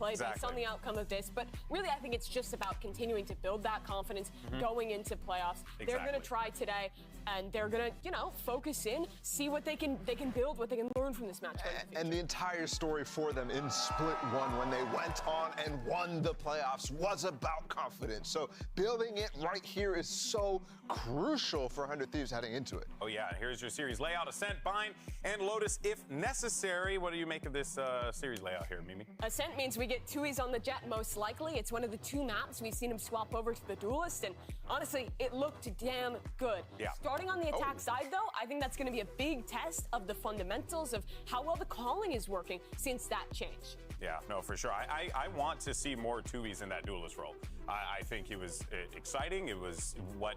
play based on the outcome of this. But really, I think it's just about continuing to build that confidence going into playoffs. They're going to try today, and they're going to, focus in, see what they can build, what they can learn from this match. And the entire story for them in Split 1 when they went on and won the playoffs was about confidence. So building it right here is so crucial for 100 Thieves heading into it. Oh, yeah. Here's your series layout: Ascent, Bind, and Lotus if necessary. What do you make of this series layout here, Mimi? Ascent means we get Tui's on the Jet most likely. It's one of the 2 maps we've seen him swap over to the Duelist, and honestly, it looked damn good. Yeah. Starting on the attack side, though, I think that's going to be a big test of the fundamentals of how well the calling is working since that change. Yeah, no, for sure. I want to see more Tui's in that Duelist role. I think it was exciting. It was what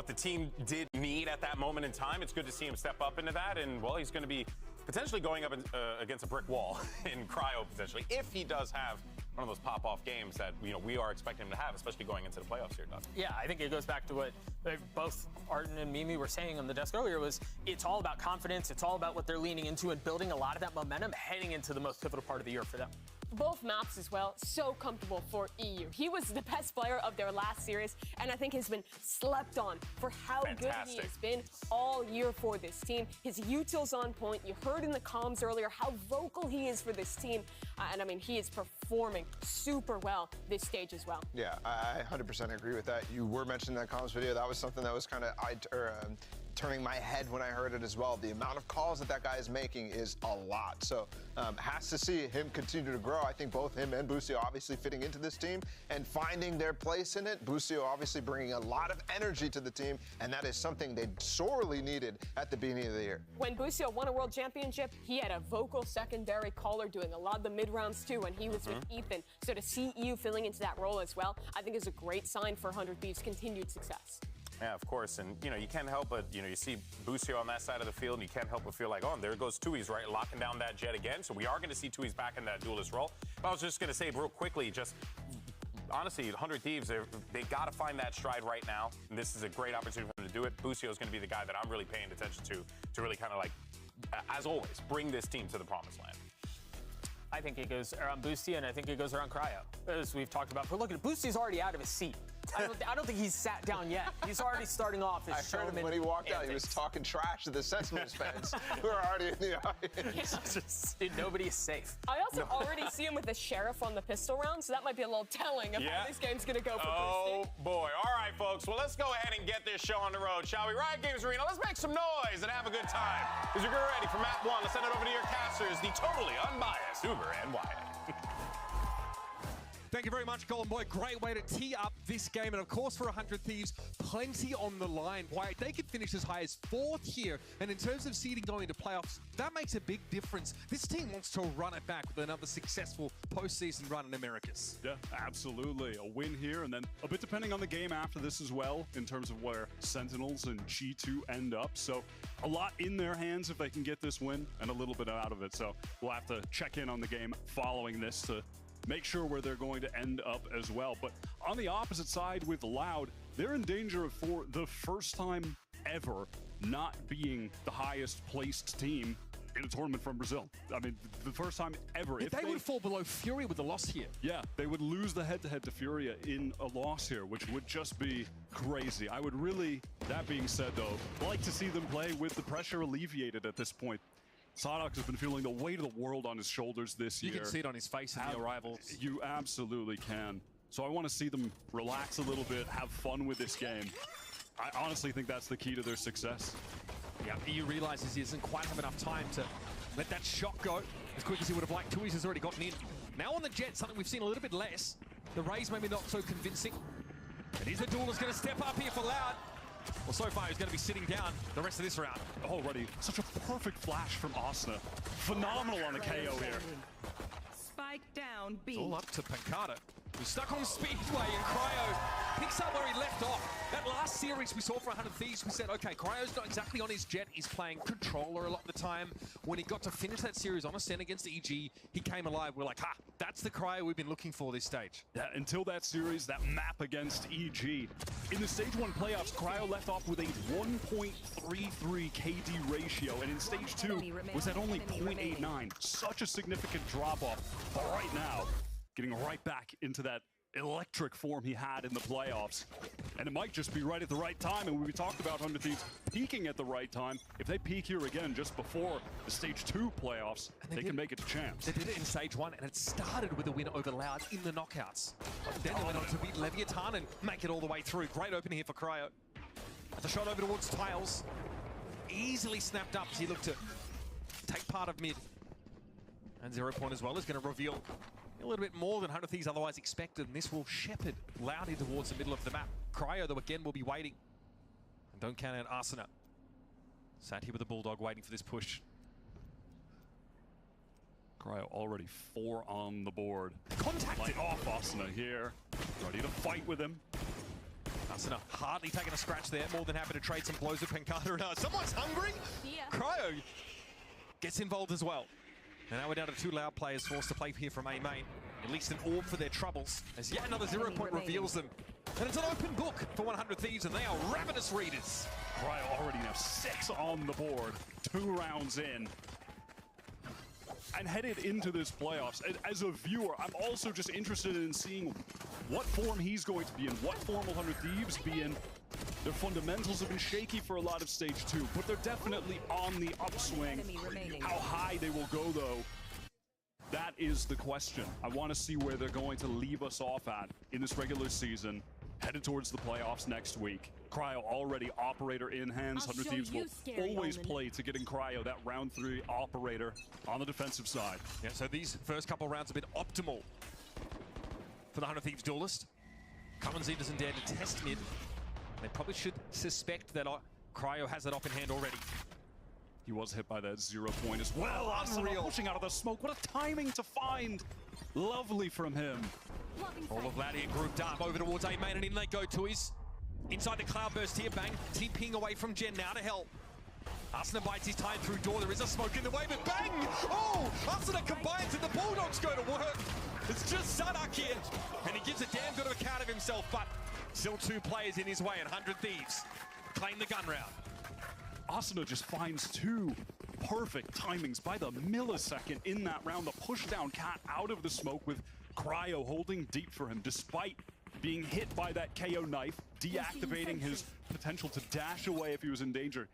the team did need at that moment in time. It's good to see him step up into that, and, well, he's going to be potentially going up against a brick wall in Cryo, potentially, if he does have one of those pop-off games that we are expecting him to have, especially going into the playoffs here, Doug. Yeah, I think it goes back to what both Arden and Mimi were saying on the desk earlier, was it's all about confidence, it's all about what they're leaning into and building a lot of that momentum heading into the most pivotal part of the year for them. Both maps as well, so comfortable for EU. He was the best player of their last series, and I think has been slept on for how good he has been all year for this team. His util's on point. You heard in the comms earlier how vocal he is for this team. And I mean, he is performing super well this stage as well. Yeah, I 100% agree with that. You were mentioning that comms video. That was something that was kind of turning my head when I heard it as well. The amount of calls that guy is making is a lot. So has to see him continue to grow. I think both him and Busio obviously fitting into this team and finding their place in it. Busio obviously bringing a lot of energy to the team, and that is something they sorely needed at the beginning of the year. When Busio won a world championship, he had a vocal secondary caller doing a lot of the mid-rounds too when he was with Ethan. So to see EU filling into that role as well, I think is a great sign for 100 Thieves' continued success. Yeah, of course. And, you can't help but, you see Busio on that side of the field, and you can't help but feel like, oh, and there goes Tui's, right, locking down that Jet again. So we are going to see Tui's back in that Duelist role. But I was just going to say real quickly, just honestly, 100 Thieves, they got to find that stride right now. And this is a great opportunity for them to do it. Busio is going to be the guy that I'm really paying attention to really kind of like, as always, bring this team to the promised land. I think it goes around Boosty, and I think it goes around Cryo, as we've talked about. But look at Boosty's already out of his seat. I don't think he's sat down yet. He's already starting off. I heard him when he walked out. He was talking trash to the Sentinels fans who are already in the audience. Dude, nobody is safe. I also already see him with the Sheriff on the pistol round, so that might be a little telling of how this game's going to go for Boosty. Oh, boy. All right, folks. Well, let's go ahead and get this show on the road, shall we? Riot Games Arena, let's make some noise and have a good time. As you get ready for map 1, let's send it over to your casters, the totally unbiased Uber and Wyatt. Thank you very much, Golden Boy. Great way to tee up this game. And, of course, for 100 Thieves, plenty on the line. Why they could finish as high as 4th here. And in terms of seeding going into playoffs, that makes a big difference. This team wants to run it back with another successful postseason run in Americas. Yeah, absolutely. A win here, and then a bit depending on the game after this as well, in terms of where Sentinels and G2 end up. So a lot in their hands if they can get this win, and a little bit out of it. So we'll have to check in on the game following this to make sure where they're going to end up as well. But on the opposite side with Loud, they're in danger of, for the first time ever, not being the highest placed team in a tournament from Brazil. I mean, the first time ever. If they would fall below Fury with a loss here. Yeah, they would lose the head-to-head to Furia in a loss here, which would just be crazy. I would really, that being said though, like to see them play with the pressure alleviated at this point. Sadox has been feeling the weight of the world on his shoulders this year. You can see it on his face in the arrivals. You absolutely can. So I want to see them relax a little bit, have fun with this game. I honestly think that's the key to their success. Yeah, EU realizes he doesn't quite have enough time to let that shot go as quick as he would have liked. Tui's has already gotten in. Now on the Jet, something we've seen a little bit less. The Rays maybe not so convincing. And is the Duelist going to step up here for Loud? Well, so far he's going to be sitting down the rest of this round. Already, such a perfect flash from Asna. Phenomenal on the KO here. Spike down, B. It's all up to Pancada, who's stuck on Speedway, and Cryo picks up where he left off. That last series we saw for 100 Thieves, we said, okay, Cryo's not exactly on his Jet. He's playing controller a lot of the time. When he got to finish that series on Ascent against EG, he came alive. We're like, ha, that's the Cryo we've been looking for this stage. Yeah, until that series, that map against EG. In the Stage 1 playoffs, Cryo left off with a 1.33 KD ratio, and in Stage 2 was at only 0.89. Such a significant drop-off. But right now, getting right back into that electric form he had in the playoffs. And it might just be right at the right time, and we talked about 100 Thieves peaking at the right time. If they peak here again just before the Stage 2 playoffs, they can make it to champs. They did it in Stage 1, and it started with a win over Loud in the knockouts. But then they went on to beat Leviathan and make it all the way through. Great opening here for Cryo. The shot over towards Tiles. Easily snapped up as he looked to take part of mid. And 0 Point as well is going to reveal a little bit more than 100 Thieves otherwise expected, and this will shepherd Loud in towards the middle of the map. Cryo, though, again, will be waiting. And don't count out Arsena. Sat here with the Bulldog waiting for this push. Cryo already 4 on the board. Contacted. Light off Arsena here. Ready to fight with him. Arsena hardly taking a scratch there. More than happy to trade some blows with Penkata. Someone's hungry. Yeah. Cryo gets involved as well. And now we're down to 2 Loud players forced to play here from A main. At least an orb for their troubles, as yet another 0 Point reveals them. And it's an open book for 100 Thieves, and they are ravenous readers. Cryo already now 6 on the board, 2 rounds in. And headed into this playoffs, as a viewer, I'm also just interested in seeing what form he's going to be in, what form will 100 Thieves be in. Their fundamentals have been shaky for a lot of Stage 2, but they're definitely on the upswing. How high they will go, though, that is the question. I want to see where they're going to leave us off at in this regular season, headed towards the playoffs next week. Cryo already operator in hands. 100 Thieves will always play to getting Cryo that round 3 operator on the defensive side. Yeah, so these first couple rounds have been optimal for the 100 Thieves duelist. Cummins doesn't dare to test mid. They probably should suspect that Cryo has it up in hand already. He was hit by that 0 Point as well. Unreal. Pushing out of the smoke. What a timing to find. Lovely from him. All of Loud here grouped up over towards A main, and in they go, Tuis. Inside the Cloudburst here, bang. TPing away from Gen now to help. Arsena bites his time through door. There is a smoke in the way, but bang! Oh! Arsena combines and the Bulldogs go to work. It's just Sadak here, and he gives a damn good account of himself, but still 2 players in his way, and 100 Thieves claim the gun round. Arsena just finds 2 perfect timings by the millisecond in that round. The push down cat out of the smoke with Cryo holding deep for him despite being hit by that KO knife, deactivating his potential to dash away if he was in danger.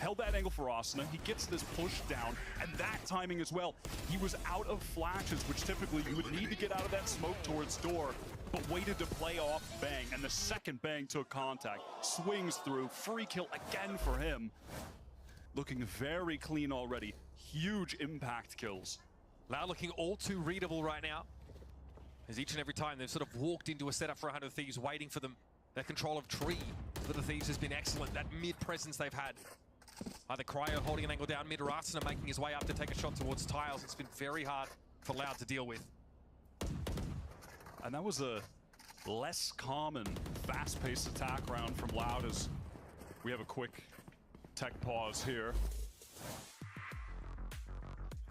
Held that angle for Arsena. He gets this push down, and that timing as well. He was out of flashes, which typically you would need to get out of that smoke towards door, but waited to play off bang, and the second bang took contact. Swings through, free kill again for him. Looking very clean already. Huge impact kills. Loud looking all too readable right now, as each and every time they've sort of walked into a setup for 100 Thieves, waiting for them. Their control of tree for the Thieves has been excellent. That mid presence they've had. Either Cryo holding an angle down mid, or Arsena making his way up to take a shot towards Tiles. It's been very hard for Loud to deal with. And that was a less common, fast-paced attack round from Loud, as we have a quick tech pause here.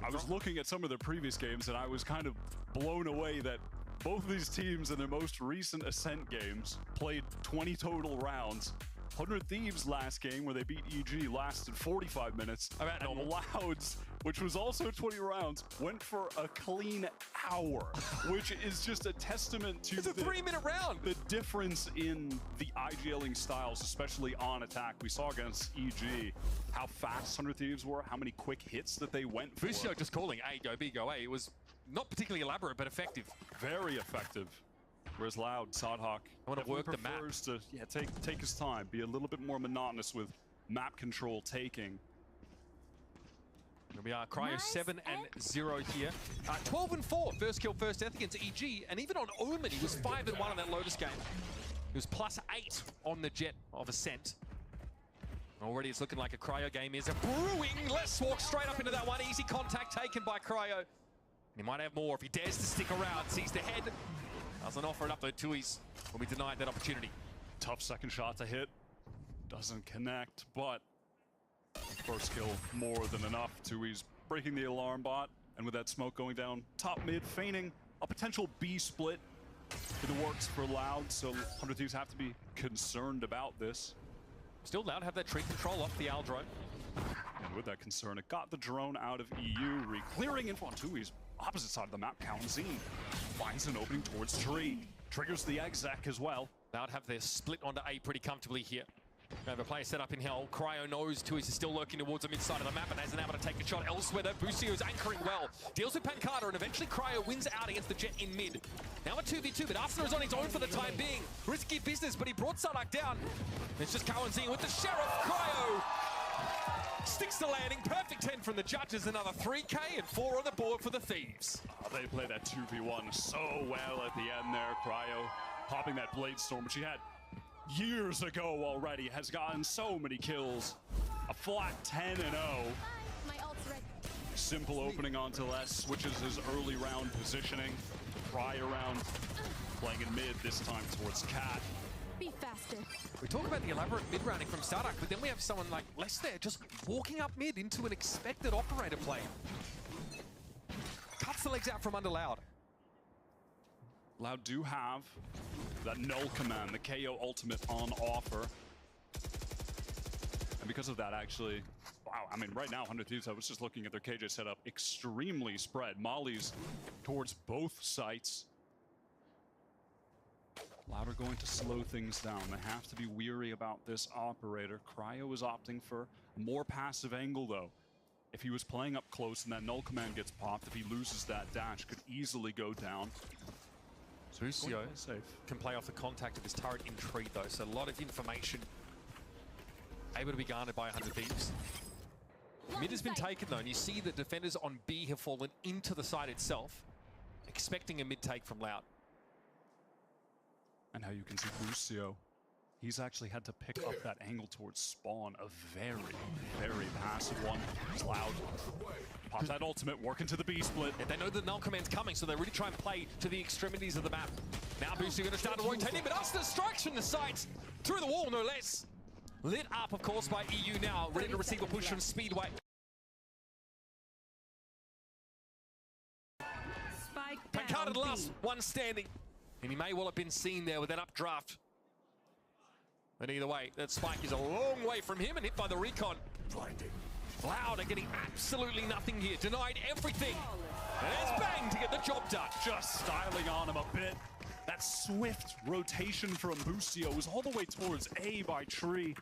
I was looking at some of their previous games, and I was kind of blown away that both of these teams in their most recent Ascent games played 20 total rounds. 100 Thieves last game, where they beat EG, lasted 45 minutes. About normal. And Louds, which was also 20 rounds, went for a clean hour, which is just a testament to it's a 3-minute round. The difference in the IGLing styles, especially on attack. We saw against EG how fast 100 Thieves were, how many quick hits that they went for. Busio just calling A, go B, go A. It was not particularly elaborate, but effective. Very effective. Whereas Loud, Sodhawk, I want to work the map. Prefers to take his time, be a little bit more monotonous with map control taking. Here we are, Cryo 7-0 here. 12-4, first kill, first death against EG, and even on Omen, he was 5-1 on that Lotus game. He was +8 on the Jet of Ascent. Already it's looking like a Cryo game is a brewing. Let's walk straight up into that one. Easy contact taken by Cryo. He might have more if he dares to stick around. Sees the head. Doesn't offer it up though. Tuis will be denied that opportunity. Tough second shot to hit. Doesn't connect, but first kill more than enough. Tuis breaking the alarm bot, and with that smoke going down top mid, feigning a potential B split in the works for Loud, so 100 Thieves have to be concerned about this. Still Loud have that tree control off the Aldro. And with that concern, it got the drone out of EU, re-clearing in front. Tuis opposite side of the map, Kalamazoo finds an opening towards Tree. Triggers the exec as well. They'll have their split onto A pretty comfortably here. They have a player set up in hell. Cryo knows Tuis is still lurking towards the mid-side of the map and hasn't able to take a shot elsewhere. Though Busio's anchoring well. Deals with Pancada and eventually Cryo wins out against the Jet in mid. Now a 2v2, but Arsenal is on his own for the time being. Risky business, but he brought Sadak down. It's just Kawanzi with the Sheriff. Cryo sticks the landing. Perfect 10 from the judges. Another 3K and 4 on the board for the Thieves. They play that 2v1 so well at the end there. Cryo popping that Blade Storm, which he had years ago already, has gotten so many kills. A flat 10-0. Simple opening onto Les, switches his early round positioning. Prior round playing in mid, this time towards Cat. Be faster. We talk about the elaborate mid-rounding from Sadak, but then we have someone like Les there just walking up mid into an expected operator play. Cuts the legs out from under Loud. Loud do have that null command, the KO ultimate on offer. And because of that, actually, wow, I mean, right now, 100 Thieves, I was just looking at their KJ setup, extremely spread. Molly's towards both sites. Loud are going to slow things down. They have to be weary about this operator. Cryo is opting for a more passive angle, though. If he was playing up close and that null command gets popped, if he loses that dash, could easily go down. Busio can play off the contact of his turret in tree, though, so a lot of information able to be garnered by 100 Thieves. Mid has been taken, though, and you see the defenders on B have fallen into the side itself, expecting a mid take from Loud. And how you can see Busio, he's actually had to pick up that angle towards spawn, a very, very passive one. It's Loud. Pops that ultimate, working to the B split. And they know the null command's coming, so they really try and play to the extremities of the map. Now Busio going to start rotating, but us destruction the sights through the wall, no less. Lit up, of course, by EU now, ready to receive a push from Speedway. Pancada the last one standing. And he may well have been seen there with that updraft. But either way, that spike is a long way from him and hit by the recon. Loud are getting absolutely nothing here. Denied everything. And it's bang to get the job done. Just styling on him a bit. That swift rotation from Busio was all the way towards A by Tree.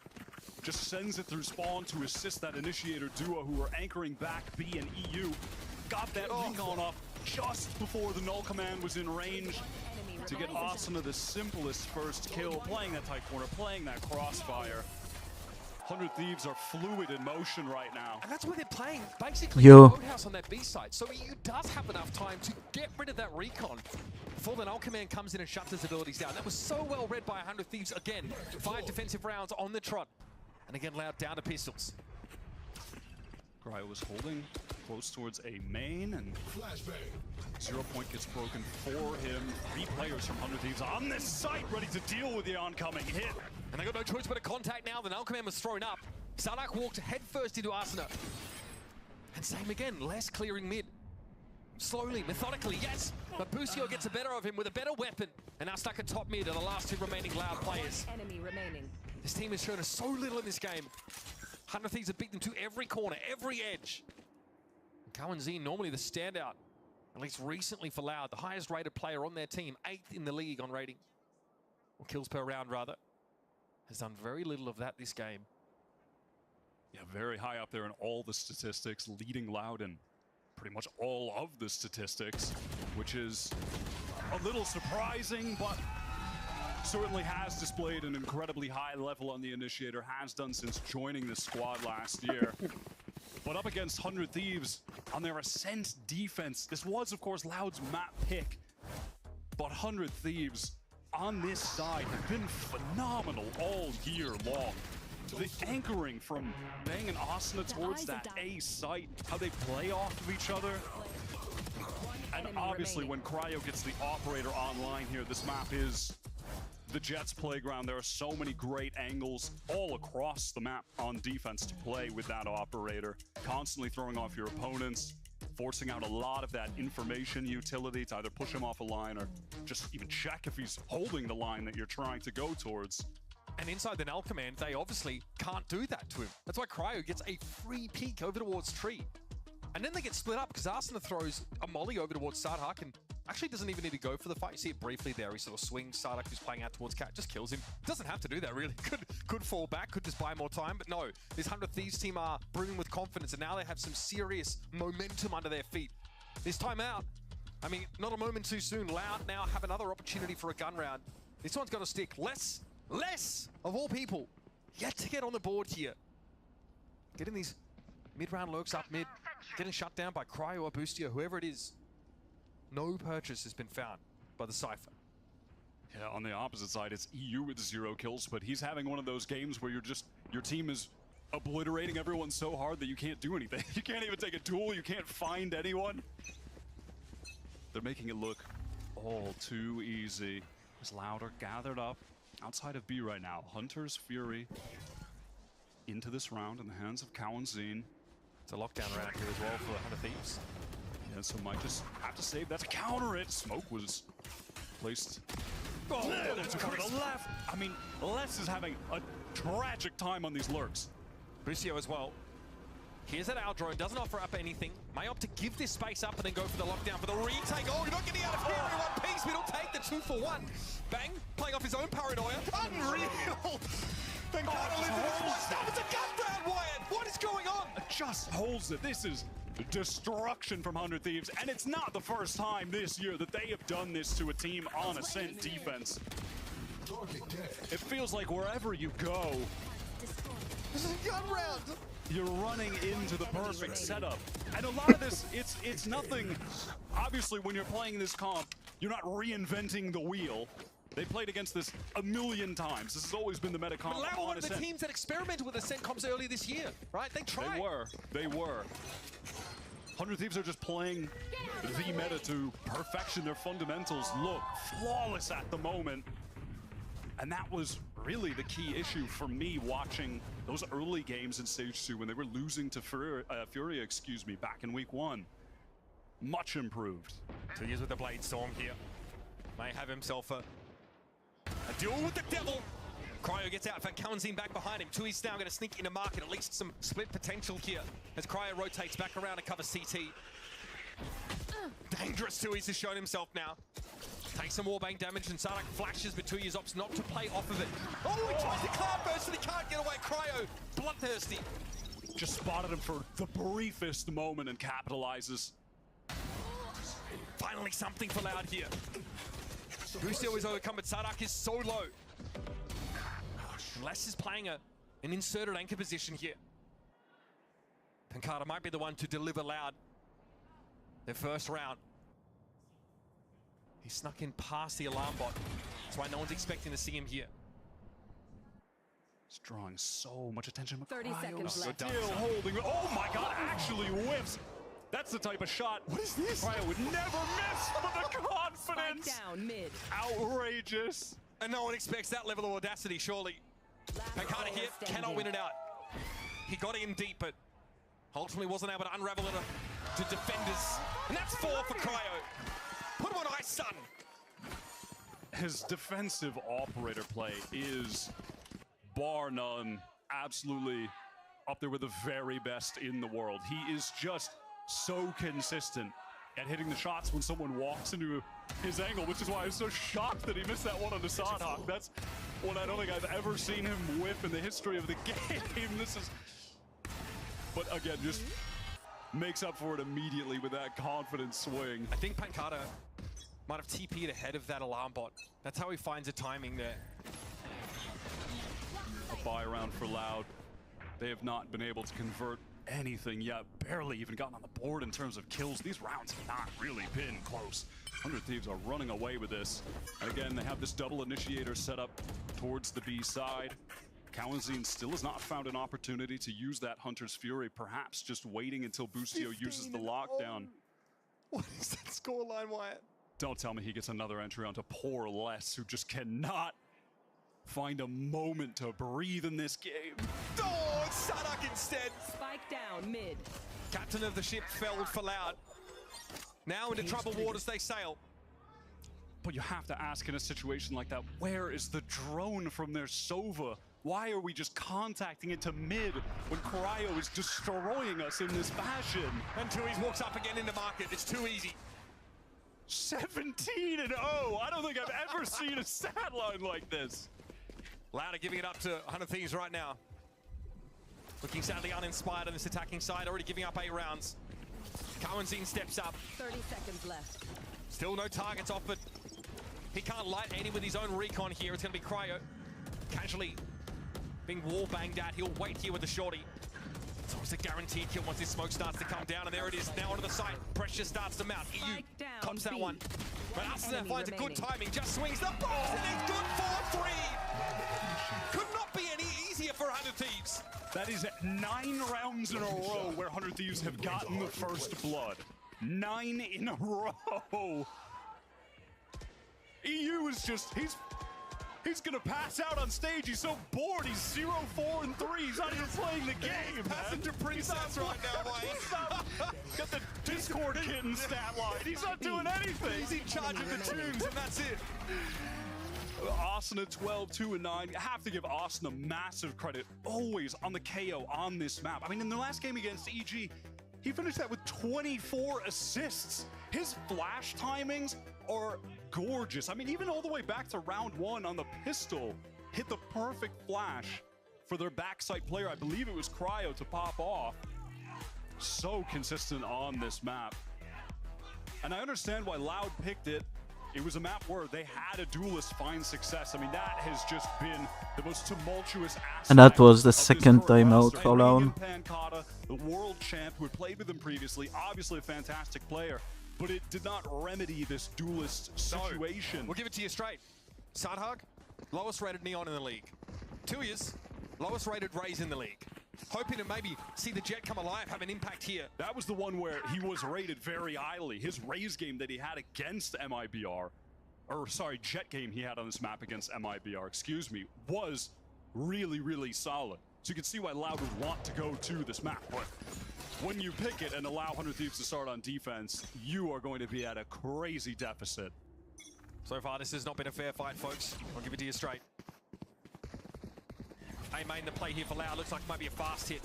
Just sends it through spawn to assist that initiator duo who are anchoring back B and EU. Got that recon up just before the null command was in range to get Asuna the simplest first kill, playing that tight corner, playing that crossfire. 100 Thieves are fluid in motion right now. And that's where they're playing, basically, Roadhouse on that B side. So EU does have enough time to get rid of that recon before the null command comes in and shuts his abilities down. That was so well read by 100 Thieves. Again, 5 defensive rounds on the trot. And again, Loud down to pistols. Cryo was holding close towards a main, and 0 point gets broken for him. 3 players from 100 Thieves on this site, ready to deal with the oncoming hit. And they got no choice but to contact now. The null command was thrown up. Sadak walked headfirst into Asuna. And same again, less clearing mid. Slowly, methodically, yes. But Busio gets the better of him with a better weapon. And now stuck at top mid are the last 2 remaining Loud players. Enemy remaining. This team has shown us so little in this game. 100 Thieves have beat them to every corner, every edge. Kawanzi, normally the standout, at least recently for Loud, the highest rated player on their team, 8th in the league on rating, or kills per round rather, has done very little of that this game. Yeah, very high up there in all the statistics, leading Loud in pretty much all of the statistics, which is a little surprising, but certainly has displayed an incredibly high level on the initiator, has done since joining the squad last year. But up against 100 Thieves on their Ascent defense, this was, of course, Loud's map pick. But 100 Thieves on this side have been phenomenal all year long. The anchoring from Bang and Asuna towards that A site, how they play off of each other. And obviously when Cryo gets the operator online here, this map is the Jets' playground. There are so many great angles all across the map on defense to play with that operator, constantly throwing off your opponents, forcing out a lot of that information utility to either push him off a line or just even check if he's holding the line that you're trying to go towards. And inside the null command, they obviously can't do that to him. That's why Cryo gets a free peek over towards Tree. And then they get split up because Arsena throws a molly over towards Sardak and actually doesn't even need to go for the fight. You see it briefly there. He sort of swings. Sardak, who's playing out towards Cat, just kills him. Doesn't have to do that, really. Could fall back, could just buy more time. But no, this 100 Thieves team are brimming with confidence, and now they have some serious momentum under their feet. This time out, I mean, not a moment too soon. Loud now have another opportunity for a gun round. This one's going to stick. Less of all people, yet to get on the board here. Getting these mid-round lurks up mid, getting shut down by Cryo or Boostio, whoever it is. No purchase has been found by the Cypher. Yeah, on the opposite side, it's EU with 0 kills, but he's having one of those games where your team is obliterating everyone so hard that you can't do anything. You can't even take a duel, you can't find anyone. They're making it look all too easy. As Loud are gathered up outside of B right now. Hunter's Fury into this round in the hands of Cowan Zine. It's a lockdown round here as well for 100 Thieves. Yeah, so might just have to save. That's counter it. Smoke was placed. Oh, that's to the left. I mean, Les is having a tragic time on these lurks. Boostio as well. Here's that out drone, doesn't offer up anything. May opt to give this space up and then go for the lockdown for the retake. Oh, you're not getting out of here in one piece. We don't take the 2 for 1. Bang, playing off his own paranoia. Unreal! Then it's a gun round, Wyatt! What is going on? Just holds it. This is destruction from 100 Thieves, and it's not the first time this year that they have done this to a team on Ascent defense. It feels like wherever you go, This is a gun round! you're running into the perfect setup. And a lot of this, it's nothing. Obviously, when you're playing this comp, you're not reinventing the wheel. They played against this a million times. This has always been the meta comp. But one of the teams that experimented with Ascent comps earlier this year, right? They tried. They were. 100 Thieves are just playing the meta to perfection. Their fundamentals look flawless at the moment. And that was really the key issue for me watching those early games in Stage 2 when they were losing to Furia, excuse me, back in week 1. Much improved. 2 years with the Blade Storm here. May have himself a duel with the devil. Cryo gets out, Van Kalenzine back behind him. Tui's now going to sneak into market, at least some split potential here as Cryo rotates back around to cover CT. Dangerous Tui's has shown himself now. Takes some warbang damage and Sardak flashes, but Tui's opts not to play off of it. Oh, he tries the card burst and he can't get away. Cryo, bloodthirsty. Just spotted him for the briefest moment and capitalizes. Finally something for Loud here. Boostio is overcome, but Sardak is so low. Les is playing an inserted anchor position here. Pancada might be the one to deliver Loud their first round. He snuck in past the alarm bot. That's why no one's expecting to see him here. It's drawing so much attention. 30 seconds left. Still holding. Oh my God, actually whiffs. That's the type of shot. What is this? Cryo would never miss for the confidence. Spike down mid. Outrageous. And no one expects that level of audacity, surely. Pancada here cannot win it out. He got in deep, but ultimately wasn't able to unravel it to defenders. And that's 4 for Cryo. Put him on ice, son. His defensive operator play is, bar none, absolutely up there with the very best in the world. He is just so consistent at hitting the shots when someone walks into his angle, which is why I was so shocked that he missed that one on the Sardak. That's one I don't think I've ever seen him whiff in the history of the game. This is, but again, just makes up for it immediately with that confident swing. I think Pancada might have TP'd ahead of that alarm bot. That's how he finds a timing there. A buy round for Loud. They have not been able to convert anything yet. Barely even gotten on the board in terms of kills. These rounds have not really been close. 100 Thieves are running away with this. And again, they have this double initiator set up towards the B side. Kalenzine still has not found an opportunity to use that Hunter's Fury, perhaps just waiting until Boostio uses the lockdown. What is that scoreline, Wyatt? Don't tell me he gets another entry onto poor Les, who just cannot find a moment to breathe in this game. Oh, it's Sardak instead. Spike down mid. Captain of the ship felled for Loud. Now into troubled waters they sail. But you have to ask in a situation like that, where is the drone from their Sova Why are we just contacting into mid when Cryo is destroying us in this fashion? And Tui's walks up again into market. It's too easy. 17-0. I don't think I've ever seen a stat line like this. Louder giving it up to 100 Thieves right now. Looking sadly uninspired on this attacking side, already giving up 8 rounds. Cowanzine steps up. 30 seconds left. Still no targets offered. He can't light any with his own recon here. It's going to be Cryo. Casually being wall banged at. He'll wait here with the shorty. It's almost a guaranteed kill once his smoke starts to come down. And there it is, now onto the site. Pressure starts to mount. EU cops that one. But Arsenal finds a good timing, just swings the ball, and it's good for 3. Could not be any easier for 100 Thieves. That is 9 rounds in a row where 100 Thieves have gotten the first blood. 9 in a row. EU is just, he's gonna pass out on stage. He's so bored. He's 0-4-3. He's not even playing the game. Passenger princess right now, Wayne. Got the Discord kitten stat line. He's not doing anything. He's in charge of the tombs, and that's it. Asuna 12-2-9. I have to give Asuna massive credit. Always on the KO on this map. I mean, in the last game against EG, he finished that with 24 assists. His flash timings are gorgeous. I mean, even all the way back to round 1 on the pistol, hit the perfect flash for their backside player. I believe it was Cryo to pop off. So consistent on this map. And I understand why Loud picked it. It was a map where they had a duelist find success. I mean, that has just been the most tumultuous aspect. And that was the second timeout for Loud. Pancata, the world champ who had played with him previously, obviously a fantastic player, but it did not remedy this duelist situation. We'll give it to you straight. Sardhog, lowest rated Neon in the league. 2 years, lowest rated Raze in the league. Hoping to maybe see the Jet come alive, have an impact here. That was the one where he was rated very highly. His Raze game that he had against MIBR, or sorry, Jet game he had on this map against MIBR, excuse me, was really, really solid. So you can see why Loud would want to go to this map. But when you pick it and allow 100 Thieves to start on defense, you are going to be at a crazy deficit. So far, this has not been a fair fight, folks. I'll give it to you straight. A-main the play here for Loud. Looks like it might be a fast hit.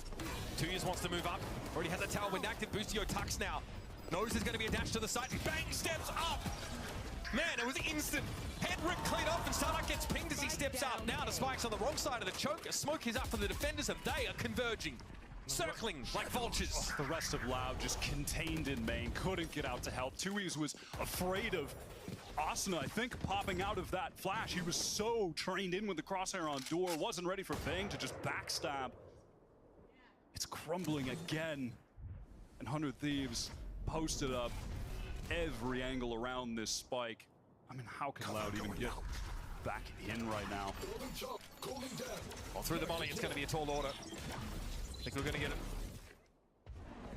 2 years wants to move up. Already has a tailwind active. Boostio tucks now. Knows there's going to be a dash to the side. Bang! Steps up! Man, it was instant. Head rip clean off, and Starlock gets pinged as he steps up. Now the spike's on the wrong side of the choke. A smoke is up for the defenders, and they are converging. Circling like vultures. The rest of Loud just contained in main. Couldn't get out to help. Tui's was afraid of Asuna, I think, popping out of that flash. He was so trained in with the crosshair on door, wasn't ready for Fang to just backstab. It's crumbling again. And 100 Thieves posted up every angle around this spike. I mean, how can Loud even get back in right now? Well, through the molly, it's going to be a tall order. I think we're going to get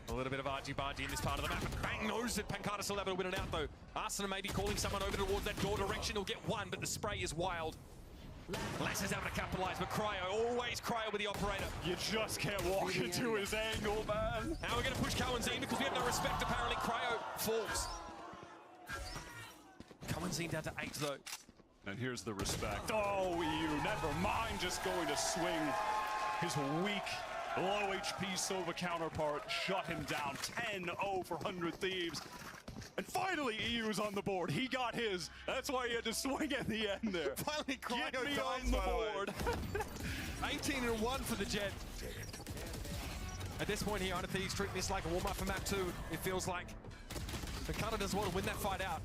a little bit of argy-bargy in this part of the map. Bang knows that Pancata still able to win it out, though. Arsenal may be calling someone over towards that door direction. He'll get one, but the spray is wild. Lass is able to capitalize, but Cryo, always Cryo with the operator. You just can't walk into his angle, man. Now we're going to push Cowanzine because we have no respect, apparently. Cryo falls. Cowanzine down to 8, though. And here's the respect. Oh, EU, never mind just going to swing his weak, low HP Sova counterpart. Shut him down. 10-0 for 100 Thieves. And finally, EU's on the board. He got his. That's why he had to swing at the end there. Finally, Cryo Get me dies, on the board. 18-1 for the Jet. At this point here, 100 Thieves treating this like a warm-up for map 2. It feels like Pancata does want to win that fight out.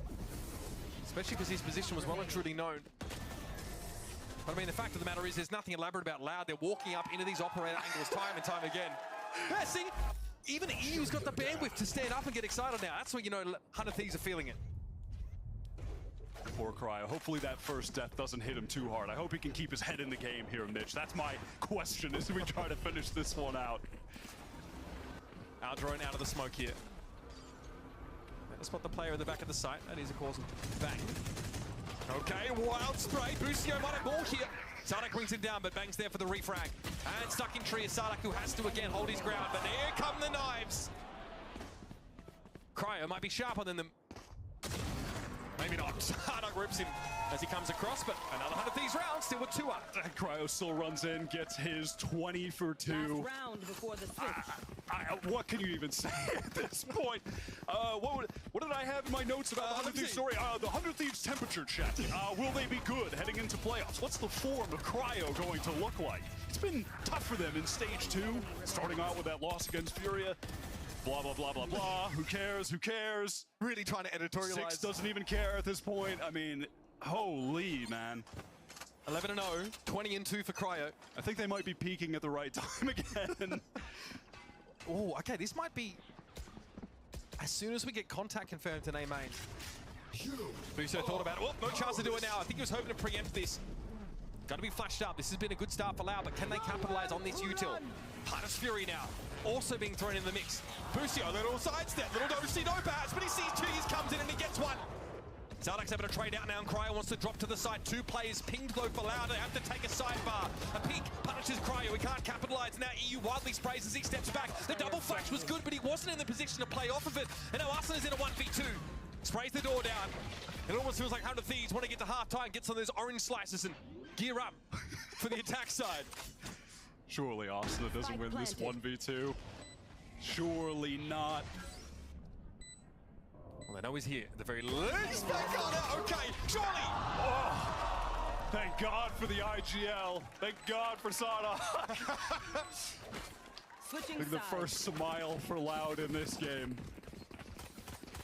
Especially because his position was well and truly known. But I mean, the fact of the matter is there's nothing elaborate about Loud. They're walking up into these operator angles time and time again. Yeah, see? Even EU's got the bandwidth to stand up and get excited now. That's what you know 100 Thieves are feeling it. Poor Cryo. Hopefully that first death doesn't hit him too hard. I hope he can keep his head in the game here, Mitch. That's my question as we try to finish this one out. Our drone out of the smoke here. Let's spot the player at the back of the site. That is, of course, Bang. Okay, wild spray. Boostio might have ball here. Sardak brings him down, but Bang's there for the refrag. And stuck in tree is Sardak, who has to again hold his ground. But here come the knives. Cryo might be sharper than them. Maybe not. Sardak rips him as he comes across, but another 100 Thieves round, still with 2 up. Cryo still runs in, gets his 20 for 2. Last round before the switch. What can you even say at this point? What did I have in my notes about the 100 Thieves story? The 100 Thieves temperature check. Will they be good heading into playoffs? What's the form of Cryo going to look like? It's been tough for them in stage 2, starting out with that loss against Furia. Blah, blah, blah, blah, blah. Who cares? Who cares? Really trying to editorialize. 6 doesn't even care at this point. I mean, holy, man. 11-0, 20-2 for Cryo. I think they might be peaking at the right time again. Oh, okay, this might be... As soon as we get contact confirmed in A main. Buso thought about it. Oh, no chance to do it now. I think he was hoping to preempt this. Got to be flashed up. This has been a good start for Loud, but can they capitalize on this util? Hunter's Fury now, also being thrown in the mix. Busio, little sidestep, little no-see, no pass, but he sees Cheese comes in and he gets one. Zardak's able to trade out now, and Cryo wants to drop to the side. 2 players pinged though for Loud. They have to take a sidebar. A peek punishes Cryo. He can't capitalize. Now EU wildly sprays as he steps back. The double flash was good, but he wasn't in the position to play off of it. And now Arsenal is in a 1v2. Sprays the door down. It almost feels like 100 Thieves want to get to halftime, get some of those orange slices and gear up for the attack side. Surely Arsenal doesn't win this 1v2. Surely not. Well, they know he's here at the very least. Back on it. Okay, surely. Oh, thank God for the IGL. Thank God for Sada. Switching the first smile for Loud in this game.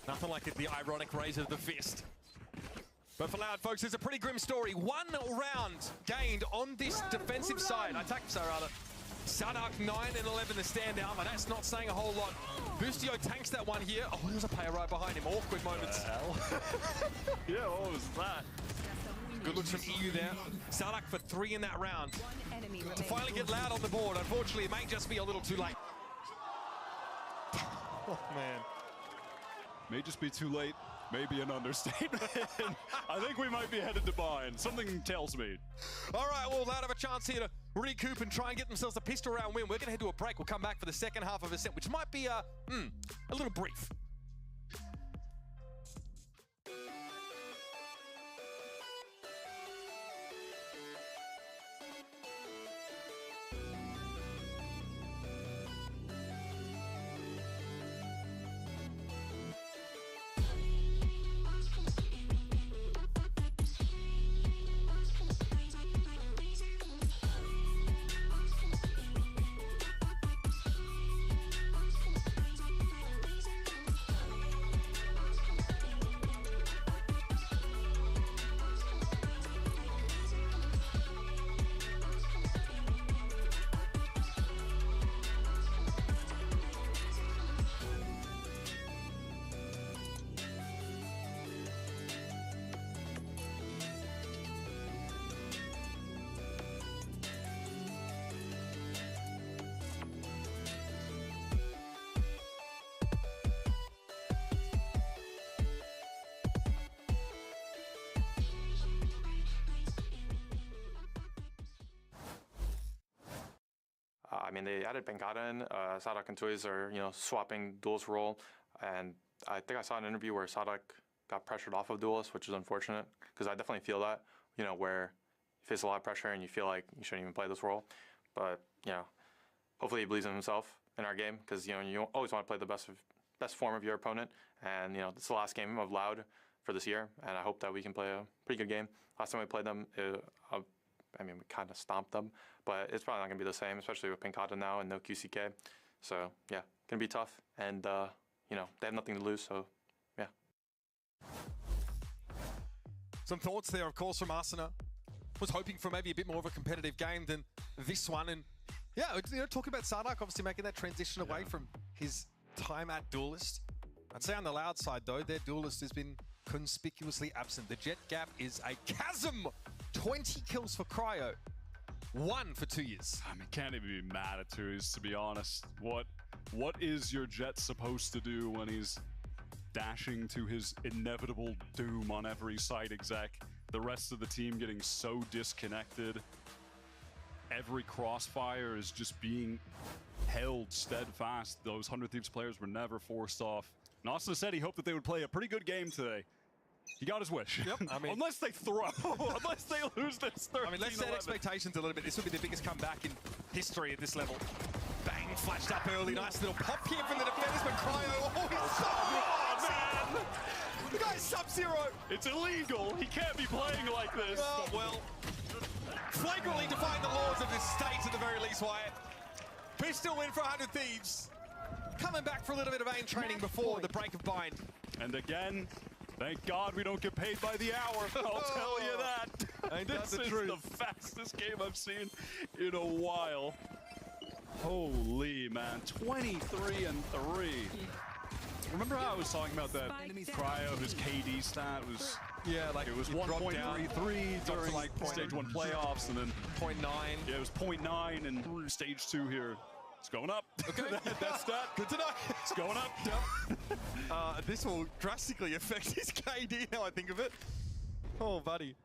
Nothing like the ironic raise of the fist. But for Loud, folks, it's a pretty grim story. 1 round gained on this defensive side. Attack side, rather. Sardak 9 and 11 to stand down, but that's not saying a whole lot. Bustio tanks that one here. Oh, there's a player right behind him. Awkward moments. Yeah, what was that? Good looks from EU there. Sardak for 3 in that round. To finally get Loud on the board. Unfortunately, it may just be a little too late. Oh, man. May just be too late. Maybe an understatement. I think we might be headed to bind. Something tells me. All right, well, Loud have a chance here to recoup and try and get themselves a pistol round win. We're going to head to a break. We'll come back for the second half of Ascent, which might be a little brief. I mean, they added Benkata in. Sardak and Toys are, swapping Duel's role. And I think I saw an interview where Sardak got pressured off of Duelist, which is unfortunate, because I definitely feel that, where you face a lot of pressure and you feel like you shouldn't even play this role. But, hopefully he believes in himself in our game, because, you always want to play the best form of your opponent. And, it's the last game of Loud for this year, and I hope that we can play a pretty good game. Last time we played them, we kind of stomped them, but it's probably not going to be the same, especially with Pinkata now and no QCK. So, yeah, going to be tough. And, they have nothing to lose, so, yeah. Some thoughts there, of course, from Arsena. Was hoping for maybe a bit more of a competitive game than this one. And, yeah, talking about Sardak, obviously making that transition away from his time at Duelist. I'd say on the Loud side, though, their Duelist has been conspicuously absent. The Jet gap is a chasm. 20 kills for Cryo, 1 for 2 years. I mean, can't even be mad at Tuyes, to be honest. What is your Jet supposed to do when he's dashing to his inevitable doom on every side exec? The rest of the team getting so disconnected. Every crossfire is just being held steadfast. Those 100 Thieves players were never forced off. And Austin said he hoped that they would play a pretty good game today. He got his wish. Yep. I mean, unless they throw, unless they lose this 13-11. I mean, let's set expectations a little bit. This will be the biggest comeback in history at this level. Bang, flashed up early. Nice little pop here from the defenders, but Cryo, oh, he's so man! The guy's Sub-Zero. It's illegal. He can't be playing like this. Oh, well, flagrantly defying the laws of this state at the very least, Wyatt. Pistol win for 100 Thieves. Coming back for a little bit of aim training before the break of bind. And again, thank God we don't get paid by the hour. I'll tell you that. Ain't This that the is truth? the fastest game I've seen in a while. Holy man, 23-3. Remember how I was talking about that Cryo, his KD stat was, like it was it dropped 1.33 during like stage 1 playoffs, and then 0.9. Yeah, it was 0.9 in stage 2 here. It's going up. Okay, that's that. Good to know. It's going up. Yep. This will drastically affect his KD now I think of it. Oh, buddy.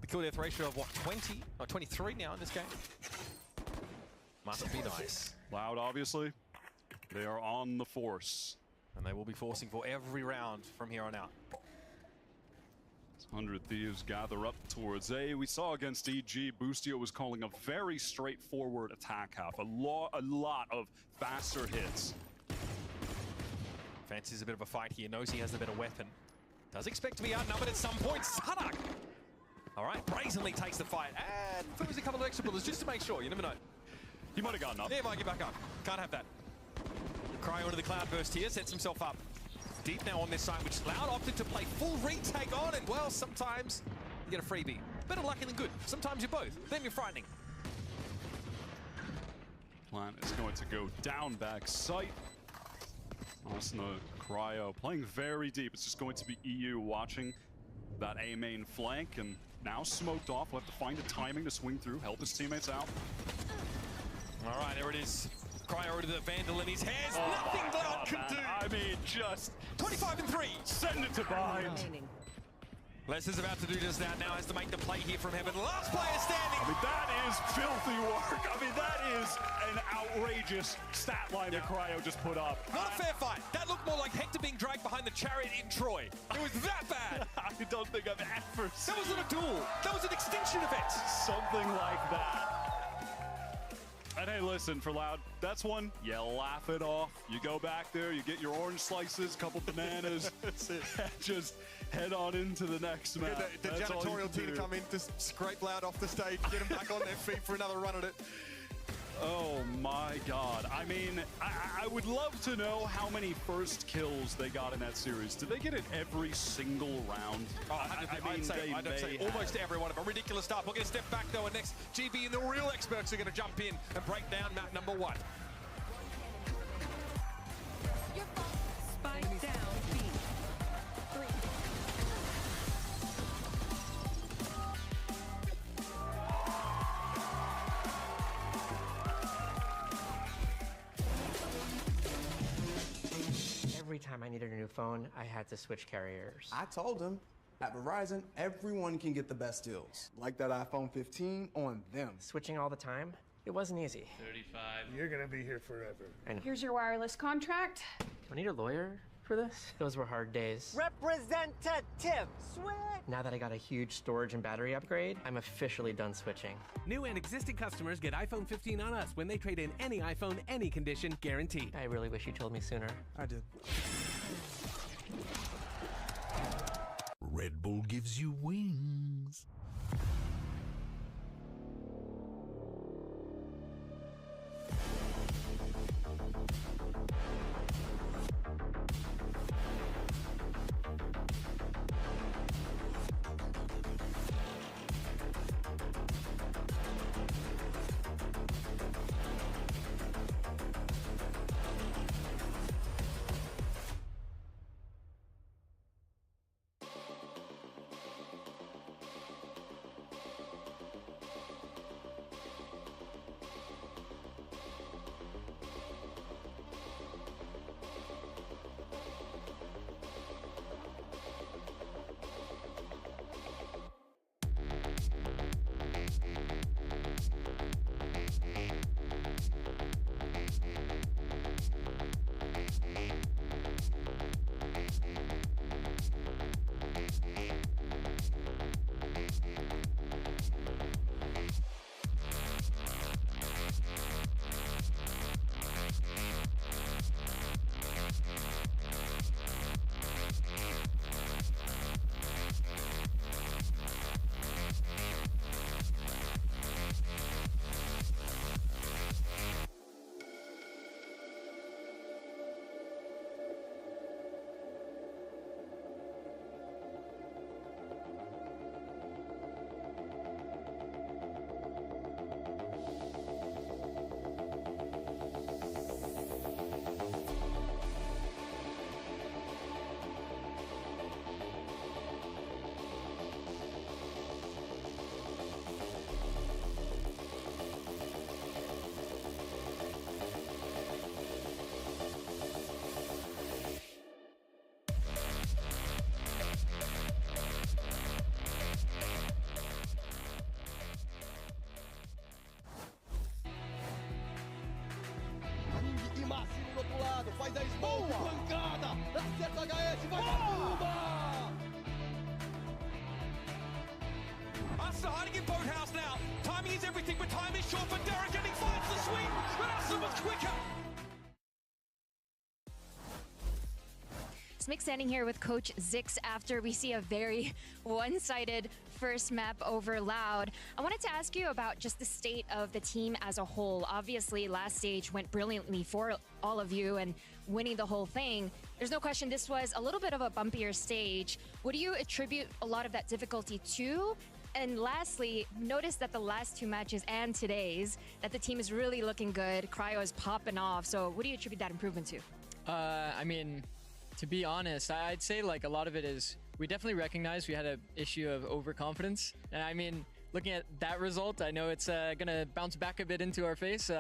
The kill death ratio of what, 20 or 23 now in this game? Must be nice. Loud, obviously. They are on the force. And they will be forcing for every round from here on out. 100 Thieves gather up towards A. We saw against EG, Boostio was calling a very straightforward attack half. A lot of faster hits. Fancies a bit of a fight here, knows he has the better weapon. Does expect to be outnumbered at some point. Sadak! All right, brazenly takes the fight and throws a couple of extra bullets just to make sure. You never know. He might have gotten up. Yeah, he might get back up. Can't have that. Cryo into the cloud burst here, sets himself up. Deep now on this side, which Loud opted to play full retake on, and well, sometimes you get a freebie. Better lucky than good. Sometimes you're both. Then you're frightening. Plan is going to go down back sight. Arsenal Cryo playing very deep. It's just going to be EU watching that A main flank, and now smoked off. We'll have to find the timing to swing through, help his teammates out. All right, there it is. Cryo to the Vandal in his hands. Nothing Loud can do. I mean, just 25-3. send it to bind. Les is about to do just that now, has to make the play here from heaven. Last player standing. I mean, that is filthy work. I mean, that is an outrageous stat line that Cryo just put up. Not a fair fight. That looked more like Hector being dragged behind the chariot in Troy. It was that bad. I don't think I've ever seen That wasn't a duel. That was an extinction event. something like that. And hey, listen, for Loud, that's one, you laugh it off. You go back there, you get your orange slices, couple bananas, That's it. just head on into the next match. The janitorial team to come in to scrape Loud off the stage, get them back on their feet for another run at it. Oh my God. I mean, I would love to know how many first kills they got in that series. Did they get it every single round? Oh, I'd say almost every one of them. Ridiculous stuff. We're going to step back though, and next GB and the real experts are going to jump in and break down map number 1. Spike down B. 3. Every time I needed a new phone, I had to switch carriers. I told him, at Verizon, everyone can get the best deals. Like that iPhone 15 on them. Switching all the time, it wasn't easy. 35. You're gonna be here forever. I know. Here's your wireless contract. Do I need a lawyer for this? Those were hard days. Representative, switch! Now that I got a huge storage and battery upgrade, I'm officially done switching. New and existing customers get iPhone 15 on us when they trade in any iPhone, any condition, guaranteed. I really wish you told me sooner. I did. Red Bull gives you wings. acerta o HS, vai pra Arsenal hiding in boathouse now. Timing is everything, but time is short for Derek, and he finds the swing, but Arsenal was quicker. Smick standing here with Coach Zix after we see a very one-sided first map over Loud. I wanted to ask you about just the state of the team as a whole. Obviously, last stage went brilliantly for all of you and winning the whole thing. There's no question this was a little bit of a bumpier stage. What do you attribute a lot of that difficulty to? And lastly, notice that the last two matches and today's, that the team is really looking good. Cryo is popping off. So what do you attribute that improvement to? I mean, to be honest, I'd say like a lot of it is we definitely recognize we had an issue of overconfidence. And I mean, looking at that result, I know it's going to bounce back a bit into our face.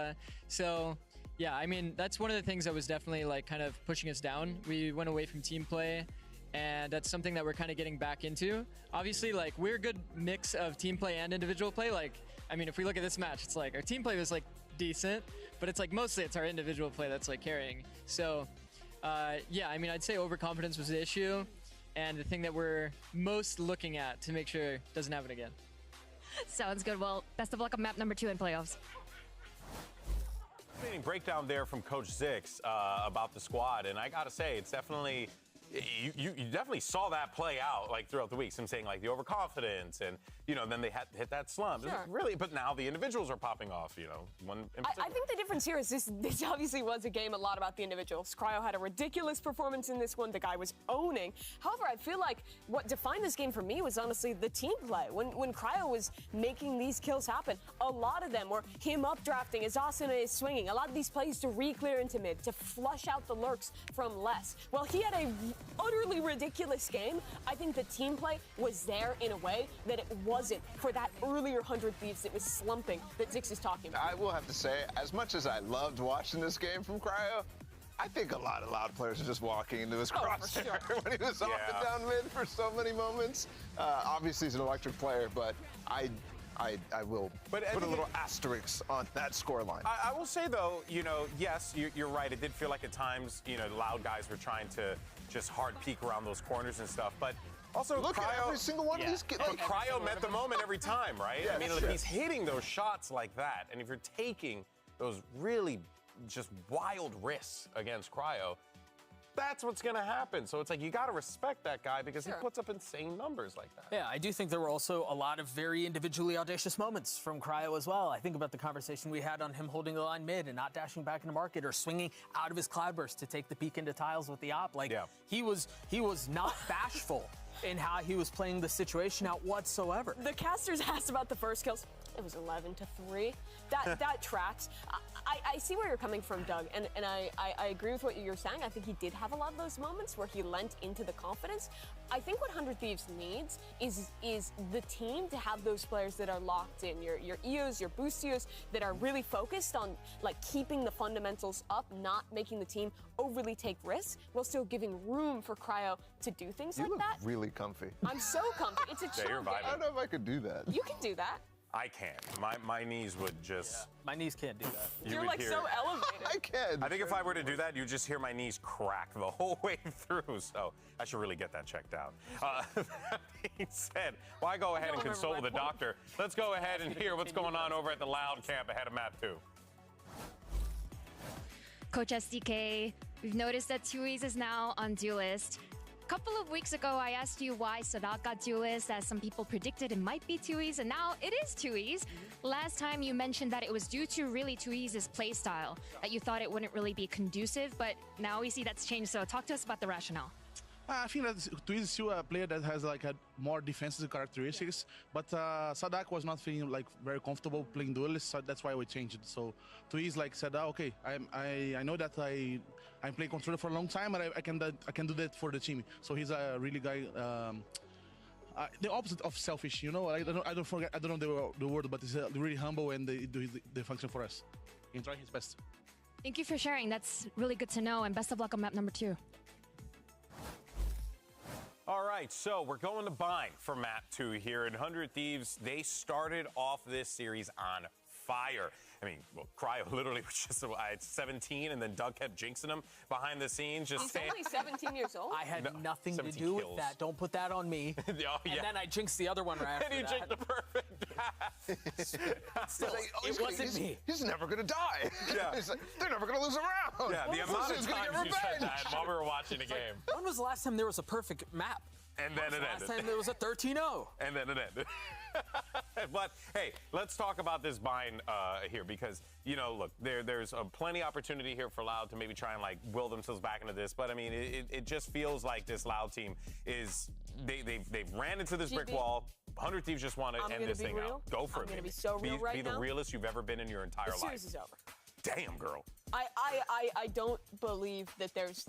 So yeah, I mean, that's one of the things that was definitely like kind of pushing us down. We went away from team play, and that's something that we're kind of getting back into. Obviously, like, we're a good mix of team play and individual play. Like, I mean, if we look at this match, it's like our team play was like decent, but it's like mostly it's our individual play that's like carrying. So yeah, I mean, I'd say overconfidence was the issue, and the thing that we're most looking at to make sure it doesn't happen again. Sounds good. Well, best of luck on map number 2 in playoffs. Breakdown there from Coach Zix about the squad, and I gotta say, it's definitely you definitely saw that play out like throughout the weeks. I'm saying like the overconfidence, and then they had hit that slump. Sure. Really, but now the individuals are popping off. One. I think the difference here is this obviously was a game a lot about the individuals. Cryo had a ridiculous performance in this one. The guy was owning. However, I feel like what defined this game for me was honestly the team play. When Cryo was making these kills happen, a lot of them were him updrafting, as Asuna is swinging. A lot of these plays to re-clear into mid, to flush out the lurks from less. Well, he had a utterly ridiculous game. I think the team play was there in a way that it wasn't for that earlier 100 Thieves that was slumping that Zix is talking about. I will have to say, as much as I loved watching this game from Cryo, I think a lot of Loud players are just walking into his crosshair when he was off and down mid for so many moments. Obviously, he's an electric player, but I will put a little asterisk on that scoreline. I will say, though, yes, you're right. It did feel like at times, the Loud guys were trying to just hard peek around those corners and stuff. But also, look Cryo, at every single one of these kids. But Cryo met the moment every time, right? Yeah, I mean, if he's hitting those shots like that, and if you're taking those really just wild risks against Cryo, that's what's going to happen. So it's like you got to respect that guy because he puts up insane numbers like that. Yeah, I do think there were also a lot of very individually audacious moments from Cryo as well. I think about the conversation we had on him holding the line mid and not dashing back into market or swinging out of his cloudburst to take the peek into tiles with the op. Like, he was not bashful in how he was playing the situation out whatsoever. The casters asked about the first kills. It was 11-3. That tracks. I see where you're coming from, Doug, and I agree with what you're saying. I think he did have a lot of those moments where he lent into the confidence. I think what 100 Thieves needs is the team to have those players that are locked in, your EOs, your Boostios, that are really focused on like keeping the fundamentals up, not making the team overly take risks, while still giving room for Cryo to do things like that. You look really comfy. I'm so comfy. It's a chill game. I don't know if I could do that. You can do that. I can't. My knees would just... My knees can't do that. You're like so elevated. I can. I think if I were to do that, you'd just hear my knees crack the whole way through. So I should really get that checked out. That being said, why go ahead and consult with the doctor? Let's go ahead and hear what's going on over at the Loud camp ahead of map 2. Coach SDK, we've noticed that Tui's is now on Duelist. A couple of weeks ago, I asked you why Sadak got Duelist, as some people predicted it might be Tui's, and now it is Tui's. Last time you mentioned that it was due to really Tui's playstyle, that you thought it wouldn't really be conducive, but now we see that's changed, so talk to us about the rationale. I think that Twiz is still a player that has like more defensive characteristics, but Sadak was not feeling like very comfortable playing Duelist, so that's why we changed it. So Twiz like said, okay, I know that I'm playing controller for a long time, but I can do that for the team. So he's a really guy. The opposite of selfish, you know. I don't know the word, but he's really humble and they do the function for us. He's trying his best. Thank you for sharing. That's really good to know, and best of luck on map number 2. All right, so we're going to bind for map 2 here. And 100 Thieves, they started off this series on fire. I mean, well, Cryo literally was just at 17, and then Doug kept jinxing him behind the scenes. Just He's only 17 years old. I had nothing to do with that. Don't put that on me. Oh, yeah. And then I jinxed the other one right after And you jinxed the perfect pass. Still, it wasn't me. He's never going to die. Yeah. Like, they're never going to lose a round. Yeah, the amount of times you said that while we were watching a game. When was the last time there was a perfect map? And then it ended. Last time there was a 13-0. And then it ended. But, hey, let's talk about this bind here because, you know, look, there's plenty opportunity here for Loud to maybe try and, like, will themselves back into this. But, I mean, it just feels like this Loud team is they've ran into this brick wall. 100 Thieves just want to end this thing out. Go for it, I'm going to be so real right now. Be the realest you've ever been in your entire life. The series is over. Damn, girl. I don't believe that there's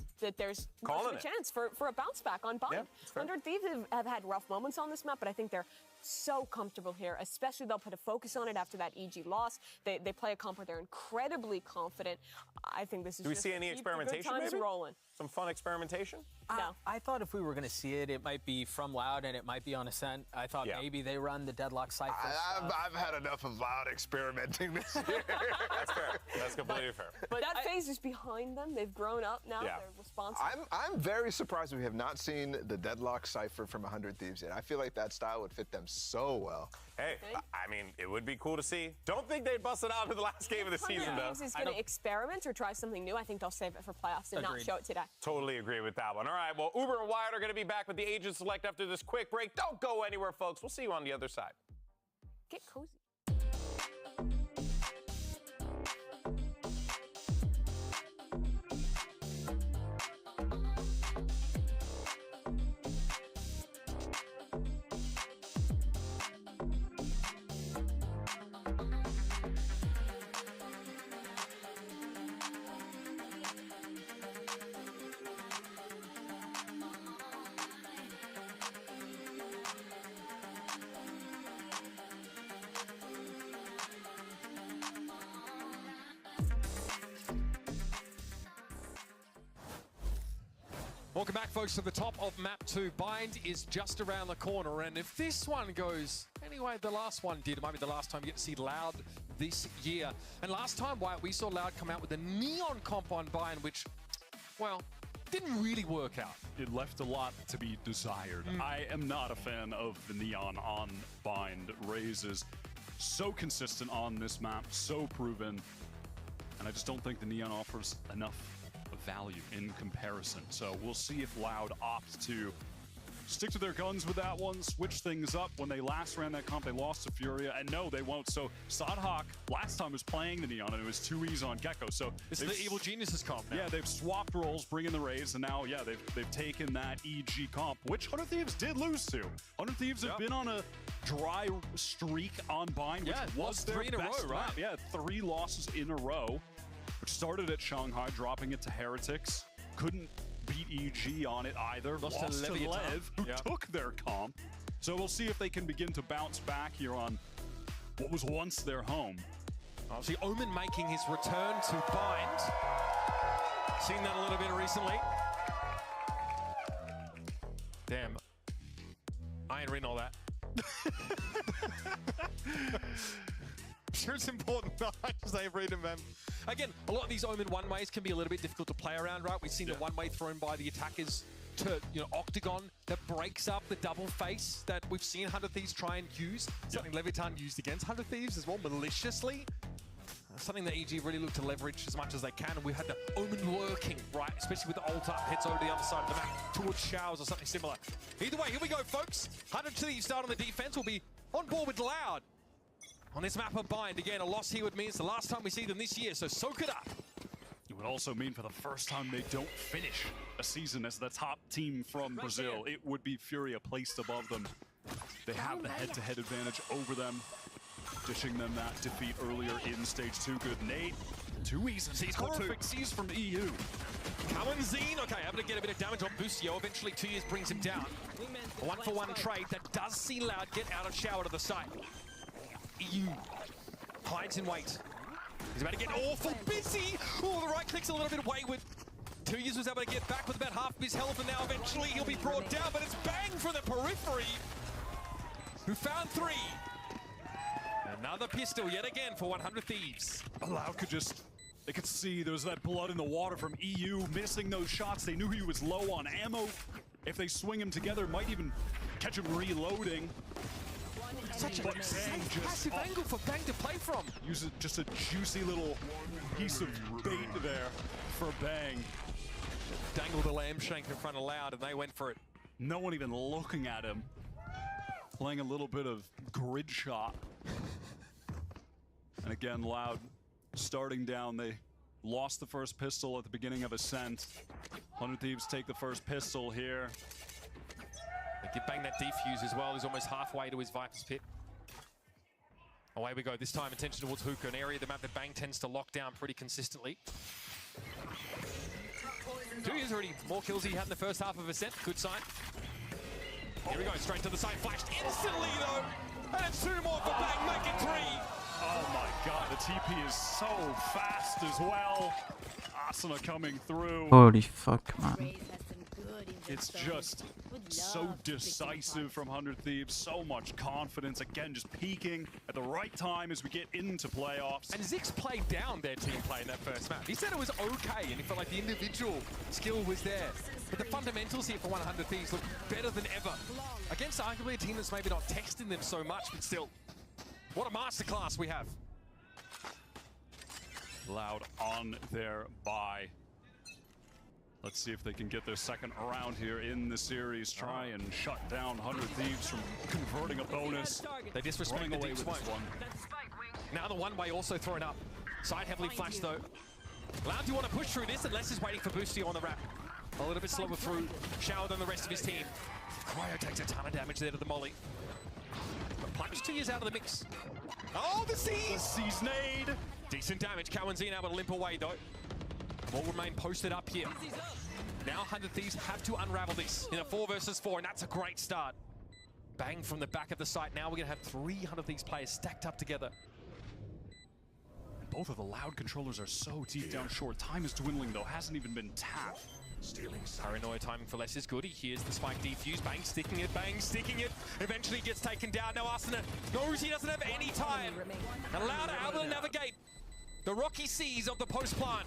much of a chance for a bounce back on Bind. Yeah, 100 Thieves have had rough moments on this map, but I think they're so comfortable here, especially they'll put a focus on it after that EG loss. They play a comp where they're incredibly confident. I think this is Do we see any experimentation, maybe? Rolling. Some fun experimentation? No. I thought if we were going to see it, it might be from Loud and it might be on Ascent. I thought maybe they run the Deadlock Cypher. I've had enough of Loud experimenting this year. That's fair. That's completely fair. But that phase is behind them. They've grown up now. Yeah. They're responsible. I'm very surprised we have not seen the Deadlock Cypher from 100 Thieves yet. I feel like that style would fit them so well. Hey, I mean, it would be cool to see. Don't think they'd bust it out in the last game of the season, though. 100 Thieves is going to experiment or try something new. I think they'll save it for playoffs and not show it today. Totally agree with that one. All right, well, Uber and Wyatt are going to be back with the Agent Select after this quick break. Don't go anywhere, folks. We'll see you on the other side. Get cozy. Welcome back, folks, to the top of Map 2. Bind is just around the corner, and if this one goes anyway, the last one did. It might be the last time you get to see Loud this year. And last time, Wyatt, we saw Loud come out with a neon comp on Bind, which, well, didn't really work out. It left a lot to be desired. I am not a fan of the neon on Bind. Raze is so consistent on this map, so proven, and I just don't think the neon offers enough value in comparison. So we'll see if Loud opts to stick to their guns with that one, switch things up. When they last ran that comp, they lost to Furia, and no, they won't. So Sadhawk last time was playing the neon, and it was 2Es on Gecko. So this is the Evil Geniuses comp now. Yeah, they've swapped roles, bringing the Raze, and now, yeah, they've taken that EG comp, which 100 Thieves did lose to. 100 Thieves have been on a dry streak on Bind, which was their 3 in a best row, right? map. Yeah, 3 losses in a row, which started at Shanghai, dropping it to Heretics. Couldn't beat EG on it either. Lost to Lev, who took their comp. So we'll see if they can begin to bounce back here on what was once their home. See Omen making his return to Bind. Seen that a little bit recently. Damn. I ain't reading all that. Sure, it's important that I just ain't reading, man. Again, a lot of these Omen one-ways can be a little bit difficult to play around, right? We've seen the one-way thrown by the attackers to, Octagon that breaks up the double face that we've seen 100 Thieves try and use. Something Levitan used against 100 Thieves as well, maliciously. Something that EG really look to leverage as much as they can, and we've had the Omen lurking, right? Especially with the ult up, hits over to the other side of the map, towards Showers or something similar. Either way, here we go, folks. 100 Thieves start on the defense. Will be on board with Loud. On this map of Bind, again, a loss here would mean it's the last time we see them this year, so soak it up. It would also mean for the first time they don't finish a season as the top team from Brazil. It would be Furia placed above them. They have the head-to-head advantage over them, dishing them that defeat earlier in Stage 2. Good nade. 2Es. He's got perfect C's from EU. Kawanzine, okay, able to get a bit of damage on Busio. Eventually, 2Es brings him down. A one-for-one trade that does see Loud get out of Shower to the side. EU hides in wait. He's about to get awful busy. Oh, the right click's a little bit wayward. 2Es was able to get back with about half of his health, and now eventually he'll be brought down, but it's bang from the periphery. Who found 3. Another pistol yet again for 100 Thieves. Loud could just, they could see there was that blood in the water from EU missing those shots. They knew he was low on ammo. If they swing him together, might even catch him reloading. Such a passive angle for Bang to play from. Use just a juicy little piece of bait there for Bang. Dangled the lamb shank in front of Loud and they went for it. No one even looking at him. Playing a little bit of grid shot. And again, Loud starting down. They lost the first pistol at the beginning of Ascent. 100 Thieves take the first pistol here. They give Bang that defuse as well. He's almost halfway to his Viper's pit. Away we go. This time attention towards Hookah, an area of the map that Bang tends to lock down pretty consistently. Duya's already more kills he had in the first half of Ascent. Good sign. Here we go, straight to the side, flashed instantly though. And it's 2 more for Bang, make it 3. Oh my god, the TP is so fast as well. Asuna coming through. Holy fuck, man. It's just so decisive from 100 Thieves, so much confidence. Again, just peaking at the right time as we get into playoffs. And Zix played down their team play in that first map. He said it was okay, and he felt like the individual skill was there. But the fundamentals here for 100 Thieves look better than ever. Against arguably a team that's maybe not texting them so much, but still, what a masterclass we have. Loud on their bye. Let's see if they can get their second round here in the series. Try and shut down 100 Thieves from converting a bonus. They disrespect the deep smoke. Now the one-way also thrown up. Side heavily flashed though. Loud, do you want to push through this? Unless he's waiting for Boostio on the wrap. A little bit slower through. Shower than the rest of his team. Cryo takes a ton of damage there to the molly. But Plunge 2 years out of the mix. Oh, the C's! The C's nade! Decent damage. Kawanzine able to limp away though. Will remain posted up here. Now 100 Thieves have to unravel this in a 4 versus 4, and that's a great start. Bang from the back of the site. Now we're going to have 300 Thieves players stacked up together. And both of the Loud controllers are so deep down short. Time is dwindling though, hasn't even been tapped. Paranoia timing for less is good. He hears the spike defuse. Bang sticking it, Bang sticking it. Eventually gets taken down. Now Asuna knows he doesn't have any time. And Loud able to navigate the rocky seas of the post plant.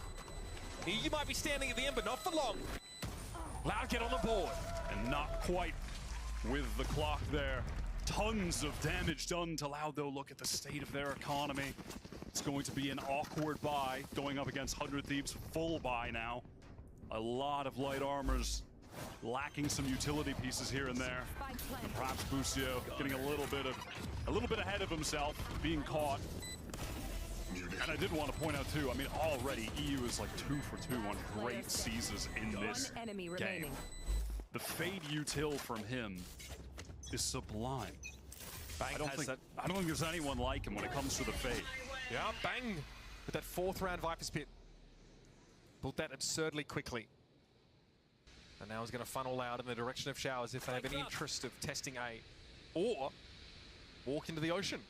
You might be standing at the end, but not for long. Loud get on the board. And not quite with the clock there. Tons of damage done to Loud though. Look at the state of their economy. It's going to be an awkward buy going up against 100 Thieves full buy now. A lot of light armors lacking some utility pieces here and there. And perhaps Boostio getting a little bit ahead of himself, being caught. And I did want to point out too, I mean, already EU is like 2 for 2 on great seizes in this game. The fade util from him is sublime. Bang I don't think there's anyone like him when it comes to the fade. Yeah, Bang with that 4th round Viper's Pit. Built that absurdly quickly. And now he's going to funnel out in the direction of Showers if they have any interest of testing A. Or walk into the ocean.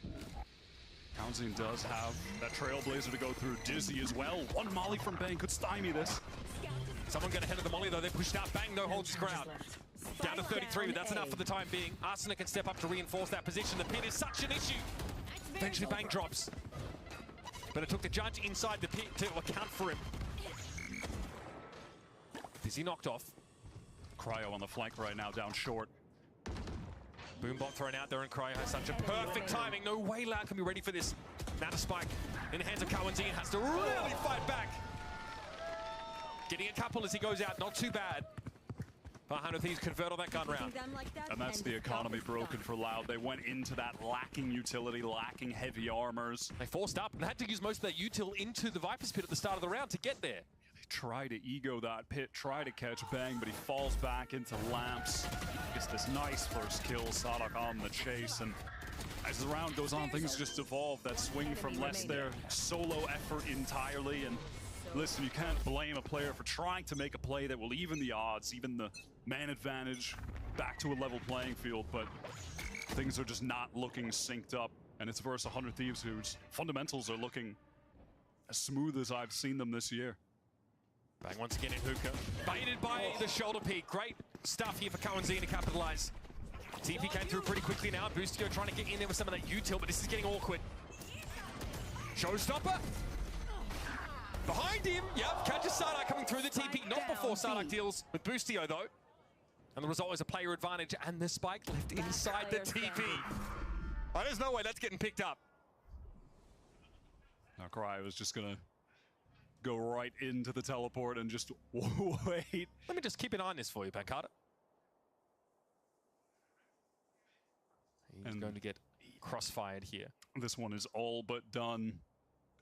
Kawanzine does have that Trailblazer to go through. Dizzy as well. One molly from Bang could stymie this. Someone got ahead of the molly though. They're pushed out. Bang no holds his ground. Down to 33, but that's enough for the time being. Asuna can step up to reinforce that position. The pit is such an issue. Eventually Bang drops. But it took the judge inside the pit to account for him. Dizzy knocked off. Cryo on the flank right now, down short. Boombot thrown out there, and Cryo has such a perfect timing. No way Loud can be ready for this. Now the spike in the hands of Kawanzine, has to really fight back. Getting a couple as he goes out, not too bad. But 100 Thieves convert on that gun round. And that's the economy broken for Loud. They went into that lacking utility, lacking heavy armors. They forced up and had to use most of that util into the Viper's Pit at the start of the round to get there. Try to ego that pit, try to catch Bang, but he falls back into lamps. Gets this nice first kill, Sadak on the chase, and as the round goes on, things just evolve. That swing from less there, solo effort entirely, and listen, you can't blame a player for trying to make a play that will even the odds, even the man advantage, back to a level playing field, but things are just not looking synced up, and it's versus 100 Thieves whose fundamentals are looking as smooth as I've seen them this year. Bang once again in Hookah. Baited by the shoulder peak. Great stuff here for Kawanzine to capitalize. TP came through pretty quickly now. Boostio trying to get in there with some of that util, but this is getting awkward. Showstopper. Behind him, yep, catches Sardak coming through the TP. Not before Sardak deals with Boostio, though. And the result is a player advantage, and the spike left inside the TP. Oh, there's no way that's getting picked up. Now Cryo is just going to go right into the teleport and just wait. Let me just keep an eye on this for you, Pancata. He's going to get crossfired here. This one is all but done.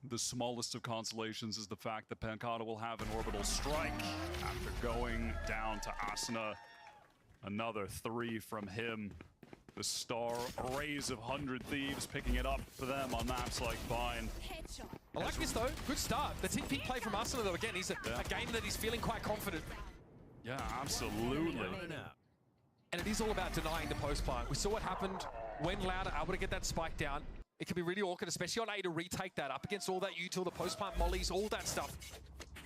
The smallest of consolations is the fact that Pancata will have an orbital strike after going down to Asuna. Another 3 from him. The star rays of 100 Thieves picking it up for them on maps like Bind. I like this though, good start. The TP play from Asuna though, again, he's a game that he's feeling quite confident. Yeah, absolutely. And it is all about denying the post plant. We saw what happened when Loud are able to get that spike down. It can be really awkward, especially on A to retake that up against all that util, the post plant mollies, all that stuff.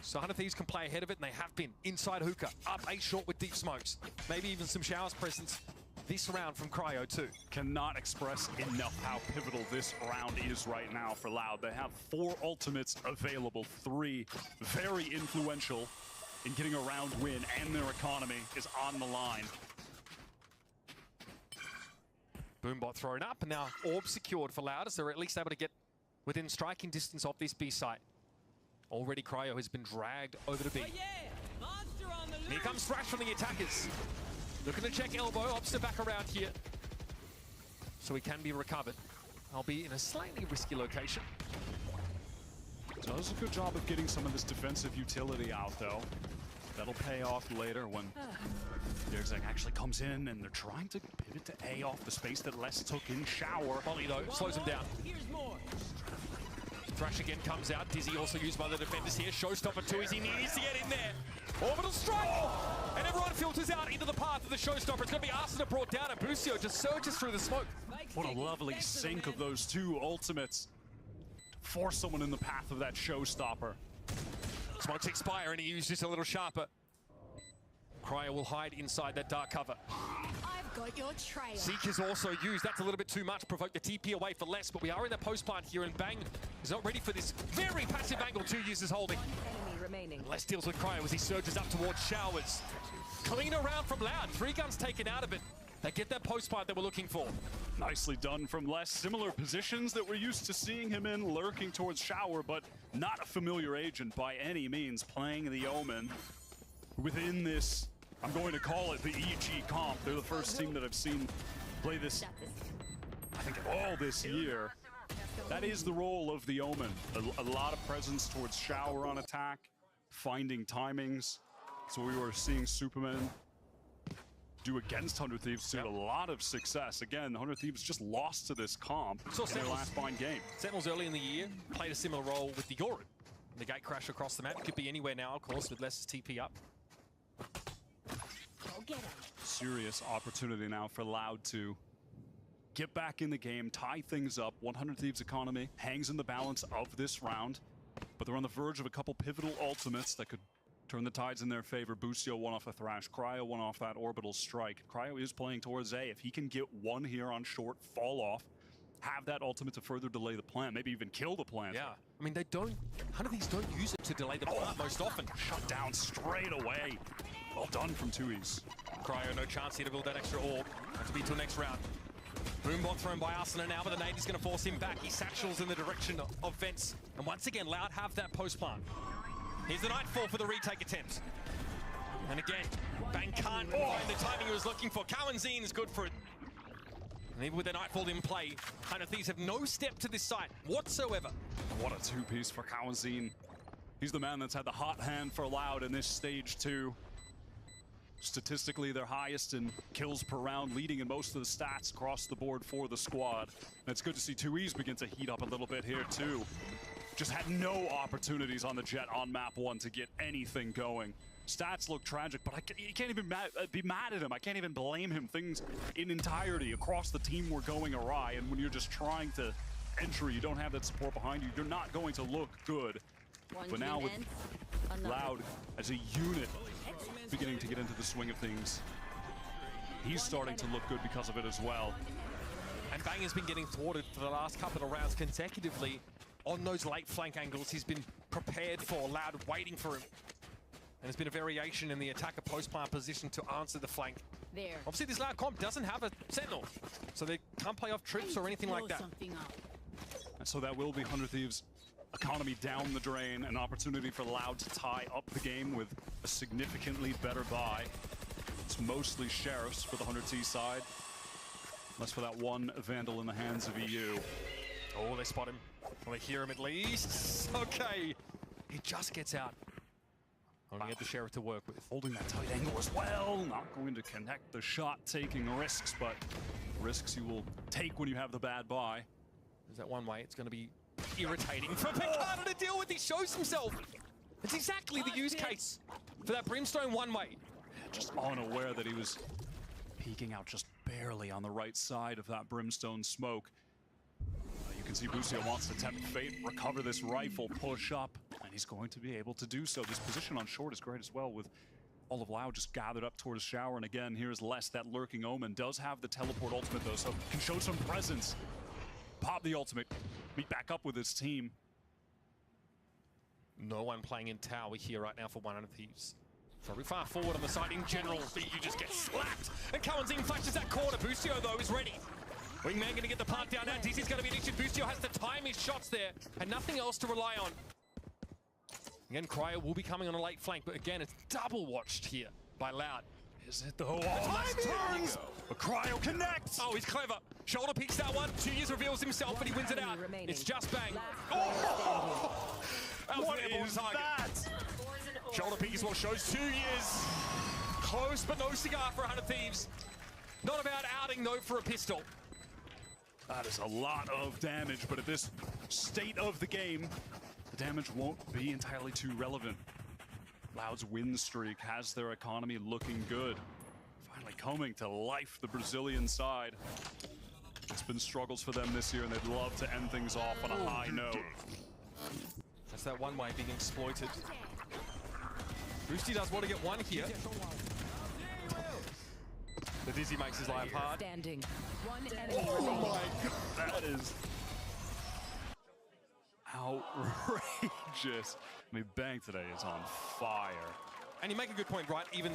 So 100 Thieves can play ahead of it, and they have been. Inside hookah, up A short with deep smokes. Maybe even some showers presence this round from Cryo too. Cannot express enough how pivotal this round is right now for Loud. They have 4 ultimates available, 3 very influential in getting a round win, and their economy is on the line. Boombot thrown up, and now orb secured for Loud, as they're at least able to get within striking distance of this B site. Already Cryo has been dragged over to B. Here comes Thrash from the attackers. Looking to check elbow, Obster back around here. So he can be recovered. I'll be in a slightly risky location. Does a good job of getting some of this defensive utility out, though. That'll pay off later when Yergzak actually comes in and they're trying to pivot to A off the space that Les took in shower. Molly, though, slows him down. Thrash again comes out. Dizzy also used by the defenders here. Showstopper too, he needs to get in there. Orbital strike! And everyone filters out into the path of the Showstopper. It's going to be Asuna brought down, and Boostio just surges through the smoke. What a lovely sync of those 2 ultimates to force someone in the path of that Showstopper. Smokes expire, and he used just a little sharper. Cryo will hide inside that dark cover. I've got your trail. Zeke is also used. That's a little bit too much. Provoke the TP away for less, but we are in the post plant here, and Bang is not ready for this very passive angle 2 users holding. Enemy remaining. Les deals with Cryo as he surges up towards showers. Clean around from Loud. 3 guns taken out of it. They get that post plant that we're looking for. Nicely done from Les. Similar positions that we're used to seeing him in, lurking towards shower, but not a familiar agent by any means, playing the Omen within this, I'm going to call it the EG comp. They're the first team that I've seen play this, I think, all this year. That is the role of the Omen. A lot of presence towards shower on attack, finding timings. So we were seeing Superman do against 100 Thieves to a lot of success. Again, 100 Thieves just lost to this comp in their last Bind game. Sentinels early in the year played a similar role with the Yoru. The gate crash across the map could be anywhere now, of course, with Les's TP up. Serious opportunity now for Loud to get back in the game, tie things up. 100 Thieves economy hangs in the balance of this round, but they're on the verge of a couple pivotal ultimates that could turn the tides in their favor. Boostio one off a Thrash, Cryo one off that orbital strike. Cryo is playing towards A. If he can get one here on short, fall off, have that ultimate to further delay the plant, maybe even kill the plant. Yeah, I mean, 100 Thieves don't use it to delay the plant most often. Shut down straight away. Well done from Tui's. Cryo, no chance here to build that extra orb. Have to be till next round. Boombot thrown by Asuna now, but the nade is going to force him back. He satchels in the direction of Vents. And once again, Loud have that post plant. Here's the Nightfall for the retake attempt. And again, Bang can't find the timing he was looking for. Cowanzine is good for it. And even with the Nightfall in play, 100 Thieves have no step to this site whatsoever. What a 2-piece for Cowanzine. He's the man that's had the hot hand for Loud in this stage 2. Statistically, they're highest in kills per round, leading in most of the stats across the board for the squad. And it's good to see 2Es begin to heat up a little bit here, too. Just had no opportunities on the Jet on map 1 to get anything going. Stats look tragic, but you can't even be mad at him. I can't even blame him. Things in entirety across the team were going awry, and when you're just trying to enter, you don't have that support behind you, you're not going to look good. But now with Loud as a unit beginning to get into the swing of things, he's starting to look good because of it as well. And Bang has been getting thwarted for the last couple of rounds consecutively on those late flank angles. He's been prepared for, Loud waiting for him. And there's been a variation in the attacker post-plant position to answer the flank. There. Obviously, this Loud comp doesn't have a Sentinel, so they can't play off trips or anything like that. And so that will be 100 Thieves' economy down the drain, an opportunity for Loud to tie up the game with a significantly better buy. It's mostly Sheriffs for the 100T side, unless for that one Vandal in the hands of EU. Oh, they spot him. Well, they hear him at least. Okay. He just gets out. Only had the Sheriff to work with. Holding that tight angle as well. Not going to connect the shot, taking risks, but risks you will take when you have the bad buy. There's that one way. It's going to be irritating for Picardo to deal with. He shows himself. It's exactly the use case for that Brimstone one-way. Just unaware that he was peeking out just barely on the right side of that Brimstone smoke. You can see Busio wants to tempt fate, recover this rifle, push up, and he's going to be able to do so. This position on short is great as well, with all of Loud just gathered up towards Shower. And again, here's Les, that lurking Omen. Does have the teleport ultimate though, so can show some presence. Pop the ultimate, meet back up with his team. No one playing in tower here right now for 100 Thieves. Very far forward on the side in general, but you just get slapped. And Cohen's in, flashes that corner. Busio, though, is ready. Wingman going to get the plant down now. Dizzy's going to be an issue. Busio has to time his shots there, and nothing else to rely on. Again, Cryo will be coming on a late flank, but again, it's double watched here by Loud. Is it though? Oh, nice turns! But Cryo connects! Oh, he's clever. Shoulder peeks that one. 2 years reveals himself, but he wins it out. It's just Bang. Oh! What is that? Shoulder peek as well, shows 2 years. Close, but no cigar for 100 Thieves. Not about outing, though, for a pistol. That is a lot of damage, but at this state of the game, the damage won't be entirely too relevant. Loud's win streak has their economy looking good. Finally coming to life, the Brazilian side. It's been struggles for them this year, and they'd love to end things off on a high note. That's that one way being exploited. Boosty does want to get one here. The Dizzy makes his life hard. Standing. One enemy Oh remaining. my god, that is outrageous. I mean, Bang today is on fire. And you make a good point, right? Even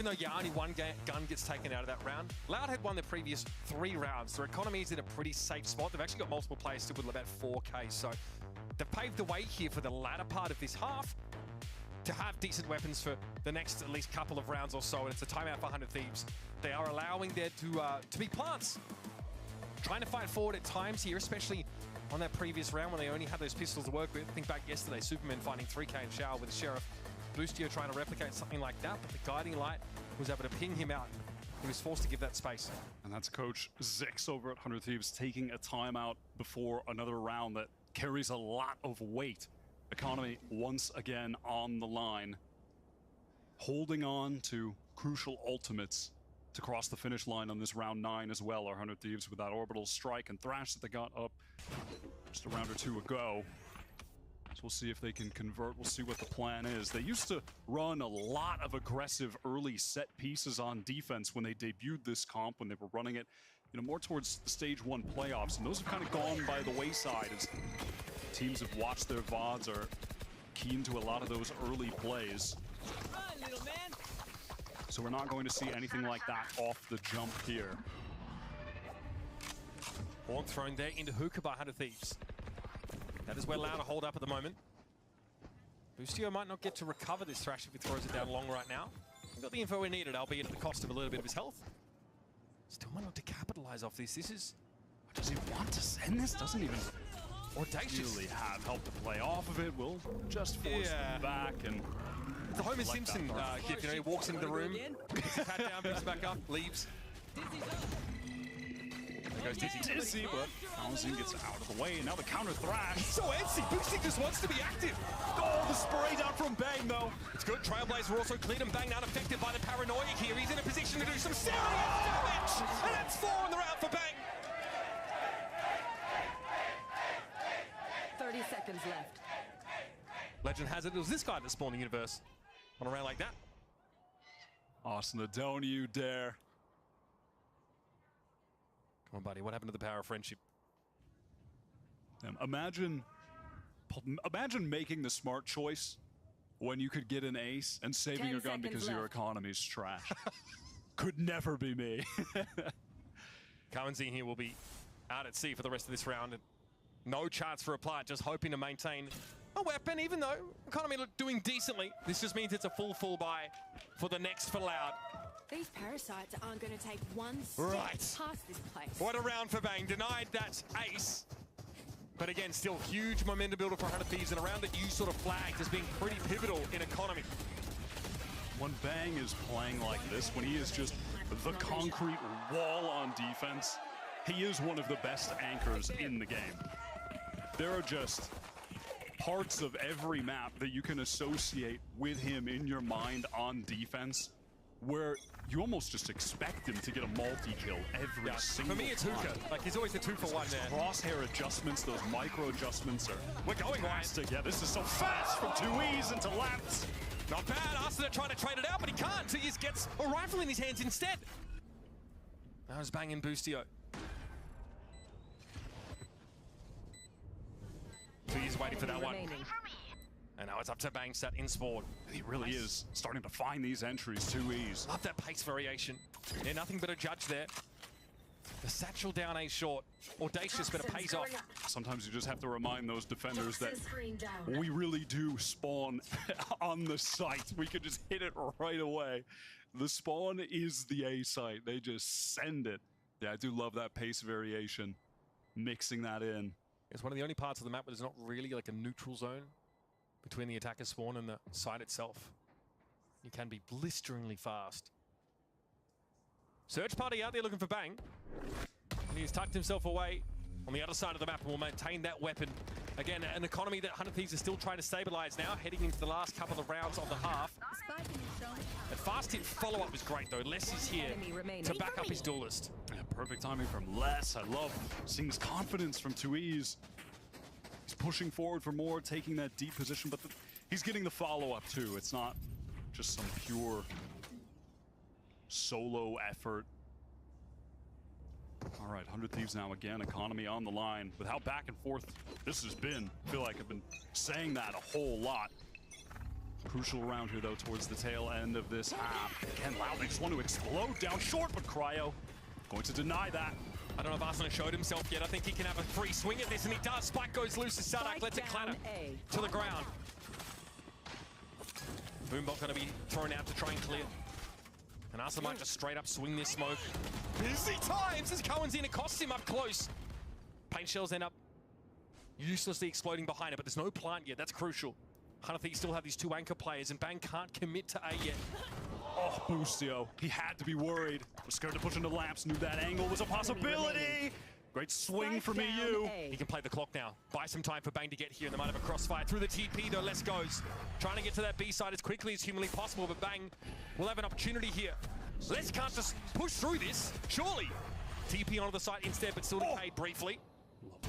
though only one gun gets taken out of that round, Loud had won the previous 3 rounds. Their economy is in a pretty safe spot. They've actually got multiple players still with about 4K, so they've paved the way here for the latter part of this half to have decent weapons for the next at least couple of rounds or so, and it's a timeout for 100 Thieves. They are allowing there to be plants. Trying to fight forward at times here, especially on that previous round when they only had those pistols to work with. Think back yesterday, Superman finding 3K in Shower with the Sheriff. Boostio trying to replicate something like that, but the Guiding Light was able to ping him out. He was forced to give that space. And that's Coach Zix over at 100 Thieves taking a timeout before another round that carries a lot of weight. Economy once again on the line. Holding on to crucial ultimates to cross the finish line on this round 9 as well. Our 100 Thieves with that orbital strike and thrash that they got up just a round or 2 ago. So we'll see if they can convert. We'll see what the plan is. They used to run a lot of aggressive early set pieces on defense when they debuted this comp, when they were running it, more towards the stage 1 playoffs. And those have kind of gone by the wayside as teams have watched their VODs, are keen to a lot of those early plays. Run, little man. So we're not going to see anything like that off the jump here. Horn thrown there into hookah by 100 Thieves. That is where Loud are hold up at the moment. Boostio might not get to recover this thrash if he throws it down long right now. We've got the info we needed, albeit at the cost of a little bit of his health. Still might not to capitalize off this. This is... Does he want to send this? Doesn't even audacious. Really have help to play off of it. We'll just force them back and... The Homer Simpson gift, he walks into the room, puts his hat down, picks it back up, leaves. There goes Dizzy. Dizzy, but Alzin gets out of the way, and now the counter thrash. So Etsy, Boosty just wants to be active. Oh, the spray down from Bang, though. It's good. Trailblazer also cleared him. Bang unaffected by the paranoia here. He's in a position to do some serious damage. And that's 4 on the round for Bang. 30 seconds left. Legend has it was this guy that spawned the universe on a round like that. Austin, don't you dare. Come on, buddy. What happened to the power of friendship? Imagine making the smart choice when you could get an ace and saving your gun because your economy's trash. Could never be me. Cowanzine here will be out at sea for the rest of this round. And no chance for a plant, just hoping to maintain a weapon, even though economy doing decently. This just means it's a full buy for the next for Loud. These parasites aren't going to take one step past this place. What a round for Bang. Denied that ace. But again, still huge momentum builder for 100 Thieves, and a round that you sort of flagged as being pretty pivotal in economy. When Bang is playing like this, when he is just the concrete wall on defense, he is one of the best anchors in the game. There are just parts of every map that you can associate with him in your mind on defense, where you almost just expect him to get a multi-kill every single time. For me, it's Hookah. Like, he's always the 2-for-1 there. Crosshair adjustments, those micro adjustments are... We're going fantastic. Yeah, this is so fast from 2Es into lamps. Not bad. Arsenal trying to trade it out, but he can't. He just gets a rifle in his hands instead. Now he's banging Boostio. He's waiting for that one. And now it's up to Bangsat in spawn. He really is starting to find these entries, 2Es. Love that pace variation. Yeah, nothing but a judge there. The satchel down A short. Audacious, but it pays off. Sometimes you just have to remind those defenders that we really do spawn on the site. We could just hit it right away. The spawn is the A site. They just send it. Yeah, I do love that pace variation. Mixing that in. It's one of the only parts of the map where there's not really like a neutral zone between the attacker's spawn and the site itself. You can be blisteringly fast. Search party out there looking for Bang. And he's tucked himself away on the other side of the map and will maintain that weapon. Again, an economy that 100 Thieves is still trying to stabilize now, heading into the last couple of rounds of the half. A fast hit follow-up was great though. Les is here to back up his duelist. Yeah, perfect timing from Les. I love seeing his confidence from 2Es. He's pushing forward for more, taking that deep position, but he's getting the follow-up too. It's not just some pure solo effort. All right, 100 Thieves now again, economy on the line. With how back and forth this has been, I feel like I've been saying that a whole lot. Crucial round here though towards the tail end of this half. Again, Loud, they just want to explode down short, but Cryo going to deny that. I don't know if Arsenal showed himself yet. I think he can have a free swing at this, and he does. Spike goes loose as Sadak lets it clatter to the ground. Boombot going to be thrown out to try and clear. And Arsenal might just straight up swing this smoke. Busy times as Cohen's in. It costs him up close. Paint shells end up uselessly exploding behind it, but there's no plant yet. That's crucial. 100 Thieves still have these two anchor players, and Bang can't commit to A yet. Oh, Boostio. He had to be worried. Was scared to push into lamps, knew that angle was a possibility. Great swing from EU. He can play the clock now. Buy some time for Bang to get here, and they might have a crossfire through the TP though. Les goes. Trying to get to that B side as quickly as humanly possible, but Bang will have an opportunity here. Les can't just push through this, surely. TP onto the site instead, but still paid briefly.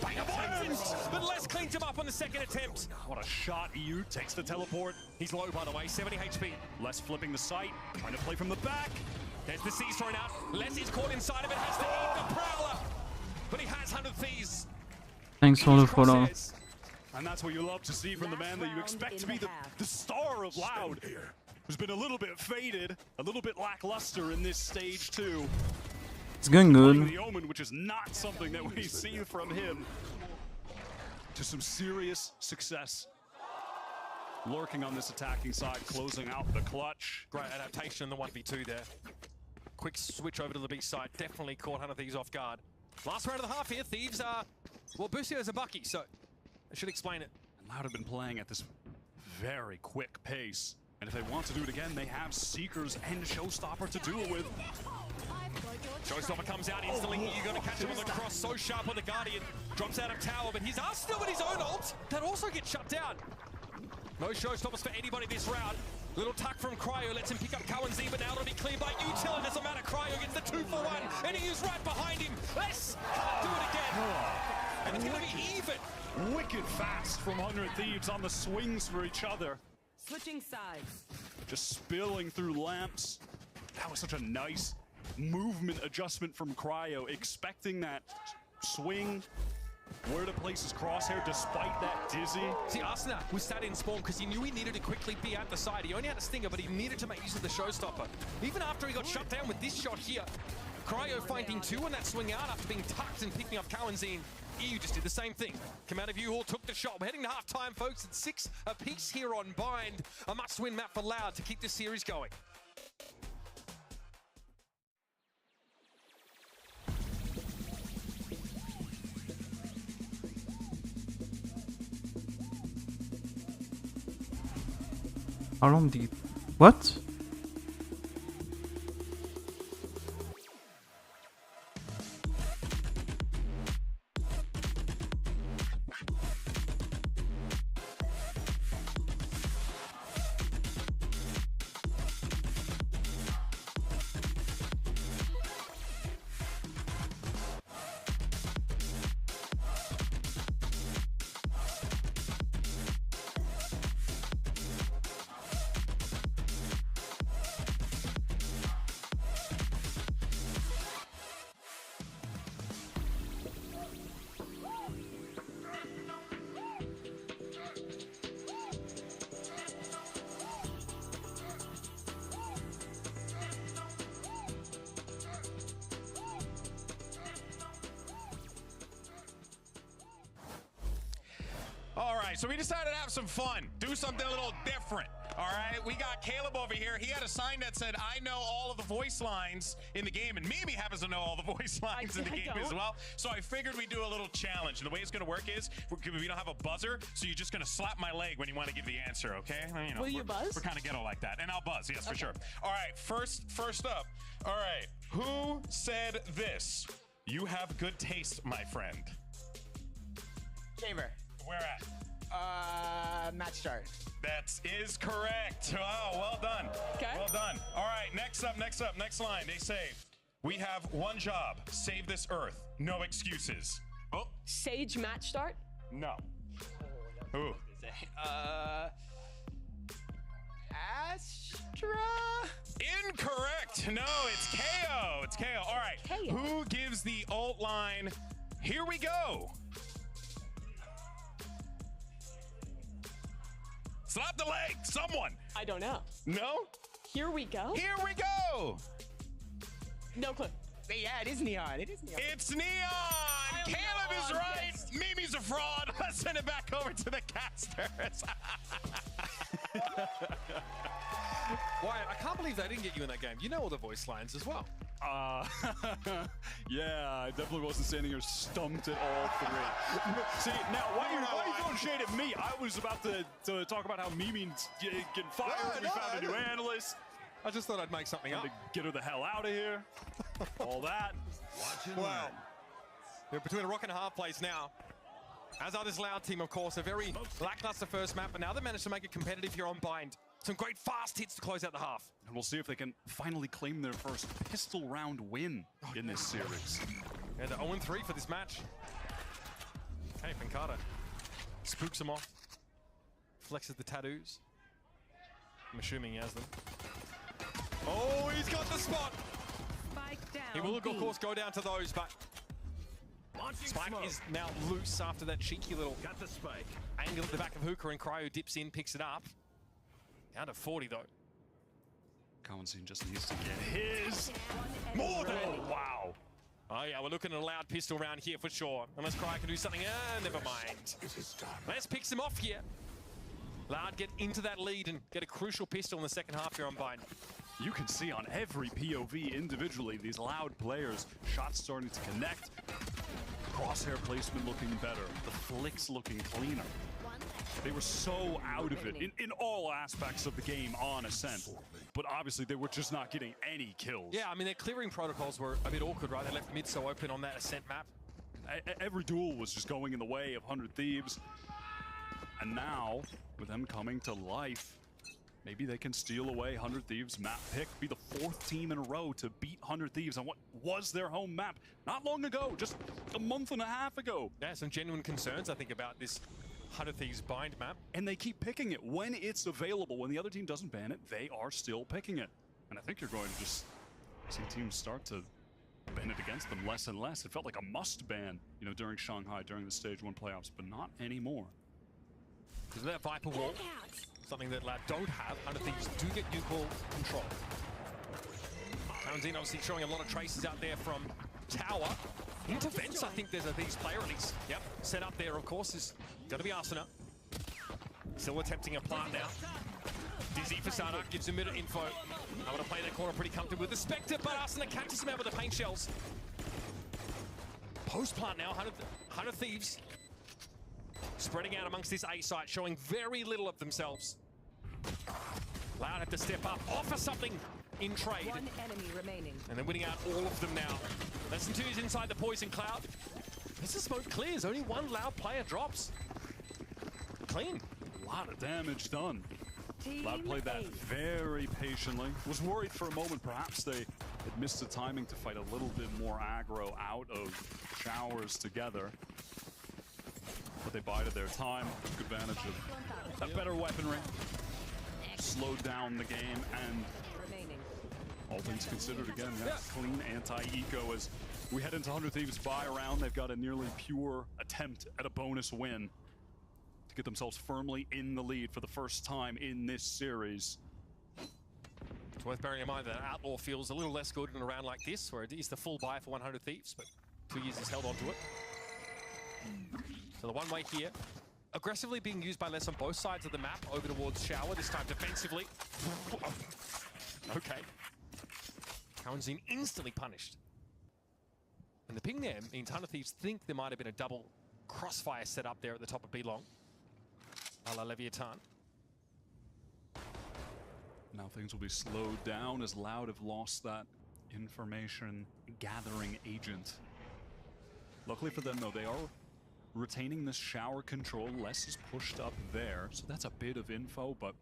Bang avoidance! But Les cleans him up on the second attempt. What a shot. EU takes the teleport. He's low, by the way, 70 HP. Les flipping the site, trying to play from the back. There's the C's thrown out. Les is caught inside of it, has to eat the Prowler. But he has 100 Thieves. Thanks for the follow. And that's what you love to see from the man that you expect to be the star of Loud, who's been a little bit faded, a little bit lackluster in this stage too. It's going good. The Omen, which is not something that we see from him. To some serious success. Lurking on this attacking side, closing out the clutch. Great adaptation in the 1v2 there. Quick switch over to the B side. Definitely caught 100 Thieves off guard. Last round of the half here, Thieves are... Well, Boostio's a bucky, so I should explain it. And Loud have been playing at this very quick pace. And if they want to do it again, they have Seekers and Showstopper to do it with. Showstopper comes out instantly. You're going to catch him on the cross. So sharp on the Guardian. Drops out of tower, but he's still with his own ult. That also gets shut down. No Showstoppers for anybody this round. Little tuck from Cryo lets him pick up Cohen Z, but now it'll be cleared by Util. It doesn't matter. Cryo gets the 2-for-1, and he is right behind him. Les can't do it again. And it's going to be even. Wicked fast from 100 Thieves on the swings for each other. Switching sides. Just spilling through lamps. That was such a nice movement adjustment from Cryo, expecting that swing, where to place his crosshair despite that dizzy. See, Arsenal was sat in spawn because he knew he needed to quickly be at the side. He only had a stinger, but he needed to make use of the showstopper. Even after he got shut down with this shot here, Cryo finding 2 on that swing out after being tucked and picking up Cowanzine. EU just did the same thing. Come out of you all, took the shot. We're heading to halftime, folks. It's 6 apiece here on Bind. A must-win map for Loud to keep this series going. How long did... What? All right, so we decided to have some fun, do something a little different. All right, we got Caleb over here. He had a sign that said, "I know all of the voice lines in the game," and Mimi happens to know all the voice lines in the game as well. So I figured we'd do a little challenge. And the way it's going to work is we don't have a buzzer, so you're just going to slap my leg when you want to give the answer, okay? You know, will you buzz? We're kind of ghetto like that, and I'll buzz, yes, for sure. All right, first up. All right, who said this? You have good taste, my friend. Chamber. Where at? Match start. That is correct. Oh, well done. Okay. Well done. All right, next line. They say, we have one job, save this earth. No excuses. Oh. Sage match start? No. Who? Astra? Incorrect. No, it's KO. It's KO. All right. KO. Who gives the ult line? Here we go. Slap the leg, someone. I don't know. No? Here we go? Here we go. No clue. Yeah, it is Neon. It is Neon. It's Neon. Caleb is right. Yes. Mimi's a fraud. Let's send it back over to the casters. Wyatt, I can't believe they didn't get you in that game. You know all the voice lines as well. Yeah, I definitely wasn't standing here stumped at all 3. See, now, why are you throwing shade at me? I was about to talk about how Mimi's getting fired. We found a new analyst. I just thought I'd make something up. To get her the hell out of here. All that. Wow. They're between a rock and a hard place now. As are this Loud team, of course. A very lackluster first map, but now they managed to make it competitive here on Bind. Some great fast hits to close out the half. And we'll see if they can finally claim their first pistol round win in this series. Yeah, they're 0-3 for this match. Okay, Pancada spooks him off. Flexes the tattoos. I'm assuming he has them. Oh, he's got the spot. Spike down. He will, of course, go down to those, but Spike is now loose after that cheeky little angle at the back of Hooker, and Cryo dips in, picks it up. Down to 40, though. Cowanzine just needs to get his. More than. Oh, wow. Oh, yeah, we're looking at a Loud pistol round here for sure. Unless Cryo can do something. Never mind. Let's pick him off here. Loud get into that lead and get a crucial pistol in the second half here on Bind. You can see on every POV individually, these Loud players, shots starting to connect. Crosshair placement looking better. The flicks looking cleaner. They were so out of it in all aspects of the game on Ascent. But obviously they were just not getting any kills. Yeah, I mean, their clearing protocols were a bit awkward, right? They left mid so open on that Ascent map. Every duel was just going in the way of 100 Thieves. And now, with them coming to life, maybe they can steal away 100 Thieves map pick, be the 4th team in a row to beat 100 Thieves on what was their home map not long ago, just a month and a half ago. Yeah, some genuine concerns, I think, about this 100 Thieves Bind map. And they keep picking it when it's available. When the other team doesn't ban it, they are still picking it. And I think you're going to just See teams start to bend it against them less and less. It felt like a must ban, you know, during Shanghai, during the Stage 1 playoffs, but not anymore. Because that Viper wall, something that Loud don't have. Under Thieves do get new call control. Karanzine obviously showing a lot of traces out there from Tower. Into Vents, I think there's a Thieves player at least. Yep, set up there, of course, is going to be Arsena. Still attempting a plant now. Dizzy for Sardak, gives him a bit of info. I want to play that corner pretty comfortably with the Spectre, but Arsena catches him out with the paint shells. Post plant now, 100 Thieves. Spreading out amongst this A site, showing very little of themselves. Loud have to step up, offer something in trade. One enemy remaining. And they're winning out all of them now. Lesson 2 is inside the Poison Cloud. This is smoke clears, only one Loud player drops. Clean. A lot of damage done. Loud played that very patiently. Was worried for a moment perhaps they had missed the timing to fight a little bit more aggro out of showers together. But they bided their time, took advantage of that better weaponry. Slowed down the game, and all things considered again, yeah, clean anti-eco as we head into 100 Thieves buy round. They've got a nearly pure attempt at a bonus win to get themselves firmly in the lead for the first time in this series. It's worth bearing in mind that Outlaw feels a little less good in a round like this, where it is the full buy for 100 Thieves, but 2 years has held on to it. So the one way here, aggressively being used by less on both sides of the map, over towards Shower, this time defensively. Okay. Karanzine instantly punished. And the ping there means 100 Thieves think there might have been a double crossfire set up there at the top of B-Long. A la Leviathan. Now things will be slowed down as Loud have lost that information gathering agent. Luckily for them though, they are retaining this shower control. Less is pushed up there, so that's a bit of info, but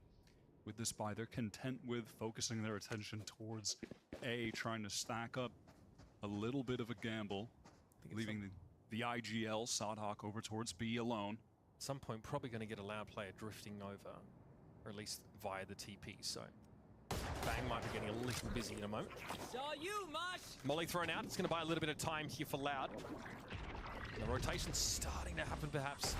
with this buy, they're content with focusing their attention towards A, trying to stack up a little bit of a gamble, leaving the IGL Sodhawk over towards B alone. At some point, probably going to get a Loud player drifting over, or at least via the TP, so Bang might be getting a little busy in a moment. Saw you, Mosh! Molly thrown out. It's going to buy a little bit of time here for Loud. And the rotation's starting to happen, perhaps.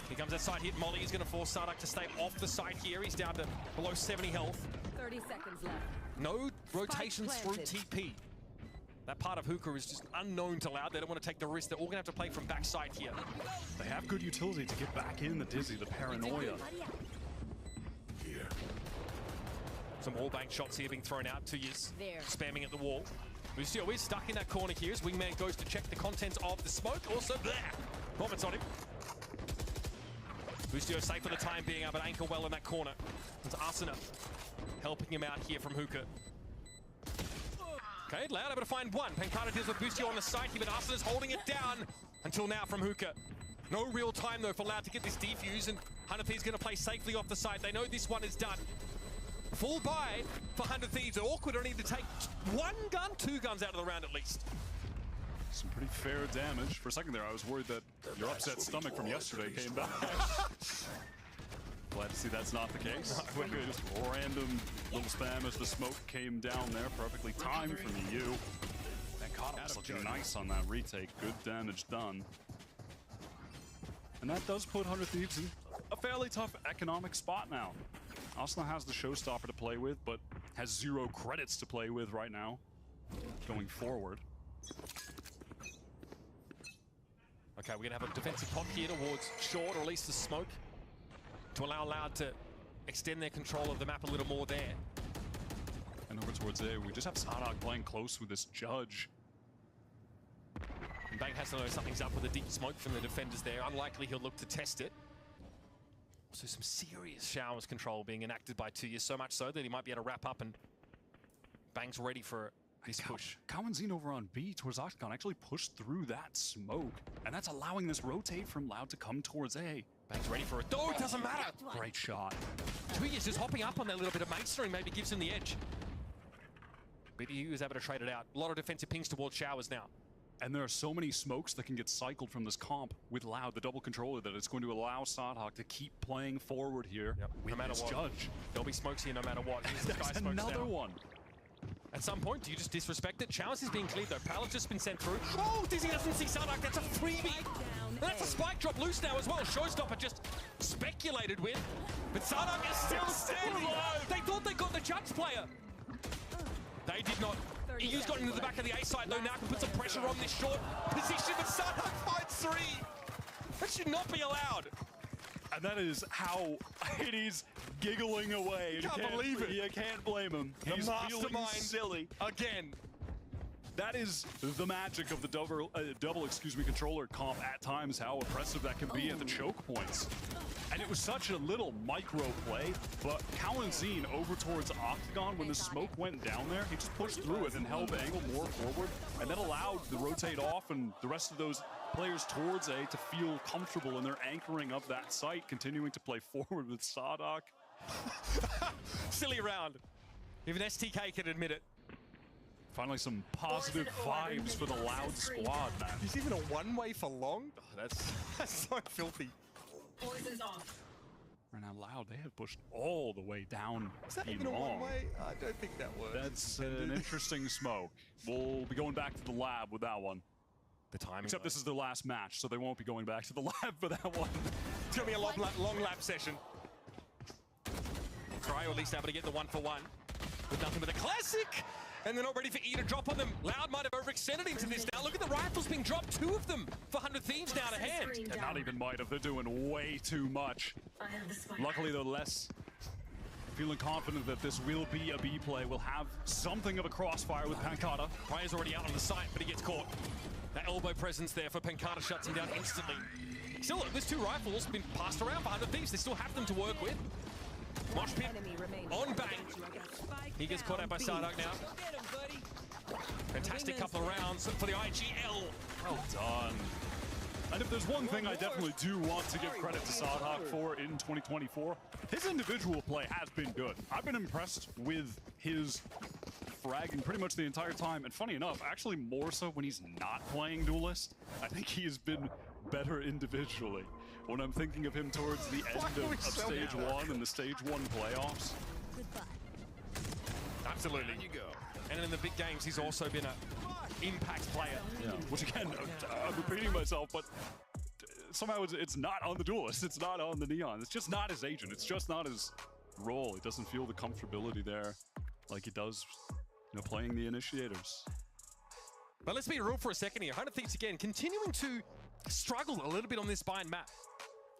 Here comes that side hit. Molly is going to force Sardak to stay off the side here. He's down to below 70 health. 30 seconds left. No rotations through TP. That part of Hookah is just unknown to Loud. They don't want to take the risk. They're all going to have to play from backside here. They have good utility to get back in the Dizzy, the Paranoia. Here. Some wallbang shots here being thrown out. 2 years spamming at the wall. Lucio is stuck in that corner here as Wingman goes to check the contents of the smoke. Also, there. Moments on him. Lucio safe for the time being, but anchor well in that corner. It's Arsena helping him out here from Hookah. Okay, Loud able to find one. Pancada deals with Lucio on the side here, but Arsena's holding it down until now from Hookah. No real time though for Loud to get this defuse, and 100 Thieves going to play safely off the side. They know this one is done. Full buy for 100 Thieves. Awkward, don't need to take one gun, 2 guns out of the round at least. Some pretty fair damage. For a second there, I was worried that your upset stomach from yesterday came back. Glad to see that's not the case. Just random little spam as the smoke came down there. Perfectly timed from you. That caught him looking nice on that retake. Good damage done. And that does put 100 Thieves in a fairly tough economic spot now. Asuna has the showstopper to play with, but has 0 credits to play with right now, going forward. Okay, we're going to have a defensive pop here towards short, or at least the smoke, to allow Loud to extend their control of the map a little more there. And over towards A, we just have Sardak playing close with this Judge. And Bang has to know something's up with the deep smoke from the defenders there. Unlikely he'll look to test it. Also some serious showers control being enacted by 2 years, so much so that he might be able to wrap up, and Bang's ready for this push. Kawanzine over on B towards Octagon actually pushed through that smoke, and that's allowing this rotate from Loud to come towards A. Bang's ready for it. Oh, it doesn't matter. Great shot. 2 years just hopping up on that little bit of masonry, maybe gives him the edge. BDU is able to trade it out. A lot of defensive pings towards showers now. And there are so many smokes that can get cycled from this comp with Loud, the double controller, that it's going to allow Sodhawk to keep playing forward here. Yep. No matter what. Judge. There'll be smokes here no matter what. There's another one. At some point, do you just disrespect it? Chalice is being cleared though. Pallet's just been sent through. Oh, Dizzy doesn't see Sardak. That's a freebie. And that's a spike drop loose now as well. Showstopper just speculated with. But Sardak is still standing. They thought they got the Judge player. They did not. EU's got into the back of the A side though. Now can put some pressure on this short position, but Sardak finds 3. That should not be allowed. And that is how it is giggling away. You can't believe it. You can't blame him. He's feeling silly. Again. That is the magic of the double controller comp at times, how oppressive that can be at the choke points. And it was such a little micro play, but Kalenzine over towards Octagon, when the smoke went down there, he just pushed through it and held the angle more forward, and that allowed the rotate off and the rest of those players towards A to feel comfortable, and they're anchoring up that site, continuing to play forward with Sardak. Silly round. Even STK can admit it. Finally, some positive vibes for the Loud squad, man. He's even a one-way for long? Oh, that's so filthy. Right now, Loud, they have pushed all the way down. Is that even a one-way? I don't think that works. That's an interesting smoke. We'll be going back to the lab with that one. The timing. Except this is their last match, so they won't be going back to the lab for that one. It's going to be a long lab session. Cryo at least able to get the 1-for-1 with nothing but a classic. And they're not ready for E to drop on them. Loud might have overextended into this now. Look at the rifles being dropped. 2 of them for 100 Thieves now to hand. And not even might have. They're doing way too much. Luckily, they're less feeling confident that this will be a B play. We'll have something of a crossfire with Pancata. Cryo's already out on the site, but he gets caught. That elbow presence there for Pancata shuts him down instantly. Still, look, there's 2 rifles been passed around for 100 Thieves. They still have them to work with. Mosh pit on bang. He gets caught out by Sardak now. Fantastic couple of rounds for the IGL. Well done. And if there's one thing I definitely do want to give credit to Sardak for in 2024, his individual play has been good. I've been impressed with his fragging pretty much the entire time. And funny enough, actually more so when he's not playing Duelist. I think he has been better individually. When I'm thinking of him towards the end of Stage 1 and the Stage 1 playoffs. Absolutely. You go. And in the big games, he's also been an impact player. Yeah. Which again, I'm repeating myself, but somehow it's not on the Duelist. It's not on the Neon. It's just not his agent. It's just not his role. He doesn't feel the comfortability there like he does, playing the initiators. But let's be real for a second here. 100 Thieves again, continuing to struggle a little bit on this Bayern map.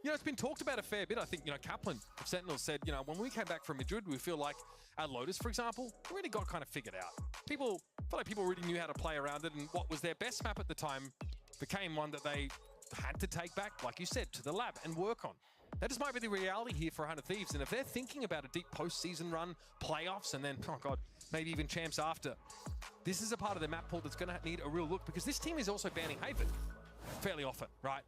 It's been talked about a fair bit. I think, Kaplan of Sentinel said, when we came back from Madrid, we feel like at Lotus, for example, we really got kind of figured out. Felt like people really knew how to play around it, and what was their best map at the time became one that they had to take back, like you said, to the lab and work on. That just might be the reality here for 100 Thieves, and if they're thinking about a deep postseason run, playoffs, and then, oh God, maybe even champs after, this is a part of the map pool that's going to need a real look, because this team is also banning Haven fairly often, right?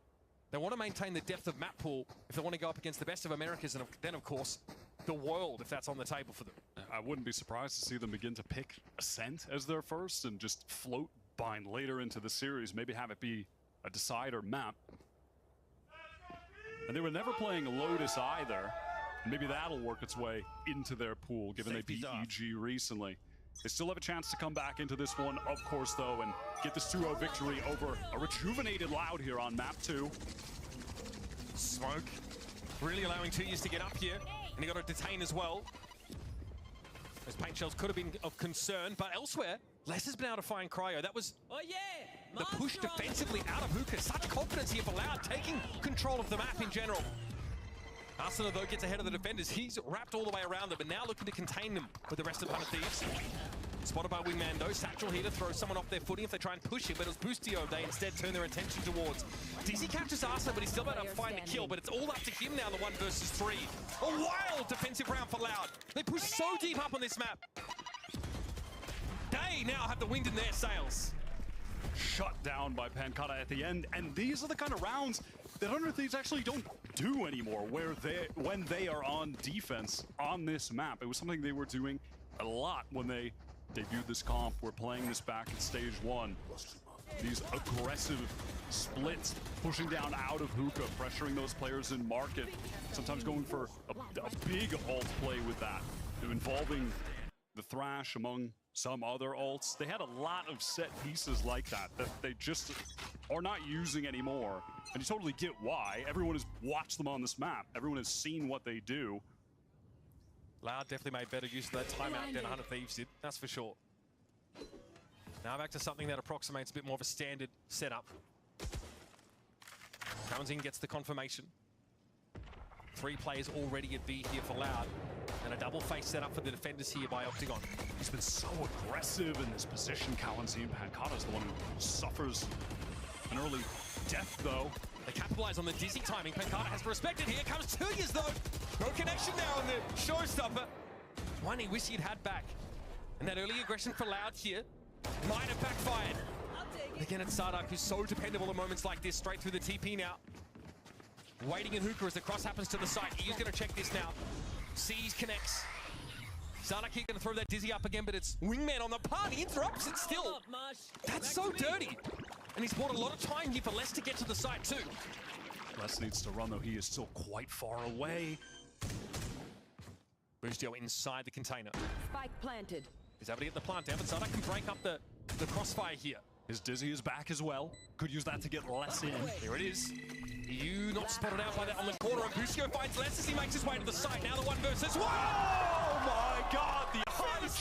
They want to maintain the depth of map pool if they want to go up against the best of Americas, and then, of course, the world, if that's on the table for them. I wouldn't be surprised to see them begin to pick Ascent as their first and just float Bind later into the series, maybe have it be a decider map. And they were never playing Lotus either. Maybe that'll work its way into their pool, given they beat EG recently. They still have a chance to come back into this one, of course, though, and get this 2-0 victory over a rejuvenated Loud here on map 2. Smoke really allowing 2 years to get up here, and he got to detain as well. Those paint shells could have been of concern, but elsewhere, Les has been able to find Cryo. That was the push defensively out of Hookah. Such confidence here for Loud, taking control of the map in general. Arsenal, though, gets ahead of the defenders. He's wrapped all the way around them, but now looking to contain them with the rest of 100 Thieves. Spotted by Wingmando. Satchel here to throw someone off their footing if they try and push it, but it was Boostio they instead turn their attention towards. Dizzy captures Arsenal, but he's still about to find the kill, but it's all up to him now, the 1 versus 3. A wild defensive round for Loud. They push so deep up on this map. They now have the wind in their sails. Shut down by Pancata at the end, and these are the kind of rounds that 100 Thieves actually don't do anymore, when they are on defense on this map. It was something they were doing a lot when they debuted this comp. We're playing this back in Stage 1. These aggressive splits, pushing down out of Hookah, pressuring those players in market, sometimes going for a big ult play with that, involving the Thrash among some other ults. They had a lot of set pieces like that they just are not using anymore. And you totally get why. Everyone has watched them on this map. Everyone has seen what they do. Loud definitely made better use of that timeout than 100 Thieves did, that's for sure. Now back to something that approximates a bit more of a standard setup. Kawanzin gets the confirmation. 3 players already at B here for Loud. And a double face set up for the defenders here by Octagon. He's been so aggressive in this position, Kawanzin. Pancata's the one who suffers an early death, though. They capitalize on the dizzy timing. Pancata has to respect it. Here comes Tuyas, though. No connection now on the showstopper. One he wished he'd had back. And that early aggression for Loud here might have backfired. Again, it's Sardak, who's so dependable at moments like this. Straight through the TP now. Waiting in hookah as the cross happens to the site. He's going to check this now. Sees, connects. Sardak here going to throw that dizzy up again, but it's Wingman on the pun. He interrupts it still. That's so dirty. And he's bought a lot of time here for Les to get to the site too. Les needs to run, though. He is still quite far away. Boostio inside the container. Spike planted. He's able to get the plant down, but Sardak can break up the crossfire here. His dizzy is back as well. Could use that to get Les in. There it is. You not spotted out by that on the corner, and Boostio finds Les as he makes his way to the site. Now the 1 versus 1! Oh my god, the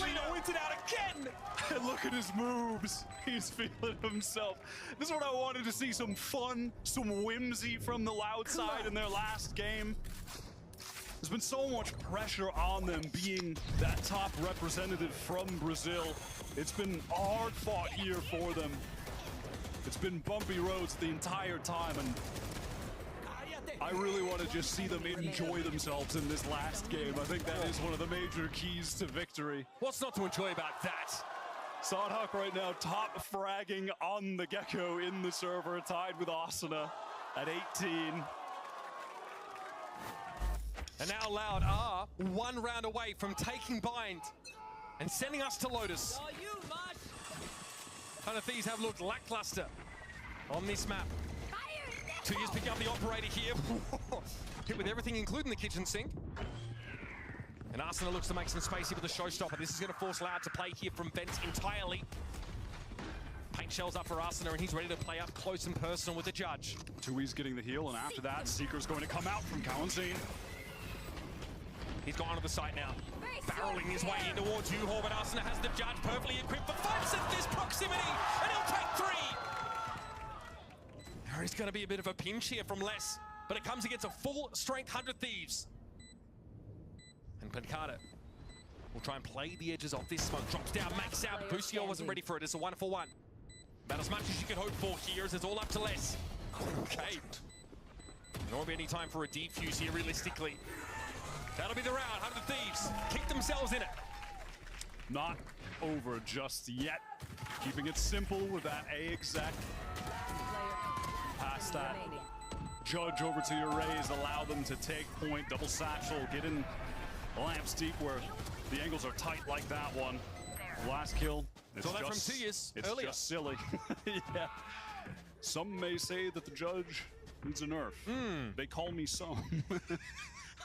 Lino wins it out again! And look at his moves. He's feeling himself. This is what I wanted to see, some fun, some whimsy from the Loud side in their last game. There's been so much pressure on them being that top representative from Brazil. It's been a hard-fought year for them. It's been bumpy roads the entire time, and I really want to just see them enjoy themselves in this last game. I think that is one of the major keys to victory. What's not to enjoy about that? Sardak right now top fragging on the Gecko in the server, tied with Asuna at 18. And now Loud are 1 round away from taking Bind and sending us to Lotus. 100 Thieves have looked lackluster on this map. Tuyas picking up the operator here. Hit with everything, including the kitchen sink. And Arsenal looks to make some space here with the showstopper. This is going to force Loud to play here from vents entirely. Paint shells up for Arsenal, and he's ready to play up close and personal with the judge. Tuyas getting the heal, and after that, Seeker's going to come out from Kawanzin. He's gone to the site now. Barreling his way in towards U-Haul, but Arsenal has the judge perfectly equipped for 5 seconds proximity, and he'll take 3. There is going to be a bit of a pinch here from Les, but it comes against a full-strength 100 Thieves. And Pancata will try and play the edges off this smoke. Drops down, makes out, but Boostio wasn't ready for it. It's a 1-for-1. About as much as you can hope for here, as it's all up to Les. Okay. There won't be any time for a defuse here, realistically. That'll be the round. 100 Thieves kick themselves in it. Not over just yet. Keeping it simple with that A exec. Pass that judge over to your Rays, allow them to take point, double satchel, get in lamps deep where the angles are tight like that one. Last kill. It's that from Tuyas earlier. Just silly. Yeah. Some may say that the judge needs a nerf. They call me some.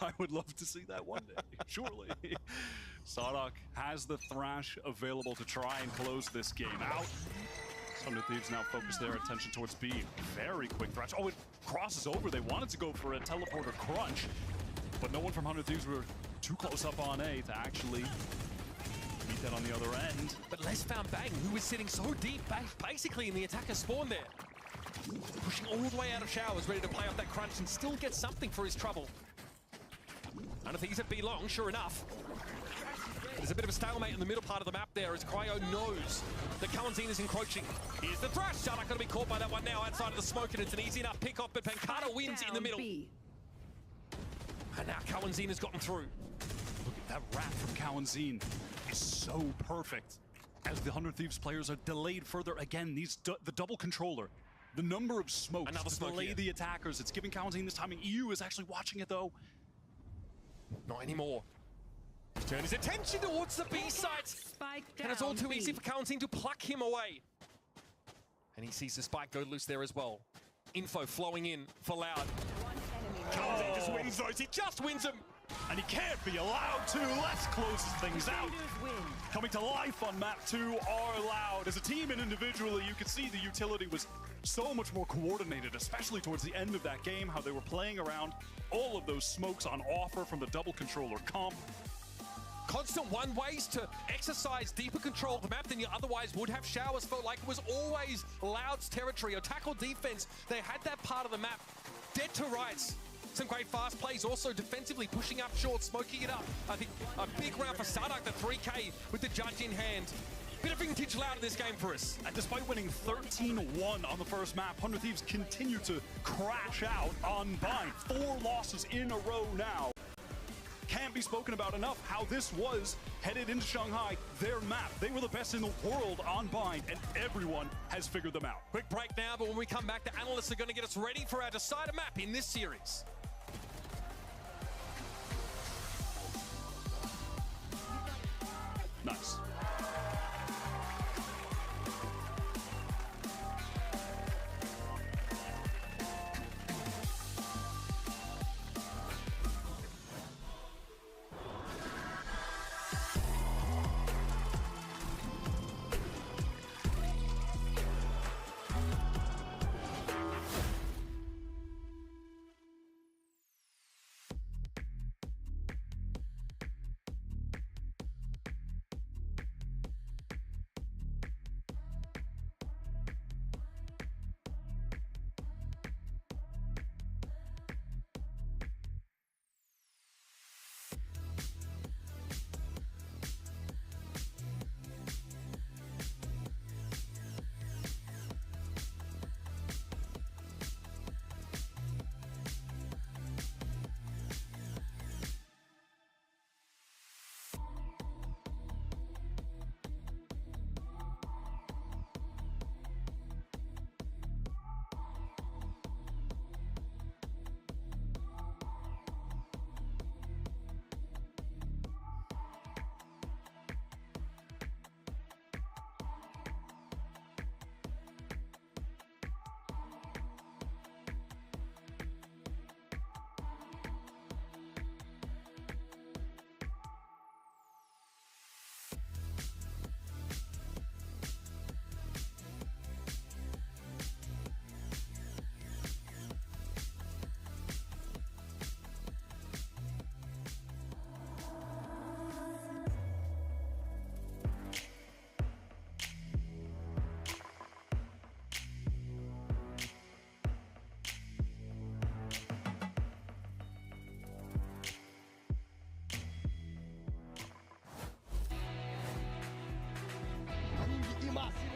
I would love to see that one day, surely. Sardak has the Thrash available to try and close this game out. 100 Thieves now focus their attention towards B. Very quick Thrash. Oh, it crosses over. They wanted to go for a teleporter crunch, but no one from 100 Thieves were too close up on A to actually beat that on the other end. But Les found Bang, who was sitting so deep, basically in the attacker spawn there. Pushing all the way out of showers, ready to play off that crunch and still get something for his trouble. I don't think he's at B long, sure enough. There's a bit of a stalemate in the middle part of the map there as Cryo knows that Kawanzin is encroaching. Here's the Thrash. Sardak going to be caught by that one now outside of the smoke, and it's an easy enough pick off, but Pancata wins in the middle. And now Kawanzin has gotten through. Look at that wrap from Kawanzin. Is so perfect. As the 100 Thieves players are delayed further again, the double controller. The number of smokes Another to smoke delay here. the attackers. It's giving Kawanzin this timing. EU is actually watching it though. Not anymore. Turn his attention towards the B site. And it's all too easy for Kawanzin to pluck him away. And he sees the spike go loose there as well. Info flowing in for Loud. Kawanzin just wins those. He just wins them. And he can't be allowed to. Let's close things out. Coming to life on map 2 are Loud. As a team and individually, you could see the utility was so much more coordinated, especially towards the end of that game, how they were playing around all of those smokes on offer from the double controller comp. Constant one-ways to exercise deeper control of the map than you otherwise would have. Showers felt like it was always Loud's territory. Attack or defense, they had that part of the map dead to rights. Some great fast plays, also defensively pushing up short, smoking it up. I think a big round for Sardak, the 3K with the judge in hand. Bit of vintage Loud in this game for us. And despite winning 13-1 on the first map, 100 Thieves continue to crash out on Bind. 4 losses in a row now. Can't be spoken about enough how this was headed into Shanghai, their map. They were the best in the world on Bind, and everyone has figured them out. Quick break now, but when we come back, the analysts are going to get us ready for our decider map in this series. Nice.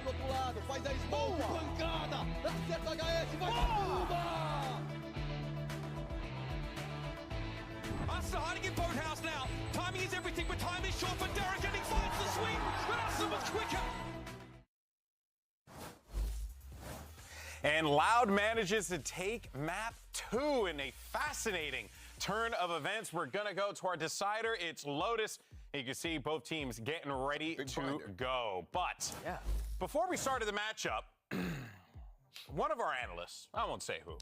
do outro lado, faz a smoke, pancada, acerta a HS, vai pra Cuba! Arsenal hiding in boathouse now. Timing is everything, but time is short for Derek, and he finds the swing, but Arsenal was quicker. And Loud manages to take map 2 in a fascinating turn of events. We're going to go to our decider. It's Lotus. You can see both teams getting ready to go. But before we started the matchup, one of our analysts, I won't say who,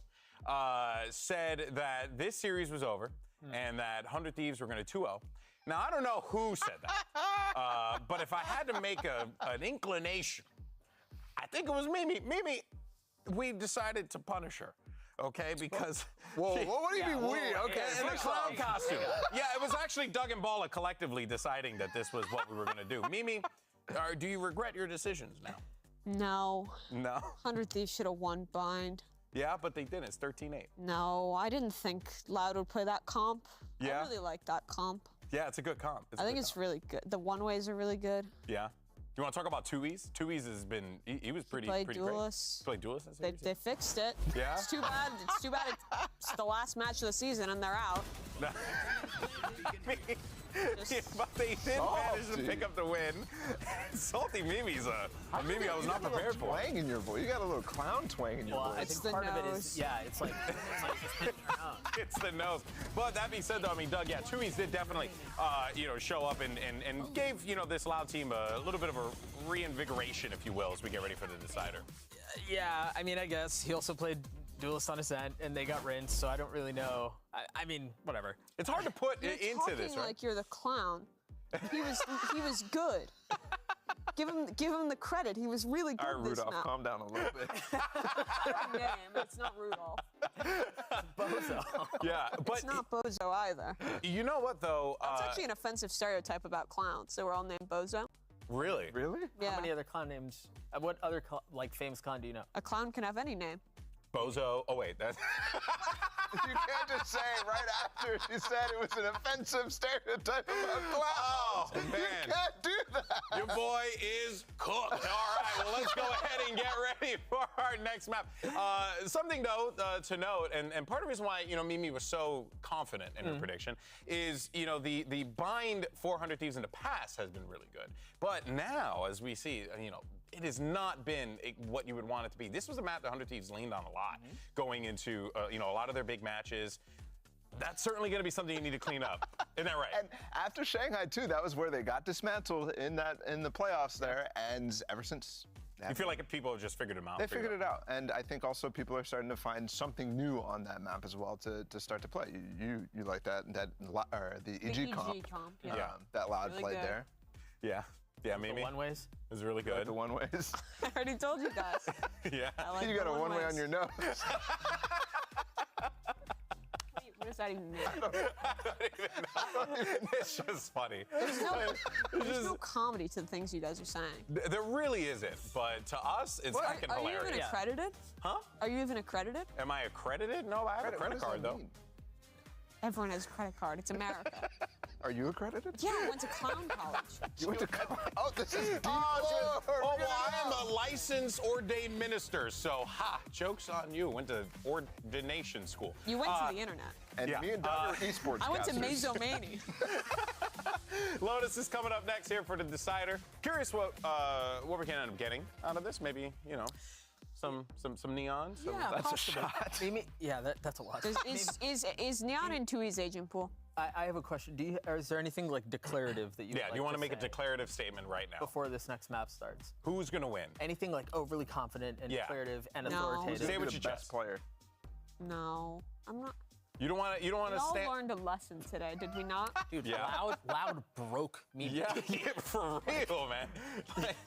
said that this series was over and that 100 Thieves were going to 2-0. Now, I don't know who said that, but if I had to make an inclination, I think it was Mimi. Mimi, we decided to punish her. Okay, because... Whoa, what do you mean we? Okay, in a clown costume. Yeah, it was actually Doug and Bala collectively deciding that this was what we were going to do. Mimi, do you regret your decisions now? No. No? 100 Thieves should have won Bind. Yeah, but they didn't. It's 13-8. No, I didn't think Loud would play that comp. Yeah? I really like that comp. Yeah, it's a good comp. I think it's really good. The one-ways are really good. Yeah? You want to talk about 2Es? 2Es has been, he was pretty played great. Duelist. Played Duelist? They fixed it. Yeah? It's too bad. It's too bad it's the last match of the season and they're out. Yeah, but they did manage to pick up the win. Salty Mimi's a Mimi I was not prepared for. Twang in your voice. You got a little clown twang in your voice. I think part of it is, it's like just hitting her nose. It's the nose. But that being said, though, I mean, Doug, 2Es did definitely, show up and gave, this Loud team a little bit of a reinvigoration, if you will, as we get ready for the decider. Yeah, I mean, I guess he also played Duelist on Ascent, and they got rinsed, so I don't really know. I mean, whatever. It's hard to put You're into this, right? like you're the clown. He was good. Give him the credit. He was really good. All right, this Rudolph, map. calm down a little bit. Name. It's not Rudolph. Bozo. Yeah, but It's not Bozo either. you know what though? That's actually an offensive stereotype about clowns. They were all named Bozo. Really? Really? Yeah. How many other clown names? What other like famous clown do you know? A clown can have any name. Bozo. Oh wait, that's. You can't just say right after she said it was an offensive stereotype about clowns. Oh, man. You can't do that. Your boy is cooked. All right, well, let's go ahead and get ready for our next map. Something, though, to note, and part of the reason why, Mimi was so confident in her prediction is, the bind 400 Thieves in the past has been really good. But now, as we see, it has not been what you would want it to be. This was a map that 100 Thieves leaned on a lot going into, a lot of their big matches. That's certainly going to be something you need to clean up. Isn't that right? And after Shanghai, too, that was where they got dismantled in the playoffs there. And ever since... You feel like people have just figured them out? They figured it out. And I think also people are starting to find something new on that map as well to start to play. You like that or the EG comp. Yeah. That Loud Really played good. there. Yeah. Yeah, Mimi. The one-ways? It was really good. Like the one-ways. I already told you guys. Yeah. I like You got the a one-way one-ways. on your nose. What does that even mean? I don't even know. It's just funny. There's no comedy to the things you guys are saying. There really isn't, but to us, it's fucking Are you hilarious. even accredited? Huh? Are you even accredited? Am I accredited? No, I have a credit card, though. Everyone has a credit card. It's America. Are you accredited? Yeah, I went to clown college. You went to Oh, this is deep Oh, lore. well, I am a licensed ordained minister, so joke's on you. Went to ordination school. You went to the internet. And me and Doug are esports I went to casters. Mazomania. Lotus is coming up next here for the decider. Curious what we can end up getting out of this. Maybe, some neon. That's a shot. Maybe, that's a lot. Is Neon in Tui's agent pool? I have a question. Is there anything like declarative that you? Yeah, do you want to make a declarative statement right now before this next map starts? Who's gonna win? Anything like overly confident and declarative and authoritative? Say what you just player. No, I'm not. You don't want to. We all learned a lesson today, did we not? Dude, Loud broke me. Yeah, for real, man.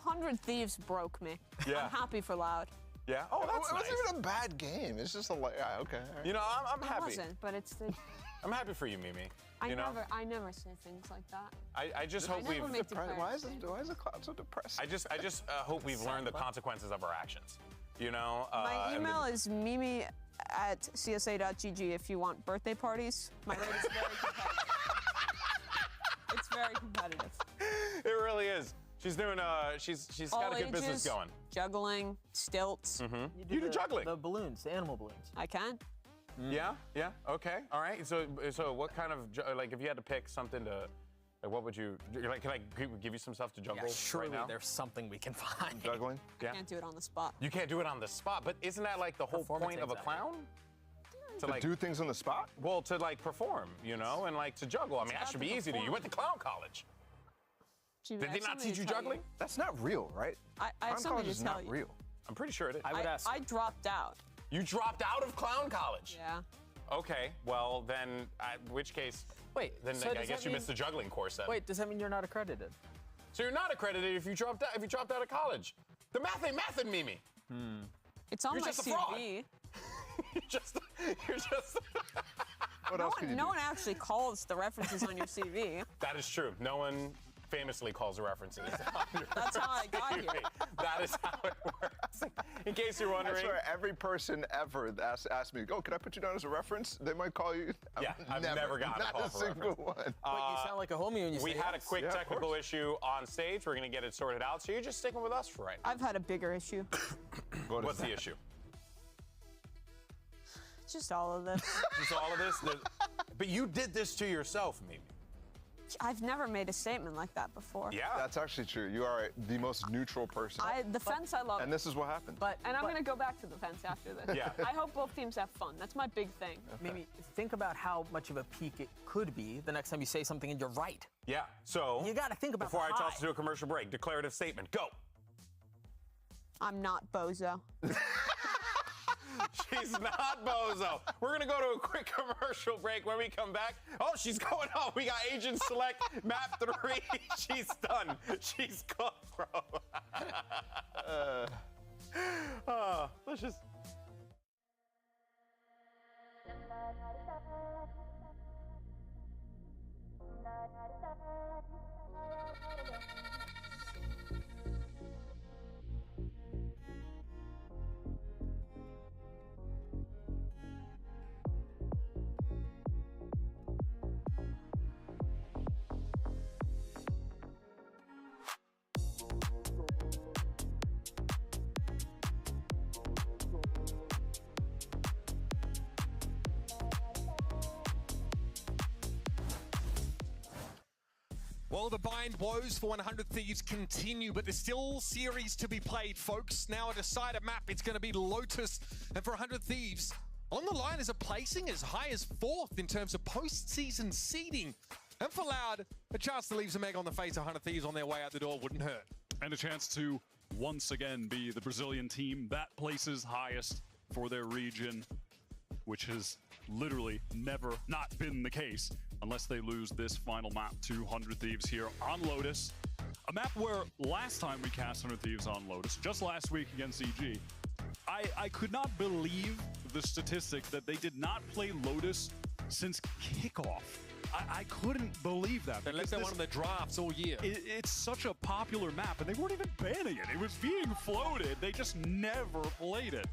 100 Thieves broke me. Yeah. I'm happy for Loud. Yeah. Oh, that's It nice. wasn't even a bad game. It's just okay. All right. I'm happy. It wasn't, but it's the. I'm happy for you, Mimi. I never say things like that. I just hope we've. Why is the cloud so depressed? I just hope we've learned the consequences of our actions. My email is mimi@csa.gg if you want birthday parties. My rate is very competitive. It's very competitive. It really is. She's doing. She's got a good business going. Juggling, stilts. You do juggling. The balloons, the animal balloons. I can. Yeah. Okay. All right. So what kind of if you had to pick something to, what would you? Can I give you some stuff to juggle surely right now? there's something we can find. Juggling. Yeah. Can't do it on the spot. You can't do it on the spot, but isn't that like the whole point of a clown? To do things on the spot? Well, to perform, and to juggle. I mean, that should be easy to you. You went to clown college. Did they not teach you juggling? That's not real, right? I have something to is tell not you. real. I'm pretty sure it is. I would ask. I dropped out. You dropped out of clown college? Yeah. Okay, well then, in which case, then so I does guess that you mean- missed the juggling course then. Wait, does that mean you're not accredited? So you're not accredited if you dropped out of college. The math ain't mathin', Mimi. It's on You're my just a fraud. CV. You're just. What else could you do? No one actually calls the references on your CV. That is true. No one famously calls the references. That's how I got here. That is how it works. In case you're wondering. I swear, every person ever asked me, "Can I put you down as a reference?" They might call you. Yeah, I've never gotten a call not a for single reference. one. But you sound like a homie when you We say had a yes. quick Yeah, of technical course. issue on stage. We're going to get it sorted out. So you're just sticking with us for right now. I've had a bigger issue. What's the issue? Just all of this. Just all of this? But you did this to yourself, Mimi. I've never made a statement like that before. Yeah. That's actually true. You are the most neutral person. The fence I love. And this is what happened. And I'm going to go back to the fence after this. Yeah. I hope both teams have fun. That's my big thing. Maybe think about how much of a peak it could be the next time you say something and you're right. Yeah. So You got to think about before I the toss high. it to a commercial break, declarative statement. Go. I'm not Bozo. She's not Bozo. We're going to go to a quick commercial break. When we come back, oh, she's going off. We got Agent Select map 3. She's done. She's cooked, bro. Let's just... Well, the bind woes for 100 Thieves continue, but there's still series to be played, folks. Now a decided map, it's going to be Lotus. And for 100 Thieves, on the line is a placing as high as 4th in terms of postseason seeding. And for Loud, a chance to leave some egg on the face of 100 Thieves on their way out the door wouldn't hurt. And a chance to once again be the Brazilian team that places highest for their region, which has literally never not been the case unless they lose this final map to 100 Thieves here on Lotus. A map where last time we cast 100 Thieves on Lotus, just last week against EG, I could not believe the statistic that they did not play Lotus since kickoff. I couldn't believe that. They left that one of the drafts all year. It's such a popular map, and they weren't even banning it. It was being floated. They just never played it.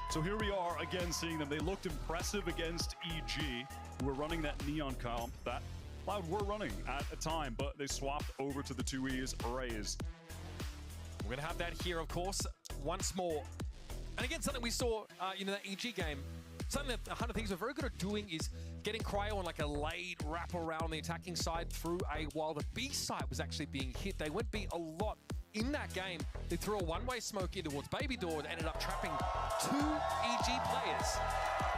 So here we are again seeing them. They looked impressive against EG, who were running that Neon comp that Loud were running at a time, but they swapped over to the 2Es Rays. We're going to have that here, of course, once more. And again, something we saw in that EG game, something that 100 Thieves are very good at doing is getting Cryo on like a laid wrap around the attacking side through A while the B side was actually being hit. They went B a lot in that game. They threw a one-way smoke in towards Baby Door and ended up trapping 2 EG players.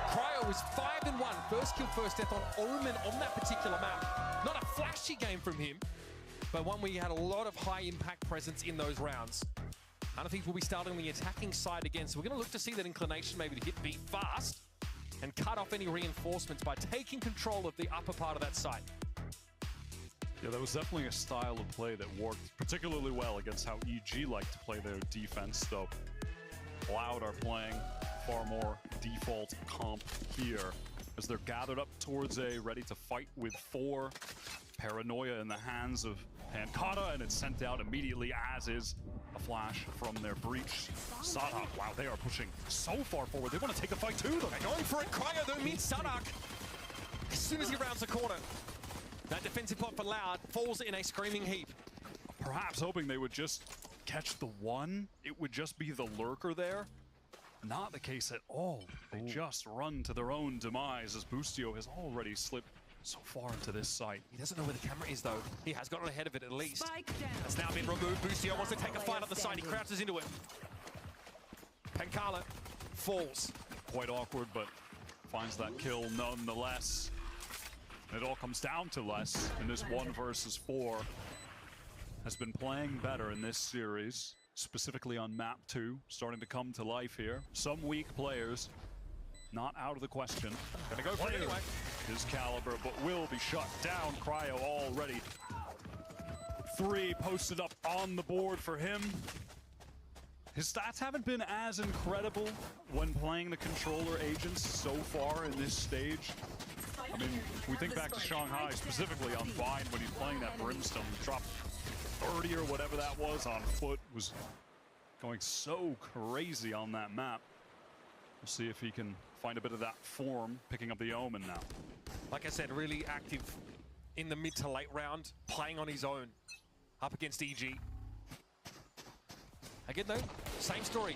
Cryo was 5-1, first kill, first death on Omen on that particular map. Not a flashy game from him, but one where he had a lot of high impact presence in those rounds. 100 Thieves will be starting on the attacking side again, so we're going to look to see that inclination maybe to hit B fast and cut off any reinforcements by taking control of the upper part of that site. Yeah, that was definitely a style of play that worked particularly well against how EG like to play their defense, though Loud are playing far more default comp here as they're gathered up towards A, ready to fight with 4. Paranoia in the hands of Pancata, and it's sent out immediately, as is a flash from their breach. Sadak, wow, they are pushing so far forward. They want to take the fight too, though. They're going for it. Cryo, though, meets Sadak as soon as he rounds the corner. That defensive pot for Loud falls in a screaming heap. Perhaps hoping they would just catch the one. It would just be the lurker there. Not the case at all. They just run to their own demise as Boostio has already slipped so far into this site. He doesn't know where the camera is, though. He has gotten ahead of it at least. It's now been removed. Boostio wants to take a fight on the side. He crouches into it. Pancala falls. Quite awkward, but finds that kill nonetheless. It all comes down to less in this 1 versus 4. Has been playing better in this series, specifically on map 2, starting to come to life here. Some weak players, not out of the question. Gonna go for it anyway. His caliber, but will be shut down. Cryo already 3 posted up on the board for him. His stats haven't been as incredible when playing the controller agents so far in this stage. I mean, we think back to Shanghai, specifically on Vine, when he's playing that Brimstone, dropped 30 or whatever that was on foot, was going so crazy on that map. We'll see if he can find a bit of that form, picking up the Omen now. Like I said, really active in the mid to late round, playing on his own, up against EG. Again though, same story.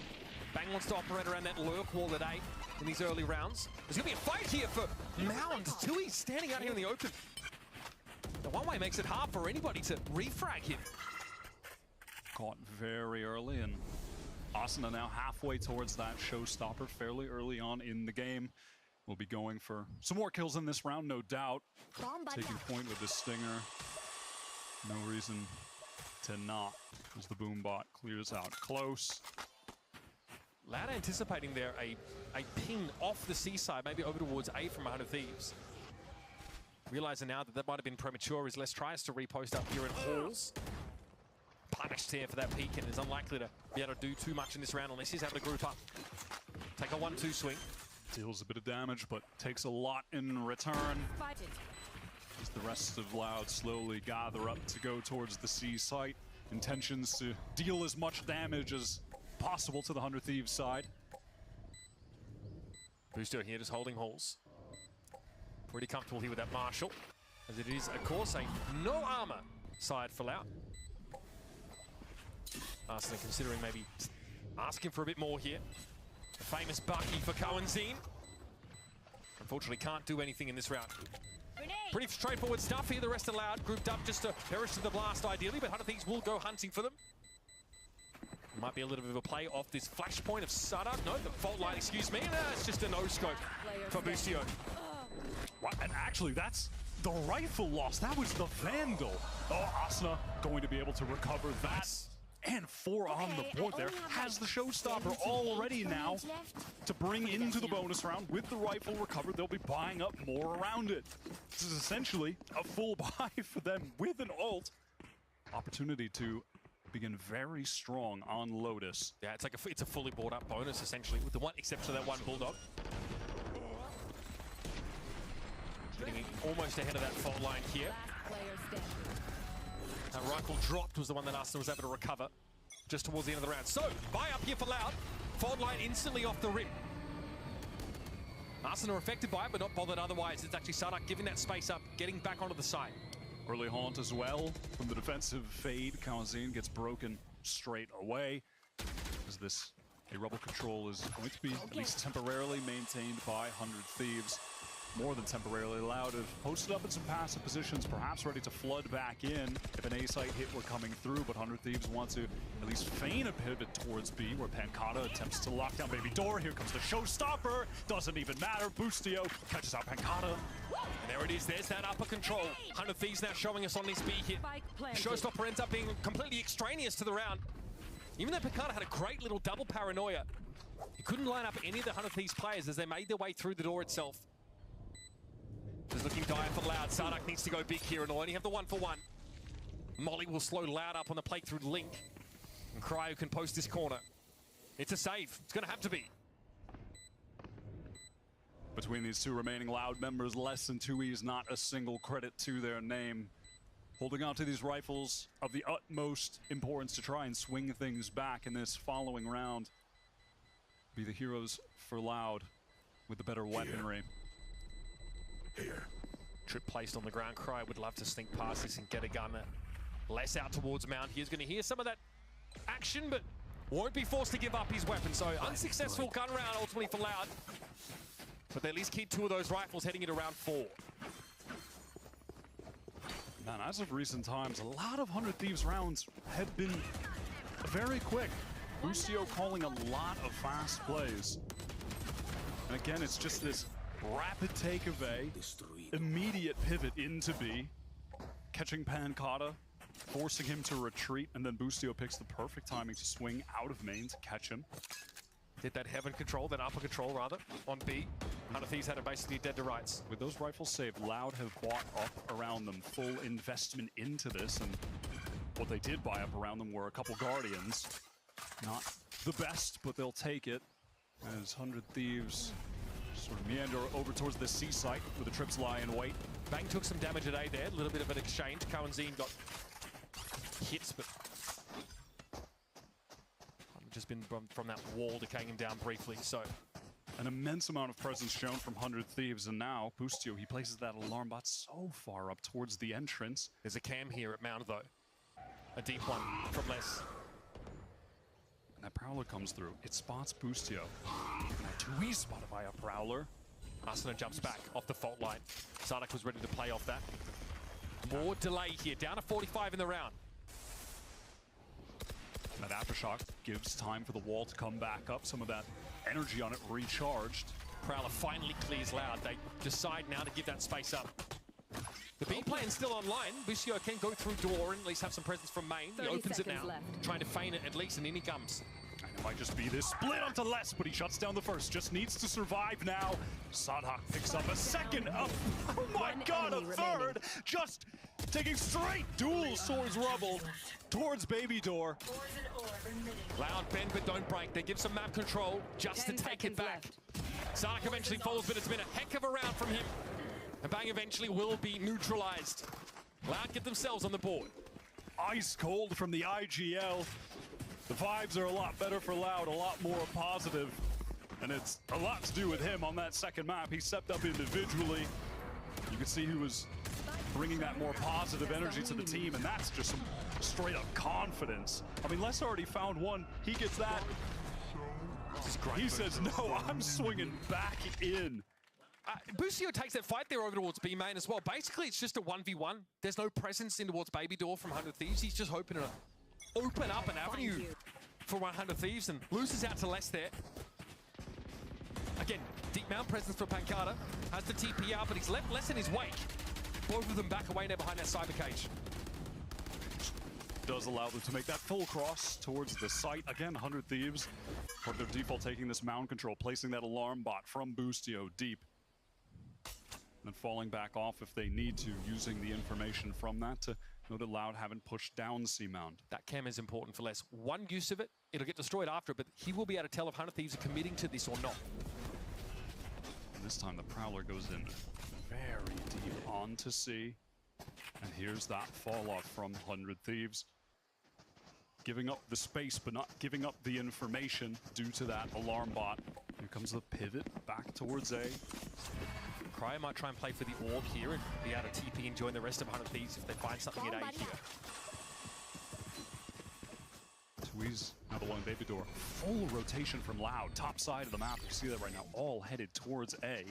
Bang wants to operate around that lurk wall at 8 in these early rounds. There's gonna be a fight here for Mound. 2E standing out here in the open. The one-way makes it hard for anybody to refrag him. Caught very early, and Asuna now halfway towards that showstopper fairly early on in the game. We'll be going for some more kills in this round, no doubt. Taking point with the Stinger. No reason to not, as the Boombot clears out close. Loud anticipating there a ping off the C side, maybe over towards A from 100 Thieves. Realizing now that that might have been premature as Les tries to repost up here in Halls. Punished here for that peek and is unlikely to be able to do too much in this round unless he's able to group up. Take a 1-2 swing. Deals a bit of damage, but takes a lot in return. As the rest of Loud slowly gather up to go towards the C site. Intentions to deal as much damage as possible to the 100 Thieves side. Booster here just holding Halls. Pretty comfortable here with that Marshall, as it is, of course, a no armor side for Loud. Arsenal considering maybe asking for a bit more here. The famous Bucky for Coenzine. Unfortunately, can't do anything in this round. Pretty straightforward stuff here. The rest of Loud grouped up just to perish to the blast, ideally, but 100 Thieves will go hunting for them. Might be a little bit of a play off this flashpoint of Sadak. No, the fault line, excuse me. It's just a no-scope for Busio. What? And actually, that's the rifle loss. That was the Vandal. Oh, Asuna going to be able to recover that. And 4 on the board there. Has the showstopper already now to bring into the bonus round. With the rifle recovered, they'll be buying up more around it. This is essentially a full buy for them with an ult. Opportunity to begin very strong on Lotus. Yeah, it's a fully bought up bonus essentially, with the one exception of that one Bulldog. Getting almost ahead of that fault line here. That rifle dropped was the one that Arsenal was able to recover just towards the end of the round. So, buy up here for Loud. Fault line instantly off the rim. Arsenal are affected by it, but not bothered otherwise. It's actually Sadak giving that space up, getting back onto the side. Early haunt as well from the defensive fade. Coenzine gets broken straight away. As this a rebel control is going to be at least temporarily maintained by 100 Thieves. More than temporarily. Loud have posted up in some passive positions, perhaps ready to flood back in if an A-site hit were coming through, but 100 Thieves want to at least feign a pivot towards B, where Pancata attempts to lock down Baby Door. Here comes the showstopper. Doesn't even matter. Boostio catches out Pancata. And there it is. There's that upper control. 100 Thieves now showing us on this B hit. Showstopper ends up being completely extraneous to the round. Even though Pancata had a great little double paranoia, he couldn't line up any of the 100 Thieves players as they made their way through the door itself. Just looking dire for Loud. Sadak needs to go big here and only have the 1-for-1. Molly will slow Loud up on the plate through Link. And Cryo can post this corner. It's a save. It's going to have to be. Between these two remaining Loud members, less than 2Es, not a single credit to their name. Holding on to these rifles of the utmost importance to try and swing things back in this following round. Be the heroes for Loud with the better weaponry. Here. Trip placed on the ground. Cryo would love to sneak past this and get a gun less out towards Mount. He's going to hear some of that action, but won't be forced to give up his weapon. So unsuccessful gun round ultimately for Loud. But they at least keep 2 of those rifles heading into round 4. Man, as of recent times, a lot of 100 Thieves rounds have been very quick. Boostio calling a lot of fast plays. And again, it's just this rapid take of A, immediate pivot into B, catching Pancata, forcing him to retreat, and then Boostio picks the perfect timing to swing out of main to catch him. Did that heaven control, that upper control rather, on B. 100 Thieves had it basically dead to rights. With those rifles saved, Loud have bought up around them, full investment into this, and what they did buy up around them were a couple Guardians. Not the best, but they'll take it, as 100 Thieves sort of meander over towards the C site where the trips lie in wait. Bang took some damage at A there, a little bit of an exchange. Coenzine got hits, but just been from that wall decaying him down briefly, so. An immense amount of presence shown from 100 Thieves, and now Boostio, he places that alarm bot so far up towards the entrance. There's a cam here at Mount, though. A deep one from Les. And that Prowler comes through. It spots Boostio. Now 2E spotted by a Prowler. Asuna jumps back off the fault line. Sadak was ready to play off that. More delay here, down to 45 in the round. That aftershock gives time for the wall to come back up. Some of that energy on it recharged. Prowler finally clears Loud. They decide now to give that space up. The B plan's still online. Busio can go through door and at least have some presence from main. He opens it now, trying to feign it at least, and in he comes. I Might just be this split onto less, but he shuts down the first. Just needs to survive now. Sadhak picks up a second. Oh my god, a third! Just taking straight duels towards Rubble, towards Baby Door. Loud bend, but don't break. They give some map control just to take it back. Sadhak eventually falls, but it's been a heck of a round from him. And Bang eventually will be neutralized. Loud get themselves on the board. Ice cold from the IGL. The vibes are a lot better for Loud, a lot more positive. And it's a lot to do with him on that second map. He stepped up individually. You can see he was bringing that more positive energy to the team, and that's just some straight up confidence. I mean, Les already found one. He gets that. He says, no, I'm swinging back in. Busio takes that fight there over towards B main as well. Basically, it's just a 1v1. There's no presence in towards Baby Door from 100 Thieves. He's just hoping to open up an avenue for 100 Thieves and loses out to Les there. Again, deep mount presence for Pancada. Has the TP out, but he's left Les in his wake. Both of them back away now behind that cyber cage. Does allow them to make that full cross towards the site. Again, 100 Thieves. But their default taking this mound control, placing that alarm bot from Boostio deep. And falling back off if they need to, using the information from that to know that Loud haven't pushed down C-Mound. That cam is important for Les. One use of it, it'll get destroyed after it, but he will be able to tell if 100 Thieves are committing to this or not. And this time the Prowler goes in very deep onto C. And here's that fall off from 100 Thieves. Giving up the space, but not giving up the information due to that alarm bot. Here comes the pivot back towards A. Cryo might try and play for the orb here and be able to TP and join the rest of 100 Thieves if they find something at A here. Tweez now below Baby Door. Full rotation from Loud. Top side of the map. You see that right now. All headed towards A.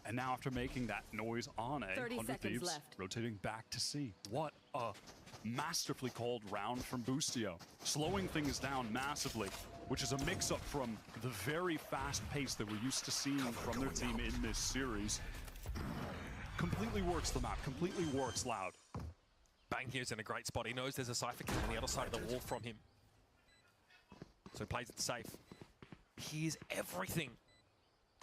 And now after making that noise on A, 100 Thieves left. Rotating back to C. What a masterfully called round from Boostio. Slowing things down massively, which is a mix-up from the very fast pace that we're used to seeing from their team in this series. Completely works the map, completely works Loud. Bang here's in a great spot. He knows there's a Cypher King on the other side of the wall from him. So he plays it safe. Here's everything.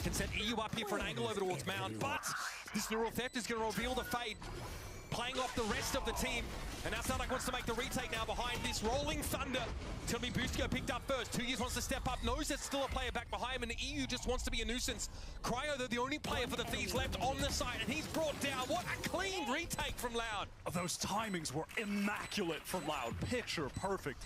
Can set EU up here for an angle over towards Mound, but this neural theft is going to reveal the fate. Playing off the rest of the team. And now Sadhak wants to make the retake now behind this rolling thunder. It's going to be Boostio picked up first. 2 years wants to step up, knows there's still a player back behind him, and the EU just wants to be a nuisance. Cryo, they're the only player for the Thieves left on the side, and he's brought down. What a clean retake from Loud. Those timings were immaculate from Loud. Picture perfect.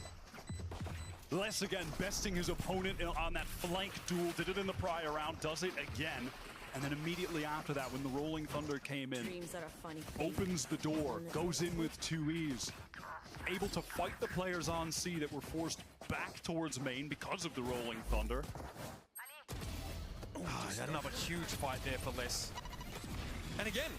Les again besting his opponent on that flank duel. Did it in the prior round, does it again. And then immediately after that, when the Rolling Thunder came in, opens the door, goes in with 2Es. Able to fight the players on C that were forced back towards main because of the Rolling Thunder. Another huge fight there for Les. And again,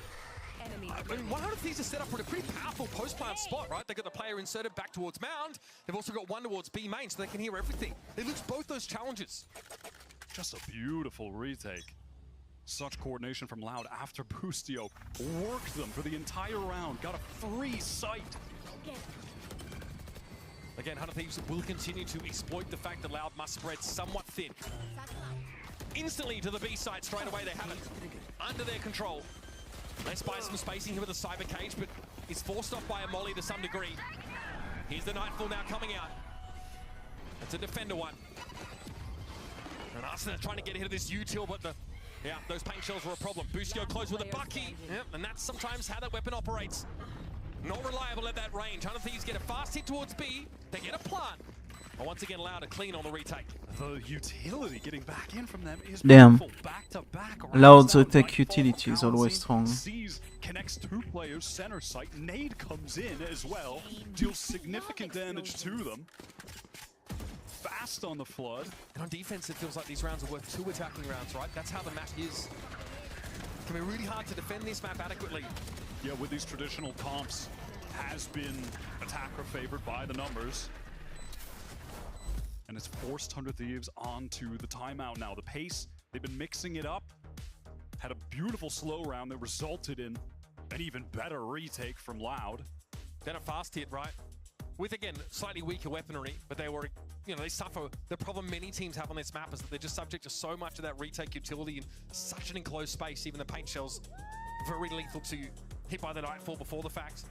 I mean, 100 Thieves are set up for a pretty powerful post-plant spot, right? They've got the player inserted back towards Mound. They've also got one towards B main, so they can hear everything. They lose both those challenges. Just a beautiful retake. Such coordination from Loud after Boostio worked them for the entire round. Got a free sight. Again, 100 Thieves will continue to exploit the fact that Loud must spread somewhat thin. Instantly to the B side straight away. They have it under their control. Let's buy some spacing here with the cyber cage, but is forced off by a molly to some degree. Here's the Nightfall now coming out. That's a defender one. And Arsena trying to get ahead of this util, but those paint shells were a problem. Boostio close with a Bucky. Yep, and that's sometimes how that weapon operates. Not reliable at that range. 100 Thieves get a fast hit towards B. They get a plant. But once again, Loud a clean on the retake. The utility getting back in from them is damn. Back to back. Loud's attack utility is always strong. Sees connects 2 players, center site. Nade comes in as well, deals significant damage to them. Fast on the flood. And on defense, it feels like these rounds are worth 2 attacking rounds, right? That's how the map is. It can be really hard to defend this map adequately. Yeah, with these traditional comps, has been attacker favored by the numbers. And it's forced 100 Thieves onto the timeout now. The pace, they've been mixing it up. Had a beautiful slow round that resulted in an even better retake from Loud. Then a fast hit, right? with, again, slightly weaker weaponry, but they were, you know, they suffer. The problem many teams have on this map is that they're just subject to so much of that retake utility in such an enclosed space. Even the paint shells, very lethal to hit by the Nightfall before the fact.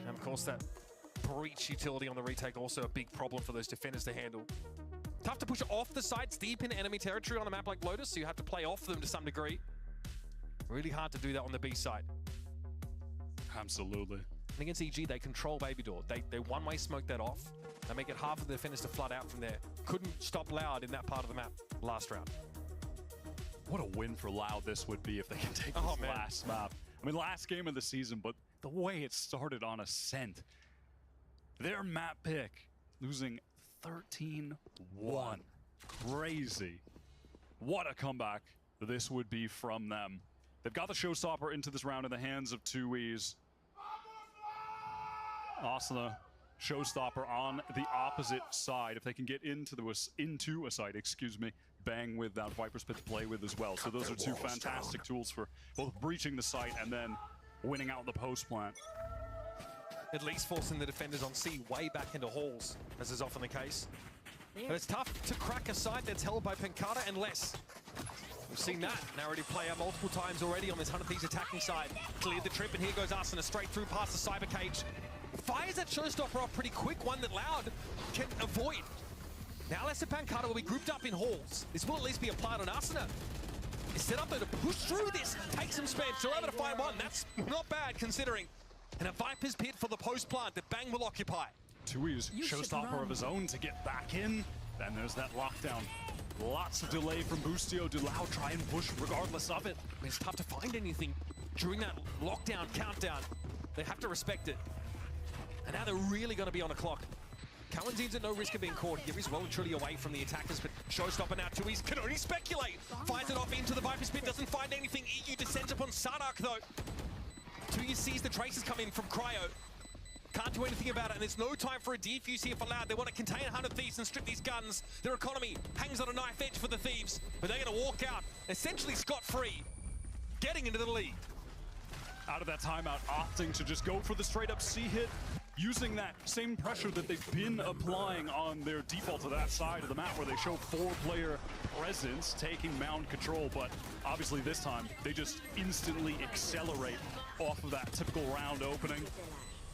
And of course, that breach utility on the retake also a big problem for those defenders to handle. Tough to push off the sides deep in enemy territory on a map like Lotus, so you have to play off them to some degree. Really hard to do that on the B side. Absolutely. And against EG, they control Baby Door. They one-way smoke that off. They make it hard for the defenders to flood out from there. Couldn't stop Loud in that part of the map last round. What a win for Loud this would be if they can take this last map. I mean, last game of the season, but the way it started on Ascent. Their map pick, losing 13-1. Crazy. What a comeback this would be from them. They've got the showstopper into this round in the hands of 2Es. Asuna, showstopper on the opposite side. If they can get into a side, excuse me, Bang with that Viper's Pit to play with as well. So those are two fantastic tools for both breaching the site and then winning out the post plant. At least forcing the defenders on C way back into halls, as is often the case. But it's tough to crack a site that's held by Pancata and less. We've seen that narrative play out multiple times already on this 100 Thieves attacking side. Cleared the trip, and here goes Asuna straight through past the cyber cage. Fires that showstopper off pretty quick, one that Loud can avoid. Now Lester Pancata will be grouped up in halls. This will at least be applied on Asuna. It's set up there to push through this, take some spam, still able to find one. That's not bad considering. And a Viper's Pit for the post plant that Bang will occupy. 2Es showstopper of his own to get back in. Then there's that lockdown. Lots of delay from Boostio. Do Loud try and push regardless of it? I mean, it's tough to find anything during that lockdown countdown. They have to respect it. And now they're really going to be on the clock. Cowan's at no risk of being caught here. He's well and truly away from the attackers, but showstopper now 2Es can only speculate. Finds it off into the Viper's Pit, doesn't find anything. EU descends upon Sardak though. 2Es sees the traces come in from Cryo. Can't do anything about it, and there's no time for a defuse here for Loud. They want to contain 100 Thieves and strip these guns. Their economy hangs on a knife edge for the Thieves, but they're going to walk out essentially scot-free, getting into the lead. Out of that timeout, opting to just go for the straight-up C hit, using that same pressure that they've been applying on their default to that side of the map where they show 4-player presence, taking mound control, but obviously this time they just instantly accelerate off of that typical round opening.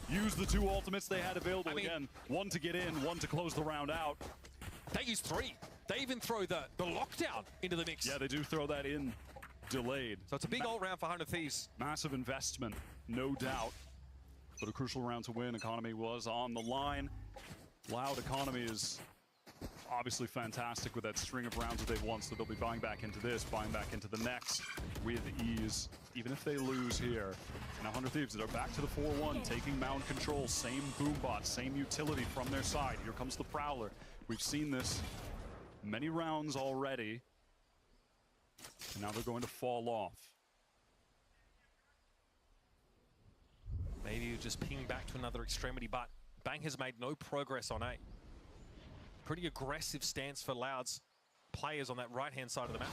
Use the 2 ultimates they had available again. One to get in, one to close the round out. They use 3. They even throw the lockdown into the mix. Yeah, they do throw that in delayed. So it's a big old round for 100 Thieves. Massive investment, no doubt. But a crucial round to win. Economy was on the line. Loud Economy is obviously fantastic with that string of rounds that they've won, so they'll be buying back into this, buying back into the next with ease, even if they lose here. Now 100 Thieves that are back to the 4-1, taking mound control, same boombot, same utility from their side. Here comes the Prowler. We've seen this many rounds already, and now they're going to fall off. Maybe you just ping back to another extremity, but Bang has made no progress on A. Pretty aggressive stance for Loud's players on that right-hand side of the map.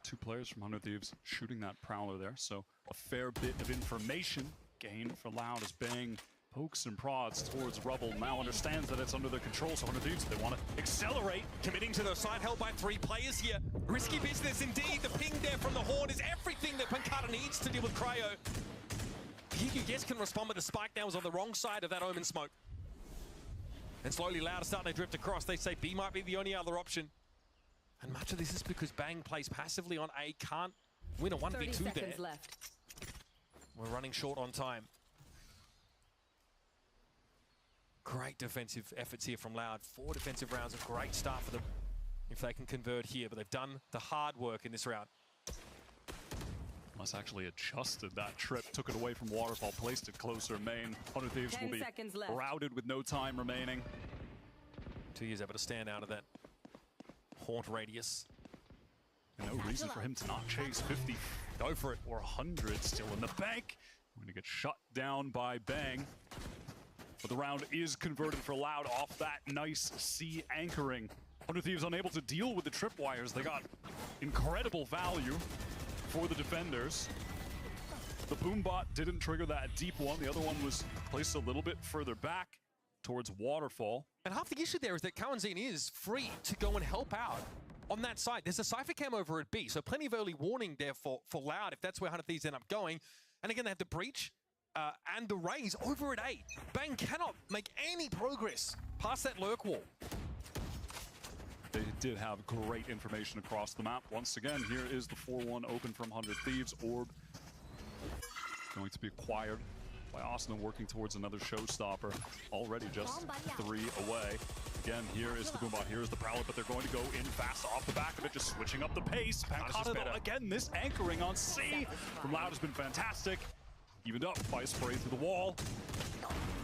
2 players from 100 Thieves shooting that Prowler there, so a fair bit of information gained for Loud as Bang pokes and prods towards Rubble. Now understands that it's under their control, so 100 Thieves, they want to accelerate. Committing to the side held by 3 players here. Risky business indeed. The ping there from the Horde is everything that Pancata needs to deal with Cryo. Yes can respond, but the spike now is on the wrong side of that Omen smoke. And slowly Loud is starting to drift across. They say B might be the only other option. And much of this is because Bang plays passively on A, can't win a 1v2 there. Left. We're running short on time. Great defensive efforts here from Loud. 4 defensive rounds, a great start for them if they can convert here, but they've done the hard work in this round. Unless actually adjusted that trip, took it away from Waterfall, placed it closer main. 100 Thieves will be routed with no time remaining. 2Es able to stand out of that haunt radius. No reason for him to not chase 50. Go for it. Or 100 still in the bank. Going to get shut down by Bang. But the round is converted for Loud off that nice C anchoring. 100 Thieves unable to deal with the tripwires. They got incredible value for the defenders. The boom bot didn't trigger that deep one. The other one was placed a little bit further back towards Waterfall. And half the issue there is that Kawanzin is free to go and help out on that side. There's a Cypher Cam over at B, so plenty of early warning there for Loud if that's where 100 Thieves end up going. And again, they have the Breach and the Raze over at A. Bang cannot make any progress past that lurk wall. They did have great information across the map. Once again, here is the 4-1 open from 100 Thieves. Orb going to be acquired by Austin, working towards another showstopper. Already just 3 away. Again, here is the Boombot, here is the Prowler, but they're going to go in fast off the back of it, just switching up the pace. Pancata, though, again, this anchoring on C from Loud has been fantastic. Evened up by a spray through the wall.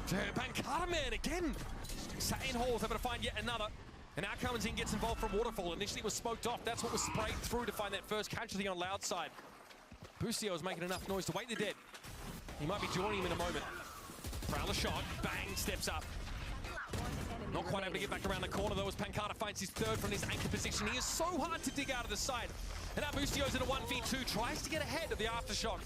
Pancata, man, again. Sat in holes, able to find yet another. And now Kawanzin gets involved from Waterfall. Initially it was smoked off. That's what was sprayed through to find that first casualty on Loud side. Busio is making enough noise to wake the dead. He might be joining him in a moment. Prowler shot, bang, steps up. Not quite able to get back around the corner though as Pancata finds his third from his anchor position. He is so hard to dig out of the side. And now Bussio's in a 1v2, tries to get ahead of the Aftershock.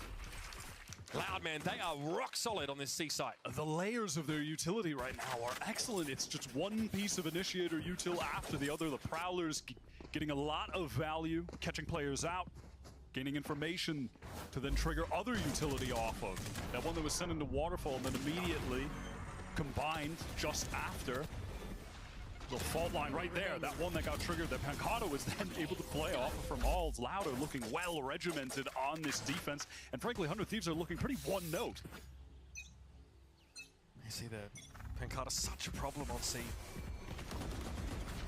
Loud, man, they are rock solid on this C site. The layers of their utility right now are excellent. It's just one piece of initiator util after the other. The Prowlers getting a lot of value, catching players out, gaining information to then trigger other utility off of. That one that was sent into Waterfall and then immediately combined just after. The fault line right there, that one that got triggered, that Pancata was then able to play off from Halls. Louder looking well regimented on this defense. And frankly, 100 Thieves are looking pretty one note. You see that Pancata's such a problem on C.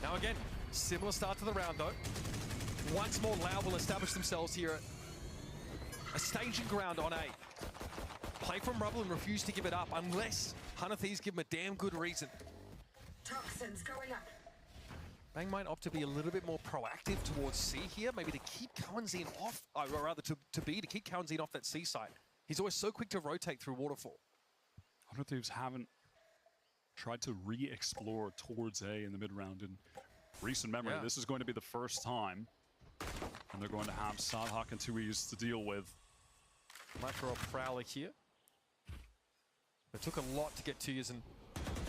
Now again, similar start to the round though. Once more, Loud will establish themselves here at a staging ground on A. Play from Rubble and refuse to give it up unless 100 Thieves give them a damn good reason. Toxins going up. Bang might opt to be a little bit more proactive towards C here, maybe to keep Kawanzin off, or rather to B, to keep Kawanzin off that C side. He's always so quick to rotate through Waterfall. 100 Thieves haven't tried to re-explore towards A in the mid-round in recent memory. Yeah. This is going to be the first time, and they're going to have Sadhak and 2Es to deal with. Micro Prowler here. It took a lot to get 2Es and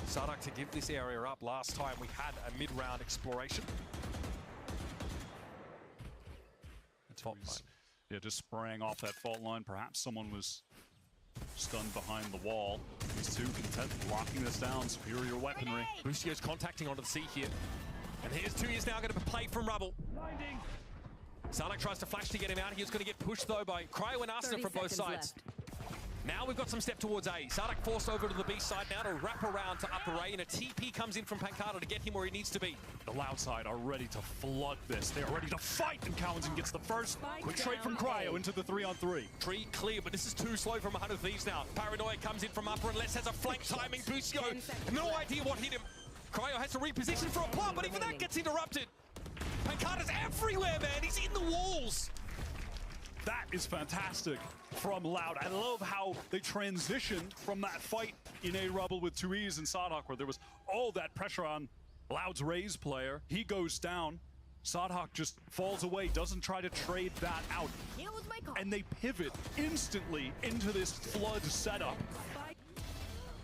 Sadhak to give this area up. Last time we had a mid-round exploration. Yeah, just spraying off that fault line. Perhaps someone was stunned behind the wall. These two content locking this down. Superior weaponry. Lucio's contacting onto the C here. And here's 2Es now going to play from Rubble. Sadhak tries to flash to get him out. He was going to get pushed though by Cryo and Arsenal from both sides. Left. Now we've got some step towards A. Sadhak forced over to the B side now to wrap around to upper A, and a TP comes in from Pancata to get him where he needs to be. The Loud side are ready to flood this. They're ready to fight, and Kawanzin gets the first. Quick trade from Cryo into the 3-on-3. Tree clear, but this is too slow from 100 Thieves now. Paranoia comes in from upper and Les has a flank timing. Busio, no idea what hit him. Cryo has to reposition for a pop, but even that gets interrupted. Pancata's everywhere, man. He's in the walls. That is fantastic from Loud. I love how they transitioned from that fight in A Rubble with 2Es and Sadhak, where there was all that pressure on Loud's Raze player. He goes down. Sadhak just falls away, doesn't try to trade that out. And they pivot instantly into this flood setup.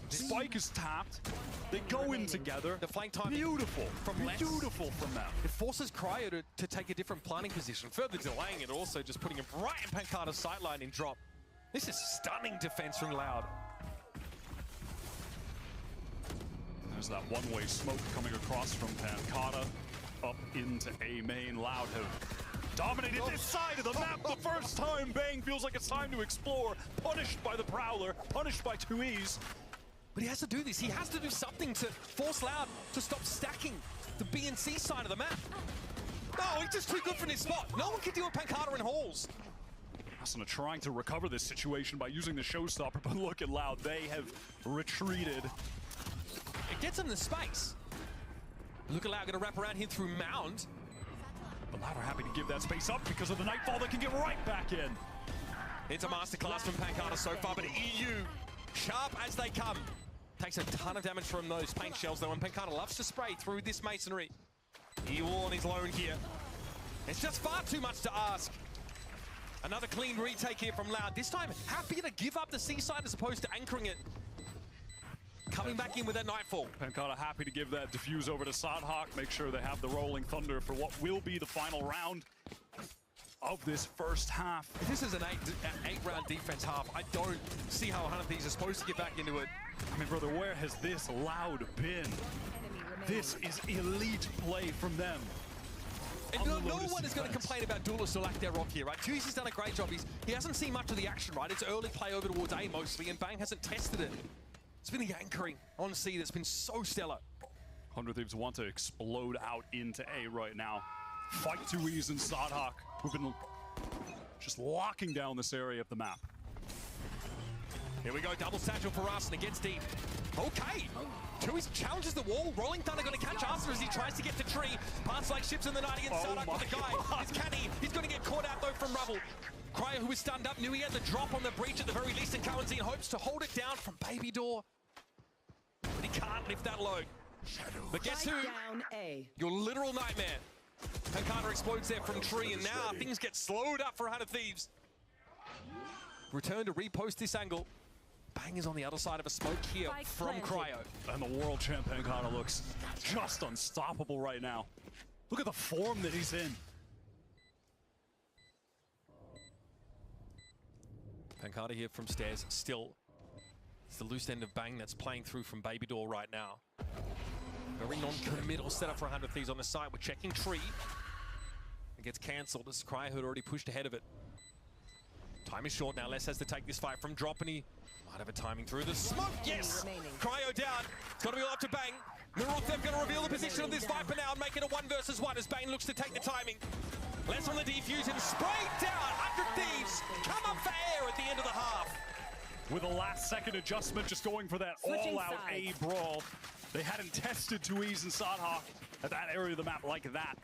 Spike is tapped. They go in together. The flank time. Beautiful. Beautiful from them. It forces Cryo to take a different planning position, further delaying it, also just putting him right in Pancata's sightline in drop. This is stunning defense from Loud. There's that one-way smoke coming across from Pancata up into A main. Loud have dominated this side of the map the first time. Bang feels like it's time to explore. Punished by the Prowler, punished by 2Es. But he has to do this. He has to do something to force Loud to stop stacking the B and C side of the map. No, he's just too good for this spot. No one can deal with Pancata and Halls. Asuna trying to recover this situation by using the showstopper, but look at Loud. They have retreated. It gets him the space. Look at Loud going to wrap around him through Mound. But Loud are happy to give that space up because of the Nightfall. They can get right back in. It's a masterclass from Pancata so far, but EU, sharp as they come. Takes a ton of damage from those paint shells though, and Pancata loves to spray through this masonry. EU on his lone here. It's just far too much to ask. Another clean retake here from Loud. This time, happy to give up the C-side as opposed to anchoring it. Coming back in with that Nightfall. Pancata happy to give that defuse over to Sadhak, make sure they have the Rolling Thunder for what will be the final round of this first half. If this is an eight-round defense half, I don't see how 100 Thieves are supposed to get back into it. I mean, brother, where has this Loud been? This is elite play from them. And no one is going to complain about Duelist or lack thereof here, right? Tuesday's done a great job. He hasn't seen much of the action, right? It's early play over towards A mostly, and Bang hasn't tested it. It's been the anchoring on C that's been so stellar. 100 Thieves want to explode out into A right now. Fight 2Es and Sadhak, who've been just locking down this area of the map. Here we go, double satchel for Arson, it gets deep. Okay, 2Es challenges the wall. Rolling Thunder going to catch Arson as he tries to get to tree. Paths like ships in the night against Sadhak for the guy. Is canny. He's going to get caught out though from Rubble. Cryo, who was stunned up, knew he had the drop on the breach at the very least, and Kawanzine hopes to hold it down from Baby Door. But he can't lift that load. But guess who? Down A. Your literal nightmare. Pancata explodes there from tree, and now things get slowed up for 100 Thieves. Return to repost this angle. Bang is on the other side of a smoke here from Cryo. And the world champ Pancata looks just unstoppable right now. Look at the form that he's in. Pancata here from stairs, still. It's the loose end of Bang that's playing through from Baby Door right now. Very non-committal setup for 100 Thieves on the side. We're checking tree. It gets cancelled as Cryo had already pushed ahead of it. Time is short now. Les has to take this fight from drop, and he might have a timing through the smoke. Yes! Cryo down. It's got to be all up to Bang. Mirror Theft going to reveal the position of this Viper now and make it a 1 versus 1 as Bang looks to take the timing. Les on the defuse and sprayed down. 100 Thieves come up for air at the end of the half. With a last-second adjustment, just going for that all-out A brawl. They hadn't tested 2Es and Sadhak at that area of the map like that.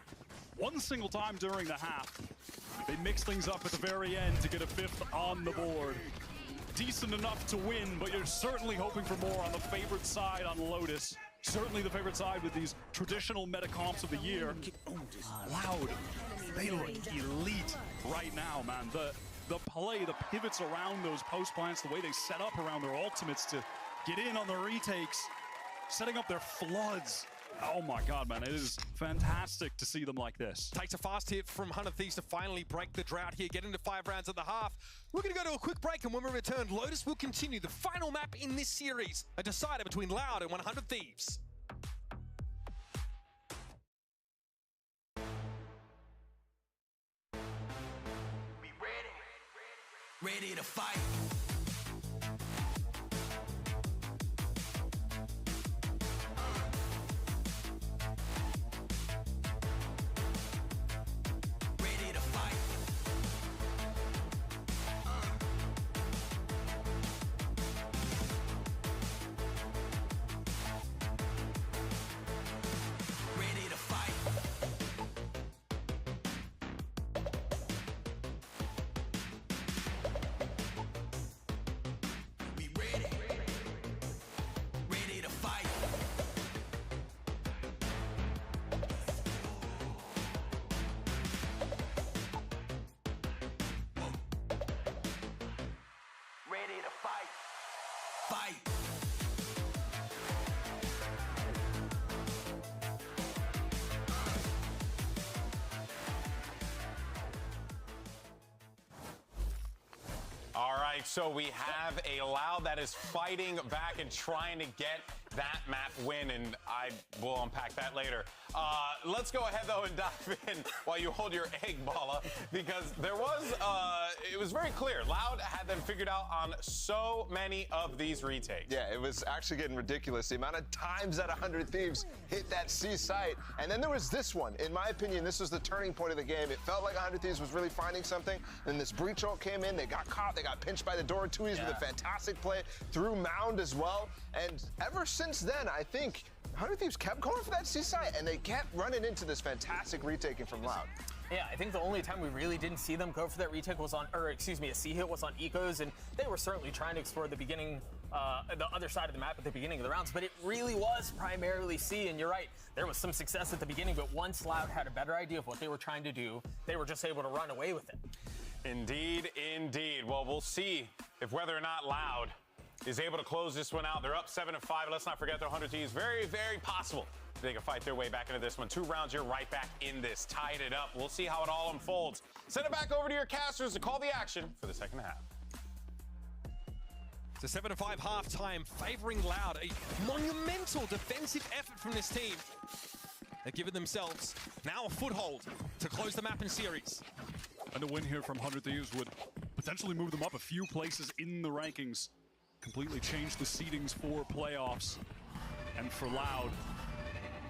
One single time during the half. They mix things up at the very end to get a 5th on the board. Decent enough to win, but you're certainly hoping for more on the favorite side on Lotus. Certainly the favorite side with these traditional meta comps of the year. Loud. They look elite right now, man. The play, the pivots around those post plants, the way they set up around their ultimates to get in on the retakes, setting up their floods. Oh my God, man, it is fantastic to see them like this. Takes a fast hit from 100 Thieves to finally break the drought here, get into 5 rounds at the half. We're going to go to a quick break, and when we return, Lotus will continue the final map in this series, a decider between Loud and 100 Thieves. Ready to fight. Ready to fight. Ready to fight. All right, so we have a Loud that is fighting back and trying to get that map win, and I will unpack that later. Let's go ahead, though, and dive in while you hold your egg, Bala, because there was, it was very clear. Loud had them figured out on so many of these retakes. Yeah, it was actually getting ridiculous. The amount of times that 100 Thieves hit that C site. And then there was this one. In my opinion, this was the turning point of the game. It felt like 100 Thieves was really finding something. Then this breach ult came in. They got caught. They got pinched by the door. 2Es with a fantastic play through Mound as well. And ever since then, I think 100 Thieves kept going for that C site, and they kept running into this fantastic retaking from Loud. Yeah, I think the only time we really didn't see them go for that retake was on, or excuse me, a C hit was on Ecos, and they were certainly trying to explore the beginning, the other side of the map at the beginning of the rounds, but it really was primarily C, and you're right, there was some success at the beginning, but once Loud had a better idea of what they were trying to do, they were just able to run away with it. Indeed, indeed. Well, we'll see if whether or not Loud is able to close this one out. They're up 7-5. Let's not forget their 100 T is very, very possible they can fight their way back into this one. 2 rounds, you're right back in this. Tied it up. We'll see how it all unfolds. Send it back over to your casters to call the action for the second half. It's a 7-5 halftime, favoring Loud. A monumental defensive effort from this team. They've given themselves now a foothold to close the map in series. And a win here from 100 Thieves would potentially move them up a few places in the rankings. Completely change the seedings for playoffs. And for Loud,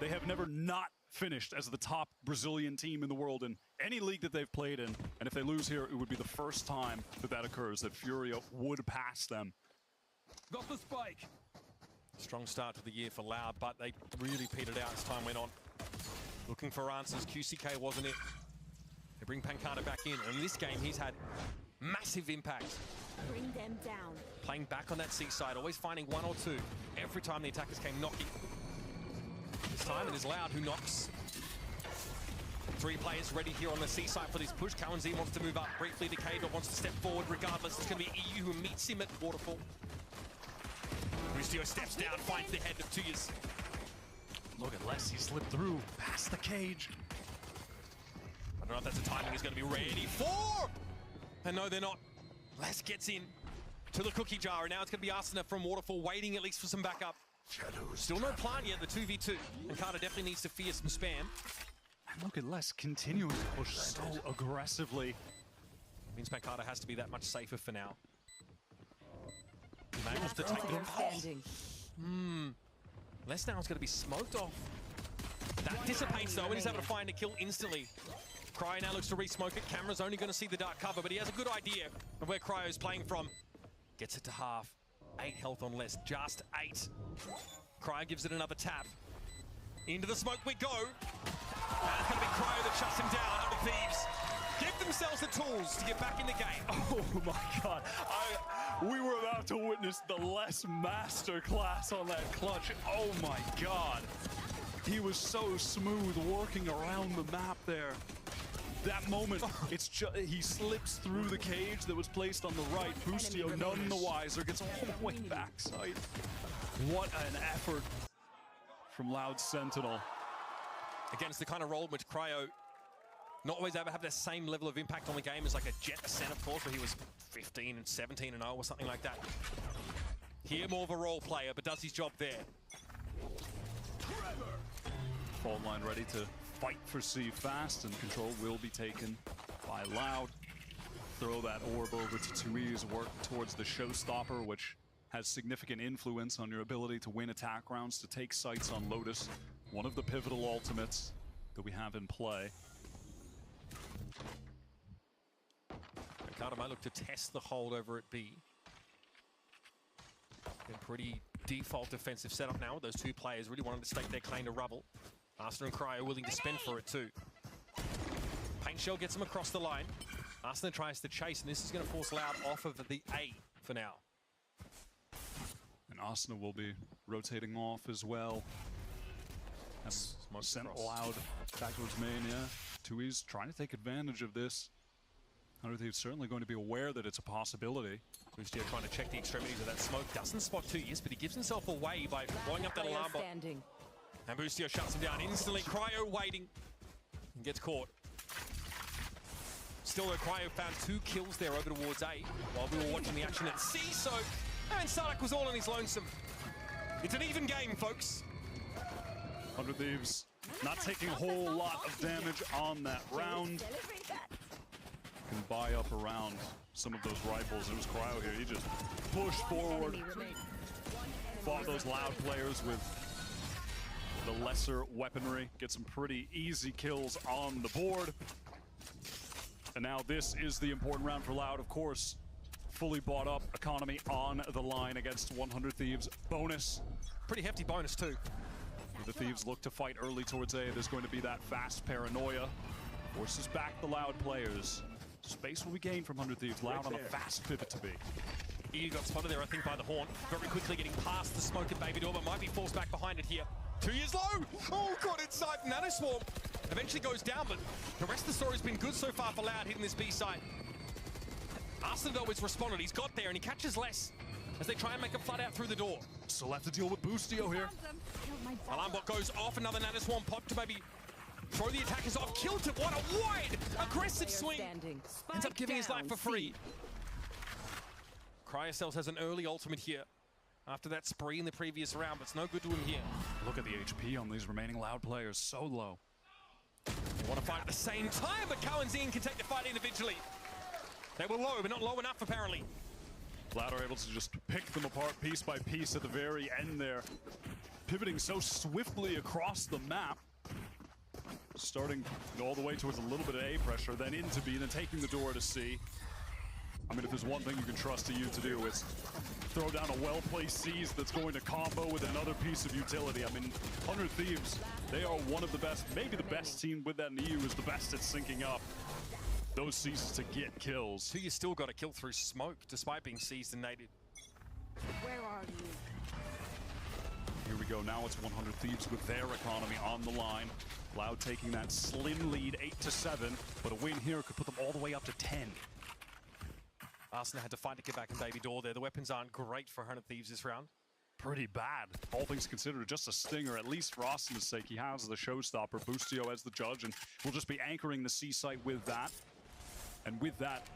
they have never not finished as the top Brazilian team in the world in any league that they've played in. And if they lose here, it would be the first time that that occurs, that Furia would pass them. Got the spike. Strong start to the year for Loud, but they really petered out as time went on. Looking for answers. QCK wasn't it. They bring Pancada back in. And in this game, he's had massive impact. Bring them down. Playing back on that C-side, always finding 1 or 2 every time the attackers came knocking. This time it is Loud who knocks. 3 players ready here on the C-side for this push. Kawanzi wants to move up briefly. Decade wants to step forward regardless. It's going to be EU who meets him at Waterfall. Rustio steps down, finds the head of Tuyas. Look at Les, he slipped through past the cage. I don't know if that's the timing he's going to be ready for. And no, they're not. Les gets in to the cookie jar, and now it's going to be Arsena from Waterfall waiting at least for some backup. Still no plan yet, the 2v2. And Carter definitely needs to fear some spam. And look at Les continuing to push so aggressively. Means Pancada has to be that much safer for now. He manages to take them. Les now is going to be smoked off. That dissipates though, and he's able to find a kill instantly. Cryo now looks to re-smoke it. Camera's only going to see the dark cover, but he has a good idea of where Cryo's playing from. Gets it to half. 8 health on Les, just 8. Cryo gives it another tap. Into the smoke we go. And it's going to be Cryo that shuts him down. 100 Thieves give themselves the tools to get back in the game. Oh my God. We were about to witness the Les masterclass on that clutch. Oh my God. He was so smooth working around the map there. That moment, it's just, he slips through the cage that was placed on the right. Bustio, none the wiser, gets all the way backside. What an effort from Loud Sentinel. Against the kind of role in which Cryo not always ever have the same level of impact on the game as like a Jet SEN, of course, where he was 15 and 17 and 0 or something like that. Here, more of a role player, but does his job there. Fault line ready to fight for C fast, and control will be taken by Loud. Throw that orb over to Tui's, work towards the showstopper, which has significant influence on your ability to win attack rounds, to take sites on Lotus, one of the pivotal ultimates that we have in play. Carter might look to test the hold over at B. A pretty default defensive setup now with those 2 players really wanting to stake their claim to rubble. Arsena and Cryo willing to spend for it too. Paint Shell gets him across the line. Arsena tries to chase, and this is going to force Loud off of the A for now. And Arsena will be rotating off as well. And sent Loud back towards main, yeah. Tui's trying to take advantage of this. 100 Thieves certainly going to be aware that it's a possibility. Bustio trying to check the extremities of that smoke. Doesn't spot Tuyas, but he gives himself away by blowing up that alarm bot. And Bustio shuts him down instantly. Cryo waiting and gets caught. Still though, Cryo found 2 kills there over towards A while we were watching the action at C, so and Sardak was all on his lonesome. It's an even game, folks. 100 Thieves not taking a whole lot of damage on that round. Can buy up around some of those rifles. It was Cryo here. He just pushed forward, fought those Loud players with the lesser weaponry, get some pretty easy kills on the board. And now this is the important round for Loud, of course. Fully bought up economy on the line against 100 Thieves. Bonus. Pretty hefty bonus too. The Thieves look to fight early towards A. There's going to be that fast paranoia. Forces back the Loud players. Space will be gained from 100 Thieves. Loud on a fast pivot to B. EU got spotted there, I think, by the Horn. Very quickly getting past the smoke at Baby Door, but might be forced back behind it here. 2 years low! Oh, God, inside Nanoswarm. Eventually goes down, but the rest of the story's been good so far for Loud hitting this B site. Arsenal, though, has responded. He's got there, and he catches less as they try and make a flood out through the door. Still have to deal with Boostio here. Alarm bot goes off. Another Nana Swarm pop to maybe throw the attackers off. Killed it. What a wide, aggressive swing. Ends up giving his life for free. Cryocells has an early ultimate here after that spree in the previous round, but it's no good to him here. Look at the HP on these remaining Loud players, so low. They want to fight at the same time, but Cow and Zine can take the fight individually. They were low, but not low enough, apparently. Loud are able to just pick them apart piece by piece at the very end there. Pivoting so swiftly across the map. Starting all the way towards a little bit of A pressure, then into B, then taking the door to C. I mean, if there's one thing you can trust EU to do, it's throw down a well-placed C's that's going to combo with another piece of utility. I mean, 100 Thieves, they are one of the best, maybe the best team with that. EU is the best at syncing up those C's to get kills. So you still got to kill through smoke, despite being seized and nated. Where are you? Here we go, now it's 100 Thieves with their economy on the line. Loud taking that slim lead, 8-7, but a win here could put them all the way up to 10. Arsenal had to fight to get back in Baby Door there. The weapons aren't great for 100 Thieves this round. Pretty bad. All things considered, just a stinger, at least for Austin's sake. He has the showstopper, Boostio as the judge, and we'll just be anchoring the C site with that. And with that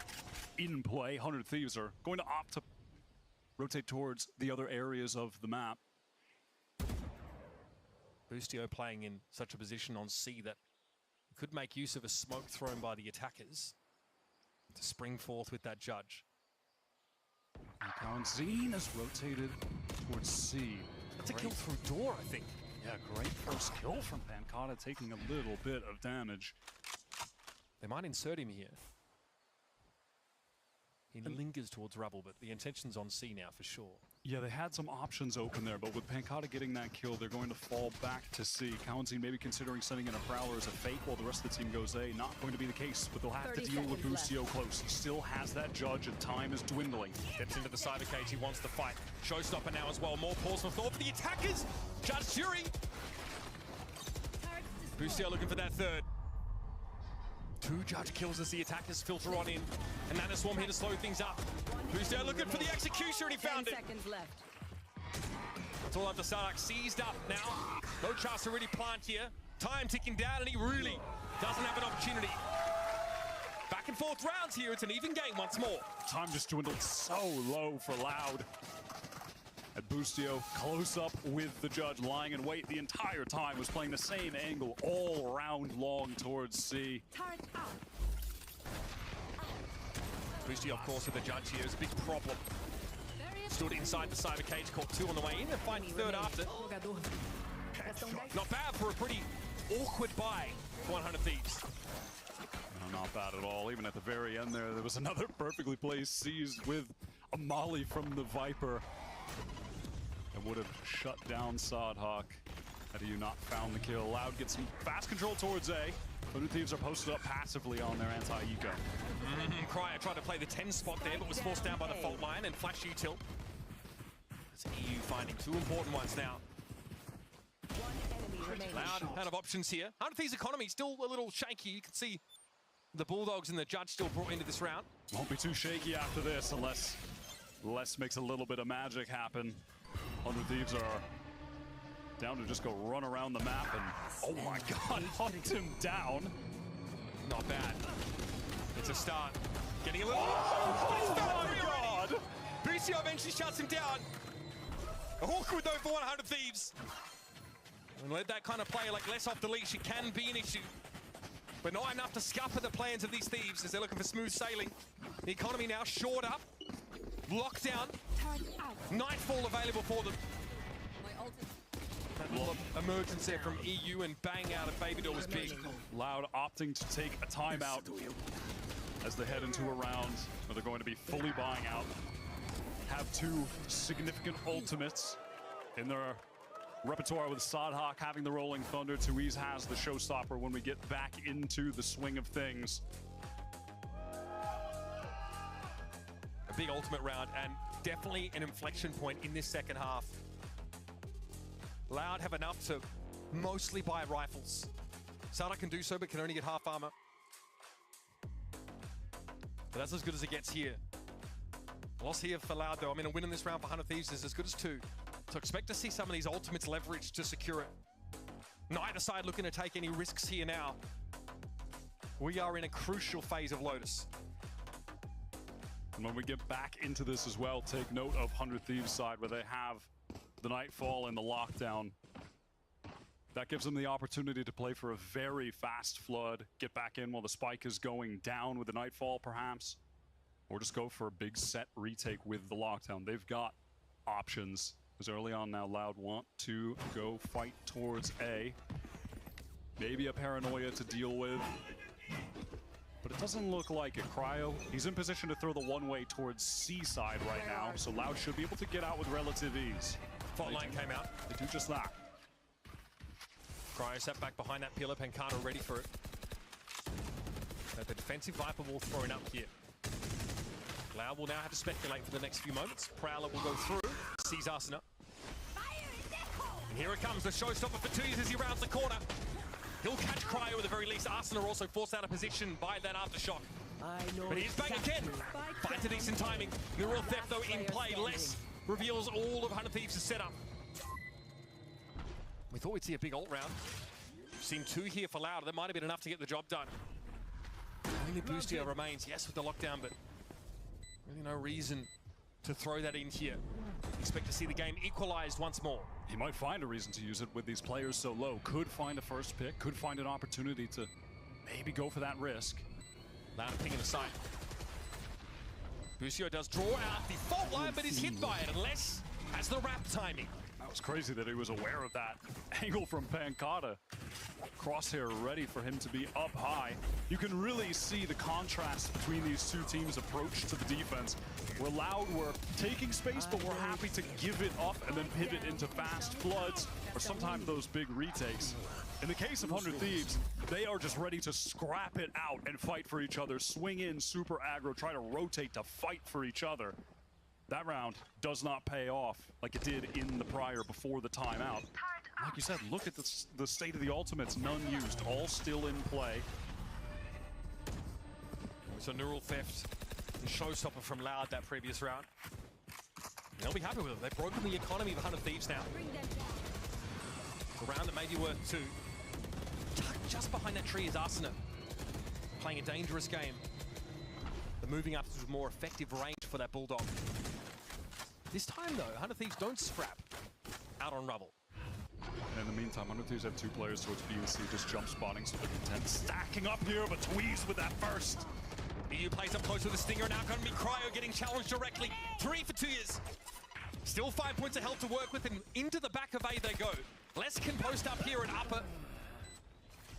in play, 100 Thieves are going to opt to rotate towards the other areas of the map. Boostio playing in such a position on C that could make use of a smoke thrown by the attackers to spring forth with that judge. Zine has rotated towards C. That's a kill through door, I think. Yeah, great first kill from Pancata, taking a little bit of damage. They might insert him here. He lingers towards rubble, but the intention's on C now for sure. Yeah, they had some options open there, but with Pancata getting that kill, they're going to fall back to C. Cowanzine maybe considering sending in a Prowler as a fake while the rest of the team goes A. Not going to be the case, but they'll have to deal with Boostio close. He still has that judge, and time is dwindling. Steps into the cyber cage, he wants to fight. Showstopper now as well, more pause for thought for the attackers! Judge Fury! Boostio looking for that third. 2 judge kills as the attackers filter on in. And Nana Swarm here to slow things up. Boostio looking for the executioner, and he found it. 10 seconds left. It's all up to Sardak, seized up now. No chance to really plant here. Time ticking down, and he really doesn't have an opportunity. Back and forth rounds here. It's an even game once more. Time just dwindled so low for Loud. And Boostio close up with the judge, lying in wait the entire time, was playing the same angle all round long towards C. Boostio, of course, with the judge here is a big problem. Stood inside the cyber cage, caught 2 on the way in, and find third after. Not bad for a pretty awkward buy for 100 Thieves. No, not bad at all. Even at the very end there was another perfectly placed seized with a molly from the Viper. That would have shut down Sodhawk had you not found the kill. Loud gets some fast control towards A. 100 Thieves are posted up passively on their anti-eco. Cryer tried to play the 10 spot there, but was forced down by the fault line and flash util. It's EU finding 2 important ones now. Loud out of options here. 100 Thieves economy still a little shaky. You can see the Bulldogs and the judge still brought into this round. Won't be too shaky after this unless Les makes a little bit of magic happen. 100 Thieves are down to just go run around the map and, oh my god, hunt him down. Not bad. It's a start. Getting a little... Oh my god! Boostio eventually shuts him down. Awkward though for 100 Thieves. And let that kind of play like less off the leash, it can be an issue. But not enough to scupper the plans of these Thieves as they're looking for smooth sailing. The economy now shored up. Lockdown. Nightfall available for them. That little emergence there from EU and bang out of Baby Door was big. Loud opting to take a timeout as they head into a round where they're going to be fully buying out. Have 2 significant ultimates in their repertoire with Sodhawk having the Rolling Thunder. Tuiz has the Showstopper when we get back into the swing of things. A big ultimate round and definitely an inflection point in this second half. Loud have enough to mostly buy rifles. Sada can do so, but can only get half armor. But that's as good as it gets here. Loss here for Loud, though. I mean, a win in this round for 100 Thieves is as good as 2. So expect to see some of these ultimates leveraged to secure it. Neither side looking to take any risks here now. We are in a crucial phase of Lotus. And when we get back into this as well, take note of 100 Thieves side where they have the Nightfall and the Lockdown. That gives them the opportunity to play for a very fast flood, get back in while the spike is going down with the Nightfall perhaps, or just go for a big set retake with the Lockdown. They've got options. As early on now, Loud want to go fight towards A. Maybe a Paranoia to deal with. But it doesn't look like it. Cryo, he's in position to throw the one-way towards C side right now, so Loud should be able to get out with relative ease. Fault line came out. They do just that. Cryo sat back behind that pillar. Pancata ready for it. So the defensive Viper will throw it up here. Loud will now have to speculate for the next few moments. Prowler will go through, sees Arsena. And here it comes, the showstopper for 2 as he rounds the corner. He'll catch Cryo at the very least. Arsena also forced out of position by that aftershock. But he's back again. Finds a decent timing. Neural Theft, though, in play. Less reveals all of 100 Thieves' setup. We thought we'd see a big ult round. We've seen 2 here for Loud. That might have been enough to get the job done. Only Boostio remains, yes, with the lockdown, but really no reason to throw that in here. Expect to see the game equalized once more. He might find a reason to use it with these players so low. Could find a first pick, could find an opportunity to maybe go for that risk. Loud pinging aside. Boostio does draw out the fault line, but is hit by it, unless has the wrap timing. That was crazy that he was aware of that angle from Pancata. Crosshair ready for him to be up high. You can really see the contrast between these two teams' approach to the defense. We're Loud, we're taking space, but we're happy to give it up and then pivot into fast floods or sometimes those big retakes. In the case of 100 Thieves, they are just ready to scrap it out and fight for each other, swing in super aggro, try to rotate to fight for each other. That round does not pay off like it did in the prior before the timeout. Like you said, look at the state of the ultimates, none used, all still in play. So Neural Theft and Showstopper from Loud that previous round. They'll be happy with it. They've broken the economy of 100 Thieves now. A round that may be worth 2. Just behind that tree is Arsena, playing a dangerous game. The moving up to more effective range for that Bulldog. This time though, 100 Thieves don't scrap out on rubble. In the meantime, 100 Thieves have 2 players towards B and C, just jump spotting, so they're content stacking up here, but Tweez with that first. EU plays up close with the Stinger, now going to be Cryo getting challenged directly. 3 for 2 years. Still 5 points of health to work with, and into the back of A they go. Les can post up here at upper.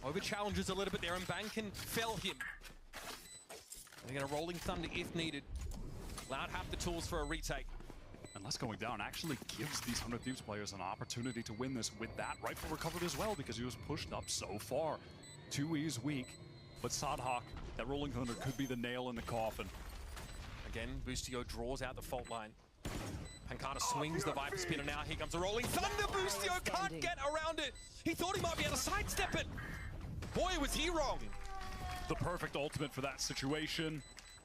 Over challenges a little bit there, and Bang can fell him. They're going to Rolling Thunder if needed. Loud have the tools for a retake. And Les going down actually gives these 100 Thieves players an opportunity to win this with that rifle recovered as well, because he was pushed up so far. 2E's weak, but Sadhawk, that Rolling Thunder could be the nail in the coffin. Again, Boostio draws out the fault line. Pancata swings the Viper Spinner now. Here comes the Rolling Thunder. Boostio can't get around it. He thought he might be able to sidestep it. Boy, was he wrong. The perfect ultimate for that situation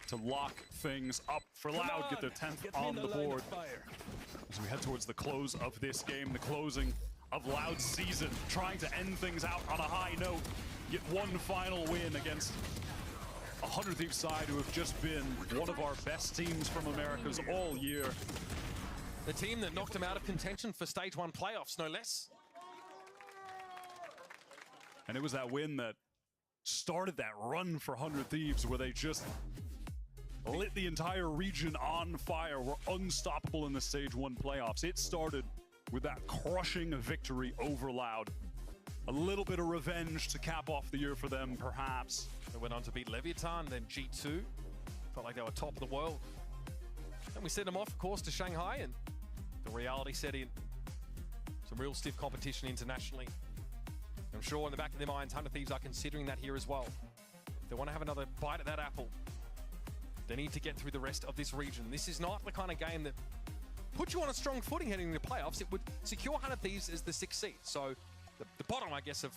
to lock things up for Loud, get their 10th on the board. As we head towards the close of this game, the closing of Loud's season, trying to end things out on a high note, get one final win against a 100 Thieves side who have just been one of our best teams from Americas all year. The team that knocked them out of contention for Stage 1 playoffs, no less. And it was that win that started that run for 100 Thieves where they just lit the entire region on fire, were unstoppable in the Stage 1 playoffs. It started with that crushing victory over Loud. A little bit of revenge to cap off the year for them, perhaps. They went on to beat Leviathan, then G2. Felt like they were top of the world. Then we sent them off, of course, to Shanghai, and the reality set in. Some real stiff competition internationally. I'm sure in the back of their minds, 100 Thieves are considering that here as well. If they want to have another bite at that apple, they need to get through the rest of this region. This is not the kind of game that puts you on a strong footing heading into the playoffs. It would secure 100 Thieves as the 6th seed. So the bottom, I guess, of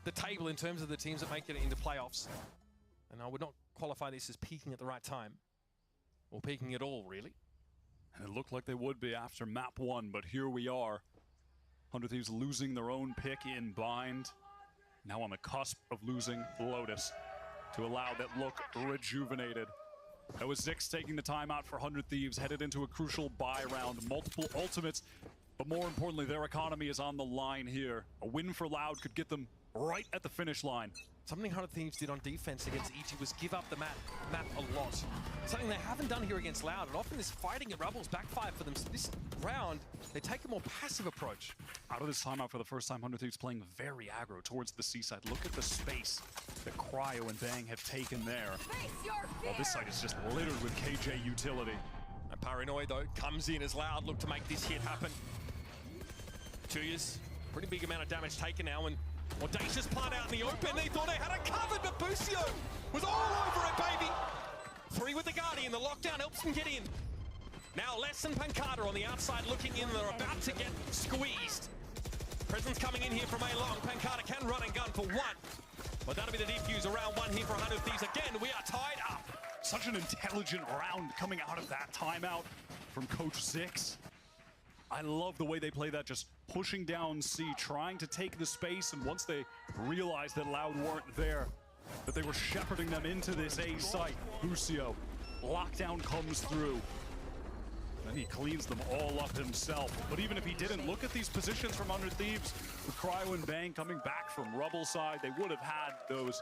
the table in terms of the teams that make it into playoffs. And I would not qualify this as peaking at the right time. Or peaking at all, really. And it looked like they would be after map 1, but here we are. 100 Thieves losing their own pick in bind. Now on the cusp of losing Lotus to allow that look rejuvenated. That was Zix taking the timeout for 100 Thieves, headed into a crucial buy round, multiple ultimates, but more importantly, their economy is on the line here. A win for Loud could get them right at the finish line. Something 100 Thieves did on defense against EG was give up the map a lot. Something they haven't done here against Loud, and often this fighting at Rebels backfire for them. So this round, they take a more passive approach. Out of this timeout for the first time, 100 Thieves playing very aggro towards the seaside. Look at the space that Cryo and Bang have taken there. Well, this side is just littered with KJ utility. And Paranoid, though, comes in as Loud, look to make this hit happen. Tuyas, pretty big amount of damage taken now, and audacious plant out in the open. They thought they had it covered, but Busio was all over it, baby. 3 with the Guardian. The lockdown helps them get in. Now Les and Pancada on the outside looking in. They're about to get squeezed. Presence coming in here from A-Long. Pancada can run and gun for 1. But that'll be the defuse. Around 1 here for 100 Thieves. Again, we are tied up. Such an intelligent round coming out of that timeout from Coach Zix. I love the way they play that, just pushing down C, trying to take the space, and once they realized that Loud weren't there, that they were shepherding them into this A site. Busio, lockdown comes through. Then he cleans them all up himself. But even if he didn't, look at these positions from 100 Thieves. With Cryo and Bang coming back from Rubble side, they would have had those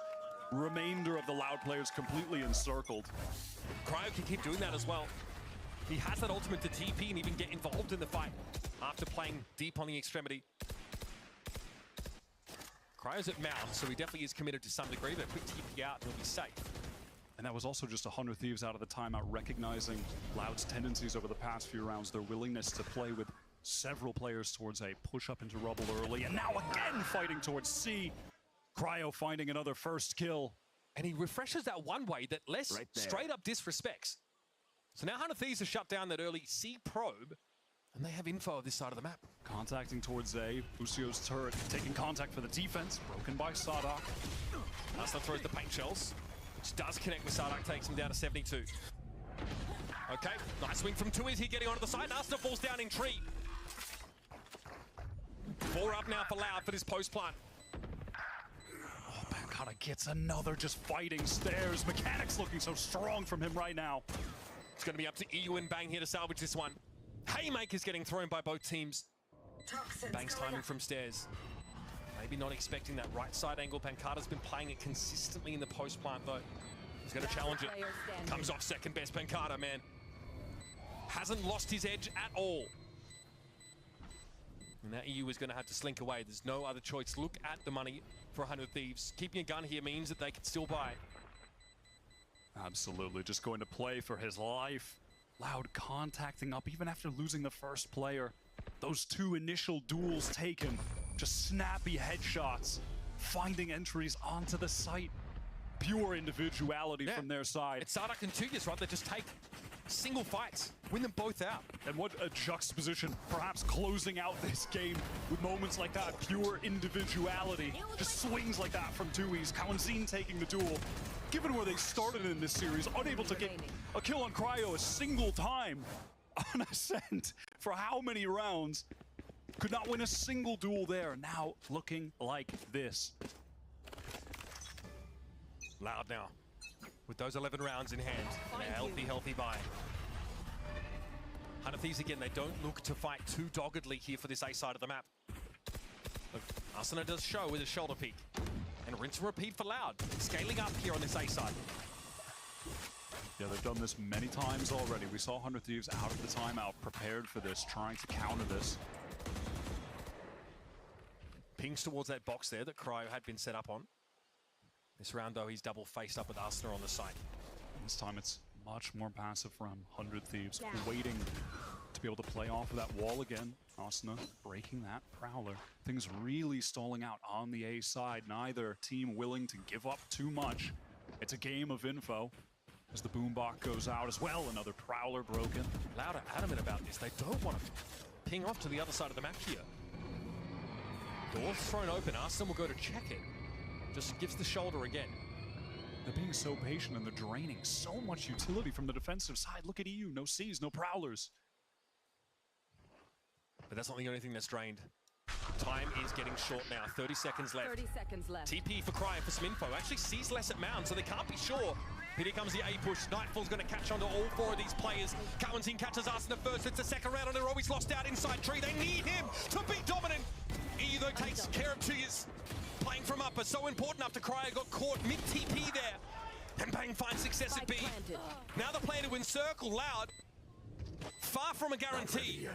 remainder of the Loud players completely encircled. Cryo can keep doing that as well. He has that ultimate to TP and even get involved in the fight after playing deep on the extremity. Cryo's at mouth, so he definitely is committed to some degree, but quick TP out and he'll be safe. And that was also just 100 Thieves out of the timeout, recognizing Loud's tendencies over the past few rounds, their willingness to play with several players towards A, push up into Rubble early, and now again fighting towards C. Cryo finding another first kill. And he refreshes that one way that Les straight up disrespects. So now 100 Thieves have shut down that early C probe, and they have info of this side of the map. Contacting towards A, Busio's turret taking contact for the defense, broken by Sadak. Asna throws the paint shells, which does connect with Sadak, takes him down to 72. Okay, nice swing from Tuiz here getting onto the side. Asna falls down in tree. 4 up now for Loud for this post plant. Oh, Pancada gets another just fighting stairs. Mechanics looking so strong from him right now. It's going to be up to EU and Bang here to salvage this one. Haymakers getting thrown by both teams. Bang's timing from stairs. Maybe not expecting that right side angle. Pancada's been playing it consistently in the post plant though. He's going to challenge it. Comes off second best. Pancada, man. Hasn't lost his edge at all. And that EU is going to have to slink away. There's no other choice. Look at the money for 100 Thieves. Keeping a gun here means that they can still buy. Absolutely, just going to play for his life. Loud contacting up even after losing the first player. Those 2 initial duels taken, just snappy headshots, finding entries onto the site. Pure individuality from their side. It's Sadak and Tuyas, right? They just take single fights, win them both out. And what a juxtaposition, perhaps closing out this game with moments like that. Pure individuality, just swings like that from Tuiz. Kawanzin taking the duel. Given where they started in this series, unable to get a kill on Cryo a single time on Ascent for how many rounds? Could not win a single duel there. Now looking like this. Loud now, with those 11 rounds in hand. A healthy buy. 100 Thieves again, they don't look to fight too doggedly here for this A side of the map. Look, Asuna does show with a shoulder peek. And rinse and repeat for Loud. Scaling up here on this A side. Yeah, they've done this many times already. We saw 100 Thieves out of the timeout, prepared for this, trying to counter this. Pings towards that box there that Cryo had been set up on. This round, though, he's double faced up with Asuna on the site. This time it's much more passive from 100 Thieves, waiting to be able to play off of that wall again. Asuna breaking that Prowler. Things really stalling out on the A side. Neither team willing to give up too much. It's a game of info as the boombox goes out as well. Another Prowler broken. Loud are adamant about this. They don't want to ping off to the other side of the map here. Door's thrown open. Asuna will go to check it. Just gives the shoulder again. They're being so patient and they're draining so much utility from the defensive side. Look at EU, no C's, no Prowlers. But that's not the only thing that's drained. Time is getting short now. 30 seconds left. 30 seconds left. TP for Cryo for some info. Actually sees less at Mound, so they can't be sure. Here comes the A push. Nightfall's going to catch onto all four of these players. Cowan's team catches Arsenal first. It's the second round, and they're always lost out inside tree. They need him to be dominant. EU, though, takes care of Tuyas. Playing from upper, so important after Cryo got caught mid-TP there. And Bang finds success at B. Now the plan to encircle Loud. Far from a guarantee.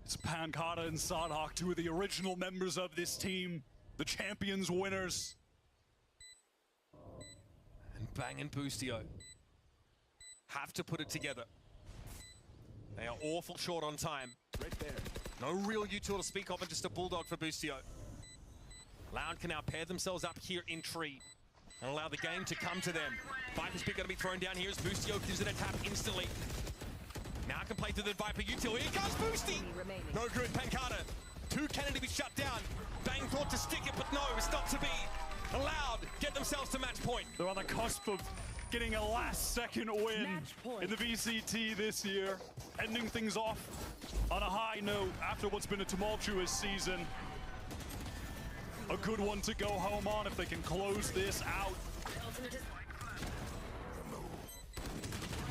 It's Pancata and Sadhak, two of the original members of this team. The champions winners. And Bang and Boostio have to put it together. They are awful short on time. Right there. No real util to speak of, and just a bulldog for Boostio. Loud can now pair themselves up here in tree and allow the game to come to them. Viper's pick going to be thrown down here as Boostio gives it a tap instantly. Now can play to the Viper util. Here comes Boosty! No good, Pancata. Two cannon to be shut down. Bang thought to stick it, but no, it's not to be. Allowed, get themselves to match point. They're on the cusp of getting a last-second win in the VCT this year, ending things off on a high note after what's been a tumultuous season. A good one to go home on if they can close this out.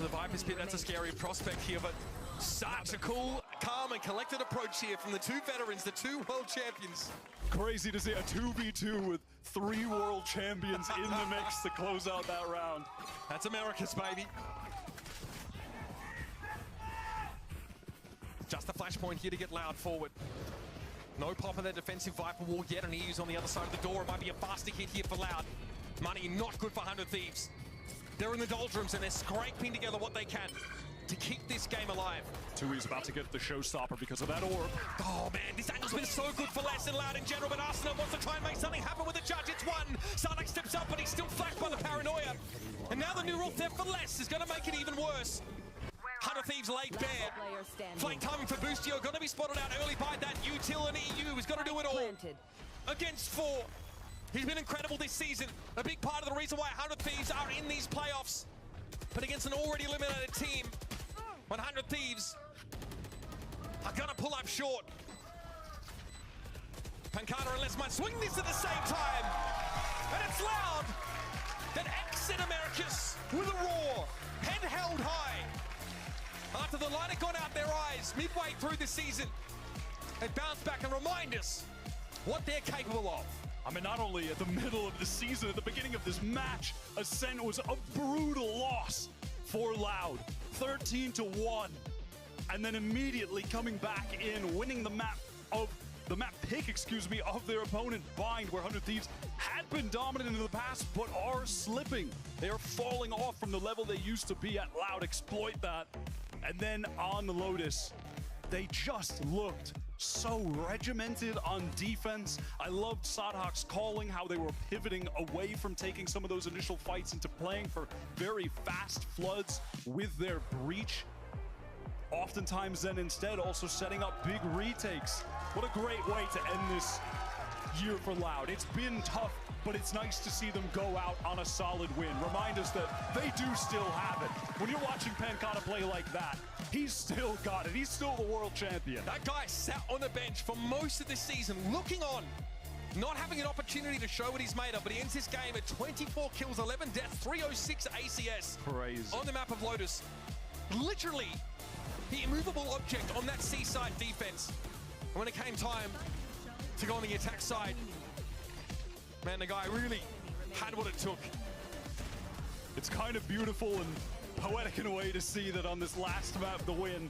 The Viper's pit, that's a scary prospect here, but such a cool, calm and collected approach here from the two veterans, the two world champions. Crazy to see a 2v2 with 3 world champions in the mix to close out that round. That's America's, baby. Just a flashpoint here to get Loud forward. No pop on their defensive Viper wall yet, and EU's on the other side of the door. It might be a faster hit here for Loud. Money not good for 100 Thieves. They're in the doldrums and they're scraping together what they can to keep this game alive. Tui's about to get the showstopper because of that orb. Oh man, this angle's been so good for Les and Loud in general, but Arsenal wants to try and make something happen with the judge. It's one. Sarnak steps up, but he's still flanked by the paranoia. And now the new rule theft for Les is going to make it even worse. 100 Thieves laid bare. Flank timing for Boostio, going to be spotted out early by that util, and EU is going to do it all. Against 4. He's been incredible this season. A big part of the reason why 100 Thieves are in these playoffs. But against an already eliminated team, 100 Thieves are going to pull up short. Pancata and Les might swing this at the same time. And it's Loud that exit Americas with a roar. Head held high. After the light had gone out their eyes midway through the season, they bounce back and remind us what they're capable of. I mean, not only at the middle of the season, at the beginning of this match, Ascent was a brutal loss for Loud, 13-1, and then immediately coming back in, winning the map pick, of their opponent, Bind, where 100 Thieves had been dominant in the past, but are slipping. They are falling off from the level they used to be at. Loud exploit that, and then on the Lotus, they just looked so regimented on defense. I loved Sadhak's calling, how they were pivoting away from taking some of those initial fights into playing for very fast floods with their breach. Oftentimes then instead also setting up big retakes. What a great way to end this year for Loud. It's been tough, but it's nice to see them go out on a solid win. Remind us that they do still have it. When you're watching Pancata play like that, he's still got it. He's still the world champion. That guy sat on the bench for most of the season, looking on, not having an opportunity to show what he's made of, but he ends this game at 24 kills, 11 deaths, 306 ACS. Crazy. On the map of Lotus. Literally, the immovable object on that seaside defense. And when it came time to go on the attack side, man, the guy really had what it took. It's kind of beautiful and poetic in a way to see that on this last map, the win,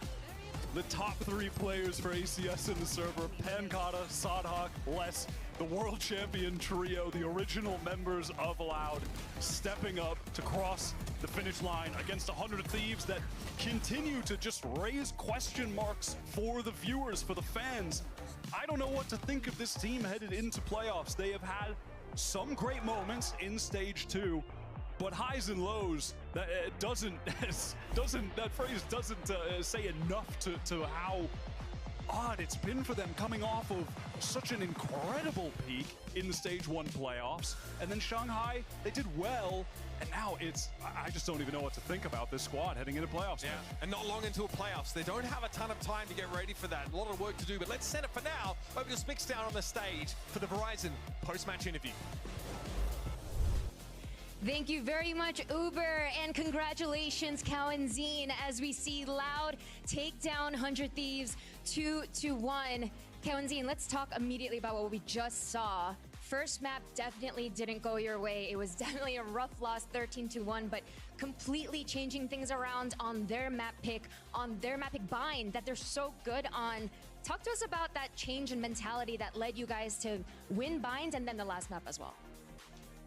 the top 3 players for ACS in the server, Pancata, Sadhak, Les, the world champion trio, the original members of Loud, stepping up to cross the finish line against 100 Thieves that continue to just raise question marks for the viewers, for the fans. I don't know what to think of this team headed into playoffs. They have had some great moments in stage 2, but highs and lows, that phrase doesn't say enough to how odd it's been for them coming off of such an incredible peak in the Stage 1 playoffs. And then Shanghai, they did well. And now I just don't even know what to think about this squad heading into playoffs. Yeah, and not long until playoffs. They don't have a ton of time to get ready for that. A lot of work to do, but let's send it for now over to Spixdown on the stage for the Verizon post-match interview. Thank you very much, Uber, and congratulations, Cow and Zine, as we see Loud take down 100 Thieves 2-1. Cow and Zine, let's talk immediately about what we just saw. First map definitely didn't go your way. It was definitely a rough loss, 13-1, but completely changing things around on their map pick bind that they're so good on. Talk to us about that change in mentality that led you guys to win bind and then the last map as well.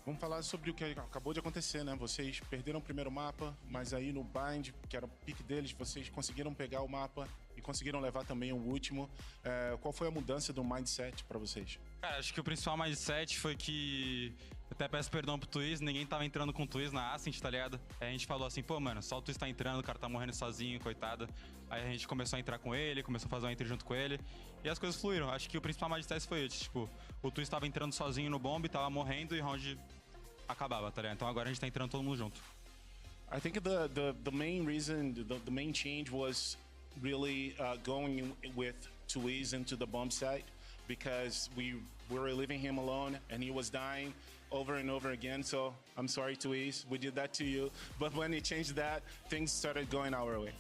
Vamos falar sobre o que acabou de acontecer, né? Vocês perderam o primeiro mapa, mas aí no bind, que era o pick deles, vocês conseguiram pegar o mapa e conseguiram levar também o último. Qual foi a mudança do mindset para vocês? Cara, acho que o principal mindset foi que... Até peço perdão pro Twiz, ninguém tava entrando com o Twiz na Ascent, tá ligado? Aí a gente falou assim, pô, mano, só o Twiz tá entrando, o cara tá morrendo sozinho, coitado. Aí a gente começou a entrar com ele, começou a fazer uma entry junto com ele. E as coisas fluíram. Acho que o principal mindset foi esse, tipo, o Twiz tava entrando sozinho no bomb, tava morrendo e round acabava, tá ligado? Então agora a gente tá entrando todo mundo junto. I think the main reason, the main change was really going with Twiz into the bomb site, because we were leaving him alone and he was dying over and over again. So I'm sorry, Twiz, we did that to you. But when he changed that, things started going our way.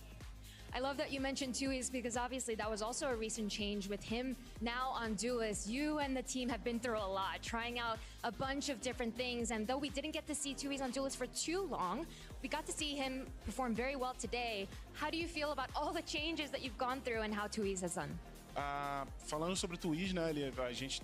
I love that you mentioned Twiz, because obviously that was also a recent change with him now on Duelist. You and the team have been through a lot, trying out a bunch of different things. And though we didn't get to see Twiz on Duelist for too long, we got to see him perform very well today. How do you feel about all the changes that you've gone through and how Twiz has done? Falando sobre o Twiz, né, a gente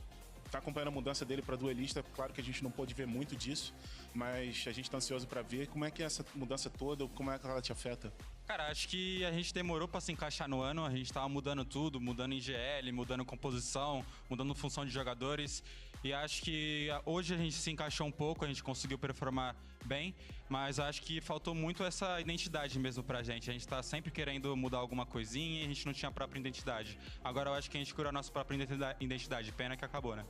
tá acompanhando a mudança dele para duelista. Claro que a gente não pôde ver muito disso, mas a gente tá ansioso para ver como é que é essa mudança toda, como é que ela te afeta. Cara, acho que a gente demorou pra se encaixar no ano, a gente tava mudando tudo, mudando em GL, mudando composição, mudando função de jogadores. E acho que hoje a gente se encaixou um pouco, a gente conseguiu performar bem, mas acho que faltou muito essa identidade mesmo pra gente. A gente tá sempre querendo mudar alguma coisinha e a gente não tinha a própria identidade. Agora eu acho que a gente criou a nossa própria identidade, pena que acabou, né?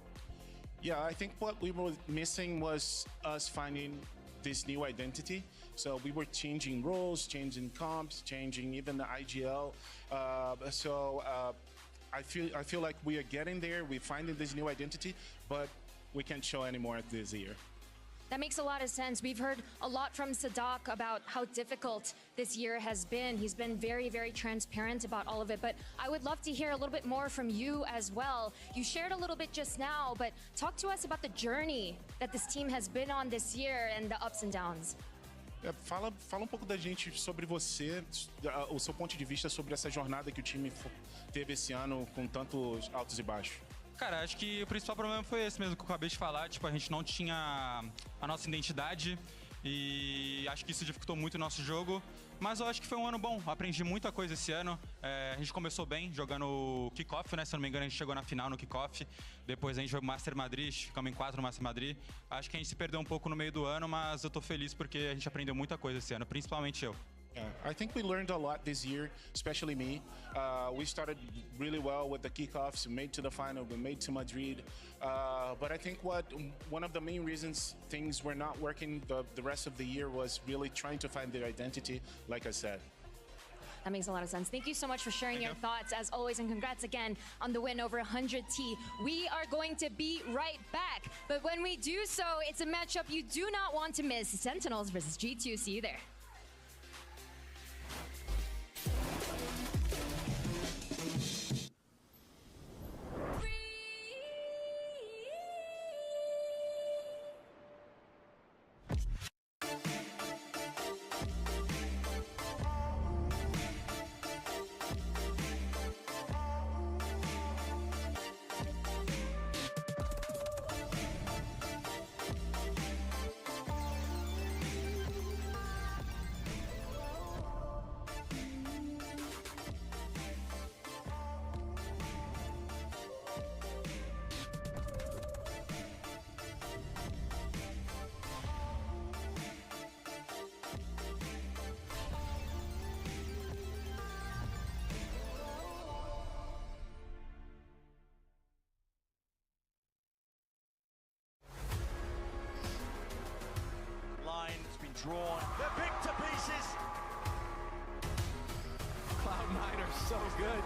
Yeah, I think what we were missing was us finding this new identity. So we were changing roles, changing comps, changing even the IGL. I feel like we are getting there. We're finding this new identity, but we can't show anymore this year. That makes a lot of sense. We've heard a lot from Sadak about how difficult this year has been. He's been very, very transparent about all of it, but I would love to hear a little bit more from you as well. You shared a little bit just now, but talk to us about the journey that this team has been on this year and the ups and downs. Fala um pouco da gente sobre você, o seu ponto de vista sobre essa jornada que o time teve esse ano com tantos altos e baixos. Cara, acho que o principal problema foi esse mesmo que eu acabei de falar. Tipo, a gente não tinha a nossa identidade e acho que isso dificultou muito o nosso jogo. Mas eu acho que foi um ano bom, aprendi muita coisa esse ano. A gente começou bem jogando o Kickoff, né? Se eu não me engano, a gente chegou na final no Kickoff. Depois a gente jogou Master Madrid, ficamos em 4 no Master Madrid. Acho que a gente se perdeu um pouco no meio do ano, mas eu tô feliz porque a gente aprendeu muita coisa esse ano, principalmente eu. Yeah, I think we learned a lot this year, especially me. We started really well with the kickoffs, made to the final, we made to Madrid. But I think one of the main reasons things were not working the rest of the year was really trying to find their identity, like I said. That makes a lot of sense. Thank you so much for sharing your thoughts, as always, and congrats again on the win over 100T. We are going to be right back, but when we do so, it's a matchup you do not want to miss. Sentinels versus G2. See you there. drawn. They're picked to pieces. Cloud9 are so good.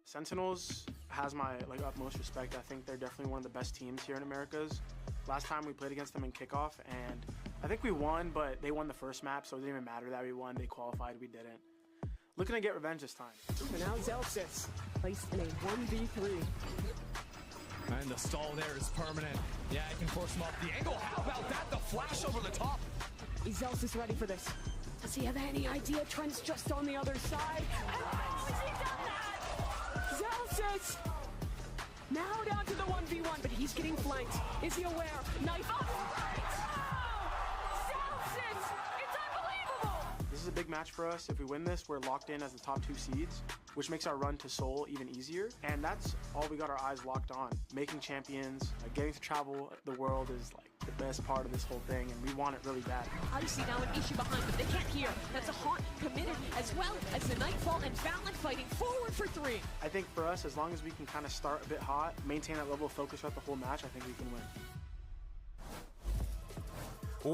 Sentinels has my utmost respect. I think they're definitely one of the best teams here in Americas. Last time we played against them in kickoff, and I think we won, but they won the first map, so it didn't even matter that we won. They qualified, we didn't. Looking to get revenge this time. And now Zelsis placed in a 1v3. And the stall there is permanent. Yeah, I can force him off the angle. How about that? The flash over the top. Is Zelsis ready for this? Does he have any idea Trent's just on the other side? Oh, has he done that? Zelsis! Now down to the 1v1, but he's getting flanked. Is he aware? Knife. Oh, right! Oh! Zelsis! It's unbelievable! This is a big match for us. If we win this, we're locked in as the top 2 seeds, which makes our run to Seoul even easier. And that's all we got our eyes locked on. Making champions, getting to travel the world is the best part of this whole thing, and we want it really bad. Obviously now an issue behind them. They can't hear. That's a Haunt committed, as well as the Nightfall and Valiant fighting forward for 3. I think for us, as long as we can kind of start a bit hot, maintain that level of focus throughout the whole match, I think we can win.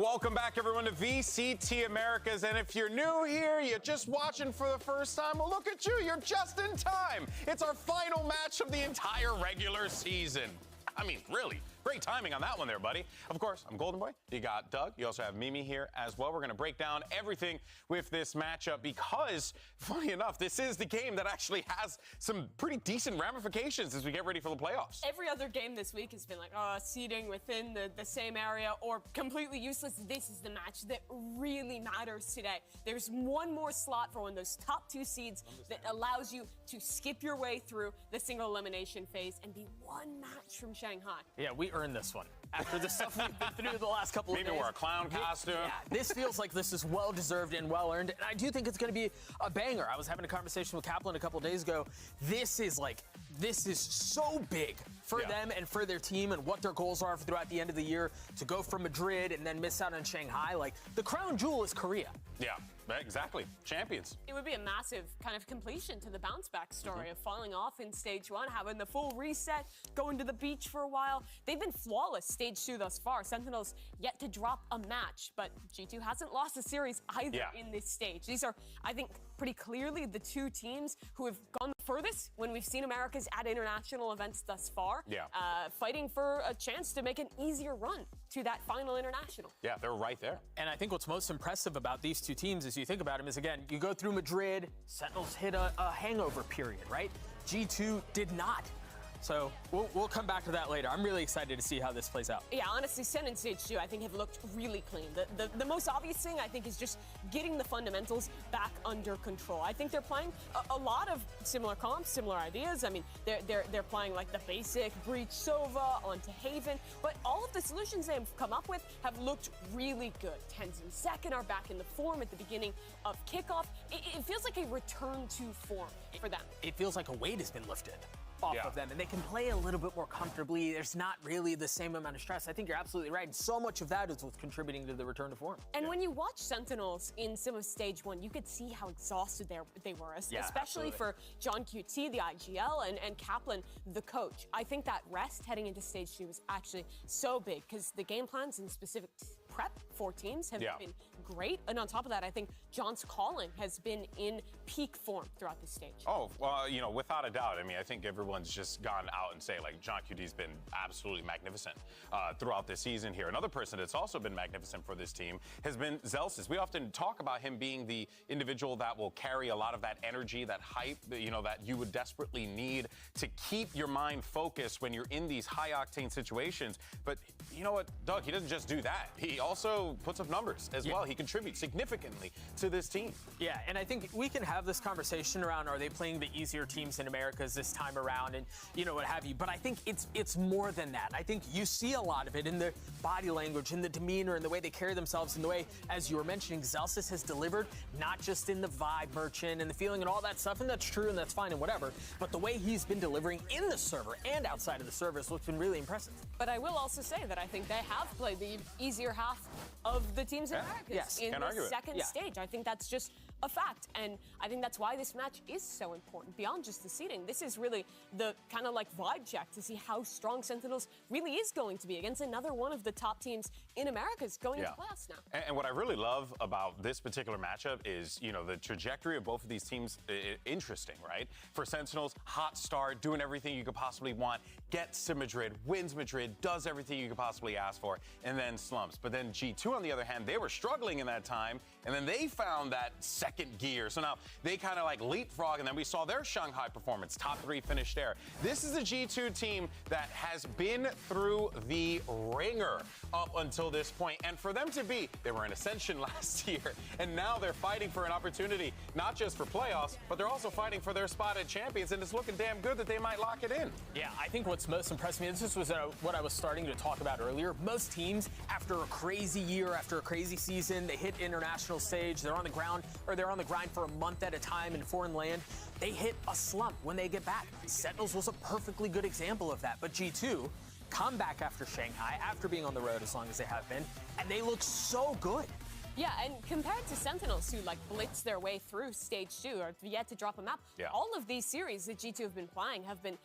Welcome back, everyone, to VCT Americas. And if you're new here, you're just watching for the first time, well, look at you. You're just in time. It's our final match of the entire regular season. I mean, really, great timing on that one there, buddy. Of course, I'm Golden Boy. You got Doug. You also have Mimi here as well. We're going to break down everything with this matchup because, funny enough, this is the game that actually has some pretty decent ramifications as we get ready for the playoffs. Every other game this week has been seeding within the same area or completely useless. This is the match that really matters today. There's one more slot for one of those top 2 seeds that allows you to skip your way through the single elimination phase and be one match from Shanghai. Yeah, we earned this one. After the stuff we've been through the last couple of days. Maybe wear a clown costume. Yeah, this feels like this is well-deserved and well-earned, and I do think it's going to be a banger. I was having a conversation with Kaplan a couple days ago. This is so big for them and for their team and what their goals are throughout the end of the year to go from Madrid and then miss out on Shanghai. The crown jewel is Korea. Yeah, exactly. Champions. It would be a massive kind of completion to the bounce-back story of falling off in Stage 1, having the full reset, going to the beach for a while. They've been flawless Stage 2 thus far. Sentinels yet to drop a match, but G2 hasn't lost a series either in this stage. These are, I think, pretty clearly the 2 teams who have gone the furthest when we've seen Americas at international events thus far, fighting for a chance to make an easier run to that final international. Yeah, they're right there. And I think what's most impressive about these 2 teams, as you think about them, is, again, you go through Madrid, Sentinels hit a hangover period, right? G2 did not. So we'll come back to that later. I'm really excited to see how this plays out. Yeah, honestly, SEN and Stage 2, I think, have looked really clean. The most obvious thing, I think, is just getting the fundamentals back under control. I think they're playing a lot of similar comps, similar ideas. I mean, they're playing like the basic Breach Sova onto Haven, but all of the solutions they've come up with have looked really good. Tenzin second are back in the form at the beginning of kickoff. It feels like a return to form for them. It feels like a weight has been lifted off of them, and they can play a little bit more comfortably. There's not really the same amount of stress. I think you're absolutely right, and so much of that is what's contributing to the return to form. And when you watch Sentinels in some of Stage 1, you could see how exhausted they were, especially for John QT, the IGL, and Kaplan, the coach. I think that rest heading into Stage 2 was actually so big, because the game plans and specific prep for teams have been great. And on top of that, I think John's calling has been in peak form throughout this stage. Oh, well, you know, without a doubt. I mean, I think everyone's just gone out and say, like, John QT's been absolutely magnificent throughout this season here. Another person that's also been magnificent for this team has been Zellsis. We often talk about him being the individual that will carry a lot of that energy, that hype, you know, that you would desperately need to keep your mind focused when you're in these high-octane situations. But you know what, Doug, he doesn't just do that. He also puts up numbers as well. He contributes significantly to this team. Yeah, and I think we can have this conversation around, are they playing the easier teams in Americas this time around, and you know, what have you. But I think it's more than that. I think you see a lot of it in the body language, in the demeanor, in the way they carry themselves, in the way, as you were mentioning, Zellsis has delivered, not just in the vibe merchant and the feeling and all that stuff, and that's true and that's fine and whatever, but the way he's been delivering in the server and outside of the server is what's been really impressive. But I will also say that I think they have played the easier half of the teams in Americas in the second stage. I think that's just a fact, and I think that's why this match is so important beyond just the seeding. This is really the kind of like vibe check to see how strong Sentinels really is going to be against another one of the top teams in Americas going into playoffs now. And what I really love about this particular matchup is, you know, the trajectory of both of these teams, interesting, right? For Sentinels, hot start, doing everything you could possibly want, gets to Madrid, wins Madrid, does everything you could possibly ask for, and then slumps. But then G2, on the other hand, they were struggling in that time, and then they found that second gear. So now they kind of like leapfrog, and then we saw their Shanghai performance, top 3 finish there. This is a G2 team that has been through the ringer up until this point. And for them to be, they were in Ascension last year, and now they're fighting for an opportunity, not just for playoffs, but they're also fighting for their spot at champions, and it's looking damn good that they might lock it in. Yeah, I think what's most impressed me, this was what I was starting to talk about earlier. Most teams, after a crazy year, after a crazy season, they hit international stage, they're on the ground, or they're on the grind for a month at a time in foreign land, they hit a slump when they get back. Sentinels was a perfectly good example of that, but G2 come back after Shanghai, after being on the road as long as they have been, and they look so good. Yeah, and compared to Sentinels, who like blitz their way through stage 2 or yet to drop a map, all of these series that G2 have been playing have been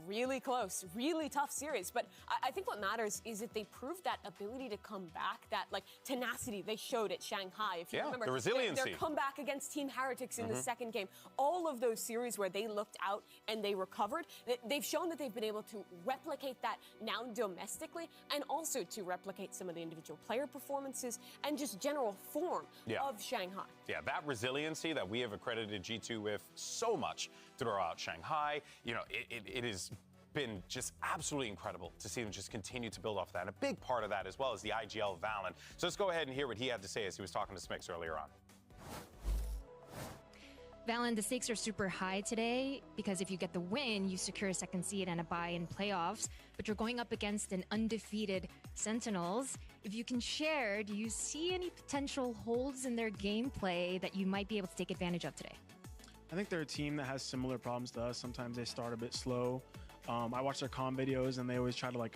really close, really tough series. But I think what matters is that they proved that ability to come back, that like tenacity they showed at Shanghai. If you remember, the resiliency. Their comeback against Team Heretics in the second game, all of those series where they looked out and they recovered, they've shown that they've been able to replicate that now domestically, and also to replicate some of the individual player performances and just general form of Shanghai. Yeah, that resiliency that we have accredited G2 with so much throughout Shanghai, you know, it has been just absolutely incredible to see them just continue to build off that. And a big part of that as well is the IGL Valen. So let's go ahead and hear what he had to say as he was talking to Smix earlier on. Valen, the stakes are super high today because if you get the win, you secure a second seed and a bye in playoffs, but you're going up against an undefeated Sentinels. If you can share, do you see any potential holes in their gameplay that you might be able to take advantage of today? I think they're a team that has similar problems to us. Sometimes they start a bit slow. I watch their comm videos, and they always try to like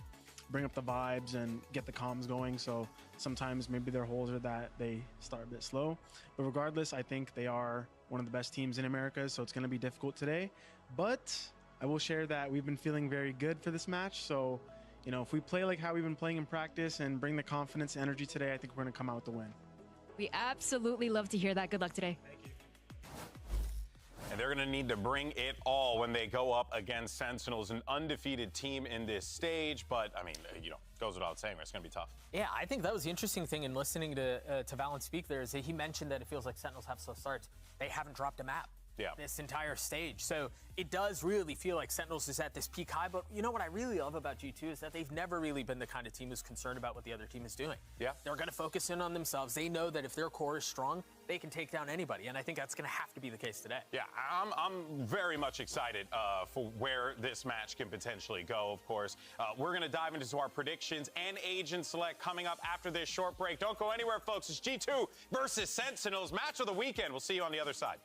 bring up the vibes and get the comms going. So sometimes maybe their holes are that they start a bit slow. But regardless, I think they are one of the best teams in America, so it's going to be difficult today. But I will share that we've been feeling very good for this match. So, you know, if we play like how we've been playing in practice and bring the confidence and energy today, I think we're going to come out with the win. We absolutely love to hear that. Good luck today. Thank you. And they're going to need to bring it all when they go up against Sentinels, an undefeated team in this stage. But, I mean, you know, goes without saying, it's going to be tough. Yeah, I think that was the interesting thing in listening to Valen speak there is that he mentioned that it feels like Sentinels have slow starts. They haven't dropped a map this entire stage. So it does really feel like Sentinels is at this peak high. But you know what I really love about G2 is that they've never really been the kind of team who's concerned about what the other team is doing. Yeah. They're going to focus in on themselves. They know that if their core is strong, they can take down anybody. And I think that's going to have to be the case today. Yeah, I'm very much excited for where this match can potentially go, of course. We're going to dive into our predictions and agent select coming up after this short break. Don't go anywhere, folks. It's G2 versus Sentinels. Match of the weekend. We'll see you on the other side.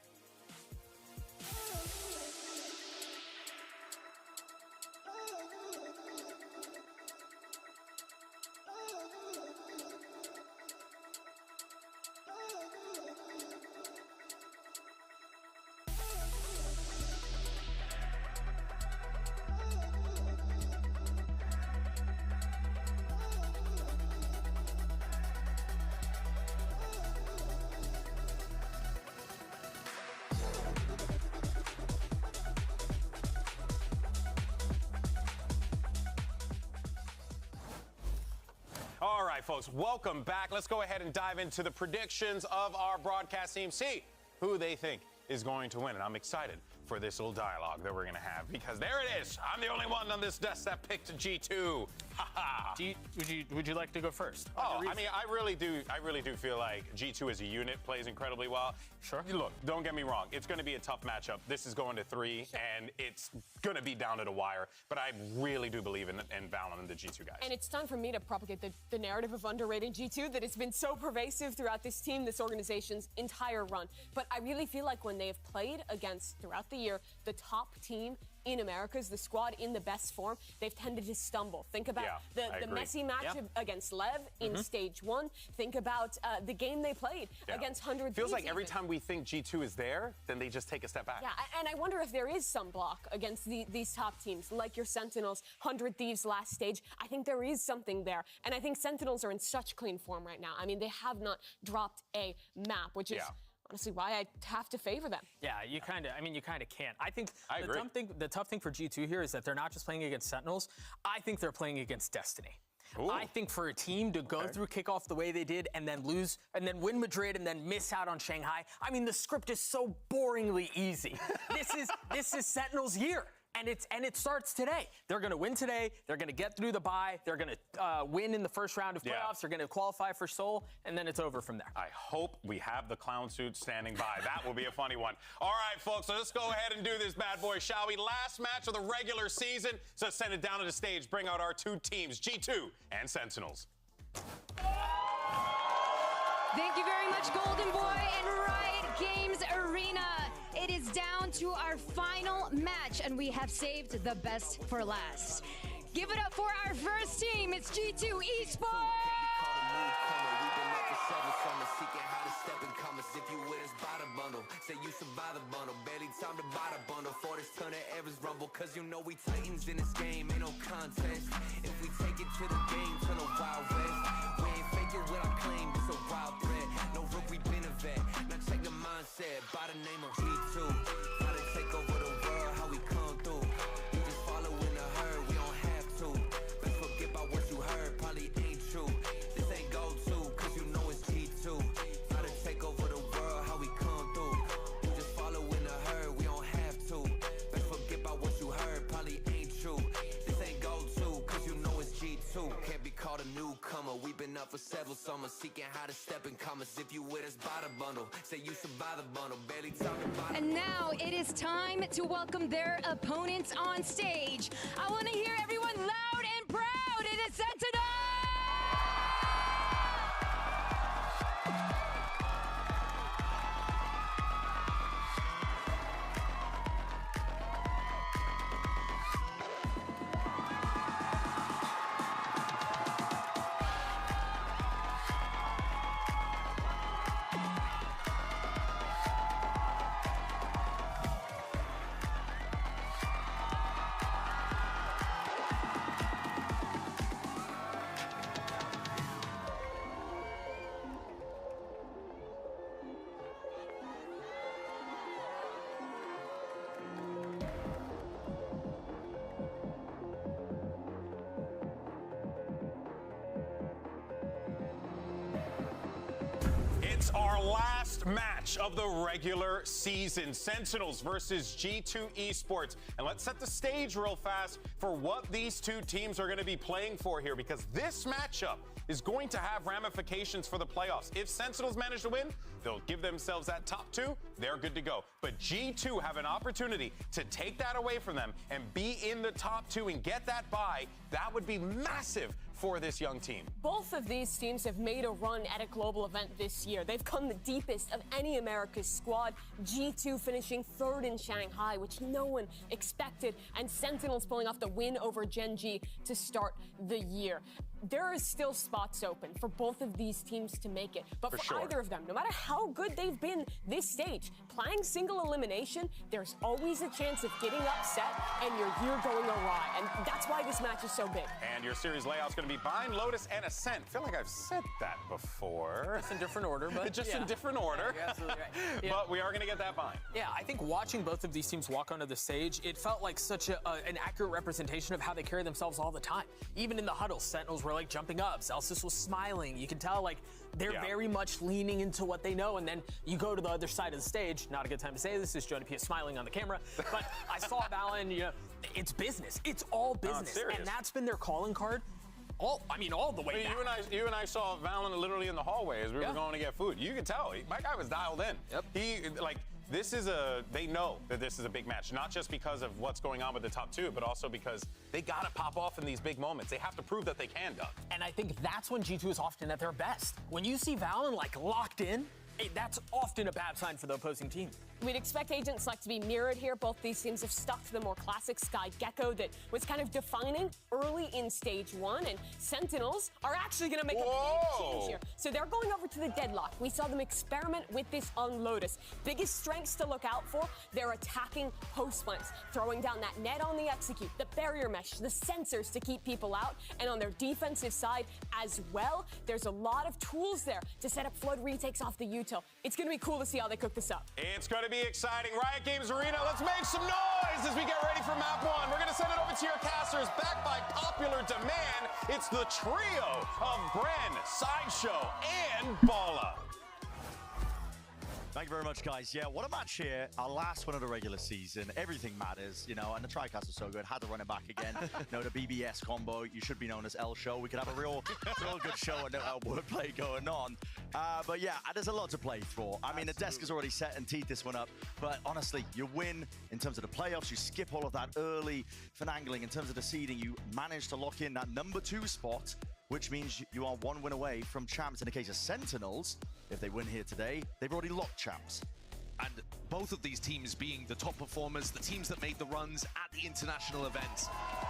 All right, folks, welcome back. Let's go ahead and dive into the predictions of our broadcast team. See who they think is going to win. And I'm excited for this little dialogue that we're going to have because there it is. I'm the only one on this desk that picked G2. Would you like to go first? Oh, I mean, I really do feel like G2 as a unit plays incredibly well. Sure. Look, don't get me wrong. It's going to be a tough matchup. This is going to 3, and it's going to be down to the wire. But I really do believe in Valen and the G2 guys. And it's time for me to propagate the narrative of underrating G2 that has been so pervasive throughout this team, this organization's entire run. But I really feel like when they have played against, throughout the year, the top team in Americas, the squad in the best form, they've tended to stumble. Think about the messy match against Lev in stage 1. Think about the game they played against 100 Feels like every time we think G2 is there, then they just take a step back. Yeah, and I wonder if there is some block against these top teams, like your Sentinels, 100 Thieves last stage. I think there is something there. And I think Sentinels are in such clean form right now. I mean, they have not dropped a map, which is honestly why I have to favor them. Yeah, you kind of can't. I think the tough thing for G2 here is that they're not just playing against Sentinels. I think they're playing against Destiny. Ooh. I think for a team to go through kickoff the way they did and then lose and then win Madrid and then miss out on Shanghai, I mean, the script is so boringly easy. This is Sentinels' year. And it starts today. They're going to win today. They're going to get through the bye. They're going to win in the first round of playoffs. They're going to qualify for Seoul, and then it's over from there. I hope we have the clown suit standing by. That will be a funny one. All right, folks, so let's go ahead and do this bad boy, shall we? Last match of the regular season. So let's send it down to the stage. Bring out our 2 teams, G2 and Sentinels. Thank you very much, Golden Boy and Riot Games Arena. It is down to our final match, and we have saved the best for last. Give it up for our first team. It's G2 Esports. If you with us, buy the bundle. Say you survive the bundle. Barely time to buy the bundle. For this ton of errors rumble. Cause you know we titans in this game. Ain't no contest. If we take it to the game, to the Wild West. We ain't faking what I claim. It's a wild threat. No rook, we been a vet. Now check the mindset. By the name of G2. How to take over the world. How we come through. You just follow in the herd. We don't have to. Best forget about what you heard. Probably ain't true. This ain't go to. Cause you know it's G2. How to take over the world. How we come through. You just follow in the herd. We don't have to. Best forget about what you heard. Probably ain't true. This ain't go to. Cause you know it's G2. Can't be called a newcomer. We've been up for several summers. Seeking how to step in commas. If you with us, buy the bundle. Say you survive the bundle. Barely time to buy the And now it is time to welcome their opponents on stage. I want to hear everyone loud and proud. It is Sentinels! It's our last first match of the regular season, Sentinels versus G2 Esports. And let's set the stage real fast for what these two teams are going to be playing for here, because this matchup is going to have ramifications for the playoffs. If Sentinels manage to win, they'll give themselves that top 2. They're good to go. But G2 have an opportunity to take that away from them and be in the top 2 and get that bye. That would be massive for this young team. Both of these teams have made a run at a global event this year. They've come the deepest of any America's squad. G2 finishing 3rd in Shanghai, which no one expected, and Sentinels pulling off the win over Gen G to start the year. There is still spots open for both of these teams to make it. But for either of them, no matter how good they've been this stage, playing single elimination, there's always a chance of getting upset and your year going awry. And that's why this match is so big. And your series layout's going to be Bind, Lotus, and Ascent. I feel like I've said that before. Just in different order, but just in different order. You're absolutely right. Yeah. But we are going to get that Bind. Yeah, I think watching both of these teams walk onto the stage, it felt like such an accurate representation of how they carry themselves all the time. Even in the huddle, Sentinels were like jumping up. Celsius was smiling. You can tell like they're very much leaning into what they know. And then you go to the other side of the stage. Not a good time to say this. Jonah P is smiling on the camera. But I saw Valen, you know, it's business. It's all business. And that's been their calling card. All the way back. You and I saw Valen literally in the hallway as we were going to get food. You could tell. My guy was dialed in. Yep. They know that this is a big match, not just because of what's going on with the top 2, but also because they got to pop off in these big moments. They have to prove that they can, Doug. And I think that's when G2 is often at their best. When you see Valen like locked in, that's often a bad sign for the opposing team. We'd expect Agent Select to be mirrored here. Both these teams have stuck to the more classic Sky Gecko that was kind of defining early in stage 1, and Sentinels are actually going to make a big change here. So they're going over to the Deadlock. We saw them experiment with this on Lotus. Biggest strengths to look out for, they're attacking post plants, throwing down that net on the execute, the barrier mesh, the sensors to keep people out, and on their defensive side as well, there's a lot of tools there to set up flood retakes off the util. It's going to be cool to see how they cook this up. It's going to be exciting. Riot Games Arena, let's make some noise as we get ready for map 1. We're going to send it over to your casters, backed by popular demand. It's the trio of Bren, Sideshow, and Bala. Thank you very much, guys. Yeah, what a match here. Our last one of the regular season. Everything matters, you know, and the TriCast was so good. Had to run it back again. No, the BBS combo, you should be known as L Show. We could have a real good show and wordplay going on. But yeah, there's a lot to play for. I mean, the desk is already set and teed this one up. But honestly, you win in terms of the playoffs. You skip all of that early finagling. In terms of the seeding, you manage to lock in that number 2 spot, which means you are 1 win away from champs. In the case of Sentinels, if they win here today, they've already locked champs. And both of these teams being the top performers, the teams that made the runs at the international events.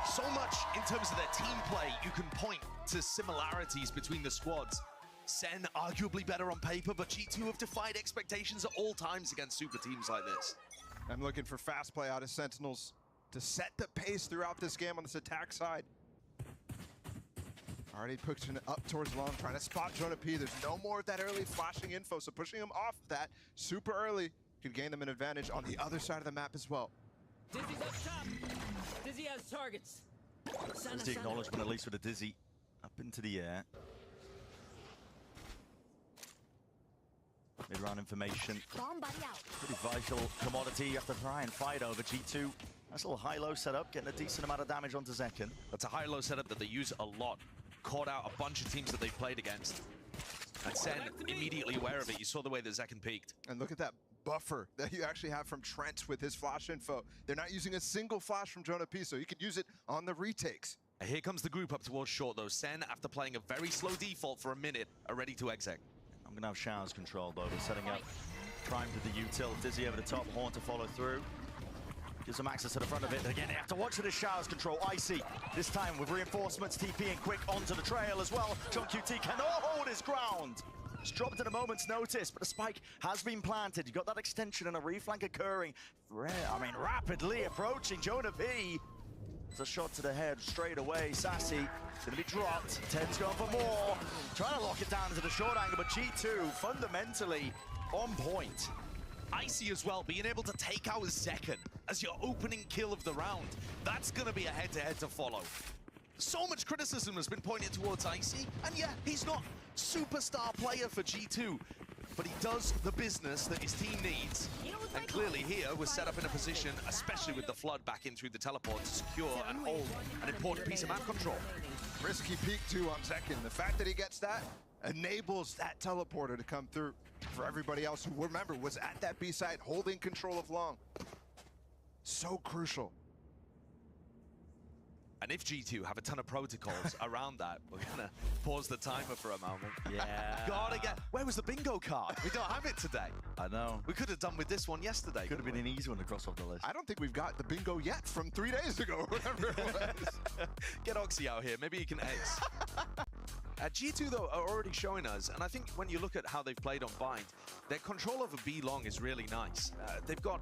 So much in terms of their team play, you can point to similarities between the squads. SEN arguably better on paper, but G2 have defied expectations at all times against super teams like this. I'm looking for fast play out of Sentinels to set the pace throughout this game on this attack side. Already pushing it up towards long, trying to spot Jonah P. There's no more of that early flashing info, so pushing him off of that super early could gain them an advantage on the other side of the map as well. Dizzy's up top. Dizzy has targets. There's the acknowledgement, at least with the Dizzy up into the air. Mid-round information. Pretty vital commodity. You have to try and fight over. G2. Nice little high-low setup, getting a decent amount of damage onto Zekken. That's a high-low setup that they use a lot. Caught out a bunch of teams that they've played against. And SEN immediately aware of it. You saw the way that Zekken peaked. And look at that buffer that you actually have from Trent with his flash info. They're not using a single flash from Jonah P, so you could use it on the retakes. And here comes the group up towards short, though. SEN, after playing a very slow default for a minute, are ready to exec. I'm going to have Showers control, though. They're setting up Prime to the util. Dizzy over the top, Horn to follow through. Gives them access to the front of it. And again, they have to watch for the Showers control. Icy, this time with reinforcements, TP and quick onto the trail as well. John QT cannot hold his ground. It's dropped at a moment's notice, but the spike has been planted. You've got that extension and a reflank occurring. Rapidly approaching Jonah P. It's a shot to the head straight away. Sassy is going to be dropped. Ted's going for more. Trying to lock it down into the short angle, but G2 fundamentally on point. Icy as well, being able to take out Zekken as your opening kill of the round. That's going to be a head-to-head to follow. So much criticism has been pointed towards Icy, and yeah, he's not superstar player for G2. but he does the business that his team needs. And clearly here, we're set up in a position, especially with the flood back in through the teleport, to secure and hold an important piece of map control. Risky peek too on second. The fact that he gets that enables that teleporter to come through for everybody else who, remember, was at that B side holding control of long. So crucial. And if G2 have a ton of protocols around that, we're gonna pause the timer for a moment. Yeah. Gotta get. Where was the bingo card? We don't have it today. I know. We could have done with this one yesterday. Could have been an easy one to cross off the list. I don't think we've got the bingo yet from 3 days ago or whatever it was. Get Oxy out here. Maybe he can ace. G2, though, are already showing us, and I think when you look at how they've played on Bind, their control over B long is really nice. They've got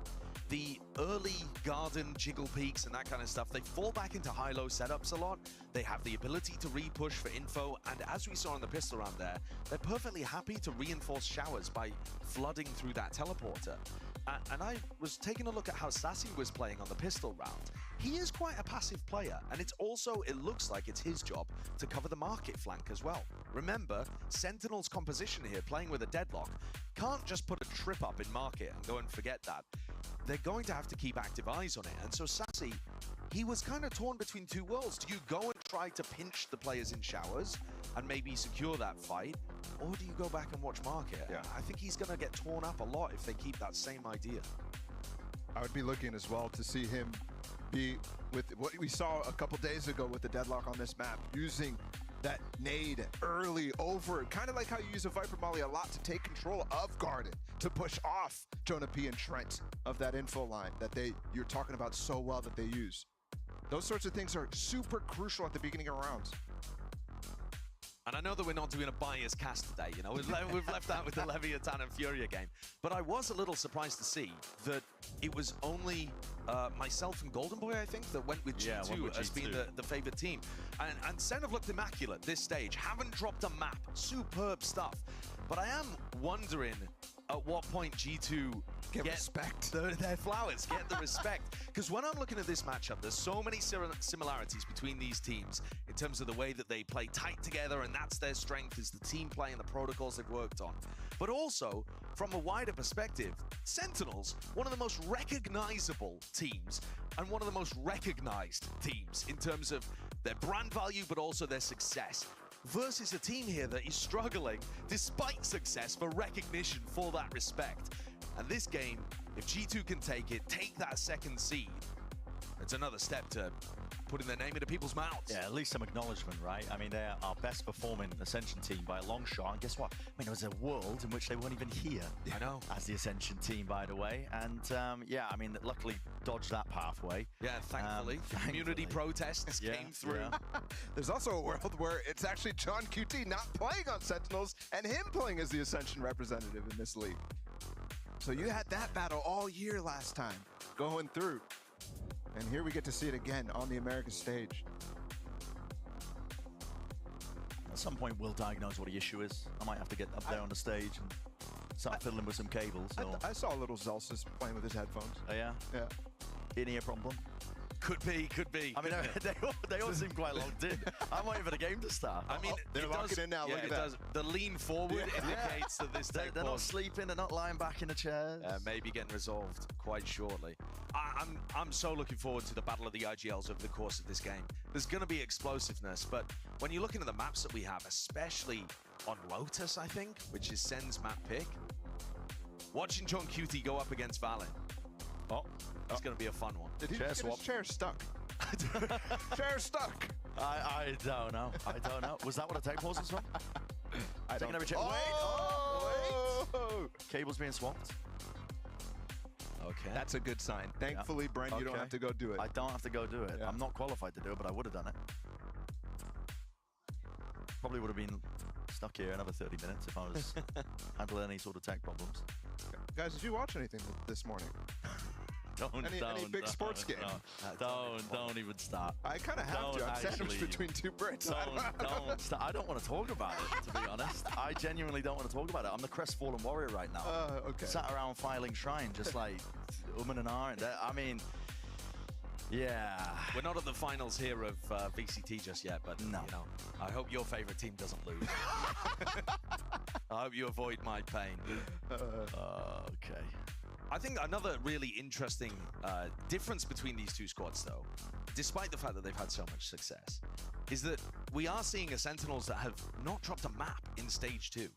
the early garden jiggle peaks and that kind of stuff. They fall back into high-low setups a lot. They have the ability to re-push for info, and as we saw in the pistol round there, they're perfectly happy to reinforce showers by flooding through that teleporter. And I was taking a look at how Sassy was playing on the pistol round. He is quite a passive player, and it's also, it looks like it's his job to cover the market flank as well. Remember, Sentinel's composition here, playing with a deadlock, can't just put a trip up in market and go and forget that. They're going to have to keep active eyes on it, and so Sassy, he was kind of torn between two worlds. Do you go and try to pinch the players in showers and maybe secure that fight, or do you go back and watch market? Yeah. I think he's going to get torn up a lot if they keep that same idea. I would be looking as well to see him be with what we saw a couple days ago with the deadlock on this map, using that nade early over, kind of like how you use a Viper Molly a lot to take control of Garden, to push off Jonah P and Trent of that info line that you're talking about so well that they use. Those sorts of things are super crucial at the beginning of rounds. And I know that we're not doing a biased cast today, you know, we've left out with the Leviathan and Furia game, but I was a little surprised to see that it was only myself and Golden Boy, I think, that went with G2 as being the favorite team. And SEN have looked immaculate this stage, haven't dropped a map, superb stuff. But I am wondering at what point G2 get respect. Their flowers, get the respect. Because when I'm looking at this matchup, there's so many similarities between these teams in terms of the way that they play tight together, and that's their strength, is the team play and the protocols they've worked on. But also, from a wider perspective, Sentinels, one of the most recognizable teams and one of the most recognized teams in terms of their brand value, but also their success, versus a team here that is struggling, despite success, for recognition for that respect. And this game, if G2 can take it, take that second seed, it's another step to putting their name into people's mouths. Yeah, at least some acknowledgement, right? I mean, they're our best performing Ascension team by a long shot. And guess what? I mean, there was a world in which they weren't even here. I know. As the Ascension team, by the way. And yeah, I mean, luckily dodged that pathway. Yeah, thankfully. Community protests came through. Yeah. There's also a world where it's actually John QT not playing on Sentinels and him playing as the Ascension representative in this league. So you had that battle all year last time, going through. And here we get to see it again on the American stage. At some point, we'll diagnose what the issue is. I might have to get up there on the stage and start fiddling with some cables. I saw a little Zelsis playing with his headphones. Oh, yeah? Yeah. In-ear problem? Could be. I mean, they all seem quite locked in. I'm waiting for the game to start. I mean, they're locking in now. Yeah, look at that. The lean forward indicates that this They're not sleeping. They're not lying back in the chairs. Maybe getting resolved quite shortly. I'm so looking forward to the battle of the IGLs over the course of this game. There's going to be explosiveness, but when you're looking at the maps that we have, especially on Lotus, I think, which is SEN's map pick, watching John QT go up against Valen, it's going to be a fun one. Did he get his chair stuck? Chair stuck. I don't know. Was that what a tech pause was from? I don't know. Wait. Cable's being swapped. Okay. That's a good sign. Thankfully, Brent, you don't have to go do it. I don't have to go do it. Yeah. I'm not qualified to do it, but I would have done it. Probably would have been stuck here another 30 minutes if I was handling any sort of tech problems. Guys, did you watch anything this morning? Any big sports game? Don't even start. I kind of have to. I'm sandwiched between two Brits. Don't start. I don't want to talk about it, to be honest. I genuinely don't want to talk about it. I'm the crestfallen warrior right now. Okay. Sat around filing shrine, just like and ahhing. I mean, yeah. We're not at the finals here of VCT just yet, but no. You know, I hope your favorite team doesn't lose. I hope you avoid my pain. Okay. I think another really interesting difference between these two squads, though, despite the fact that they've had so much success, is that we are seeing a Sentinels that have not dropped a map in Stage 2.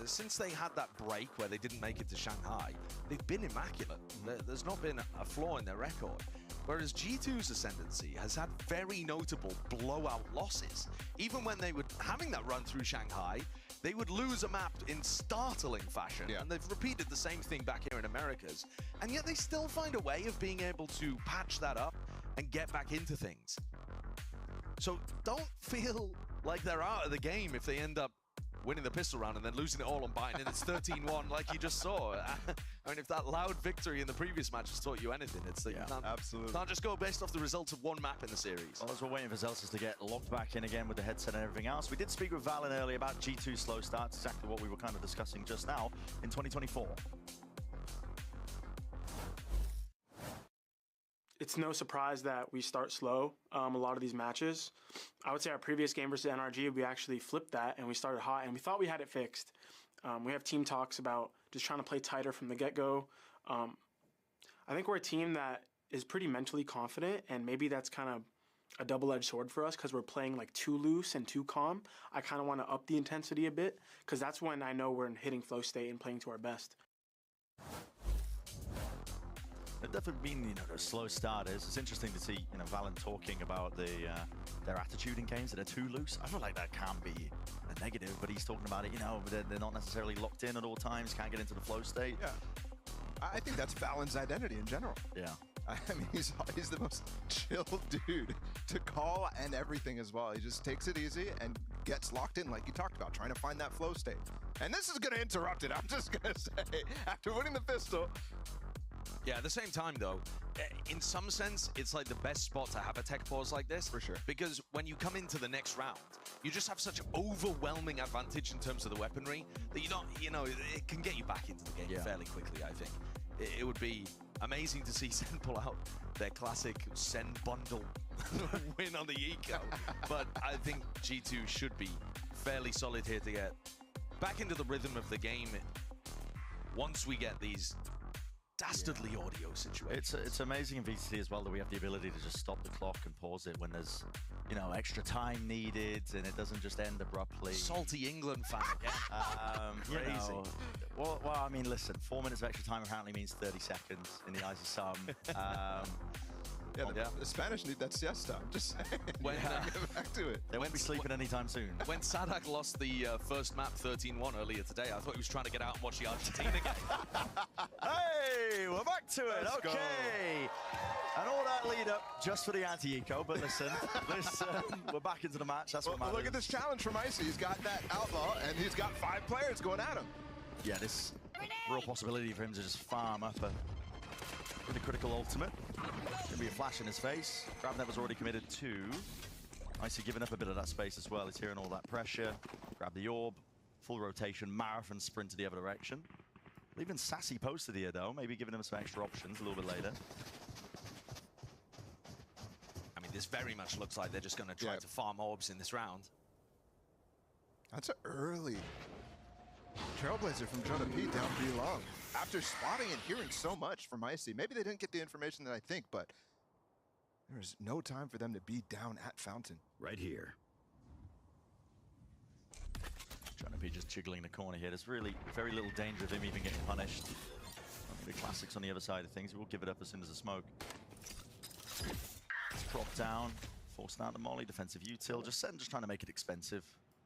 Since they had that break where they didn't make it to Shanghai, they've been immaculate. There's not been a flaw in their record. Whereas G2's Ascendancy has had very notable blowout losses. Even when they were having that run through Shanghai, they would lose a map in startling fashion. And they've repeated the same thing back here in Americas. And yet they still find a way of being able to patch that up and get back into things. So don't feel like they're out of the game if they end up winning the pistol round and then losing it all on Bind, and it's 13-1 like you just saw. I mean, if that loud victory in the previous match has taught you anything, it's that you can't just go based off the results of one map in the series. Well, as we're waiting for Zelsis to get locked back in again with the headset and everything else, we did speak with Valen earlier about G2 slow starts, exactly what we were kind of discussing just now in 2024. It's no surprise that we start slow a lot of these matches. I would say our previous game versus NRG, we actually flipped that and we started hot and we thought we had it fixed. We have team talks about just trying to play tighter from the get-go. I think we're a team that is pretty mentally confident, and maybe that's kind of a double-edged sword for us because we're playing like too loose and too calm. I kind of want to up the intensity a bit because that's when I know we're hitting flow state and playing to our best. It definitely been, those slow starters. It's interesting to see, Valen talking about their attitude in games that are too loose. I feel like that can be a negative, but he's talking about it, they're not necessarily locked in at all times, can't get into the flow state. Yeah. I think that's Valen's identity in general. Yeah. I mean, he's the most chill dude to call and everything as well. He just takes it easy and gets locked in like you talked about, trying to find that flow state. And this is going to interrupt it, I'm just going to say. After winning the pistol, yeah, at the same time, though, in some sense, it's like the best spot to have a tech pause like this. For sure. Because when you come into the next round, you just have such overwhelming advantage in terms of the weaponry that you don't, it can get you back into the game fairly quickly, I think. It would be amazing to see SEN pull out their classic SEN bundle win on the eco. But I think G2 should be fairly solid here to get back into the rhythm of the game once we get these dastardly audio situation. It's amazing in VCT as well that we have the ability to just stop the clock and pause it when there's, extra time needed and it doesn't just end abruptly. Salty England fan again. Crazy. Well, I mean, listen, 4 minutes of extra time apparently means 30 seconds in the eyes of some. The Spanish need that siesta. I'm just saying. When get back to it. They won't be sleeping anytime soon. When Sadak lost the first map 13-1 earlier today, I thought he was trying to get out and watch the Argentina game. Hey, we're back to it. Let's okay. Go. And all that lead up just for the anti-eco, but listen, we're back into the match. That's what matters. Look at this challenge from Icy. He's got that outlaw, and he's got 5 players going at him. Yeah, this real possibility for him to just farm up a really critical ultimate. Gonna be a flash in his face. Grabnever's already committed 2. Icy giving up a bit of that space as well. He's hearing all that pressure. Grab the orb. Full rotation, marathon sprint to the other direction. Leaving Sassy posted here though, maybe giving him some extra options a little bit later. I mean, this very much looks like they're just going to try to farm orbs in this round. That's an early Trailblazer from Jonah P down B long. After spotting and hearing so much from Icy, maybe they didn't get the information that I think, but there was no time for them to be down at Fountain. Right here. Jonah P just jiggling the corner here. There's really very little danger of him even getting punished. I mean, the classics on the other side of things. He will give it up as soon as the smoke. It's propped down, forced out the molly, defensive util. Just trying to make it expensive.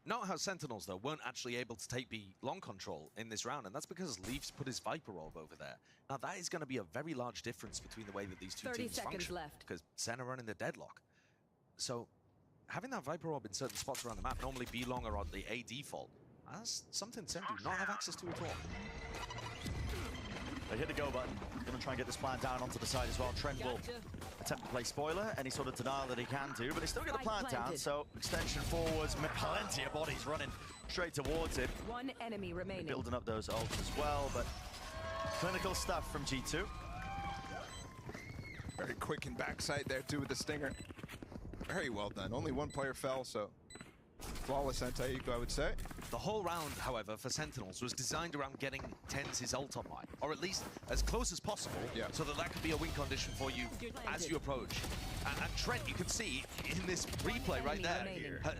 Not how Sentinels, though, weren't actually able to take B long control in this round, and that's because Leafs put his Viper orb over there. Now, that is going to be a very large difference between the way that these two teams function. Because SEN are running the deadlock. So, having that Viper orb in certain spots around the map, normally B long are on the A default, that's something SEN do not have access to at all. They hit the go button. Gonna try and get this plant down onto the side as well. Trent will attempt to play spoiler, any sort of denial that he can do, but he's still gonna plant down, so extension forwards, plenty of bodies running straight towards it. One enemy remaining. Building up those ults as well, but clinical stuff from G2. Very quick and backside there too with the stinger. Very well done. Only 1 player fell, so flawless anti-eco, I would say. The whole round, however, for Sentinels was designed around getting TenZ's ult online, or at least as close as possible, so that that could be a win condition for you as you approach. And Trent, you can see in this replay right there,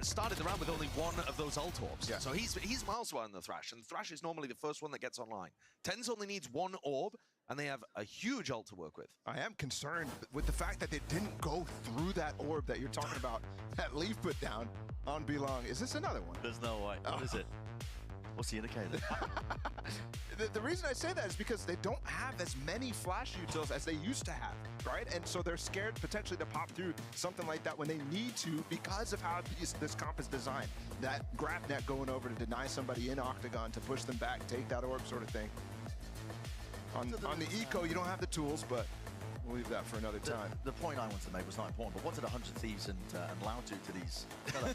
started the round with only one of those ult orbs. So he's miles away on the Thrash, and the Thrash is normally the first one that gets online. TenZ only needs one orb, and they have a huge ult to work with. I am concerned with the fact that they didn't go through that orb that you're talking about, that Leaf put down on Belong. Is this another one? There's no way. What is it? What's the indicator? The reason I say that is because they don't have as many flash utils as they used to have, right? And so they're scared potentially to pop through something like that when they need to because of how this comp is designed. That grab net going over to deny somebody in Octagon to push them back, take that orb sort of thing. On the eco, you don't have the tools, but we'll leave that for another time. The point I wanted to make was not important, but what did 100 Thieves and Loud do to these fellows?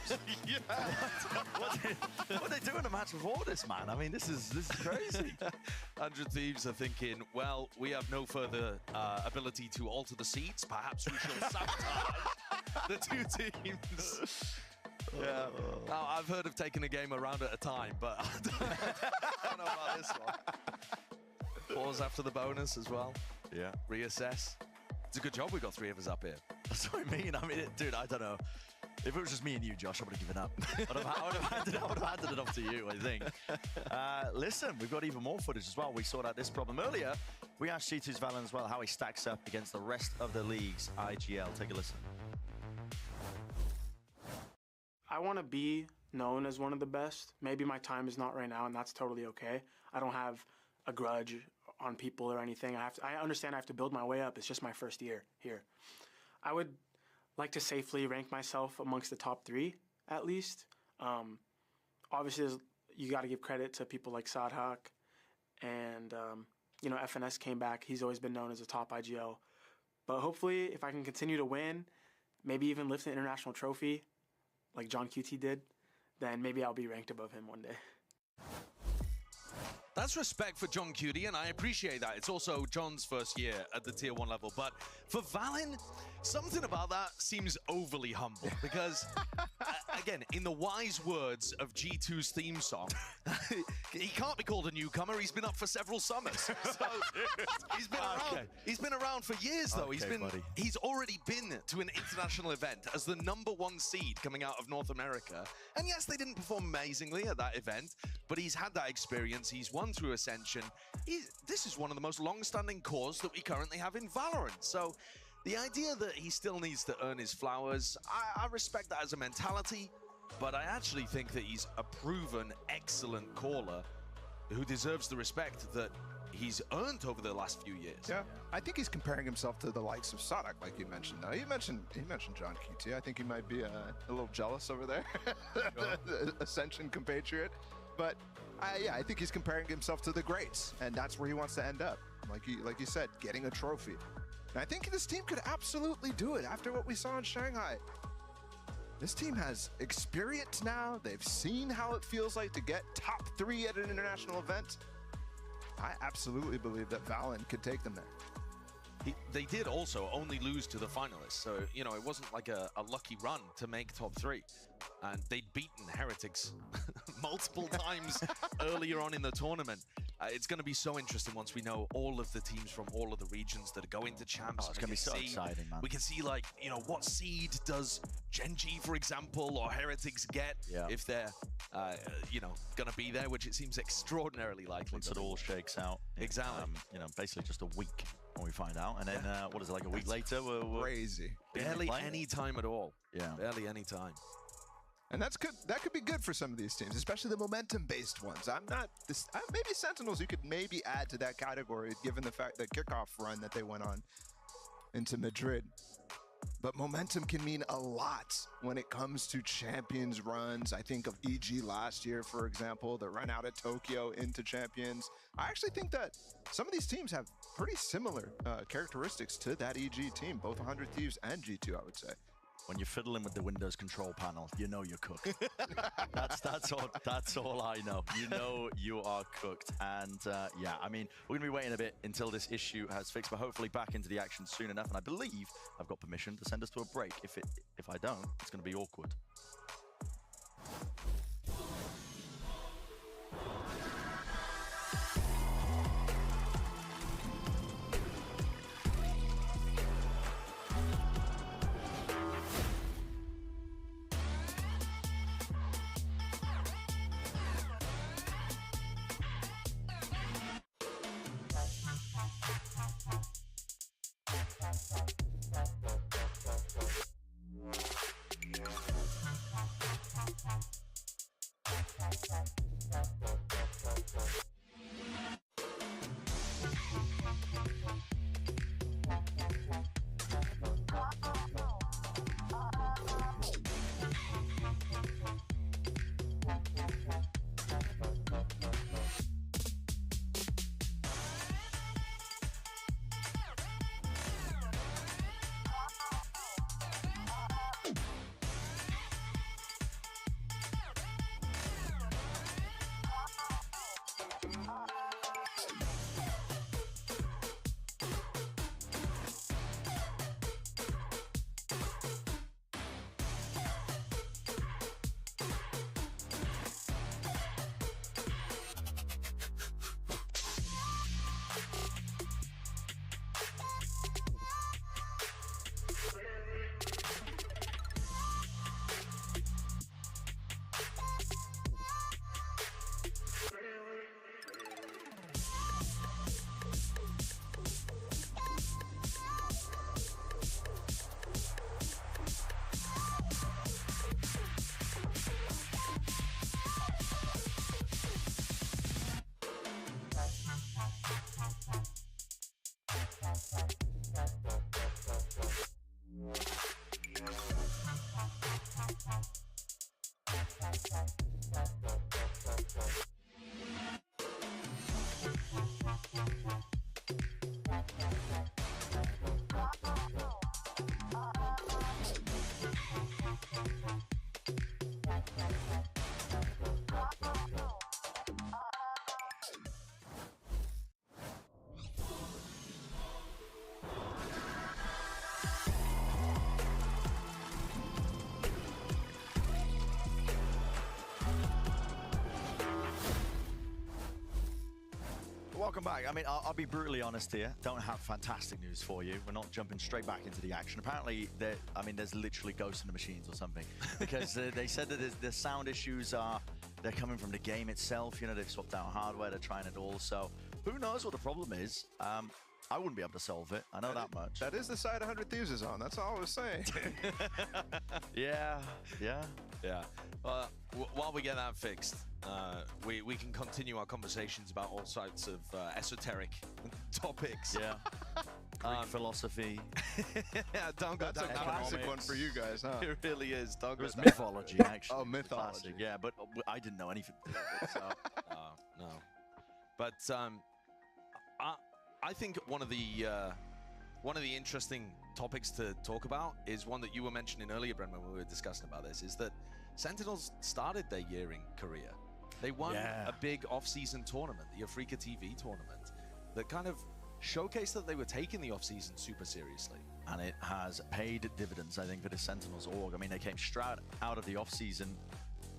what they do in a match before this, man? I mean, this is crazy. 100 Thieves are thinking, well, we have no further ability to alter the seeds. Perhaps we shall sabotage the two teams. Yeah, now, I've heard of taking a game a round at a time, but I don't know about this one. Pause after the bonus as well. Yeah. Reassess. It's a good job we got three of us up here. That's what I mean. I mean, dude, I don't know. If it was just me and you, Josh, I would have given up. I would have handed it off to you, I think. Listen, we've got even more footage as well. We sorted out this problem earlier. We asked G2's Valen as well how he stacks up against the rest of the league's IGL. Take a listen. I want to be known as one of the best. Maybe my time is not right now, and that's totally okay. I don't have a grudge on people or anything. I understand I have to build my way up. It's just my first year here. I would like to safely rank myself amongst the top 3, at least. Obviously, you got to give credit to people like Sadhak, and you know, FNS came back. He's always been known as a top IGL. But hopefully, if I can continue to win, maybe even lift an international trophy, like John QT did, then maybe I'll be ranked above him one day. That's respect for John QT, and I appreciate that. It's also John's first year at the Tier 1 level. But for Valen, something about that seems overly humble. Because, again, in the wise words of G2's theme song, he can't be called a newcomer. He's been up for several summers. So he's been around. Okay. He's been around for years, though. Okay, he's already been to an international event as the #1 seed coming out of North America. And yes, they didn't perform amazingly at that event, but he's had that experience. He's won through Ascension. This is one of the most long-standing cores that we currently have in Valorant. So the idea that he still needs to earn his flowers, I respect that as a mentality, but I actually think that he's a proven excellent caller who deserves the respect that he's earned over the last few years. Yeah, I think he's comparing himself to the likes of Sadhak, like you mentioned. Now, he mentioned John QT. I think he might be a little jealous over there, the Ascension compatriot. But yeah, I think he's comparing himself to the greats, and that's where he wants to end up. Like you said, getting a trophy. And I think this team could absolutely do it after what we saw in Shanghai. This team has experience now. They've seen how it feels like to get top 3 at an international event. I absolutely believe that Valen could take them there. They did also only lose to the finalists, so, you know, it wasn't like a lucky run to make top 3. And they'd beaten Heretics multiple times earlier on in the tournament. It's going to be so interesting once we know all of the teams from all of the regions that are going to champs. Oh, it's going to be so exciting, man. We can see, like, you know, what seed does Gen.G, for example, or Heretics get if they're, you know, going to be there, which it seems extraordinarily likely. Once it all shakes out. Exactly. You know, basically just a week when we find out. And then, what is it, like a week later? We're crazy. Barely any time at all. Yeah. Barely any time. And that's good. That could be good for some of these teams, especially the momentum-based ones. Maybe Sentinels you could maybe add to that category, given the fact that kickoff run that they went on into Madrid. But momentum can mean a lot when it comes to champions runs. I think of EG last year, for example, the run out of Tokyo into champions. I actually think that some of these teams have pretty similar characteristics to that EG team, both 100 Thieves and G2, I would say. When you're fiddling with the Windows control panel, you know you're cooked. that's all I know. You know you are cooked. And yeah, I mean, we're gonna be waiting a bit until this issue has fixed, but hopefully back into the action soon enough. And I believe I've got permission to send us to a break. If I don't, it's gonna be awkward. welcome back. I mean, I'll be brutally honest here. Don't have fantastic news for you. We're not jumping straight back into the action. Apparently, there's literally ghosts in the machines or something. Because they said that the sound issues they're coming from the game itself. You know, they've swapped out hardware, they're trying it all. So who knows what the problem is? I wouldn't be able to solve it. I know that much. That is the side 100 Thieves is on. That's all I was saying. Yeah. While we get that fixed, we can continue our conversations about all sorts of esoteric topics. Yeah. Greek philosophy. That's a classic one for you guys, huh? It really is. It was mythology, actually. Oh, mythology. Classic, yeah, but I didn't know anything. So. No. But I think one of the interesting topics to talk about is one that you were mentioning earlier, Bren, when we were discussing about this, is that Sentinels started their year in Korea. They won a big off-season tournament, the Africa TV tournament, that kind of showcased that they were taking the off-season super seriously. And it has paid dividends, I think, for the Sentinels org. I mean, they came straight out of the off-season,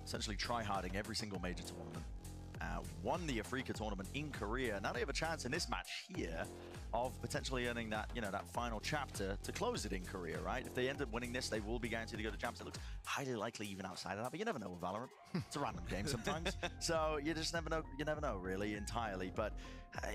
essentially try-harding every single major tournament. Won the Africa tournament in Korea. Now they have a chance in this match here of potentially earning that, that final chapter to close it in Korea, right? If they end up winning this, they will be guaranteed to go to champs. It looks highly likely even outside of that, but you never know with Valorant. It's a random game sometimes. So you just never know. You never know, really, entirely. But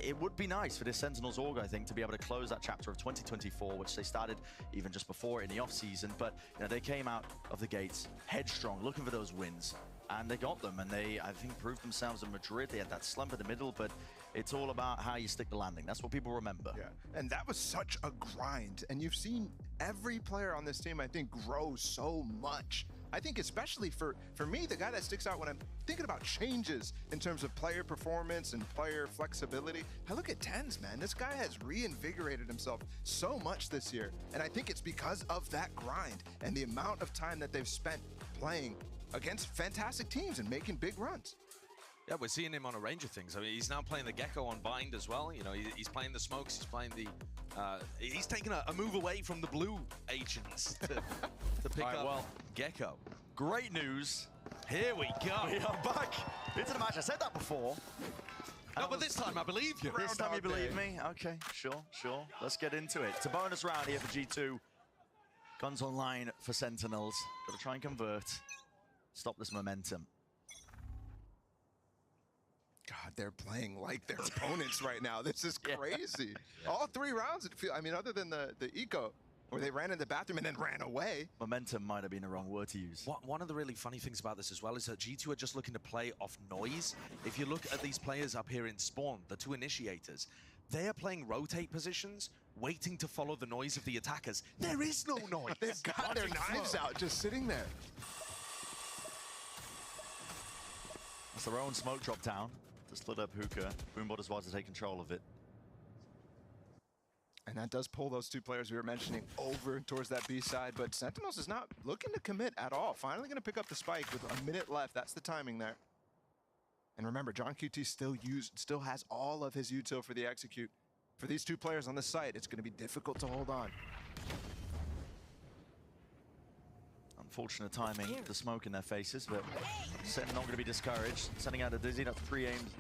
it would be nice for this Sentinels org, I think, to be able to close that chapter of 2024, which they started even just before in the off-season. But they came out of the gates headstrong, looking for those wins. And they got them, and they, I think, proved themselves in Madrid. They had that slump in the middle, but it's all about how you stick the landing. That's what people remember. Yeah, and that was such a grind. And you've seen every player on this team, I think, grow so much. I think especially for me, the guy that sticks out when I'm thinking about changes in terms of player performance and player flexibility, I look at TenZ, man. This guy has reinvigorated himself so much this year. And I think it's because of that grind and the amount of time that they've spent playing against fantastic teams and making big runs. Yeah, we're seeing him on a range of things. I mean, he's now playing the Gecko on Bind as well. He's playing the Smokes. He's playing the... he's taking a move away from the blue agents to pick up Gecko. Great news. Here we go. We are back into the match. I said that before. No, but this time I believe you. This time you believe me? Okay, sure. Let's get into it. It's a bonus round here for G2. Guns online for Sentinels. Got to try and convert. Stop this momentum. God, they're playing like their opponents right now. This is crazy. All 3 rounds, I mean, other than the eco, where they ran in the bathroom and then ran away. Momentum might have been the wrong word to use. One of the really funny things about this as well is that G2 are just looking to play off noise. If you look at these players up here in Spawn, the 2 initiators, they are playing rotate positions, waiting to follow the noise of the attackers. There is no noise. They've got their knives out, just sitting there. It's their own smoke drop down to split up Hookah. Boombot as well to take control of it. And that does pull those 2 players we were mentioning over towards that B side, but Sentinels is not looking to commit at all. Finally going to pick up the spike with a minute left. That's the timing there. And remember, John QT still has all of his util for the execute. For these 2 players on the site, it's going to be difficult to hold on. Unfortunate timing, the smoke in their faces, but Sen not going to be discouraged. Sending out a Dizzy, that's 3 aims.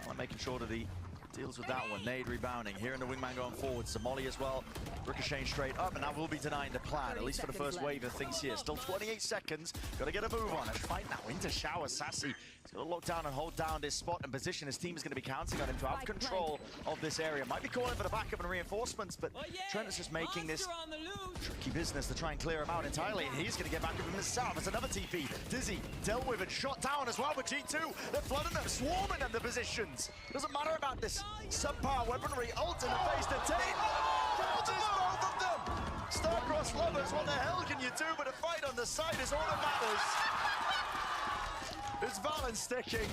I'm making sure that he deals with that one. Nade rebounding. Here in the wingman going forward. Somali as well. Ricocheting straight up, and that will be denying the plan, at least for the first wave of things here. Still 28 seconds. Got to get a move on. A fight now into Shower. Sassy. He's got to lock down and hold down this spot and position. His team is going to be counting on him to have control of this area. Might be calling for the backup and reinforcements, but Trent is just making this tricky business to try and clear him out entirely, and he's going to get back up himself. It's another TP. Dizzy dealt with and shot down as well with G2. They're flooding them, swarming them, the positions. Doesn't matter about this subpar weaponry. Ult in the face to Tate. Bounces both of them. Star-crossed lovers, what the hell can you do? But a fight on the side is all that matters. It's Valen sticking.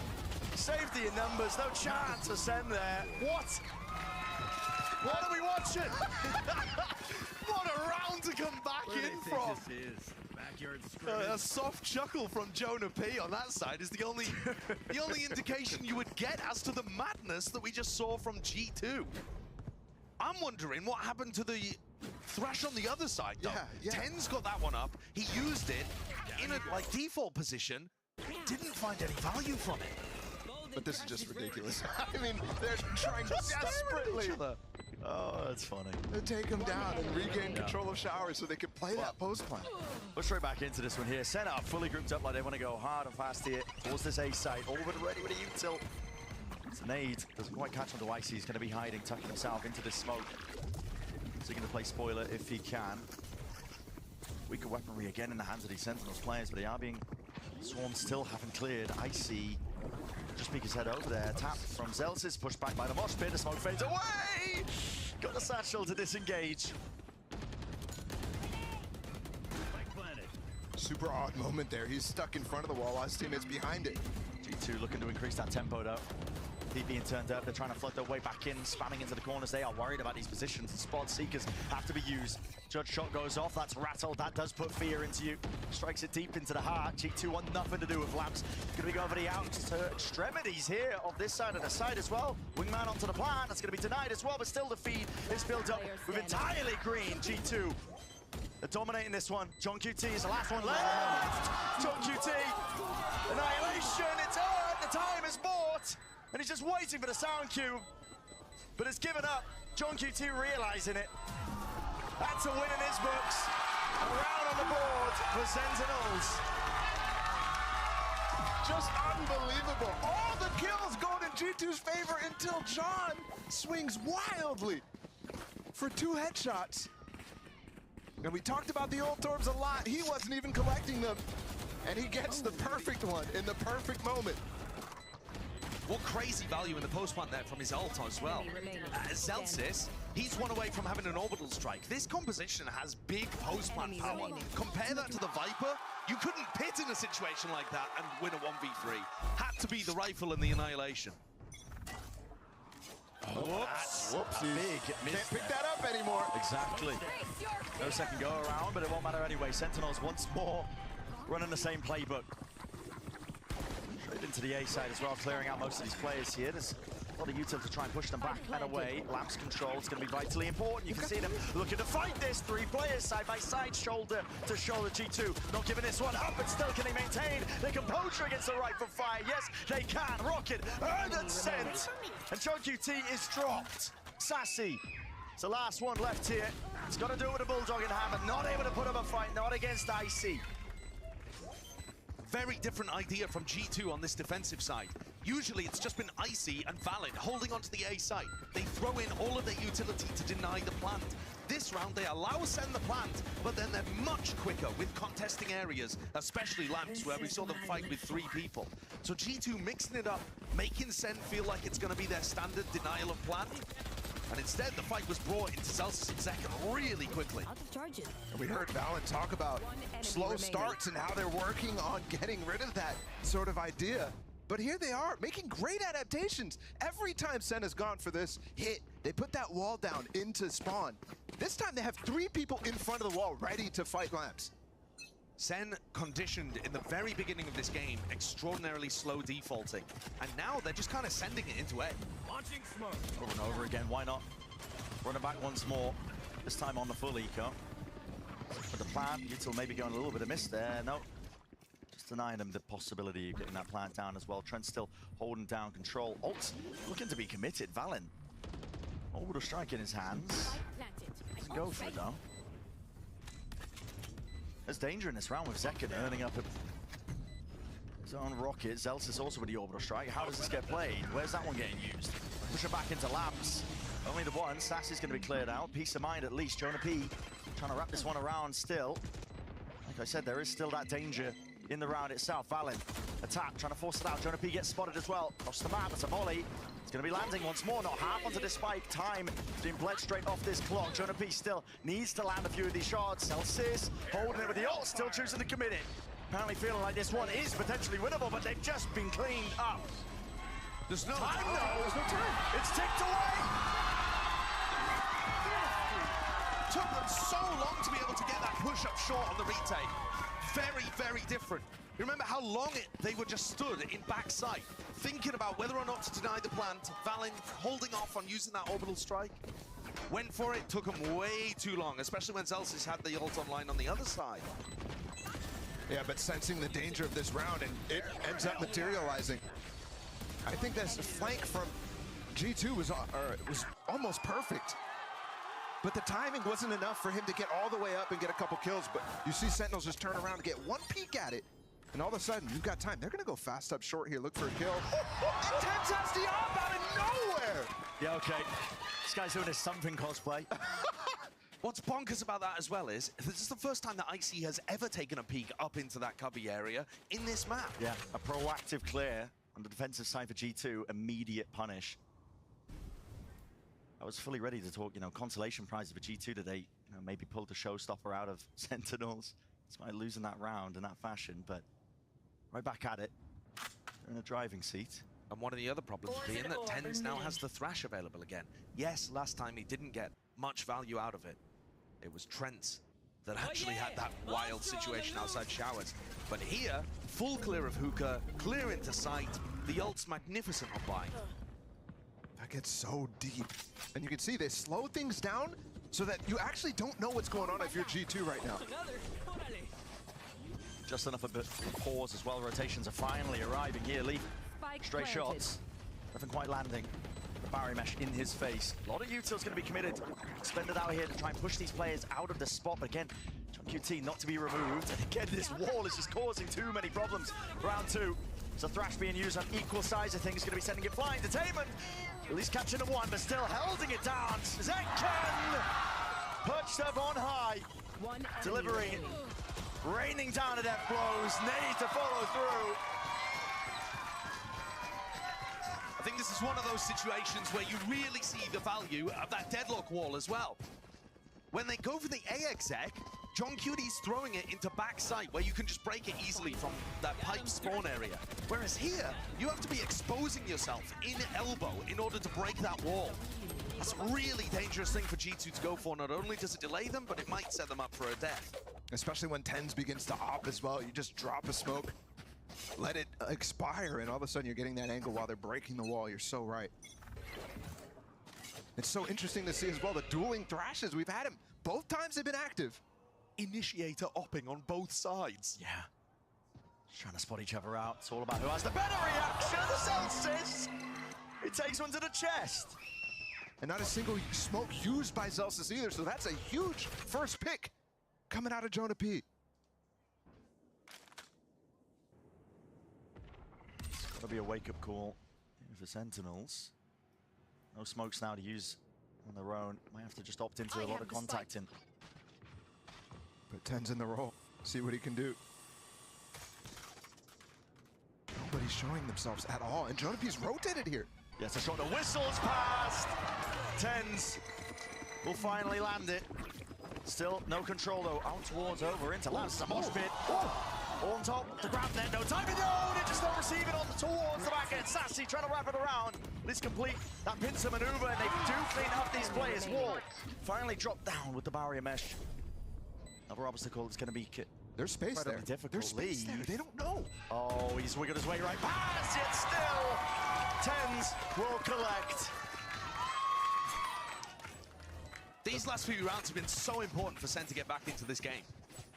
Safety in numbers, no chance to send there. What? What are we watching? What a round to come back in from. A soft chuckle from Jonah P on that side is the only indication you would get as to the madness that we just saw from G2. I'm wondering what happened to the Thrash on the other side, though. TenZ got that one up. He used it in a default position. Didn't find any value from it. but this is just ridiculous. I mean, they're trying desperately Oh, that's funny. to take him down and regain control of Showers so they can play that post plan. We're straight back into this one here. Sen are fully grouped up like they want to go hard and fast here towards this A site. All but ready with a util. It's a nade. Doesn't quite catch onto Icy. He's going to be hiding, tucking himself into this smoke. So he's going to play spoiler if he can. Weaker weaponry again in the hands of these Sentinels players, but they are being swarmed, still haven't cleared. Icy just peek his head over there. Tap from Zelsis, pushed back by the mosh pit. The smoke fades away! Got the satchel to disengage. Super odd moment there. He's stuck in front of the wall while his teammate's behind it. G2 looking to increase that tempo though. Heat being turned up, they're trying to flood their way back in, spamming into the corners. They are worried about these positions. The spot seekers have to be used. Judge shot goes off, that's rattled. That does put fear into you. Strikes it deep into the heart. G2 want nothing to do with Lamps. Gonna be going for the out extremities here of this side of the side as well. Wingman onto the plan, that's gonna be denied as well, but still the feed is built up with entirely green. G2 they're dominating this one. John QT is the last one left. John QT, annihilation, it's earned, the time is bought. And he's just waiting for the sound cue, but it's given up. John QT realizing it. That's a win in his books. A round on the board for Sentinels. Just unbelievable. All the kills going in G2's favor until John swings wildly for 2 headshots. And we talked about the old Torbs a lot. He wasn't even collecting them. And he gets the perfect one in the perfect moment. What crazy value in the post plant there from his ult as well. Zelsis, he's one away from having an orbital strike. This composition has big post plant power. Compare that to the Viper. You couldn't pit in a situation like that and win a 1v3. Had to be the rifle and the annihilation. Whoops. Whoopsies. Big miss. Can't pick that up anymore. Exactly. No second go around, but it won't matter anyway. Sentinels once more running the same playbook. Straight into the A side as well, clearing out most of these players here. There's a lot of util to try and push them back and away. Lamps control is going to be vitally important. You can see them looking to fight this. 3 players side by side, shoulder to shoulder. G2 not giving this one up, but still can they maintain their composure against the rifle fire? Yes, they can. Rocket earned and sent. And John QT is dropped. Sassy. It's the last one left here. It's got to do it with a Bulldog in hand, but not able to put up a fight, not against IC. Very different idea from G2 on this defensive side. Usually it's just been Icy and Valid holding onto the A site. They throw in all of their utility to deny the plant. This round they allow Sen the plant, but then they're much quicker with contesting areas, especially Lamps, where we saw them fight with 3 people. So G2 mixing it up, making Sen feel like it's going to be their standard denial of plant. And instead, the fight was brought into Zelsis and Zek really quickly. And we heard Valen talk about slow starts and how they're working on getting rid of that sort of idea. But here they are, making great adaptations. Every time Sen has gone for this hit, they put that wall down into spawn. This time they have 3 people in front of the wall ready to fight Lamps. Sen conditioned in the very beginning of this game, extraordinarily slow defaulting. And now they're just kind of sending it into A. Launching smoke. Over and over again, why not? Running back once more, this time on the full eco. But the plant, util maybe going a little bit of miss there. No, just denying them the possibility of getting that plant down as well. Trent still holding down control. Ult looking to be committed. Valen, orbital strike in his hands. Doesn't go for it though. There's danger in this round with Zekken earning up his own rocket. Zelsis also with the orbital strike. How does this get played? Where's that one getting used? Push it back into Lamps. Only the one. Sassy's going to be cleared out. Peace of mind at least. Jonah P trying to wrap this one around still. Like I said, there is still that danger in the round itself. Valen, attack, trying to force it out. Jonah P gets spotted as well. Across the map, it's a volley. It's going to be landing once more, not half onto this spike. Time being bled straight off this clock. Jonah P still needs to land a few of these shots. Celsius holding it with the ult, still choosing to commit it. Apparently feeling like this one is potentially winnable, but they've just been cleaned up. There's no time, though. There's no time. It's ticked away. Took them so long to be able to get that push-up short on the retake. Very, very different. You remember how long they were just stood in backside, thinking about whether or not to deny the plant. Valen holding off on using that orbital strike. Went for it, took him way too long, especially when Zelsis had the ult online on the other side. Yeah, but sensing the danger of this round, and it ends up materializing. I think this flank from G2 was almost perfect. But the timing wasn't enough for him to get all the way up and get a couple kills. But you see Sentinels just turn around and get one peek at it. And all of a sudden, you've got time. They're going to go fast up short here, look for a kill. And Tens has the op out of nowhere! Yeah, okay. This guy's doing his something cosplay. What's bonkers about that as well is, this is the first time that Icy has ever taken a peek up into that cubby area in this map. Yeah, a proactive clear on the defensive side for G2, immediate punish. I was fully ready to talk, consolation prizes for G2 today. Maybe pulled the showstopper out of Sentinels. Despite losing that round in that fashion, but right back at it. They're in a driving seat. And one of the other problems being that Tens now has the Thrash available again. Yes, last time he didn't get much value out of it. It was Trent that actually had that wild situation outside Showers. But here, full clear of Hookah, clear into sight. The ult's magnificent on Bind. That gets so deep. And you can see they slow things down so that you actually don't know what's going on if you're G2 right now. Just enough of a pause as well. Rotations are finally arriving here. Leaf, straight shots. Nothing quite landing. The barrier mesh in his face. A lot of utils going to be committed. Expended out here to try and push these players out of the spot. But again, John QT not to be removed. And again, this wall is just causing too many problems. Round two. So Thrash being used on equal size, I think, is going to be sending it flying to Taman. At least catching the one, but still holding it down. Zenken! Perched up on high. Delivering. Raining down to death blows. Need to follow through. I think this is one of those situations where you really see the value of that deadlock wall as well. When they go for the AXEC, John Cuty's throwing it into backside where you can just break it easily from that pipe spawn area. Whereas here, you have to be exposing yourself in elbow in order to break that wall. That's a really dangerous thing for G2 to go for. Not only does it delay them, but it might set them up for a death. Especially when Tens begins to op as well. You just drop a smoke, let it expire, and all of a sudden you're getting that angle while they're breaking the wall. You're so right. It's so interesting to see as well the dueling Thrashes. We've had him. Both times they've been active. Initiator opping on both sides. Yeah. Just trying to spot each other out. It's all about who has the better reaction. The Celsius! It takes one to the chest. And not a single smoke used by Celsius either, so that's a huge first pick coming out of Jonah P. It's got to be a wake-up call for Sentinels. No smokes now to use on their own. Might have to just opt into a lot of contacting. But Tens in the roll. See what he can do. Nobody's showing themselves at all, and Jonah P's rotated here. Yes, a shot. The whistle's passed. Tens will finally land it. Still no control though. Out towards over into lands the mosh pit. On top, the grab net, no time to go. They just don't receive it on towards the back end. Sassy trying to wrap it around. Let's complete that pincer maneuver, and they do clean up these players. Wall finally dropped down with the barrier mesh. Another obstacle is going to be there's space there. Difficult. There's space there. They don't know. Oh, he's wiggled his way right past, yet still Tens will collect. These last few rounds have been so important for Sen to get back into this game.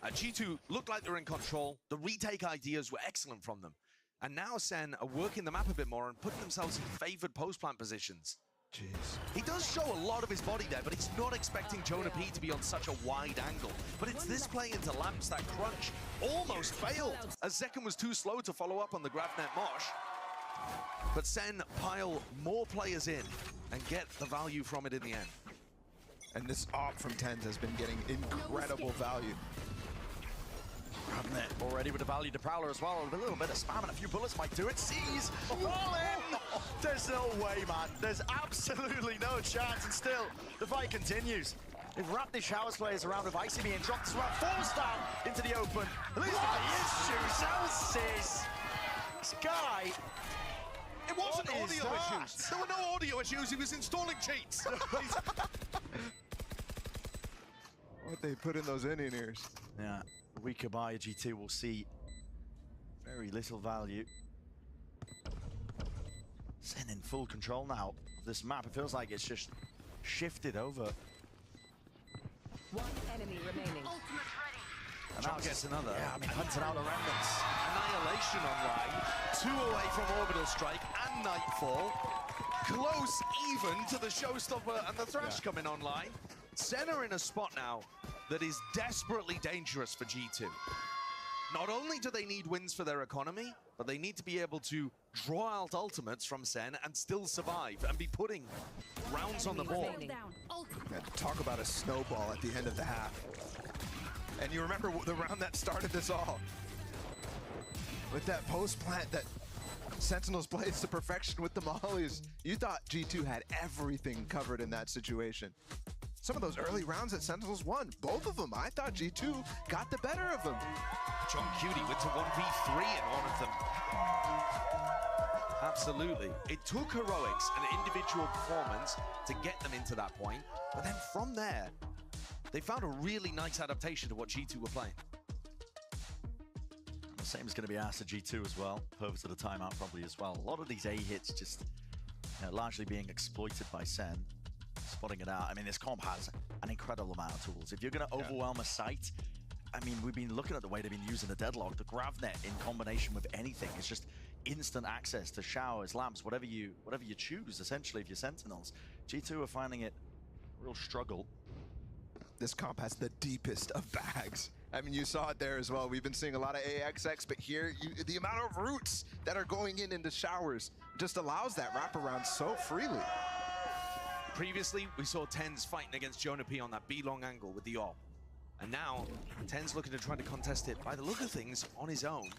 G2 looked like they were in control. The retake ideas were excellent from them. And now Sen are working the map a bit more and putting themselves in favored post-plant positions. Jeez. He does show a lot of his body there, but he's not expecting Jonah P to be on such a wide angle. But it's this play into lamps that crunch almost failed, as Zekken was too slow to follow up on the grab net mosh. But Sen pile more players in and get the value from it in the end. And this op from Tens has been getting incredible value. Grab net already with the value to Prowler as well. A little bit of spam and a few bullets might do it. Sees all in. There's no way, man. There's absolutely no chance. And still, the fight continues. They've wrapped the Showers players around with Icy being dropped as well. Forced down into the open. At least the issues. Celsius. This guy. It wasn't audio issues. There were no audio issues. He was installing cheats. What they put in those in-ears. Yeah, a weaker by G2 will see very little value. Sen in full control now of this map. It feels like it's just shifted over. One enemy remaining. And now gets another. Yeah, I mean, hunting out the remnants. Annihilation online. 2 away from Orbital Strike and and Nightfall. Close even to the Showstopper and the Thrash coming online. SEN are in a spot now that is desperately dangerous for G2. Not only do they need wins for their economy, but they need to be able to draw out ultimates from SEN and still survive and be putting rounds on the board. Yeah, talk about a snowball at the end of the half. And you remember the round that started this all. With that post plant that Sentinels plays to perfection with the mollies. You thought G2 had everything covered in that situation. Some of those early rounds that Sentinels won, both of them, I thought G2 got the better of them. John Cutie went to 1v3 in one of them. Absolutely. It took heroics and individual performance to get them into that point, but then from there, they found a really nice adaptation to what G2 were playing. The same is going to be asked of G2 as well. Purpose of the timeout probably as well. A lot of these A hits just largely being exploited by SEN. Spotting it out. I mean, this comp has an incredible amount of tools. If you're going to overwhelm a site, I mean, we've been looking at the way they've been using the Deadlock, the GravNet in combination with anything. It's just instant access to showers, lamps, whatever you choose, essentially, if you're Sentinels. G2 are finding it a real struggle. This comp has the deepest of bags. I mean, you saw it there as well. We've been seeing a lot of AXX, but here, the amount of roots that are going into showers just allows that wraparound so freely. Previously, we saw TenZ fighting against Jonah P on that B-long angle with the AWP. And now, TenZ looking to try to contest it by the look of things on his own.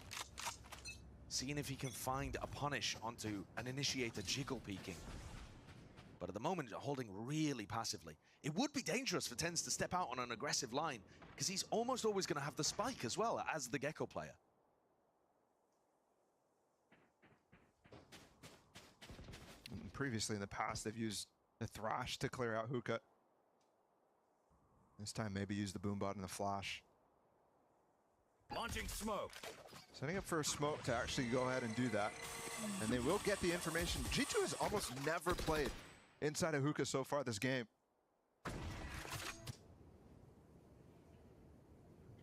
Seeing if he can find a punish onto an initiator jiggle peeking. But at the moment, holding really passively. It would be dangerous for TenZ to step out on an aggressive line, because he's almost always going to have the spike as well as the Gecko player. Previously in the past, they've used the Thrash to clear out Hookah. This time, maybe use the Boombot and the Flash. Launching smoke. Setting up for a smoke to actually go ahead and do that. And they will get the information. G2 has almost never played inside of Hookah so far this game.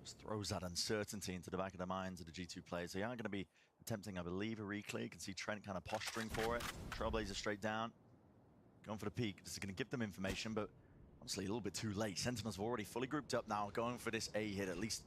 Just throws that uncertainty into the back of the minds of the G2 players. They are going to be attempting, I believe, a reclear. You can see Trent kind of posturing for it. Trailblazer straight down. Going for the peak. This is going to give them information, but honestly, a little bit too late. Sentinels have already fully grouped up now, going for this A hit. At least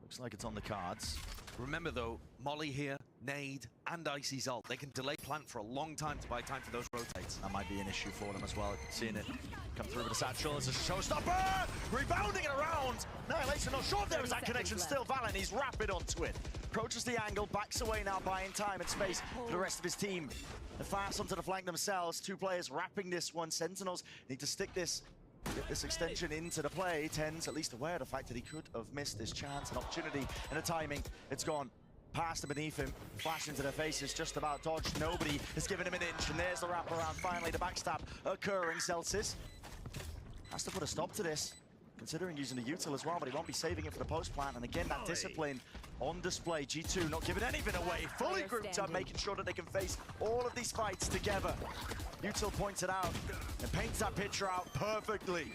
looks like it's on the cards. Remember though, Molly here, Nade, and Icy's ult. They can delay plant for a long time to buy time for those rotates. That might be an issue for them as well. Seeing it come through with a satchel as a showstopper! Rebounding it around! Annihilation not sure if there was that connection. Still Valen, he's rapid onto it. Approaches the angle, backs away now, buying time and space for the rest of his team. The fast onto the flank themselves. Two players wrapping this one. Sentinels need to stick this, get this extension into the play. TenZ at least aware of the fact that he could have missed this chance and opportunity, and the timing, it's gone past and beneath him. Flash into their faces, just about dodged. Nobody has given him an inch, and there's the wraparound. Finally, the backstab occurring. Celsius has to put a stop to this, considering using the util as well, but he won't be saving it for the post plant. And again, that discipline on display. G2 not giving anything away, fully grouped up, making sure that they can face all of these fights together. Util points it out and paints that picture out perfectly.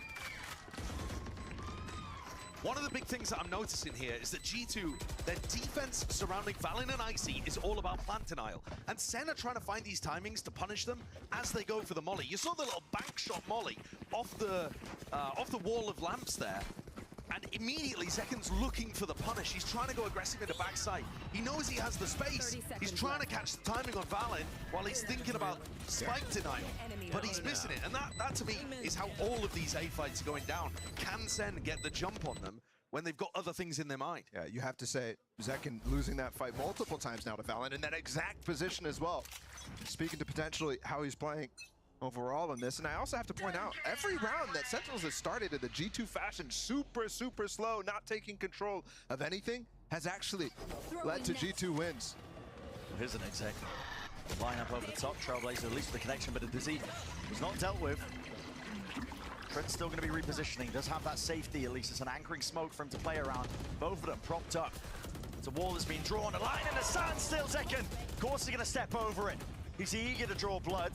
One of the big things that I'm noticing here is that G2, their defense surrounding Valen and Icy is all about plant denial. And SEN are trying to find these timings to punish them as they go for the molly. You saw the little back shot molly off the wall of lamps there. And immediately, Zeken's looking for the punish. He's trying to go aggressive in the backside. He knows he has the space. He's trying to catch the timing on Valen while he's thinking about spike denial. But he's missing it. And that to me, is how all of these A fights are going down. Can SEN get the jump on them when they've got other things in their mind? Yeah, you have to say, Zeken losing that fight multiple times now to Valen in that exact position as well. Speaking to potentially how he's playing overall in this. And I also have to point out, every round that Sentinels has started in the G2 fashion, super slow, not taking control of anything, has actually led to G2 wins. Here's an exec. Line up over the top, Trailblazer at least with the connection, but the disease was not dealt with. Trent's still going to be repositioning, does have that safety at least. It's an anchoring smoke for him to play around. Both of them propped up. It's a wall that's been drawn, a line in the sand still, Zeken. Of course he's going to step over it. He's eager to draw blood.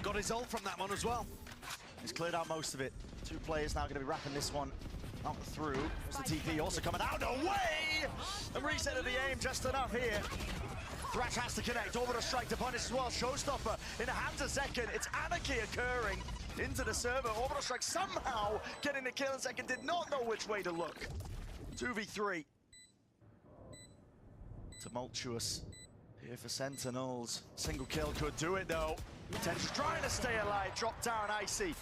Got his ult from that one as well. He's cleared out most of it. Two players now going to be wrapping this one out through. There's the TP also coming out. Away! A reset of the aim, just enough here. Thrash has to connect. Orbital strike to punish as well. Showstopper in the hands of Second. It's anarchy occurring into the server. Orbital strike somehow getting the kill. Second did not know which way to look. 2v3. Tumultuous here for Sentinels. Single kill could do it though. Potential trying to stay alive. Drop down Icy.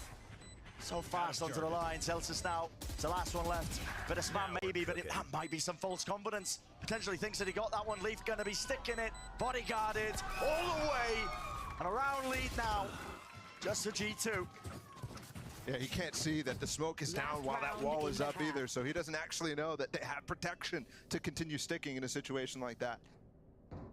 So fast onto the line. Celsius now. It's the last one left. Bit of spam maybe, but that might be some false confidence. Potentially thinks that he got that one. Leaf gonna be sticking it. Bodyguarded all the way. And a round lead now. Just for G2. Yeah, he can't see that the smoke is down while that wall is up either, so he doesn't actually know that they have protection to continue sticking in a situation like that.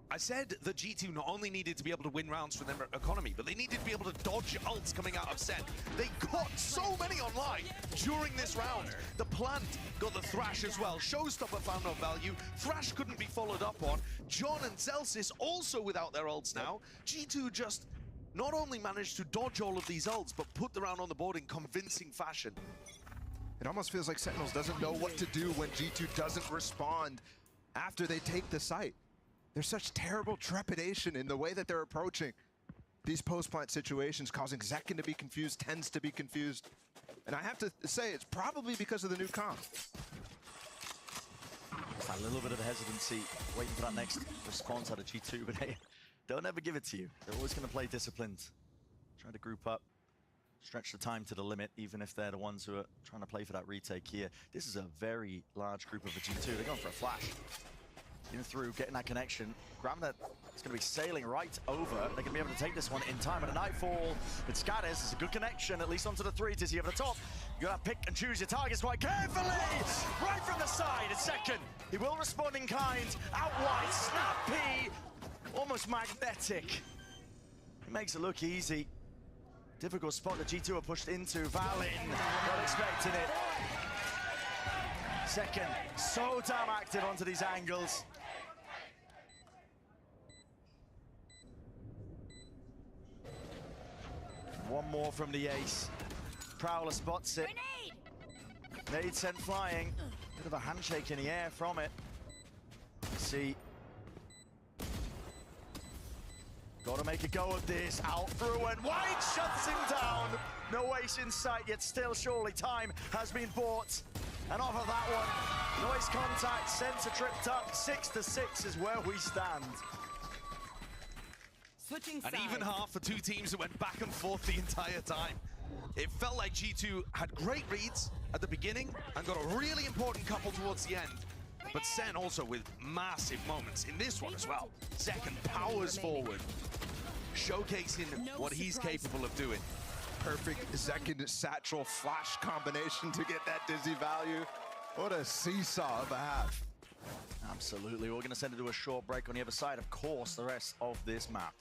I said that G2 not only needed to be able to win rounds for their economy, but they needed to be able to dodge ults coming out of SEN. They got so many online during this round. The plant got the Thrash as well. Showstopper found no value. Thrash couldn't be followed up on. John and Celsius also without their ults now. G2 just not only managed to dodge all of these ults, but put the round on the board in convincing fashion. It almost feels like Sentinels doesn't know what to do when G2 doesn't respond after they take the site. There's such terrible trepidation in the way that they're approaching these post-plant situations, causing Zekin to be confused, Tens to be confused. And I have to say, it's probably because of the new comp. It's a little bit of hesitancy, waiting for that next response out of G2, but hey, they'll never give it to you. They're always going to play disciplined. Try to group up, stretch the time to the limit, even if they're the ones who are trying to play for that retake here. This is a very large group of a G2. They're going for a flash. In through, getting that connection. Gramnet is going to be sailing right over. They're going to be able to take this one in time. And a Nightfall, it scatters. It's a good connection, at least onto the three. Dizzy over the top. You got to pick and choose your targets quite carefully. Right from the side, it's Second. He will respond in kind. Out wide, snappy, almost magnetic. It makes it look easy. Difficult spot that G2 are pushed into. Valin, not expecting it. Second, so damn active onto these angles. One more from the ace. Prowler spots it. Nade sent flying. Bit of a handshake in the air from it. See. Gotta make a go of this. Out through and White shuts him down. No ace in sight, yet still surely time has been bought. And off of that one, noise contact, sensor tripped up. 6-6 is where we stand. Switching sides. An even half for two teams that went back and forth the entire time. It felt like G2 had great reads at the beginning and got a really important couple towards the end. But SEN also with massive moments in this one as well. Second powers forward, showcasing what he's capable of doing. Perfect Zekin satchel flash combination to get that Dizzy value. What a seesaw of a half. Absolutely. We're going to send it to a short break on the other side. Of course, the rest of this map.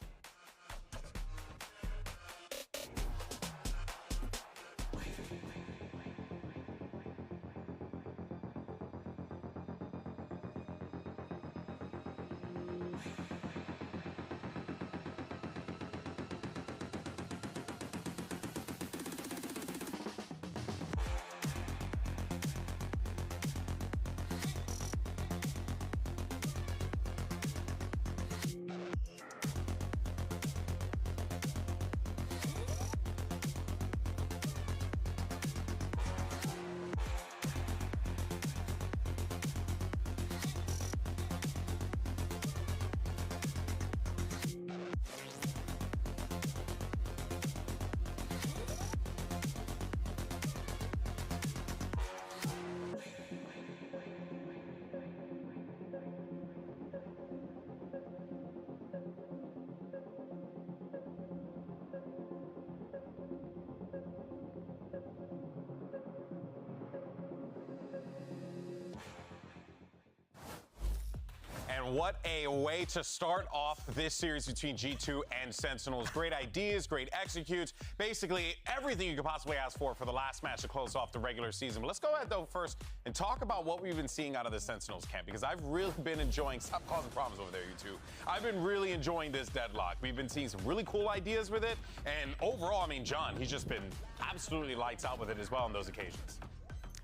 And what a way to start off this series between G2 and Sentinels. Great ideas, great executes, basically everything you could possibly ask for the last match to close off the regular season. But let's go ahead, though, first and talk about what we've been seeing out of the Sentinels camp, because I've really been enjoying, stop causing problems over there, you two. I've been really enjoying this deadlock. We've been seeing some really cool ideas with it, and overall, I mean, John, he's just been absolutely lights out with it as well on those occasions.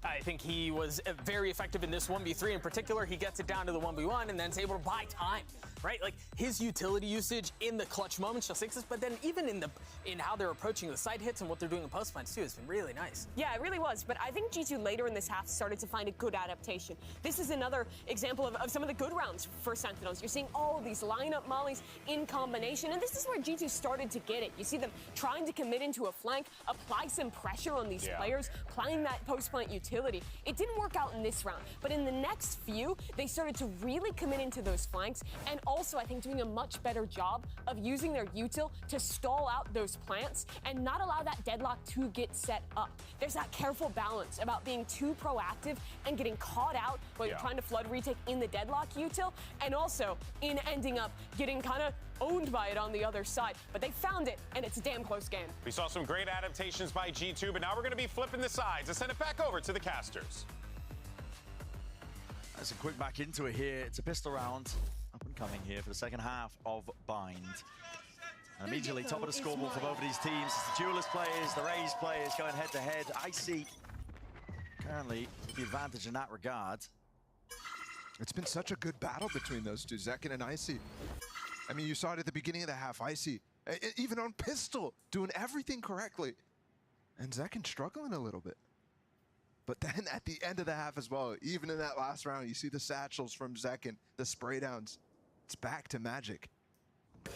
I think he was very effective in this 1v3 in particular. He gets it down to the 1v1 and then is able to buy time, right? Like his utility usage in the clutch moments just exists, but then even in how they're approaching the side hits and what they're doing in post plants too has been really nice. Yeah, it really was. But I think G2 later in this half started to find a good adaptation. This is another example of some of the good rounds for Sentinels. You're seeing all of these lineup mollies in combination, and this is where G2 started to get it. You see them trying to commit into a flank, apply some pressure on these players, playing that post plant utility. It didn't work out in this round, but in the next few, they started to really commit into those flanks, and also I think doing a much better job of using their util to stall out those plants and not allow that deadlock to get set up. There's that careful balance about being too proactive and getting caught out while you're trying to flood retake in the deadlock util, and also in ending up getting kind of owned by it on the other side. But they found it, and it's a damn close game. We saw some great adaptations by G2, but now we're going to be flipping the sides and send it back over to the casters. That's a quick back into it here. It's a pistol round up and coming here for the second half of Bind. And immediately top of the scoreboard for both of these teams. It's the Duelist players, the Raze players going head to head. Icy currently with the advantage in that regard. It's been such a good battle between those two, Zekin and Icy. I mean, you saw it at the beginning of the half. Icy, even on pistol, doing everything correctly. And Zekin struggling a little bit. But then at the end of the half as well, even in that last round, you see the satchels from Zekin, the spray downs. It's back to magic.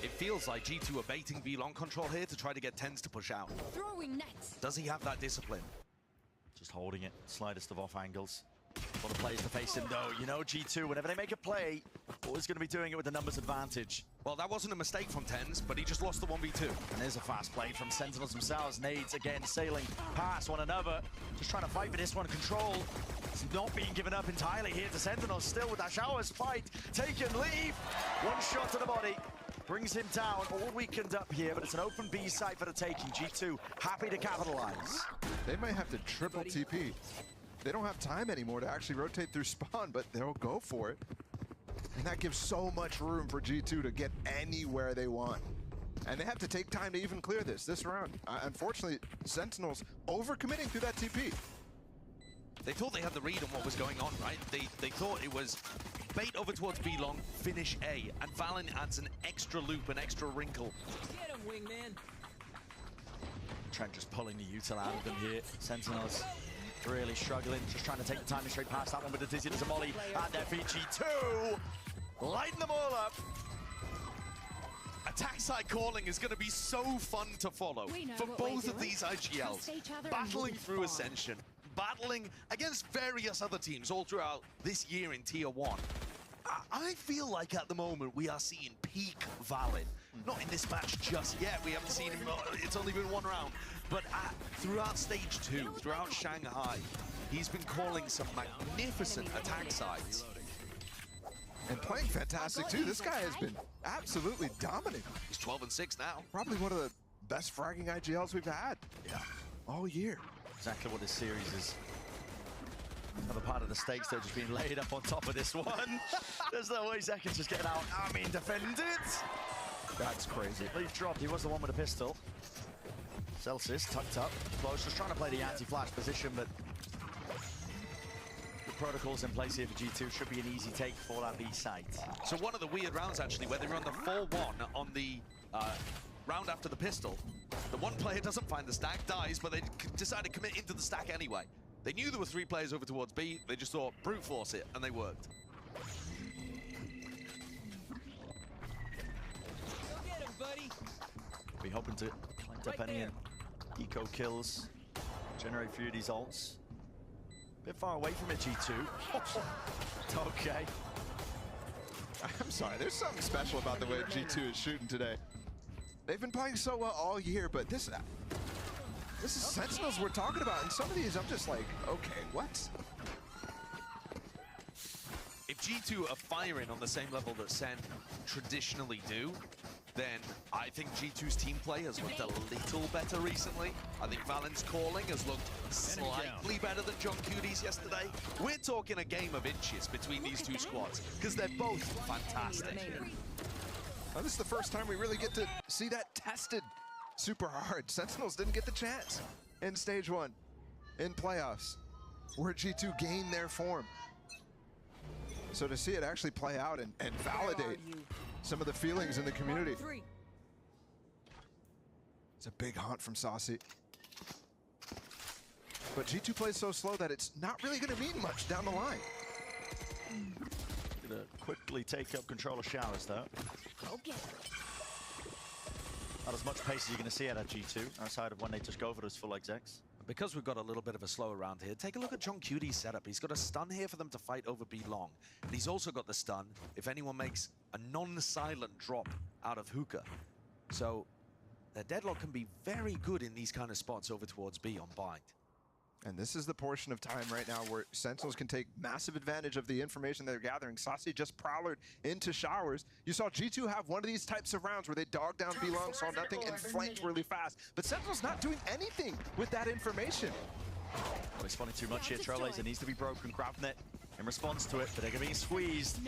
It feels like G2 are baiting V-Long control here to try to get Tens to push out. Throwing nets. Does he have that discipline? Just holding it, slightest of off angles. A lot of players to face him though. You know, G2, whenever they make a play, always going to be doing it with the numbers advantage. Well, that wasn't a mistake from Tens, but he just lost the 1v2. And there's a fast play from Sentinels themselves. Nades again sailing past one another. Just trying to fight for this one. Control. It's not being given up entirely here to Sentinels. Still with that showers fight. Taken leave. One shot to the body. Brings him down, all weakened up here, but it's an open B site for the taking. G2 happy to capitalize. They might have to triple TP. They don't have time anymore to actually rotate through spawn, but they'll go for it. And that gives so much room for G2 to get anywhere they want. And they have to take time to even clear this round. Unfortunately, Sentinels overcommitting through that TP. They thought they had the read on what was going on, right? They thought it was bait over towards B long, finish A, and Valen adds an extra loop, an extra wrinkle. Get him, wingman. Trent just pulling the util out of them here. Sentinels really struggling, just trying to take the timing straight past that one with the dizziness of Molly at their feet. G2 lighting them all up. Attack side calling is going to be so fun to follow for both of these IGLs. Battling through Ascension, battling against various other teams all throughout this year in Tier 1. I feel like at the moment we are seeing peak Valen. Not in this match just yet, we haven't seen him, it's only been one round. But throughout stage 2, throughout Shanghai, he's been calling some magnificent attack sides. And playing fantastic too. This guy has been absolutely dominant. He's 12-6 now. Probably one of the best fragging IGLs we've had all year. Exactly what this series is. Another part of the stakes, though, just being laid up on top of this one. There's no way Zekin's just getting out. I mean, defended. That's crazy. Leaf dropped. He was the one with a pistol. Celsius tucked up, close, just trying to play the anti-flash position, but the protocols in place here for G2 should be an easy take for that B site. So one of the weird rounds, actually, where they run the 4-1 on the round after the pistol, the one player doesn't find the stack, dies, but they decide to commit into the stack anyway. They knew there were 3 players over towards B, they just thought, brute force it, and they worked. Go get him, buddy. Be hoping to plant up any eco kills, generate a few of these ults. Bit far away from it, G2. Okay. I'm sorry, there's something special about the way G2 is shooting today. They've been playing so well all year, but this is Sentinels we're talking about, and some of these I'm just like, okay, what? If G2 are firing on the same level that SEN traditionally do, then I think G2's team play has looked a little better recently. I think Valen's calling has looked slightly better than John Cody's yesterday. We're talking a game of inches between these two squads, because they're both fantastic. Now, this is the first time we really get to see that tested super hard. Sentinels didn't get the chance in stage 1 in playoffs. where G2 gained their form. So to see it actually play out and validate some of the feelings in the community. It's a big hunt from Saucy. But G2 plays so slow that it's not really going to mean much down the line. Gonna quickly take up control of Showers, though. Okay. Not as much pace as you're going to see out of G2, outside of when they just go for those full execs. Because we've got a little bit of a slower round here, take a look at John Cuty's setup. He's got a stun here for them to fight over B long. And he's also got the stun if anyone makes a non-silent drop out of hookah. So their deadlock can be very good in these kind of spots over towards B on Bind. And this is the portion of time right now where Sentinels can take massive advantage of the information they're gathering. Saucy just prowlered into Showers. You saw G2 have one of these types of rounds where they dogged down B-Long, saw nothing, and flanked really fast. But Sentinels not doing anything with that information. Well, he's spawning too much here. Trailblazer needs to be broken. Grabbing it in response to it, but they're being squeezed.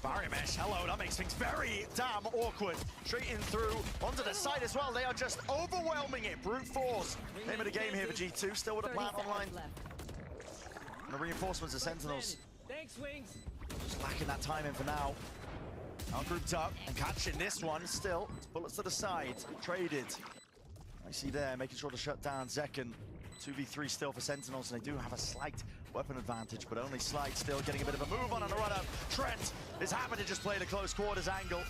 Barrier mesh, hello, that makes things very damn awkward. Straight in through, onto the side as well. They are just overwhelming it. Brute force. Name of the game here for G2, still with a plant online. And the reinforcements of Sentinels. Thanks, Wings. Just lacking that timing for now. Now grouped up and catching this one still. Bullets to the side, traded. I see there, making sure to shut down Zekken. 2v3 still for Sentinels, and they do have a slight weapon advantage, but only slight. Still getting a bit of a move on the run-up. Trent is happy to just play the close quarters angle.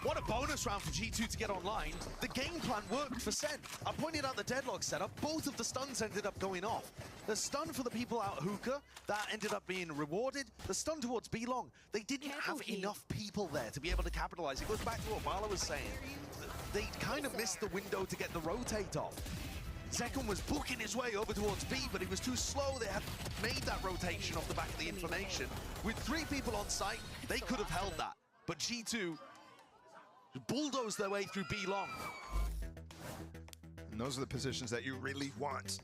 What a bonus round for G2 to get online. The game plan worked for Sen. I pointed out the deadlock setup. Both of the stuns ended up going off. The stun for the people out hookah, that ended up being rewarded. The stun towards B-Long, they didn't have enough people there to be able to capitalize. It goes back to what Bala was saying. They kind of missed the window to get the rotate off. Zekken was booking his way over towards B, but he was too slow. They had made that rotation off the back of the information. With 3 people on site, they could have held that. But G2 bulldozed their way through B long. And those are the positions that you really want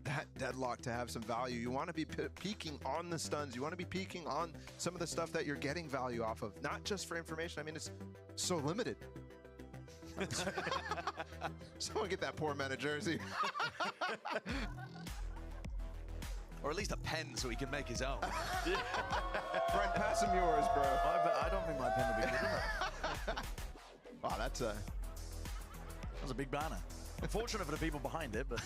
that deadlock to have some value. You want to be peeking on the stuns. You want to be peeking on some of the stuff that you're getting value off of, not just for information. I mean, it's so limited. Someone get that poor man a jersey. Or at least a pen so he can make his own. Friend, pass him yours, bro. I don't think my pen will be good enough. Wow, that's a big banner. Unfortunate for the people behind it, but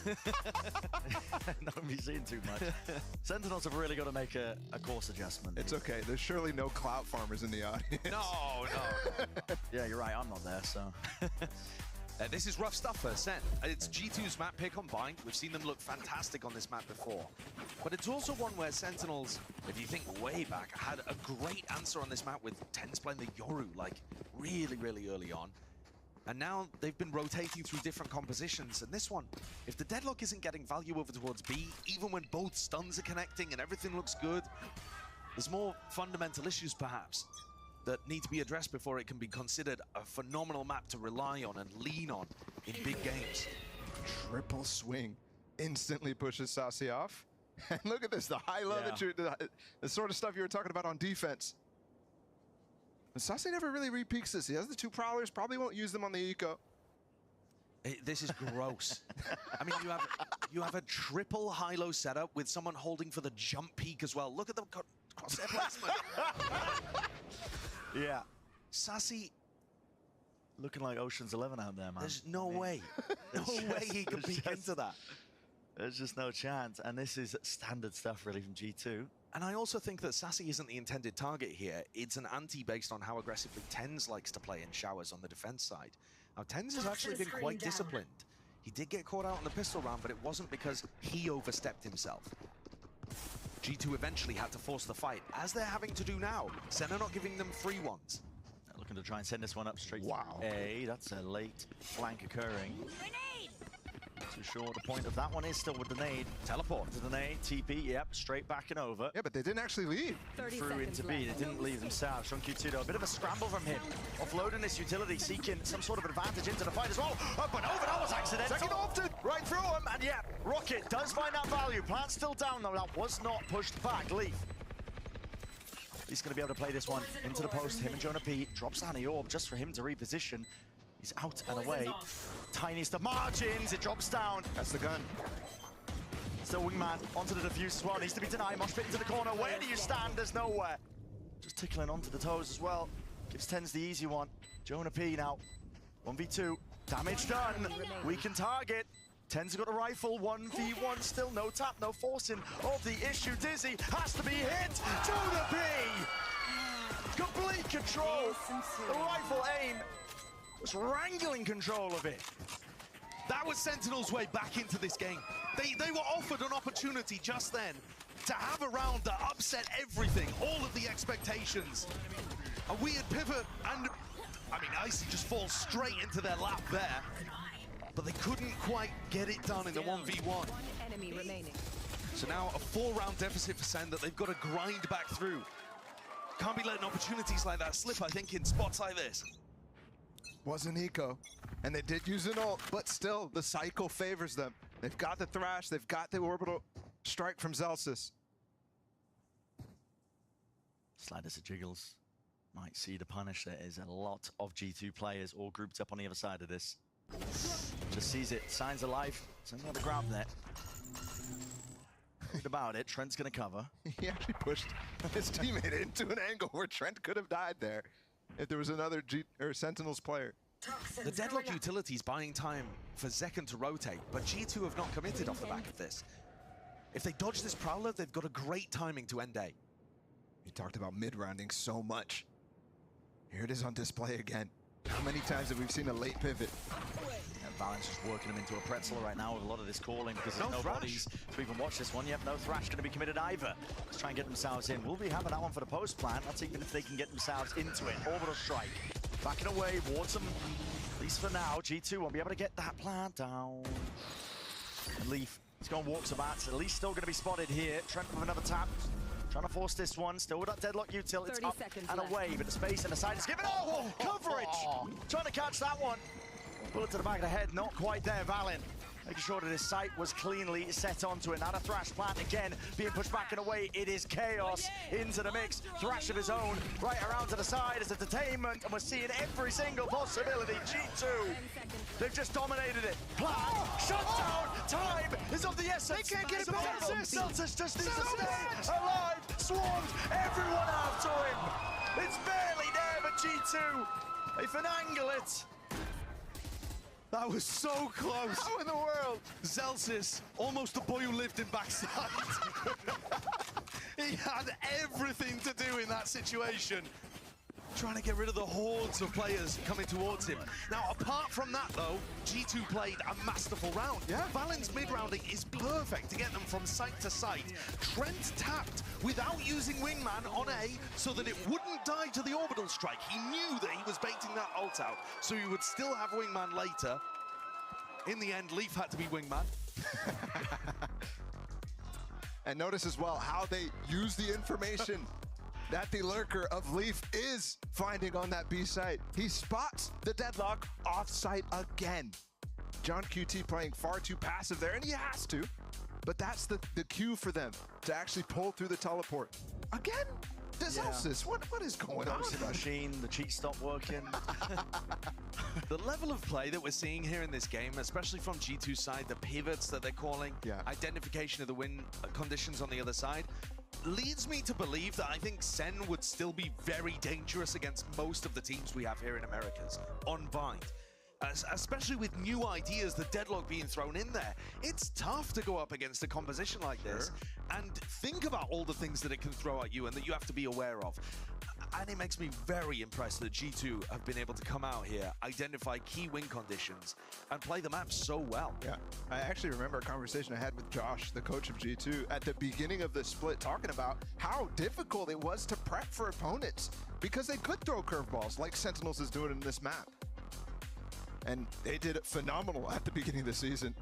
not be seeing too much. Sentinels have really got to make a course adjustment. It's okay. There's surely no clout farmers in the audience. No. Yeah, you're right. I'm not there, so. This is rough stuff for Sen. It's G2's map pick on Bind. We've seen them look fantastic on this map before. But it's also one where Sentinels, if you think way back, had a great answer on this map with Tens playing the Yoru, like, really, really early on. And now they've been rotating through different compositions. And this one, if the deadlock isn't getting value over towards B, even when both stuns are connecting and everything looks good, there's more fundamental issues, perhaps, that need to be addressed before it can be considered a phenomenal map to rely on and lean on in big games. Triple swing instantly pushes Saucy off. And look at this, the high-low that the sort of stuff you were talking about on defense. But Saucy never really re-peeks this. He has the 2 prowlers, probably won't use them on the eco. This is gross. I mean, you have a triple high-low setup with someone holding for the jump peak as well. Look at the crosshair placement. Yeah. Saucy looking like Ocean's 11 out there, man. There's no way. No way he can peek into that. There's just no chance. And this is standard stuff, really, from G2. And I also think that Saucy isn't the intended target here. It's an anti based on how aggressively Tens likes to play in Showers on the defense side. Now, Tens has actually been quite disciplined. He did get caught out on the pistol round, but it wasn't because he overstepped himself. G2 eventually had to force the fight, as they're having to do now. Sen are not giving them free ones. They're looking to try and send this one up straight to A. That's a late flank occurring. Too sure the point of that one is still with the nade. Teleport to the nade, TP, yep, straight back and over. Yeah, but they didn't actually leave. Through into B, they didn't leave themselves. Sean Q2, a bit of a scramble from him. Offloading this utility, seeking some sort of advantage into the fight as well. Up and over, that was accidental. Second opted. Right through him, and yeah, Rocket does find that value. Plant still down though, that was not pushed back. Leaf. He's going to be able to play this one into the post. Him and Jonah P drops down the orb just for him to reposition. He's out and away. Tiniest of margins, it drops down. That's the gun. Still wingman onto the defuse as well. Needs to be denied. Mosh pit into the corner. Where do you stand? There's nowhere. Just tickling onto the toes as well. Gives TenZ the easy one. Jonah P now. 1v2. Damage done. We can target. TenZ got a rifle. 1v1 still. No tap, no forcing of the issue. Dizzy has to be hit. Jonah P! Complete control. The rifle aim was wrangling control of it. That was Sentinel's way back into this game. They were offered an opportunity just then to have a round that upset everything, all of the expectations. A weird pivot, and I mean, Icy just falls straight into their lap there. But they couldn't quite get it done in the 1v1. One enemy remaining. So now a 4-round deficit for SEN that they've got to grind back through. Can't be letting opportunities like that slip, I think, in spots like this. Wasn't eco, and they did use an ult, but still, the cycle favors them. They've got the Thrash, they've got the orbital strike from Zelsis. Sliders of Jiggles might see the punish. There is a lot of G2 players all grouped up on the other side of this. Just sees it, signs alive. Something on the grab net. Worried about it. Trent's gonna cover. He actually pushed his teammate into an angle where Trent could have died there if there was another Sentinels player. The Deadlock utility's buying time for Zekken to rotate, but G2 have not committed off the back of this. If they dodge this Prowler, they've got a great timing to end A. You talked about mid-rounding so much. Here it is on display again. How many times have we seen a late pivot? And Valens just working him into a pretzel right now with a lot of this calling because there's no bodies to even watch this one. Yep, no Thrash going to be committed either. Let's try and get themselves in. We'll be having that one for the post plan. That's even if they can get themselves into it. Orbital strike. Backing away, wards them. At least for now, G2 won't be able to get that plan down. Leaf, he's going walks about. At least still going to be spotted here. Trent with another tap. Trying to force this one, still with that Deadlock util. It's up and away, but the space and the side is given. Oh, coverage! Trying to catch that one. Bullet to the back of the head, not quite there, Valen. Making sure that his sight was cleanly set onto it. Now a Thrash plant again, being pushed back and away. It is chaos into the mix. Thrash of his own, right around to the side as a detainment, and we're seeing every single possibility. G2, they've just dominated it. Plant, shut down, time is of the essence. They can't get it back. Zelsis just needs to stay alive. Swarms everyone after him. It's barely there, but G2, they finagle it. That was so close. How in the world? Zelsis, almost the boy who lived in backside. He had everything to do in that situation. Trying to get rid of the hordes of players coming towards him. Now, apart from that, though, G2 played a masterful round. Yeah. Valen's mid-rounding is perfect to get them from site to site. Trent tapped without using Wingman on A so that it wouldn't die to the orbital strike. He knew that he was baiting that ult out, so he would still have Wingman later. In the end, Leaf had to be Wingman. And notice as well how they use the information that the lurker of Leaf is finding on that B site. He spots the Deadlock off site again. John QT playing far too passive there, and he has to, but that's the cue for them to actually pull through the teleport. Again? Zelsis, what is going on? Machine, the cheat stopped working. The level of play that we're seeing here in this game, especially from G2's side, the pivots that they're calling, identification of the win conditions on the other side, leads me to believe that I think SEN would still be very dangerous against most of the teams we have here in Americas on Bind. Especially with new ideas, the Deadlock being thrown in there. It's tough to go up against a composition like this and think about all the things that it can throw at you and that you have to be aware of. And it makes me very impressed that G2 have been able to come out here, identify key win conditions, and play the map so well. Yeah, I actually remember a conversation I had with Josh, the coach of G2, at the beginning of the split, talking about how difficult it was to prep for opponents because they could throw curveballs like Sentinels is doing in this map. And they did it phenomenal at the beginning of the season.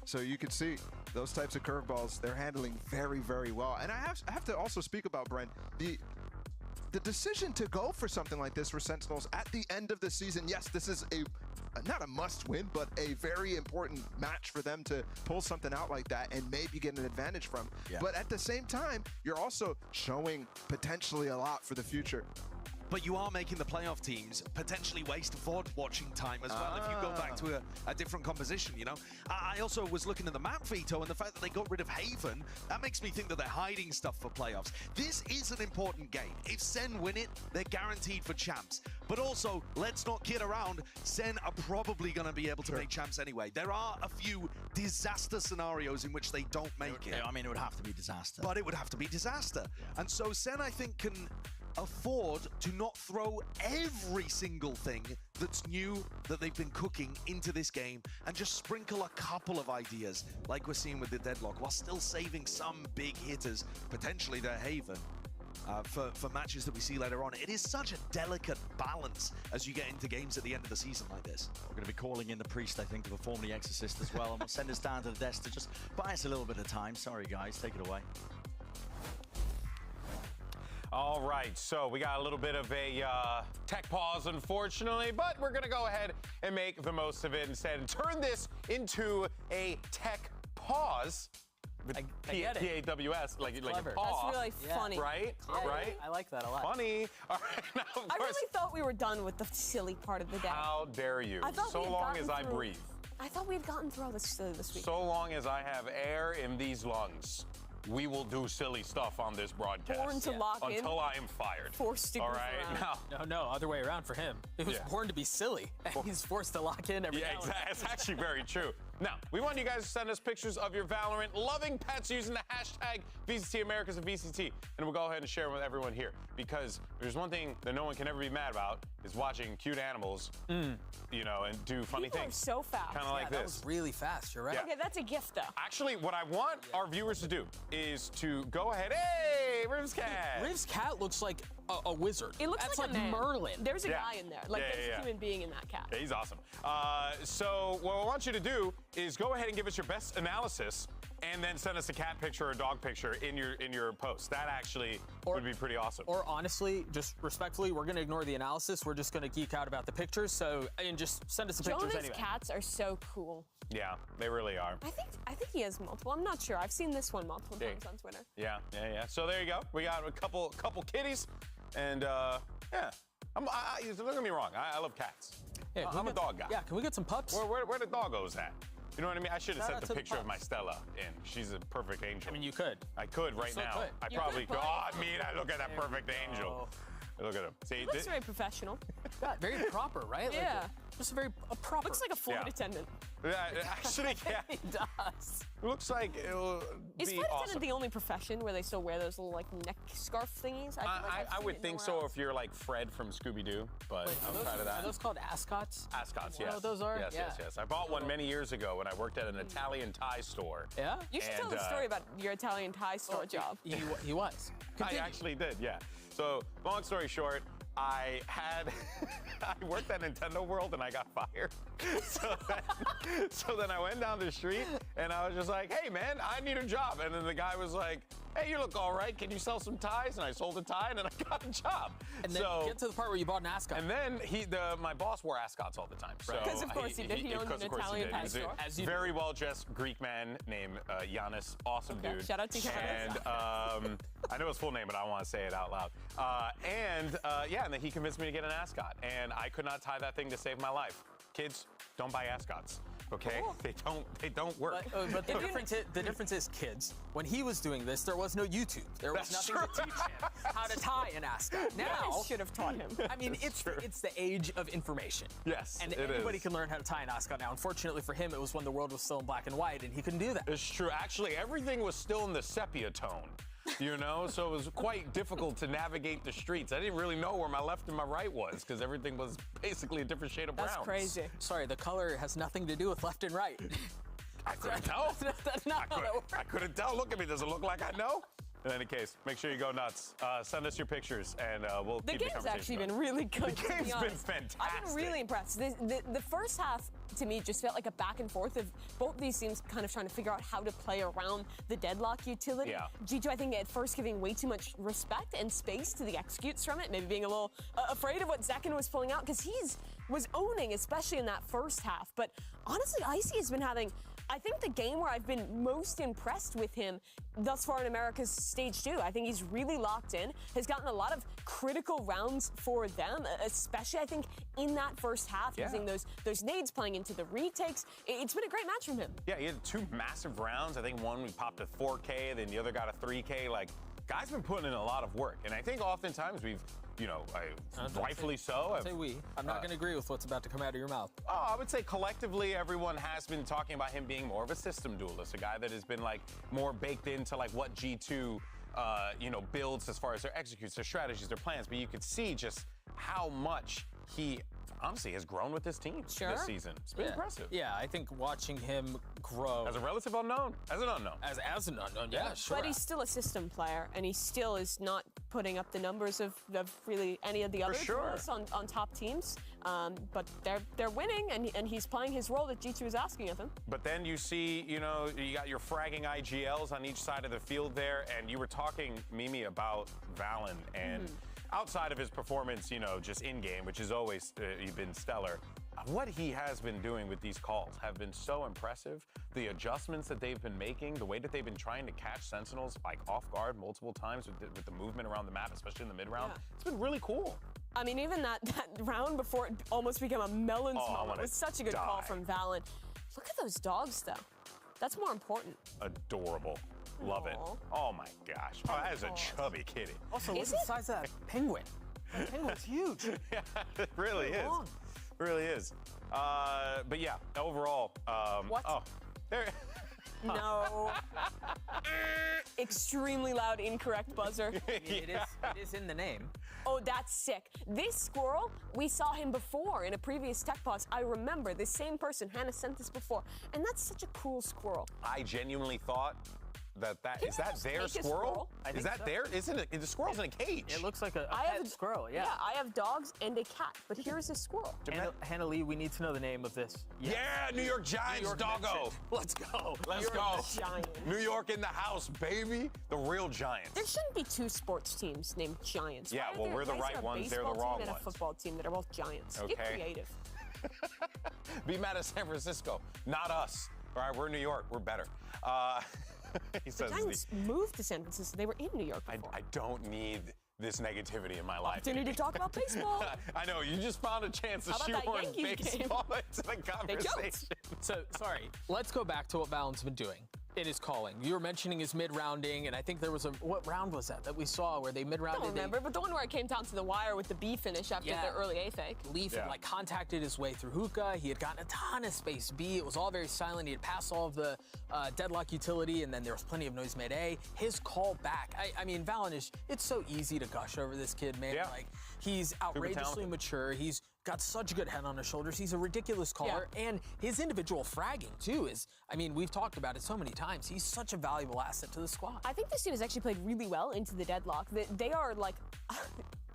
So you can see those types of curveballs, they're handling very, very well. And I have to also speak about, Brent, the decision to go for something like this for Sentinels at the end of the season. Yes, this is not a must win, but a very important match for them to pull something out like that and maybe get an advantage from. But at the same time, you're also showing potentially a lot for the future. but you are making the playoff teams potentially waste VOD watching time as well if you go back to a different composition, you know? I also was looking at the map veto, and the fact that they got rid of Haven, that makes me think that they're hiding stuff for playoffs. This is an important game. If SEN win it, they're guaranteed for champs. But also, let's not kid around, SEN are probably going to be able to make champs anyway. There are a few disaster scenarios in which they don't make it. I mean, it would have to be disaster. But it would have to be disaster. And so SEN, I think, can afford to not throw every single thing that's new that they've been cooking into this game and just sprinkle a couple of ideas like we're seeing with the Deadlock while still saving some big hitters, potentially their Haven, for matches that we see later on. It is such a delicate balance as you get into games at the end of the season like this. We're going to be calling in the priest, I think, to perform the exorcist as well, and we'll send us down to the desk to just buy us a little bit of time. Sorry, guys. Take it away. All right, so we got a little bit of a tech pause, unfortunately, but we're going to go ahead and make the most of it instead and turn this into a tech pause. P-A-W-S, like a pause. That's really funny. Right? Yeah. Right? I like that a lot. Funny. All right, now, of I course. really thought we were done with the silly part of the day. How dare you? So long as I breathe. I thought we had gotten through all this silly this week. So long as I have air in these lungs, we will do silly stuff on this broadcast. Born to lock in. Until I am fired. Forced to All goof right? around. No, other way around for him. It was born to be silly. He's forced to lock in every now and then. It's actually very true. Now, we want you guys to send us pictures of your Valorant-loving pets using the hashtag VCT Americas and VCT, and we'll go ahead and share them with everyone here. Because there's one thing that no one can ever be mad about is watching cute animals, you know, and do funny People things. are so fast. Kind of like That this. was really fast. You're right. Okay, that's a gift, though. Actually, what I want our viewers to do is to go ahead. Hey, Riv's cat. Riv's cat looks like a wizard. It looks That's like a man. Merlin. There's a guy in there. Like, there's a human being in that cat. Yeah, he's awesome. So what I want you to do is go ahead and give us your best analysis and then send us a cat picture or a dog picture in your post. That actually would be pretty awesome. Or honestly, just respectfully, we're going to ignore the analysis. We're just going to geek out about the pictures. So, and just send us the pictures Jonah's anyway. cats are so cool. Yeah, they really are. I think he has multiple. I'm not sure. I've seen this one multiple times on Twitter. Yeah. So there you go. We got a couple kitties, and yeah. Don't get me wrong. I love cats. Yeah, I'm a dog guy. Yeah, can we get some pups? Where the doggos at? You know what I mean? I should have Shout sent out the to the picture of my pups. Stella in. She's a perfect angel. I mean, you could. I could right still now. could. I You probably could, could. but- Oh, I mean, look at that perfect angel. Look at him. See, He looks very professional. Yeah, very proper, right? Yeah. Like, just a proper. Looks like a flight attendant. actually, yeah. He does. Looks like it'll Is be flight attendant awesome. the only profession where they still wear those little like neck scarf thingies? I would think so if you're like Fred from Scooby-Doo, but outside of that. Are those called ascots? Ascots, You know yes. what those are? Yes, Yeah. yes. I bought one many years ago when I worked at an Italian tie store. Yeah? You should tell the story about your Italian tie store job. He was. I actually did, yeah. So, long story short, I worked at Nintendo World and I got fired. So then I went down the street and I was just like, hey man, I need a job. And then the guy was like, hey, you look all right. Can you sell some ties? And I sold a tie and then I got a job. And then get to the part where you bought an ascot. And then my boss wore ascots all the time. Because of course he did. He owned an Italian tie store. He's a very well-dressed Greek man named Giannis. Awesome dude. Shout out to Giannis. And I know his full name, but I don't want to say it out loud. And then he convinced me to get an ascot. And I could not tie that thing to save my life. Kids, don't buy ascots. Okay, they don't work. But the difference is, kids. When he was doing this, there was no YouTube. There was nothing to teach him how to tie an ascot. Now, I should have taught him. I mean, it's the age of information. Yes, and it anybody is. can learn how to tie an ascot now. Unfortunately for him, it was when the world was still in black and white, and he couldn't do that. It's true. Actually, everything was still in the sepia tone. You know, so it was quite difficult to navigate the streets. I didn't really know where my left and my right was because everything was basically a different shade of brown. That's crazy. Sorry, the color has nothing to do with left and right. I couldn't tell. No, I couldn't tell. Look at me. Does it look like I know? In any case, make sure you go nuts. Send us your pictures, and we'll keep the conversation game's actually going. been really good. The game's been fantastic. I've been really impressed. The first half, to me, just felt like a back and forth of both these teams kind of trying to figure out how to play around the deadlock utility. Yeah. G2, I think, at first giving way too much respect and space to the executes from it, maybe being a little afraid of what Zekken was pulling out, because was owning, especially in that first half. But honestly, Icy has been having I think the game where I've been most impressed with him thus far in America's Stage 2. I think he's really locked in, has gotten a lot of critical rounds for them, especially I think in that first half, using those nades, playing into the retakes. It's been a great match from him. Yeah, he had 2 massive rounds. I think one we popped a 4K, then the other got a 3K. Like, guy's been putting in a lot of work, and I think oftentimes we've, you know, rightfully so. Say we. I'm not going to agree with what's about to come out of your mouth. Oh, I would say collectively everyone has been talking about him being more of a system duelist, a guy that has been like more baked into like what G2 you know, builds as far as their executes, their strategies, their plans. But you could see just how much he honestly has grown with this team this season. It's been impressive. Yeah, I think watching him grow as a relative unknown, as an unknown, as an unknown. Yeah, sure. But he's still a system player, and he still is not putting up the numbers of really any of the other duelists on top teams. But they're winning, and he's playing his role that G2 is asking of him. But then you see, you know, you got your fragging IGLs on each side of the field there, and you were talking, Mimi, about Valen, and outside of his performance, you know, just in-game, which has always been stellar, what he has been doing with these calls have been so impressive. The adjustments that they've been making, the way that they've been trying to catch Sentinels like off guard multiple times with the movement around the map, especially in the mid-round, it's been really cool. I mean, even that round before it almost became a melons moment was such a good call from Valen. Look at those dogs, though. That's more important. Adorable. Love it. Oh my gosh. Oh, that is a chubby kitty. Also, look at the size of that penguin. That penguin's huge. Yeah, it really is. Really is. But yeah, overall, what? Oh, there. No. Extremely loud, incorrect buzzer. It is in the name. Oh, that's sick. This squirrel, we saw him before in a previous tech pause. I remember this same person, Hannah, sent this before. And that's such a cool squirrel. I genuinely thought is that their squirrel? Is that there? Isn't it? The squirrel's in a cage. It looks like a pet squirrel, yeah. Yeah, I have dogs and a cat, but here's a squirrel. Hannah Lee, we need to know the name of this. Yeah, New York Giants, doggo. Let's go. Let's go. New York in the house, baby. The real Giants. There shouldn't be 2 sports teams named Giants. Yeah, well, we're the right ones. They're the wrong ones. And a football team that are both Giants. Okay. Get creative. Be mad at San Francisco, not us. All right, we're New York. We're better. He says the Giants moved to San Francisco. They were in New York before. I don't need this negativity in my life. Opportunity to talk about baseball. I know, you just found a chance to shoehorn baseball into the conversation. So, sorry, let's go back to what Valen's been doing. It is calling. You were mentioning his mid-rounding, and I think there was what round was that we saw where they mid-rounded? I don't remember, but the one where it came down to the wire with the B finish after the early A fake. Leaf had like contacted his way through hookah. He had gotten a ton of space B. It was all very silent. He had passed all of the deadlock utility, and then there was plenty of noise mid-A. His call back, I mean, Valen it's so easy to gush over this kid, man. Yeah. Like, he's outrageously mature. He's got such a good head on his shoulders. He's a ridiculous caller. And his individual fragging, too, is, I mean, we've talked about it so many times. He's such a valuable asset to the squad. I think this team has actually played really well into the deadlock. They are, like,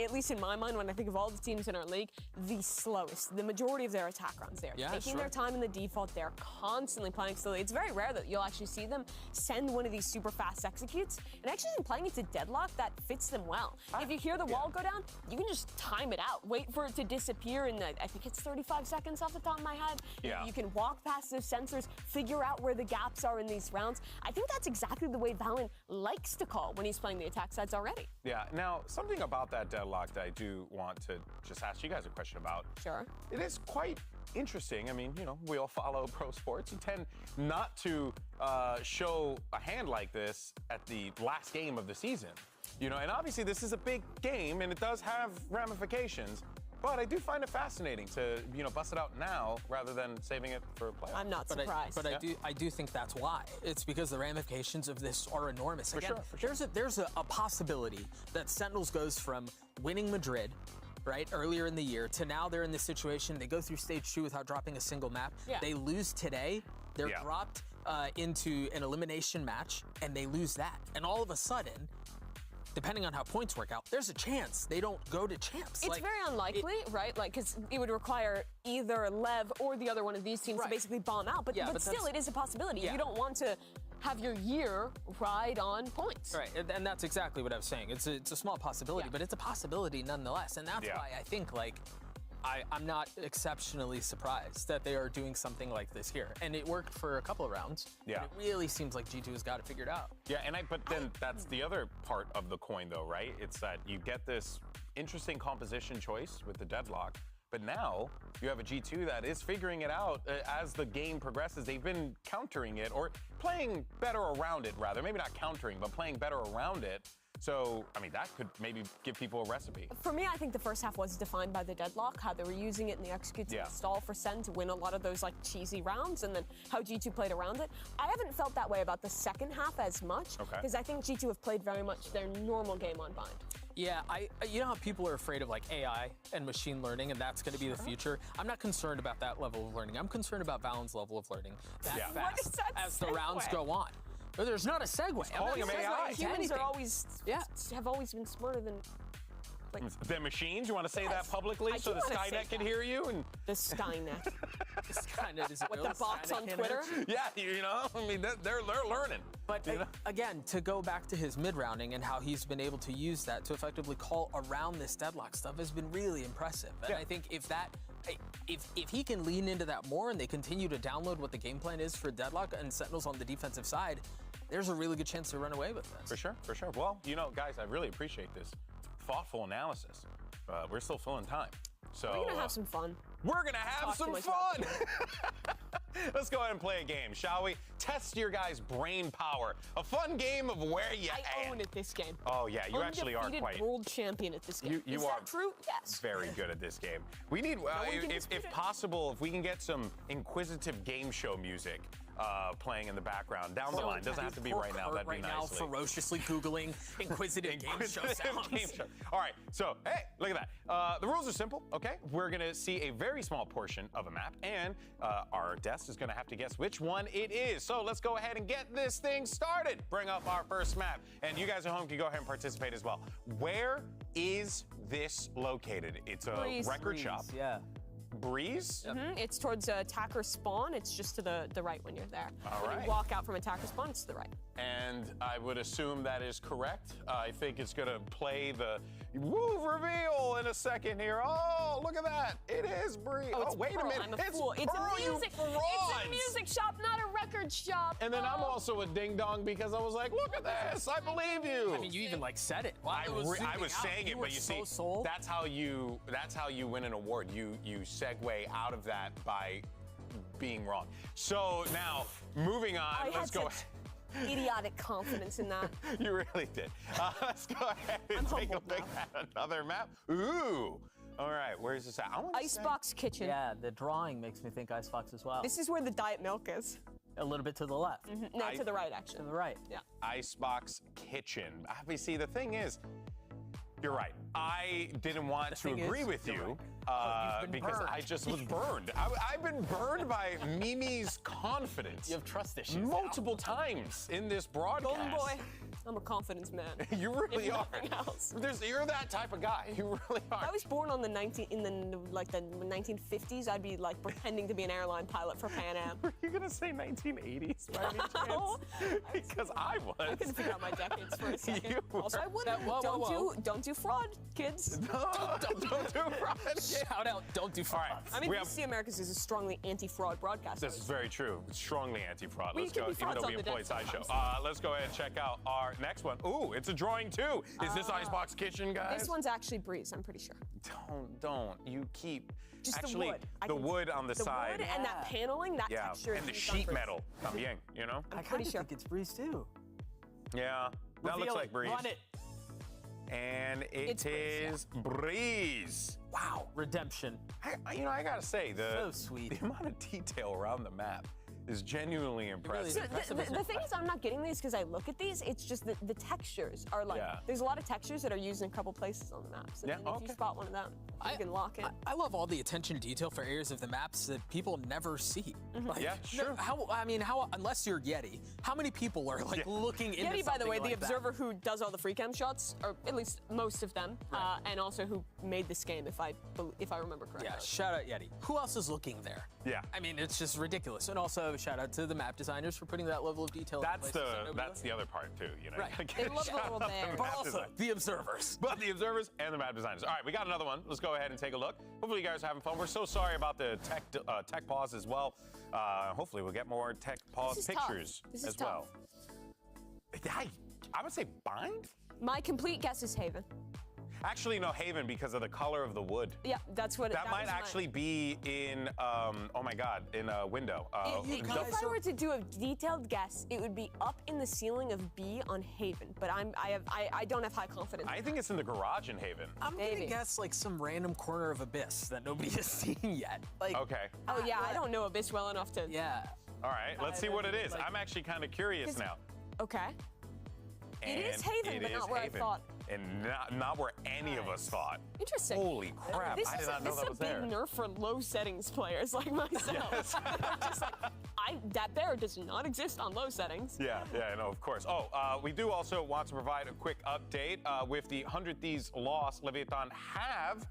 at least in my mind, when I think of all the teams in our league, the slowest. The majority of their attack runs there. Taking their time in the default, they're constantly playing slowly. It's very rare that you'll actually see them send one of these super fast executes. And actually playing into deadlock, that fits them well. If you hear the wall go down, you can just time it out. Wait for it to disappear in, I think it's 35 seconds off the top of my head. Yeah. You can walk past those sensors, figure out where the gaps are in these rounds. I think that's exactly the way Valen likes to call when he's playing the attack sides already. Yeah, now, something about that deadlock that I do want to just ask you guys a question about. Sure. It is quite interesting. I mean, you know, we all follow pro sports. You tend not to show a hand like this at the last game of the season. You know, and obviously this is a big game and it does have ramifications. But I do find it fascinating to, you know, bust it out now rather than saving it for playoffs. I'm not surprised. But I do think that's why. It's because the ramifications of this are enormous. Again, for sure. There's a possibility that Sentinels goes from winning Madrid, right, earlier in the year, to now they're in this situation. They go through stage 2 without dropping a single map. Yeah. They lose today. They're dropped into an elimination match, and they lose that. And all of a sudden, depending on how points work out, there's a chance they don't go to champs. It's very unlikely, right? Like, because it would require either Lev or the other one of these teams to basically bomb out. But still, it is a possibility. You don't want to have your year ride on points. Right, and that's exactly what I was saying. It's a small possibility, but it's a possibility nonetheless. And that's why I think, like, I'm not exceptionally surprised that they are doing something like this here. And it worked for a couple of rounds. Yeah. It really seems like G2 has got it figured out. Yeah, but then that's the other part of the coin, though, right? It's that you get this interesting composition choice with the deadlock, but now you have a G2 that is figuring it out as the game progresses. They've been countering it, or playing better around it, rather. Maybe not countering, but playing better around it. So, I mean, that could maybe give people a recipe. For me, I think the first half was defined by the deadlock, how they were using it in the execute to stall for SEN to win a lot of those like cheesy rounds, and then how G2 played around it. I haven't felt that way about the second half as much, because I think G2 have played very much their normal game on Bind. Yeah, you know how people are afraid of like AI and machine learning, and that's going to be the future? I'm not concerned about that level of learning. I'm concerned about Valen's level of learning that fast as the rounds go on. There's not a segue. Calling them AI. Humans are always, have always been smarter than, like, the machines. You want to say that publicly so the Skynet can hear you? And the Skynet. The Skynet is what, the bots on Twitter? Yeah, you know, I mean, they're learning. But again, to go back to his mid-rounding and how he's been able to use that to effectively call around this deadlock stuff has been really impressive. And I think if he can lean into that more and they continue to download what the game plan is for deadlock and Sentinels on the defensive side, there's a really good chance to run away with this. For sure, for sure. Well, you know, guys, I really appreciate this thoughtful analysis. We're still filling time. So we're gonna have some fun. We're gonna have some fun. Let's go ahead and play a game, shall we? Test your guys' brain power. A fun game of where you at. I own at this game. Oh yeah, you actually are quite world champion at this game. You is are that true? Yes. Very good at this game. We need, if possible, if we can get some inquisitive game show music playing in the background down the line. Doesn't have to be right now. That'd be nice. Now ferociously googling inquisitive game show sounds. All right, so hey, look at that. The rules are simple. Okay, we're gonna see a very small portion of a map, and our desk is gonna have to guess which one it is. So let's go ahead and get this thing started. Bring up our first map, and you guys at home can go ahead and participate as well. Where is this located? It's a record shop. Yeah. Breeze? It's towards attacker spawn. It's just to the right when you're there. All right. When you walk out from attacker spawn, it's to the right. And I would assume that is correct. I think it's gonna play the reveal in a second here. Oh, look at that. It is Breeze. Oh, wait a minute. I'm a fool. It's a music shop, not a record shop. And then I'm also a ding dong because I was like, look at this. I believe you. I mean, you even like said it. I was saying it, but you see, that's how you win an award. You segue out of that by being wrong. So now, moving on, let's go. Idiotic confidence in that. You really did. Let's go ahead and take a look at another map. Ooh. All right, where's this at? Icebox Kitchen. Yeah, the drawing makes me think Icebox as well. This is where the diet milk is. A little bit to the left. No, to the right, actually. To the right. Yeah. Icebox Kitchen. Obviously, the thing is, you're right. I didn't want to agree with you because I just was burned. I've been burned by Mimi's confidence. You have trust issues. Multiple times in this broadcast. Golden boy. I'm a confidence man. You really are. Else. You're that type of guy. You really are. If I was born on the 1950s, I'd be like pretending to be an airline pilot for Pan Am. Were you gonna say 1980s by any chance? Because I was. I couldn't figure out my decades for a second. Also, I wouldn't. Don't do fraud, kids. Don't do fraud. Shout out, don't do fraud. All right. I mean, VCT Americas is a strongly anti-fraud broadcast. This is very true. It's strongly anti-fraud. Well, Let's go, even though we employ Sideshow. Let's go ahead and check out our next one. Ooh, it's a drawing too. Is this Icebox Kitchen, guys? This one's actually Breeze, I'm pretty sure. Don't. You keep. Just actually, the wood on the side. The wood and that paneling, that texture. And the sheet metal. También, you know? I'm pretty sure. I think it's Breeze too. Yeah, that looks like Breeze. Run it. And it is Breeze. Wow, redemption. I gotta say, so sweet. The amount of detail around the map is genuinely impressive. So the thing is, I'm not getting these because I look at these. It's just the textures are like, there's a lot of textures that are used in a couple places on the maps. And if you spot one of them, you can lock in. I love all the attention to detail for areas of the maps that people never see. Like, yeah, sure. Unless you're Yeti, how many people are like looking into Yeti, by the way, like the observer who does all the free cam shots, or at least most of them, and also who made this game, if I remember correctly. Yeah, shout out Yeti. Who else is looking there? Yeah. I mean, it's just ridiculous. And also, shout out to the map designers for putting that level of detail. That's the other part too, you know. Right. They love the little bear. But also the observers. But the observers and the map designers. All right, we got another one. Let's go go ahead and take a look. Hopefully you guys are having fun. We're so sorry about the tech pause as well. Hopefully we'll get more tech pause pictures as well. I would say bind? My complete guess is Haven. Actually, no, Haven, because of the color of the wood. Yeah, that's what. That might actually be in. Oh my God, in a window. If I were to do a detailed guess, it would be up in the ceiling of B on Haven. But I don't have high confidence. I think it's in the garage in Haven. I'm gonna guess like some random corner of Abyss that nobody has seen yet. Like. Okay. Oh yeah, I don't know Abyss well enough to. Yeah. All right, let's see what it is. I'm actually kind of curious now. Okay. And it is Haven, but not where I thought. And not where any of us thought. Interesting. Holy crap, I did not know that was there. This is a big nerf for low settings players like myself. Yes. Just like, that there does not exist on low settings. Yeah, no, of course. Oh, we do also want to provide a quick update. With the 100 Thieves loss, Leviathan have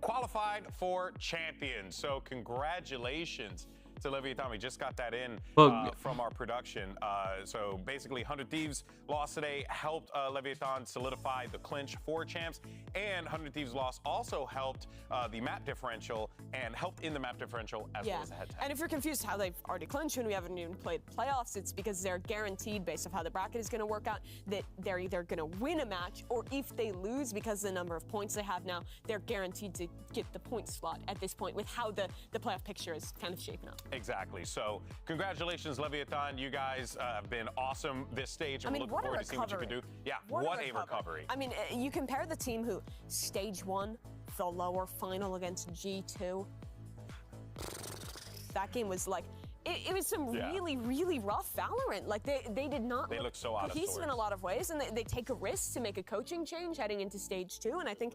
qualified for champions. So congratulations to Leviathan. We just got that in from our production. So basically 100 Thieves loss today helped Leviathan solidify the clinch for champs, and 100 Thieves loss also helped the map differential and helped in the map differential as well as the head-to-head. And if you're confused how they've already clinched when we haven't even played playoffs, it's because they're guaranteed, based on how the bracket is going to work out, that they're either going to win a match, or if they lose, because of the number of points they have now, they're guaranteed to get the point slot at this point with how the playoff picture is kind of shaping up. Exactly. So congratulations, Leviathan. You guys have been awesome this stage. And we're looking forward to seeing what you can do. Yeah, what a recovery. I mean, you compare the team who stage 1, the lower final against G2. That game was like, it was some really, really rough Valorant. Like they did not look so out of cohesive sorts in a lot of ways, and they take a risk to make a coaching change heading into stage 2. And I think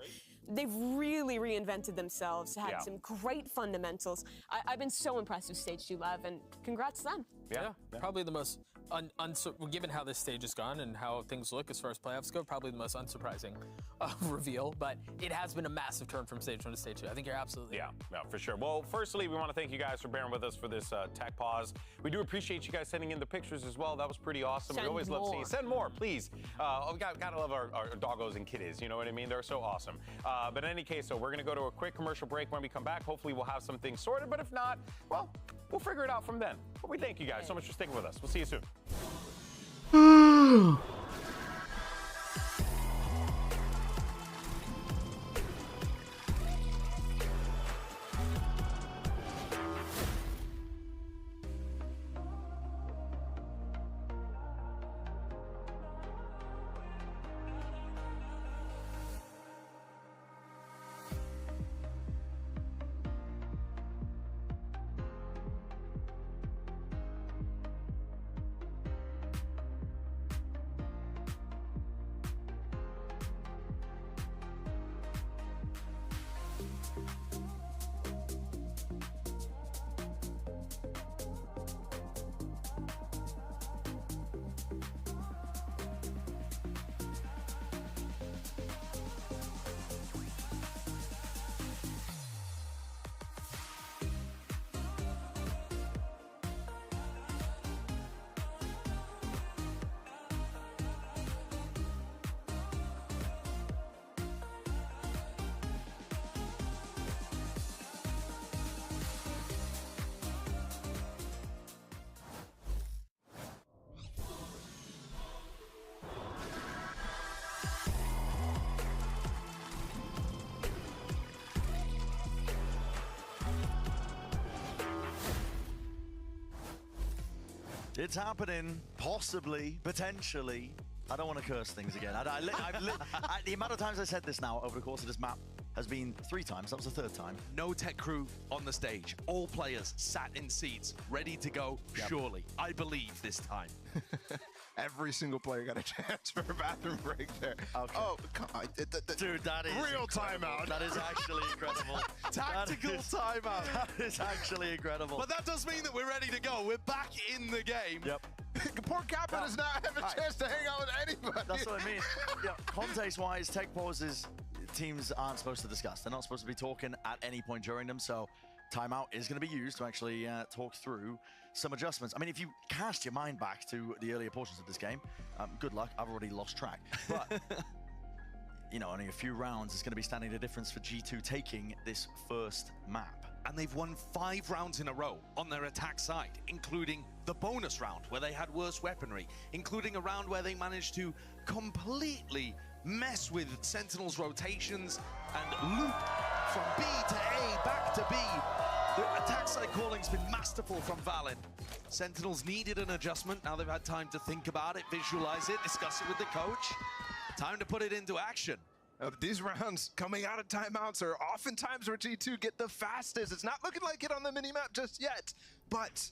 they've really reinvented themselves, had some great fundamentals. I've been so impressed with stage 2 Lev, and congrats to them. Yeah. Probably the most, given how this stage has gone and how things look as far as playoffs go, probably the most unsurprising reveal. But it has been a massive turn from stage 1 to stage 2. I think you're absolutely Yeah, for sure. Well, firstly, we want to thank you guys for bearing with us for this tech pause. We do appreciate you guys sending in the pictures as well. That was pretty awesome. We always love seeing. Send more, please. We gotta love our doggos and kitties. You know what I mean? They're so awesome. But in any case, so we're gonna go to a quick commercial break. When we come back, hopefully we'll have some things sorted. But if not, well, we'll figure it out from then. But we thank you guys so much for sticking with us. We'll see you soon. It's happening, possibly, potentially. I don't want to curse things again. The amount of times I said this now over the course of this map has been 3 times. That was the 3rd time. No tech crew on the stage. All players sat in seats, ready to go, surely. I believe this time. Every single player got a chance for a bathroom break there. Okay. Oh, God. Dude, that is real incredible. timeout. That is actually incredible. Tactical timeout. That is actually incredible. But that does mean that we're ready to go. We're back in the game. Yep. Poor Kappa does not have a chance to hang out with anybody. That's what I mean. Context-wise, tech pauses, teams aren't supposed to discuss. They're not supposed to be talking at any point during them, so timeout is going to be used to actually talk through some adjustments. I mean, if you cast your mind back to the earlier portions of this game, good luck. I've already lost track. But you know, only a few rounds is going to be standing the difference for G2 taking this first map. And they've won 5 rounds in a row on their attack side, including the bonus round where they had worse weaponry, including a round where they managed to completely mess with Sentinel's rotations and loop from B to A, back to B. The attack side calling's been masterful from Valen. Sentinels needed an adjustment. Now they've had time to think about it, visualize it, discuss it with the coach. Time to put it into action. These rounds coming out of timeouts are oftentimes where G2 get the fastest. It's not looking like it on the minimap just yet, but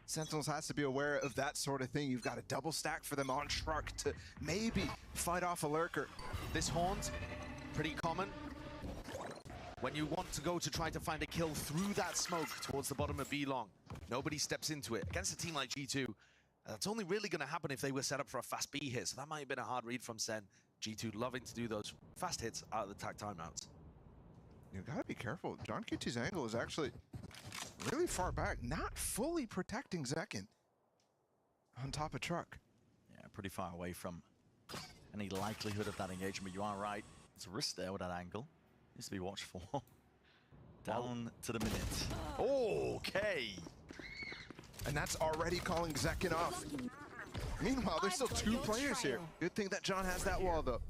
Sentinels has to be aware of that sort of thing. You've got a double stack for them on Shark to maybe fight off a lurker. This haunt, pretty common. When you want to go to try to find a kill through that smoke towards the bottom of B long, nobody steps into it. Against a team like G2, that's only really going to happen if they were set up for a fast B hit, so that might have been a hard read from Sen. G2 loving to do those fast hits out of the attack timeouts. You gotta be careful. John QT's angle is actually really far back, not fully protecting Zekin on top of truck. Yeah, pretty far away from any likelihood of that engagement. You are right. It's a risk there with that angle. Needs to be watched for. Down to the minute. Okay. And that's already calling Zekin off. Meanwhile, there's still 2 players here. Good thing that John has that wall, though.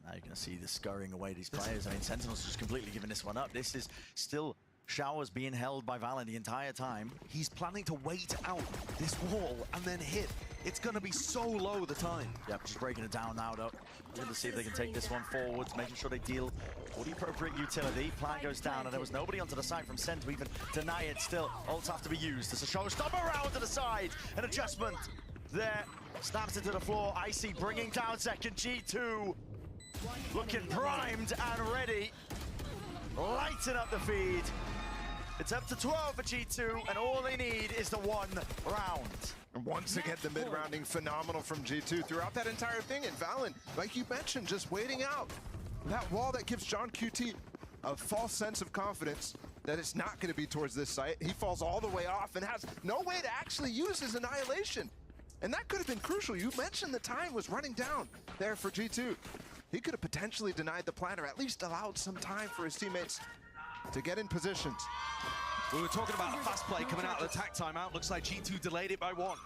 Now you're going to see the scurrying away these players. I mean, Sentinel's just completely giving this one up. This is still Showers being held by Valen the entire time. He's planning to wait out this wall and then hit. It's going to be so low the time. Yep, just breaking it down now, though. Good to see if they can take this one forwards, making sure they deal all the appropriate utility. Plan goes down, and there was nobody onto the side from Sen to even deny it still. Ults have to be used. There's a showstopper around to the side. An adjustment there. Snaps it to the floor. Icy bringing down second. G2 looking primed and ready. Lighting up the feed. It's up to 12 for G2, and all they need is the 1 round. And once again, the mid-rounding phenomenal from G2 throughout that entire thing. And Valen, like you mentioned, just waiting out. That wall that gives John QT a false sense of confidence that it's not going to be towards this site. He falls all the way off and has no way to actually use his annihilation. And that could have been crucial. You mentioned the time was running down there for G2. He could have potentially denied the plan, or at least allowed some time for his teammates to get in positions. We were talking about a fast play coming out of the attack timeout. Looks like G2 delayed it by 1.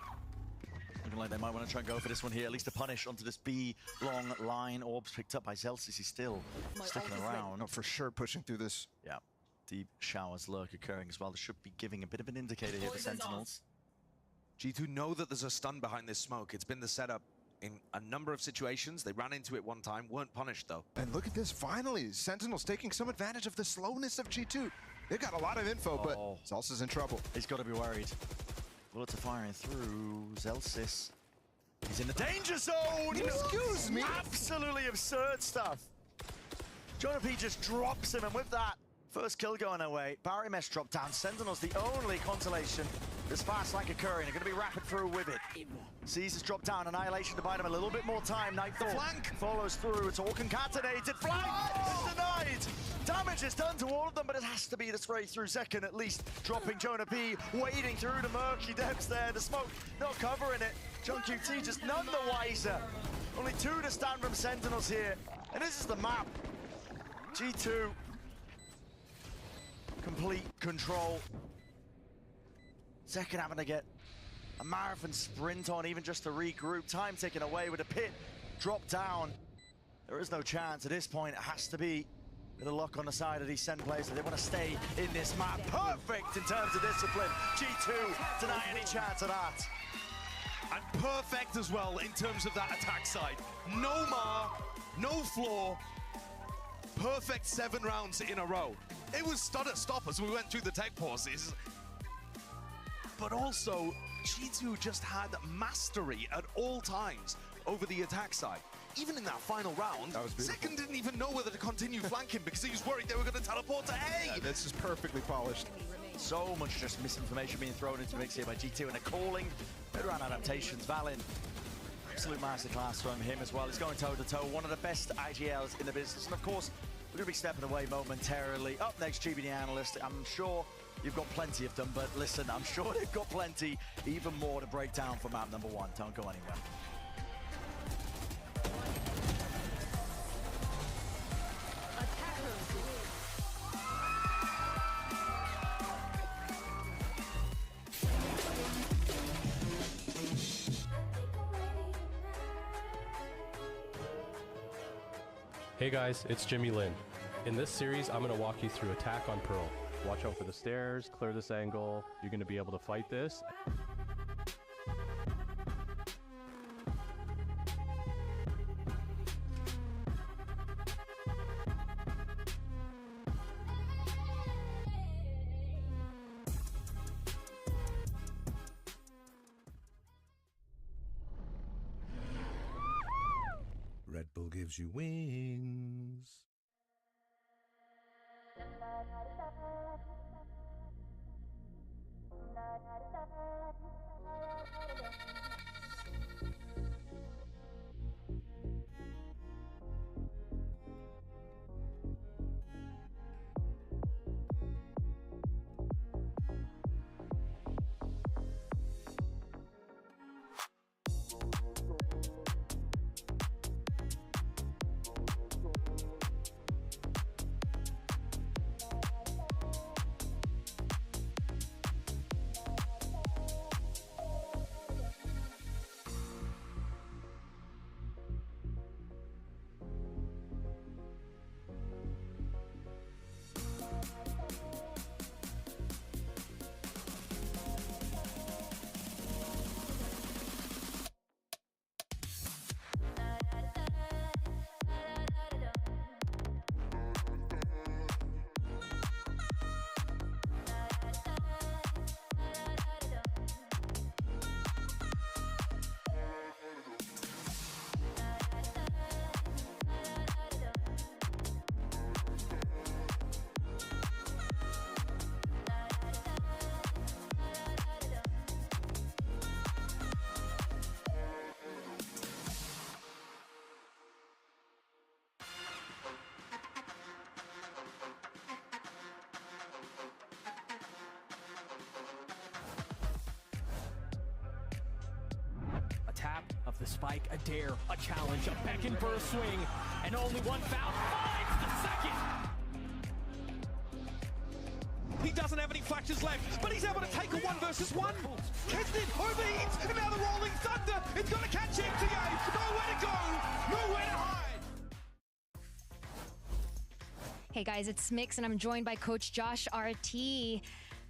Looking like they might want to try and go for this one here, at least a punish onto this B long line. Orbs picked up by Zelsis. He's still sticking around. No, for sure pushing through this. Yeah, deep showers lurk occurring as well. This should be giving a bit of an indicator here for Sentinels. G2 know that there's a stun behind this smoke. It's been the setup in a number of situations. They ran into it one time, weren't punished though. And look at this, finally, Sentinels taking some advantage of the slowness of G2. They've got a lot of info, but Zelsis in trouble. He's got to be worried. Bullets are firing through. Zelsis. He's in the danger zone! Excuse me? Absolutely absurd stuff. Jonah P just drops him, and with that, first kill going away. Barry Mesh dropped down. Sentinel's the only consolation. This fast like occurring. They're going to be rapid through with it. Caesar's dropped down. Annihilation to buy them a little bit more time. Nightfall follows through. It's all concatenated. Flank is denied. Damage is done to all of them, but it has to be the spray through second at least. Dropping Jonah P, wading through the murky depths there. The smoke not covering it. John QT just none the wiser. Only 2 to stand from Sentinels here. And this is the map. G2. Complete control. Second having to get a marathon sprint on, even just to regroup. Time taken away with a pit drop down. There is no chance at this point. It has to be a bit of luck on the side of these Sen players. They want to stay in this map. Perfect in terms of discipline. G2 deny any chance of that. And perfect as well in terms of that attack side. No mar, no flaw. Perfect 7 rounds in a row. It was stop as we went through the tech pauses. But also, G2 just had mastery at all times over the attack side. Even in that final round, Second didn't even know whether to continue flanking because he was worried they were going to teleport to A. Yeah, this is perfectly polished. So much just misinformation being thrown into the mix here by G2, and they're calling mid-round adaptations. Valen, absolute masterclass from him as well. He's going toe-to-toe, one of the best IGLs in the business. And of course, we're going to be stepping away momentarily. Up next, GB the Analyst. I'm sure you've got plenty of them, but listen, I'm sure they've got plenty, even more to break down for map number 1. Don't go anywhere. Hey guys, it's Jimmy Lin. In this series, I'm going to walk you through attack on Pearl. Watch out for the stairs, clear this angle. You're going to be able to fight this. Red Bull gives you wings. Tap of the spike, a dare, a challenge, a back and burst swing, and only one foul. Finds the second! He doesn't have any flashes left, but he's able to take a 1 versus 1. Keston overheats, and now the rolling thunder is going to catch MTA. Nowhere to go, nowhere to hide. Hey guys, it's Mix, and I'm joined by Coach Josh RT.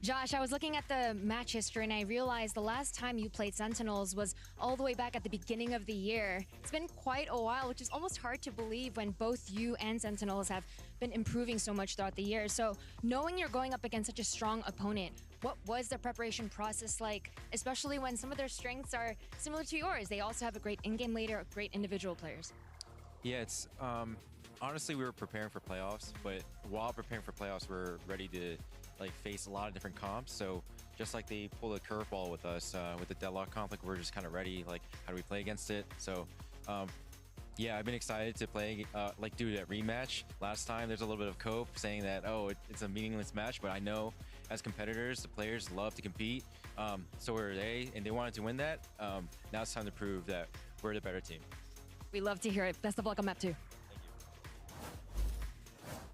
Josh, I was looking at the match history and I realized the last time you played Sentinels was all the way back at the beginning of the year. It's been quite a while, which is almost hard to believe when both you and Sentinels have been improving so much throughout the year. So knowing you're going up against such a strong opponent, what was the preparation process like, especially when some of their strengths are similar to yours? They also have a great in-game leader, great individual players. Yeah, it's honestly, we were preparing for playoffs, but while preparing for playoffs, we're ready to face a lot of different comps. So just like they pulled a curveball with us with the deadlock comp, we're just kind of ready. How do we play against it? So yeah, I've been excited to play do that rematch. Last time there's a little bit of cope saying that, oh, it's a meaningless match, but I know as competitors, the players love to compete. So were they, and they wanted to win that. Now it's time to prove that we're the better team. We love to hear it. Best of luck on map 2.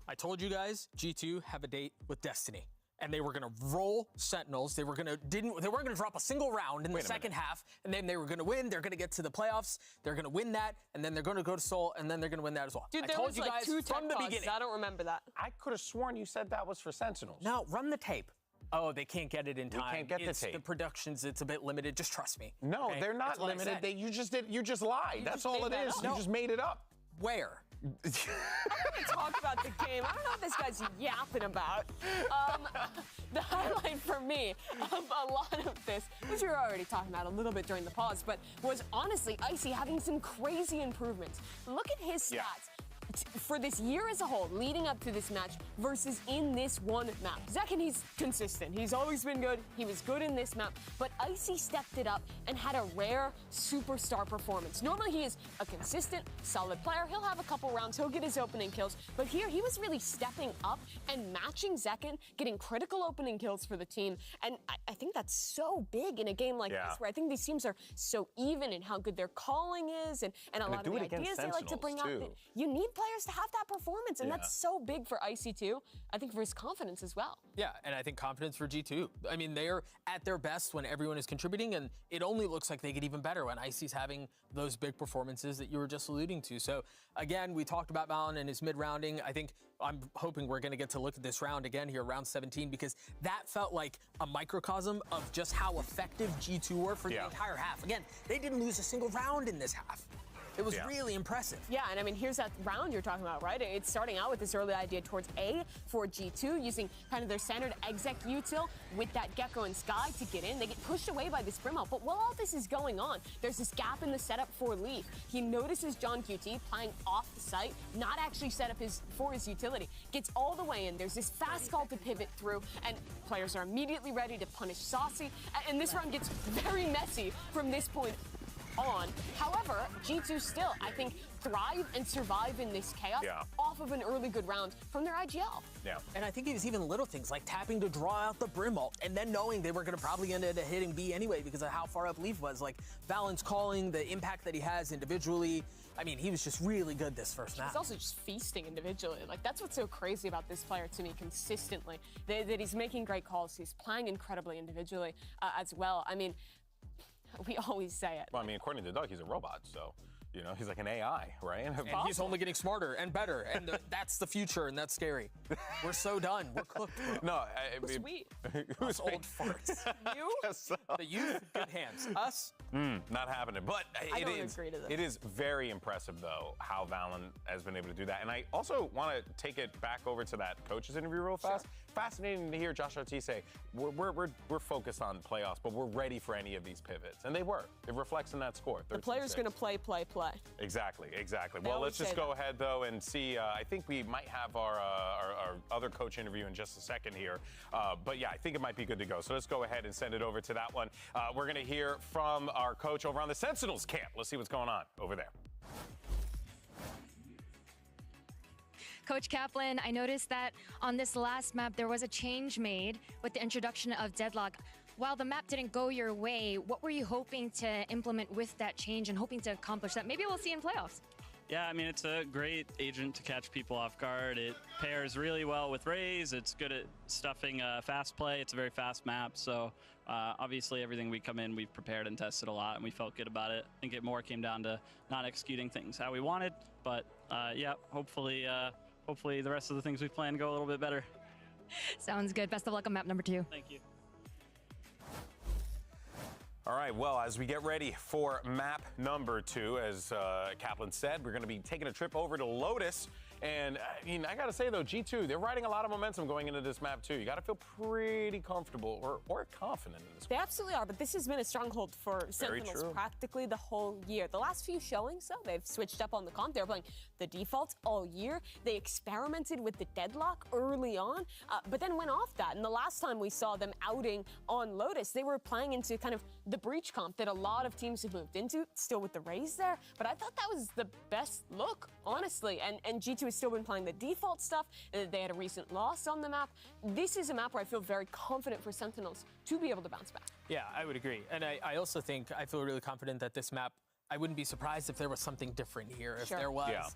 I told you guys, G2 have a date with Destiny. And they were gonna roll Sentinels. They weren't gonna drop a single round in the second half, and then they were gonna win. They're gonna get to the playoffs. They're gonna win that, and then they're gonna go to Seoul, and then they're gonna win that as well. Dude, I there told was you guys 2 from the beginning. I don't remember that. I could have sworn you said that was for Sentinels. No, run the tape. Oh, they can't get it in time. We can't get the tape. The productions, it's a bit limited. Just trust me. No, okay? they're not limited. You just lied. That's all it is. You just made it up. Where? I'm gonna talk about the game. I don't know what this guy's yapping about. The highlight for me of a lot of this, which we were already talking about a little bit during the pause, but was honestly Icy having some crazy improvements. Look at his stats. For this year as a whole, leading up to this match versus in this one map. Zekin, he's consistent. He's always been good. He was good in this map, but Icy stepped it up and had a rare superstar performance. Normally he is a consistent, solid player. He'll have a couple rounds. He'll get his opening kills, but here he was really stepping up and matching Zekin, getting critical opening kills for the team. And I think that's so big in a game like this, where I think these teams are so even in how good their calling is and a lot of the ideas they like to bring out. You need players to have that performance, and that's so big for Icy too. I think for his confidence as well. Yeah, and I think confidence for G2. I mean, they're at their best when everyone is contributing, and it only looks like they get even better when Icy's having those big performances that you were just alluding to. So again, we talked about Malin and his mid-rounding. I think I'm hoping we're going to get to look at this round again here, round 17, because that felt like a microcosm of just how effective G2 were for the entire half. Again, they didn't lose a single round in this half. It was really impressive. Yeah, and I mean, here's that round you're talking about, right? It's starting out with this early idea towards A for G2, using kind of their standard exec util with that Gecko and Sky to get in. They get pushed away by this Brimhole, but while all this is going on, there's this gap in the setup for Leaf. He notices John QT playing off the site, not actually set up for his utility. Gets all the way in. There's this fast call to pivot through, and players are immediately ready to punish Saucy. And this round gets very messy from this point on. However, G2 still, I think, thrive and survive in this chaos off of an early good round from their IGL. Yeah. And I think it was even little things like tapping to draw out the Brim ult and then knowing they were going to probably end up hitting B anyway because of how far up Leaf was. Like, Valen's calling, the impact that he has individually. I mean, he was just really good this first match. He's also just feasting individually. Like, that's what's so crazy about this player to me consistently, that he's making great calls. He's playing incredibly individually as well. I mean, we always say it. Well, I mean, according to Doug, he's a robot, so, you know, he's like an AI, right? And he's only getting smarter and better, and that's the future, and that's scary. We're so done. We're cooked, bro. No, I mean... Sweet. Who's old farts? You? The youth, good hands. Us? Not happening. But I don't agree to this. It is very impressive, though, how Valen has been able to do that. And I also want to take it back over to that coach's interview real fast. Fascinating to hear Josh Ortiz say, we're focused on playoffs, but we're ready for any of these pivots. And they were. It reflects in that score. The player's going to play. Exactly. Well, let's just go ahead, though, and see. I think we might have our other coach interview in just a second here. But, yeah, I think it might be good to go. So let's go ahead and send it over to that one. We're going to hear from our coach over on the Sentinels camp. Let's see what's going on over there. Coach Kaplan, I noticed that on this last map, there was a change made with the introduction of Deadlock. While the map didn't go your way, what were you hoping to implement with that change and hoping to accomplish that? Maybe we'll see in playoffs. Yeah, I mean, it's a great agent to catch people off guard. It pairs really well with Raze. It's good at stuffing fast play. It's a very fast map. So obviously everything we come in, we've prepared and tested a lot, and we felt good about it. I think it more came down to not executing things how we wanted. But yeah, hopefully the rest of the things we planned go a little bit better. Sounds good. Best of luck on map number 2. Thank you. All right, well, as we get ready for map number 2, as Kaplan said, we're going to be taking a trip over to Lotus. And, I mean, I got to say, though, G2, they're riding a lot of momentum going into this map, too. You got to feel pretty comfortable or confident in this. They absolutely are, but this has been a stronghold for Sentinels practically the whole year. The last few showings, though, they've switched up on the comp. They're playing the default all year. They experimented with the Deadlock early on, but then went off that. And the last time we saw them outing on Lotus, they were playing into kind of the breach comp that a lot of teams have moved into, still with the Raze there. But I thought that was the best look, honestly. And G2 has still been playing the default stuff. They had a recent loss on the map. This is a map where I feel very confident for Sentinels to be able to bounce back. Yeah, I would agree. And I also think I feel really confident that this map, I wouldn't be surprised if there was something different here. If there was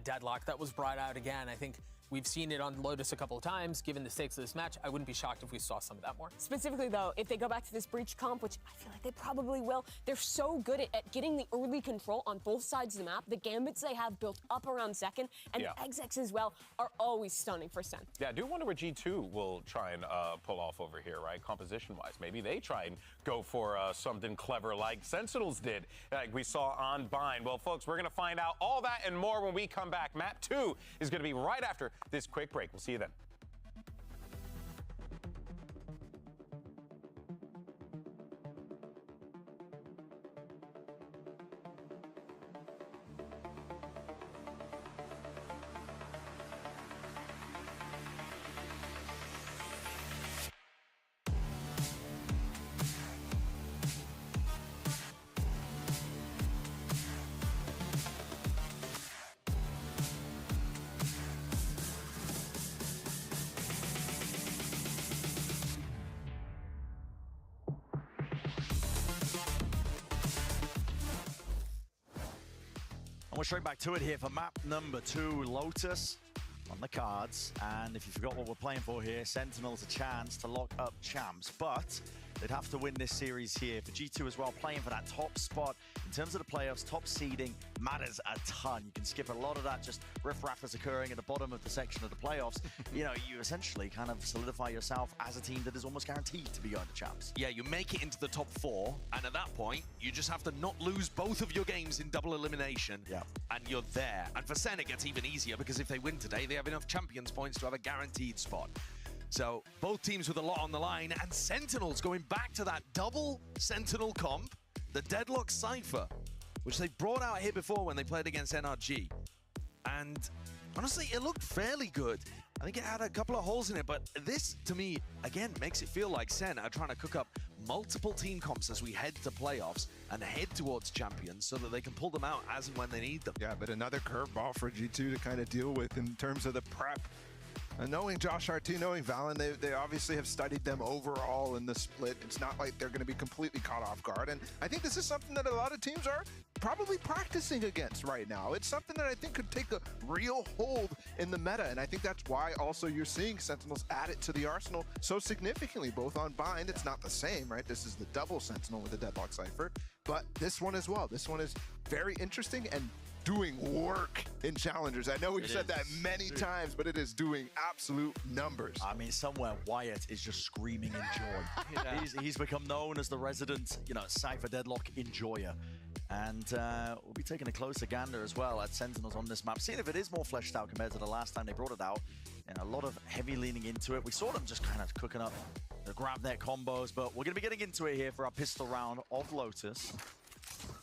Deadlock that was brought out again. I think we've seen it on Lotus a couple of times. Given the stakes of this match, I wouldn't be shocked if we saw some of that more. Specifically, though, if they go back to this breach comp, which I feel like they probably will, they're so good at getting the early control on both sides of the map. The gambits they have built up around second, and the execs as well are always stunning for Sen. Yeah, I do wonder what G2 will try and pull off over here, right? Composition-wise. Maybe they try and go for something clever like Sentinels did, like we saw on Bind. Well, folks, we're going to find out all that and more when we come back. Map 2 is going to be right after this quick break. We'll see you then. we're straight back to it here for map number 2, Lotus on the cards. And if you forgot what we're playing for here, Sentinels a chance to lock up champs, but they'd have to win this series here. For G2 as well, playing for that top spot. In terms of the playoffs, top seeding matters a ton. You can skip a lot of that just riff-raff that's occurring at the bottom of the section of the playoffs. You know, you essentially kind of solidify yourself as a team that is almost guaranteed to be going to champs. Yeah, you make it into the top 4, and at that point, you just have to not lose both of your games in double elimination, and you're there. And for SEN, it gets even easier, because if they win today, they have enough Champions points to have a guaranteed spot. So both teams with a lot on the line, and Sentinels going back to that double Sentinel comp, the Deadlock Cypher, which they brought out here before when they played against NRG. And honestly, it looked fairly good. I think it had a couple of holes in it, but this, to me, again, makes it feel like SEN are trying to cook up multiple team comps as we head to playoffs and head towards champions so that they can pull them out as and when they need them. Yeah, but another curveball for G2 to kind of deal with in terms of the prep. And knowing Josh RT, knowing Valen, they obviously have studied them overall in the split. It's not like they're going to be completely caught off guard. And I think this is something that a lot of teams are probably practicing against right now. It's something that I think could take a real hold in the meta. And I think that's why also you're seeing Sentinels add it to the arsenal so significantly, both on Bind. It's not the same, right? This is the double Sentinel with the Deadlock Cypher. But this one as well. This one is very interesting and doing work in challengers. I know we've said that many times, but it is doing absolute numbers. I mean, somewhere Wyatt is just screaming in joy. He's become known as the resident, you know, Cypher Deadlock enjoyer. And we'll be taking a closer gander as well at Sentinels on this map, seeing if it is more fleshed out compared to the last time they brought it out. And a lot of heavy leaning into it. We saw them just kind of cooking up the grab net combos, but we're going to be getting into it here for our pistol round of Lotus.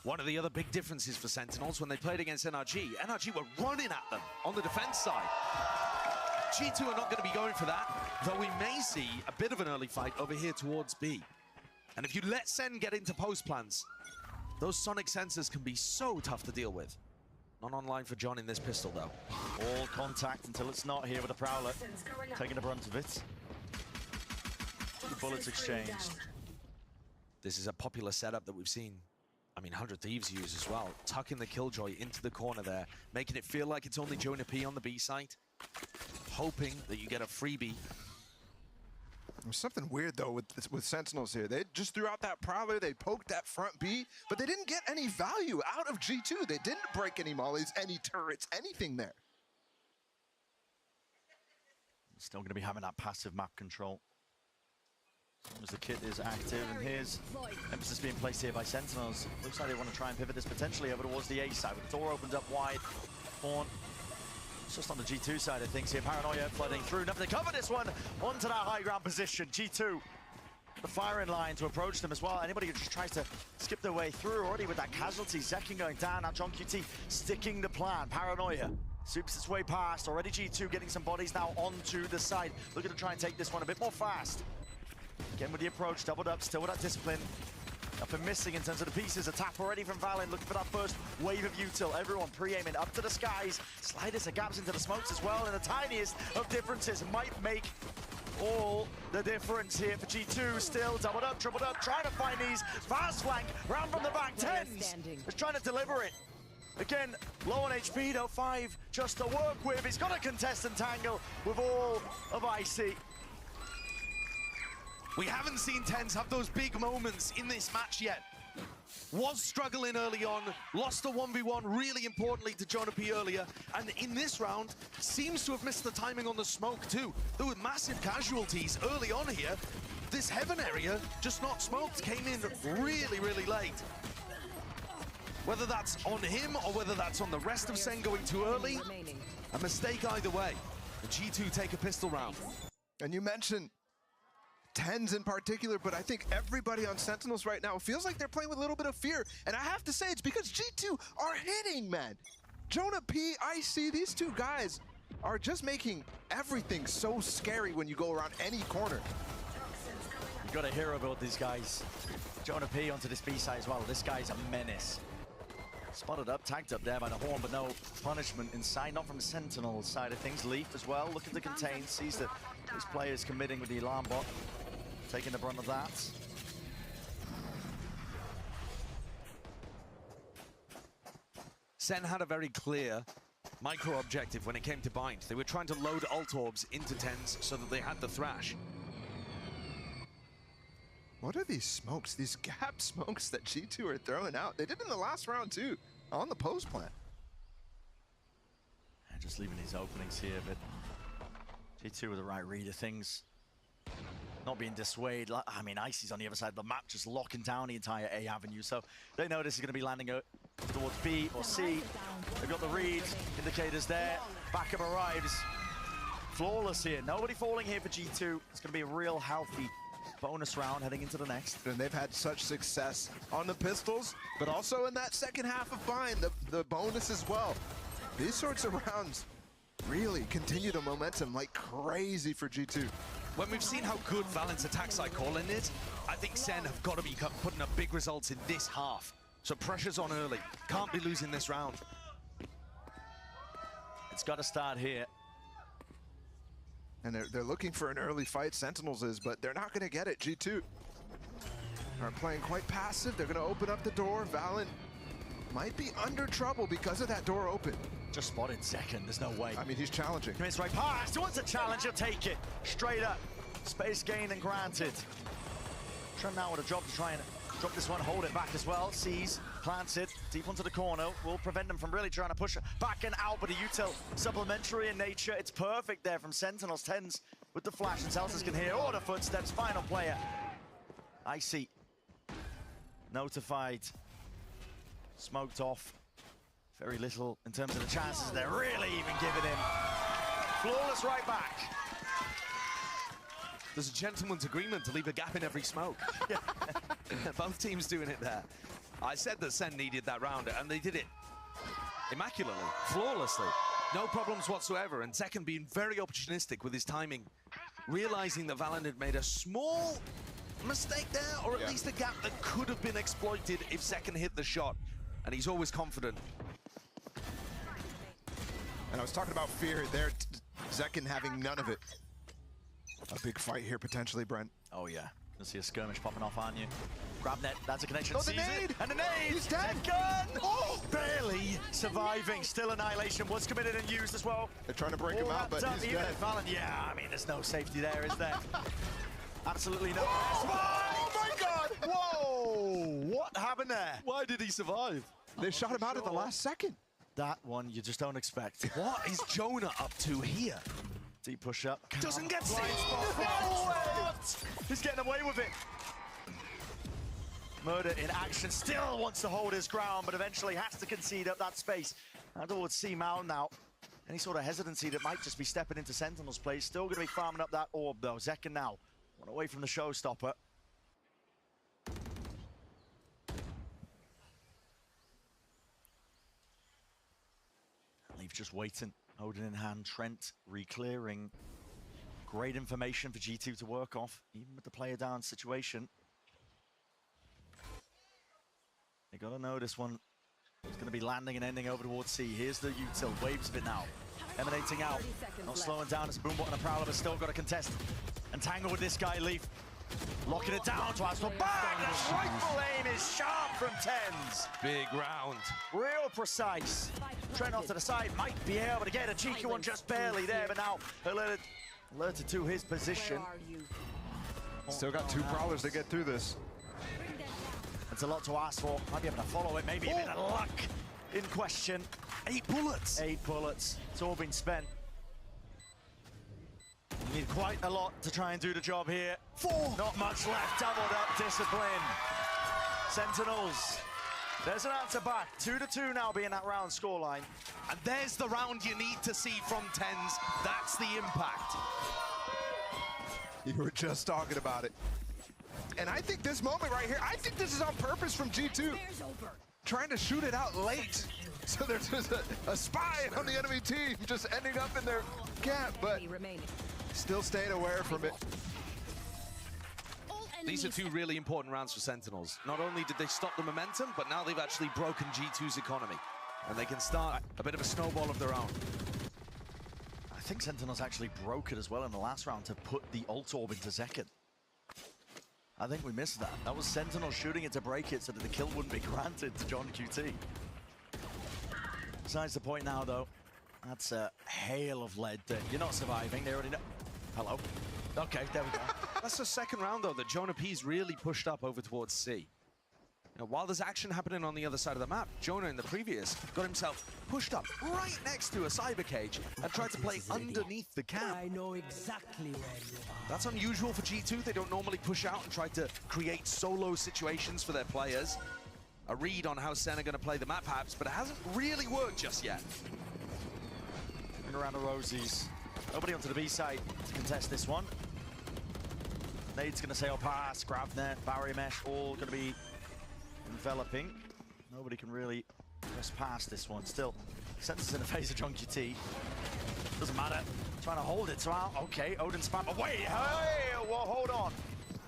One of the other big differences for Sentinels when they played against NRG were running at them on the defense side. G2 are not going to be going for that, though we may see a bit of an early fight over here towards B. And if you let SEN get into post plans, those sonic sensors can be so tough to deal with. Not online for John in this pistol, though. All contact until it's not here with the Prowler, taking the brunt of it. 2 bullets exchanged. This is a popular setup that we've seen. I mean, 100 Thieves use as well. Tucking the Killjoy into the corner there, making it feel like it's only Jonah P on the B site. Hoping that you get a freebie. There's something weird, though, with Sentinels here. They just threw out that Prowler, they poked that front B, but they didn't get any value out of G2. They didn't break any mollies, any turrets, anything there. Still going to be having that passive map control. As the kit is active, and here's emphasis being placed here by Sentinels. Looks like they want to try and pivot this potentially over towards the A side. With the door opened up wide, Horn it's just on the G2 side of things here. Paranoia flooding through. Never to cover this one onto that high ground position. G2, the firing line to approach them as well. Anybody who just tries to skip their way through already with that casualty. Zekin going down. Now John QT sticking the plan. Paranoia soups its way past. Already G2 getting some bodies now onto the side. Looking to try and take this one a bit more fast. Again with the approach, doubled up, still with that discipline. Nothing missing in terms of the pieces. A tap already from Valen, looking for that first wave of util. Everyone pre-aiming up to the skies. Sliders and gaps into the smokes as well, and the tiniest of differences might make all the difference here for G2. Still doubled up, tripled up, trying to find these. Fast flank, round from the back, 10s. Just trying to deliver it. Again, low on HP though, 5 just to work with. He's got a contestant tangle with all of Icy. We haven't seen TenZ have those big moments in this match yet. Was struggling early on, lost the 1v1 really importantly to Jonah P earlier, and in this round, seems to have missed the timing on the smoke too. There were massive casualties early on here. This heaven area, just not smoked, came in really, really late. Whether that's on him or whether that's on the rest of SEN going too early, a mistake either way. The G2 take a pistol round. And you mentioned TenZ in particular, but I think everybody on Sentinels right now feels like they're playing with a little bit of fear. And I have to say, it's because G2 are hitting, man. Jonah P, IC, these two guys are just making everything so scary when you go around any corner. You've got a hero build these guys. Jonah P onto this B side as well. This guy's a menace. Spotted up, tagged up there by the Horn, but no punishment inside, not from Sentinel's side of things. Leaf as well, looking to contain, sees that his player's committing with the alarm bot, taking the brunt of that. Sen had a very clear micro objective when it came to bind. They were trying to load ult orbs into tens so that they had the thrash. What are these smokes, these gap smokes that G2 are throwing out? They did in the last round too, on the post plant. Just leaving these openings here, but G2 with the right read of things. Not being dissuaded. I mean, Icy's on the other side of the map, just locking down the entire A avenue. So they know this is going to be landing towards B or C. They've got the read indicators there. Backup arrives. Flawless here. Nobody falling here for G2. It's going to be a real healthy bonus round heading into the next. And they've had such success on the pistols, but also in that second half of Bind, the bonus as well. These sorts of rounds really continue the momentum like crazy for G2. When we've seen how good Valent's attack side calling is, I think Sen have got to be putting up big results in this half. So pressure's on early. Can't be losing this round. It's got to start here. And they're looking for an early fight, Sentinels is, but they're not going to get it. G2 are playing quite passive. They're going to open up the door. Valent might be under trouble because of that door open. Just spotted second, there's no way. I mean, he's challenging. Commits right pass, he wants a challenge, he'll take it. Straight up, space gain and granted. Trent now with a job to try and drop this one, hold it back as well. Sees, plants it, deep onto the corner. Will prevent them from really trying to push it back and out, but a util supplementary in nature. It's perfect there from Sentinels. Tens with the flash, and Celsius can hear all the footsteps. Final player, Icy, notified, smoked off. Very little in terms of the chances they're really even giving him. Flawless right back. There's a gentleman's agreement to leave a gap in every smoke. Both teams doing it there. I said that Sen needed that round, and they did it immaculately, flawlessly. No problems whatsoever, and Second being very opportunistic with his timing, realizing that Valent had made a small mistake there, or at least a gap that could have been exploited if Second hit the shot. And he's always confident. And I was talking about fear there, Zekin having none of it. A big fight here potentially, Brent. Oh yeah, you'll see a skirmish popping off, aren't you? Grab net, that's a connection. Oh, the nade! And the nade! He's dead! Oh! Barely surviving, still Annihilation was committed and used as well. They're trying to break him out, but he's dead. Valent, yeah, I mean, there's no safety there, is there? Absolutely no. Oh my God! Whoa! What happened there? Why did he survive? They shot him out at the last second. That one you just don't expect. What is Jonah up to here? Deep push up. Doesn't get seen! He's getting away with it. Murder in action, still wants to hold his ground, but eventually has to concede up that space. And towards C-Mal now. Any sort of hesitancy that might just be stepping into Sentinel's place. Still going to be farming up that orb though. Zekin now, one away from the showstopper. Leaf just waiting, holding in hand. Trent re-clearing. Great information for G2 to work off, even with the player down situation. They gotta know this one is gonna be landing and ending over towards C. Here's the util, waves of it now. Emanating out, not slowing down as Boombot and a Prowler, but still got to contest and tangle with this guy, Leaf. Locking it down to Astral. Bang! The rifle aim is sharp from Tens. Big round. Real precise. Trent off to the side, might be able to get a cheeky one just barely there, but now alerted to his position. Still got two Prowlers to get through this. It's a lot to ask for. Might be able to follow it, maybe a bit of luck in question. 8 bullets. 8 bullets. It's all been spent. You need quite a lot to try and do the job here. 4. Not much left. Doubled up discipline. Sentinels. There's an answer back. 2-2 now being that round scoreline. And there's the round you need to see from Tens. That's the impact. You were just talking about it. And I think this moment right here, I think this is on purpose from G2. Trying to shoot it out late. So there's just a spy on the enemy team just ending up in their camp, but still staying aware from it. These are 2 really important rounds for Sentinels. Not only did they stop the momentum, but now they've actually broken G2's economy. And they can start a bit of a snowball of their own. I think Sentinels actually broke it as well in the last round to put the ult orb into Zekin. I think we missed that. That was Sentinel shooting it to break it so that the kill wouldn't be granted to John QT. Besides the point now, though. That's a hail of lead. You're not surviving. They already know. Hello. Okay, there we go. That's the second round, though, that Jonah P's really pushed up over towards C. Now, while there's action happening on the other side of the map, Jonah in the previous got himself pushed up right next to a cyber cage and tried to play underneath the cam. I know exactly where you are. That's unusual for G2. They don't normally push out and try to create solo situations for their players. A read on how SEN are going to play the map, perhaps, but it hasn't really worked just yet. Around the Rosies. Nobody onto the B side to contest this one. Nade's going to say, oh, pass, grab net, barrier mesh, all going to be enveloping. Nobody can really press past this one. Still, Sentinel's in the face of Junkie T. Doesn't matter. Trying to hold it, so out. Okay, Odin spam away. Hey, well, hold on.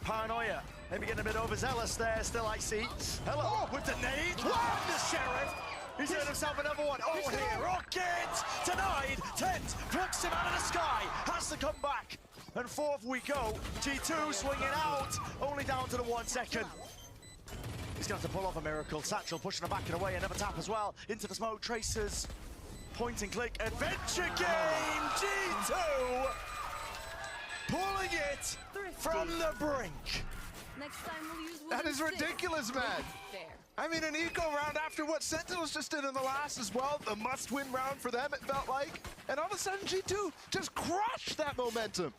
Paranoia. Maybe getting a bit overzealous there. Still, I see. Hello, with the nade. The Sheriff. He's hit himself another one. Oh, here. Rocket! Denied. Tent plucks him out of the sky. Has to come back. And forth we go. G2 swinging out. Only down to the 1 second. He's going to have to pull off a miracle. Satchel pushing him back and away. Another tap as well. Into the smoke. Tracers. Point and click. Adventure game. G2 pulling it from the brink. Next time we'll use That is ridiculous, man. Fair. I mean, an eco round after what Sentinels just did in the last as well. The must-win round for them, it felt like. And all of a sudden, G2 just crushed that momentum.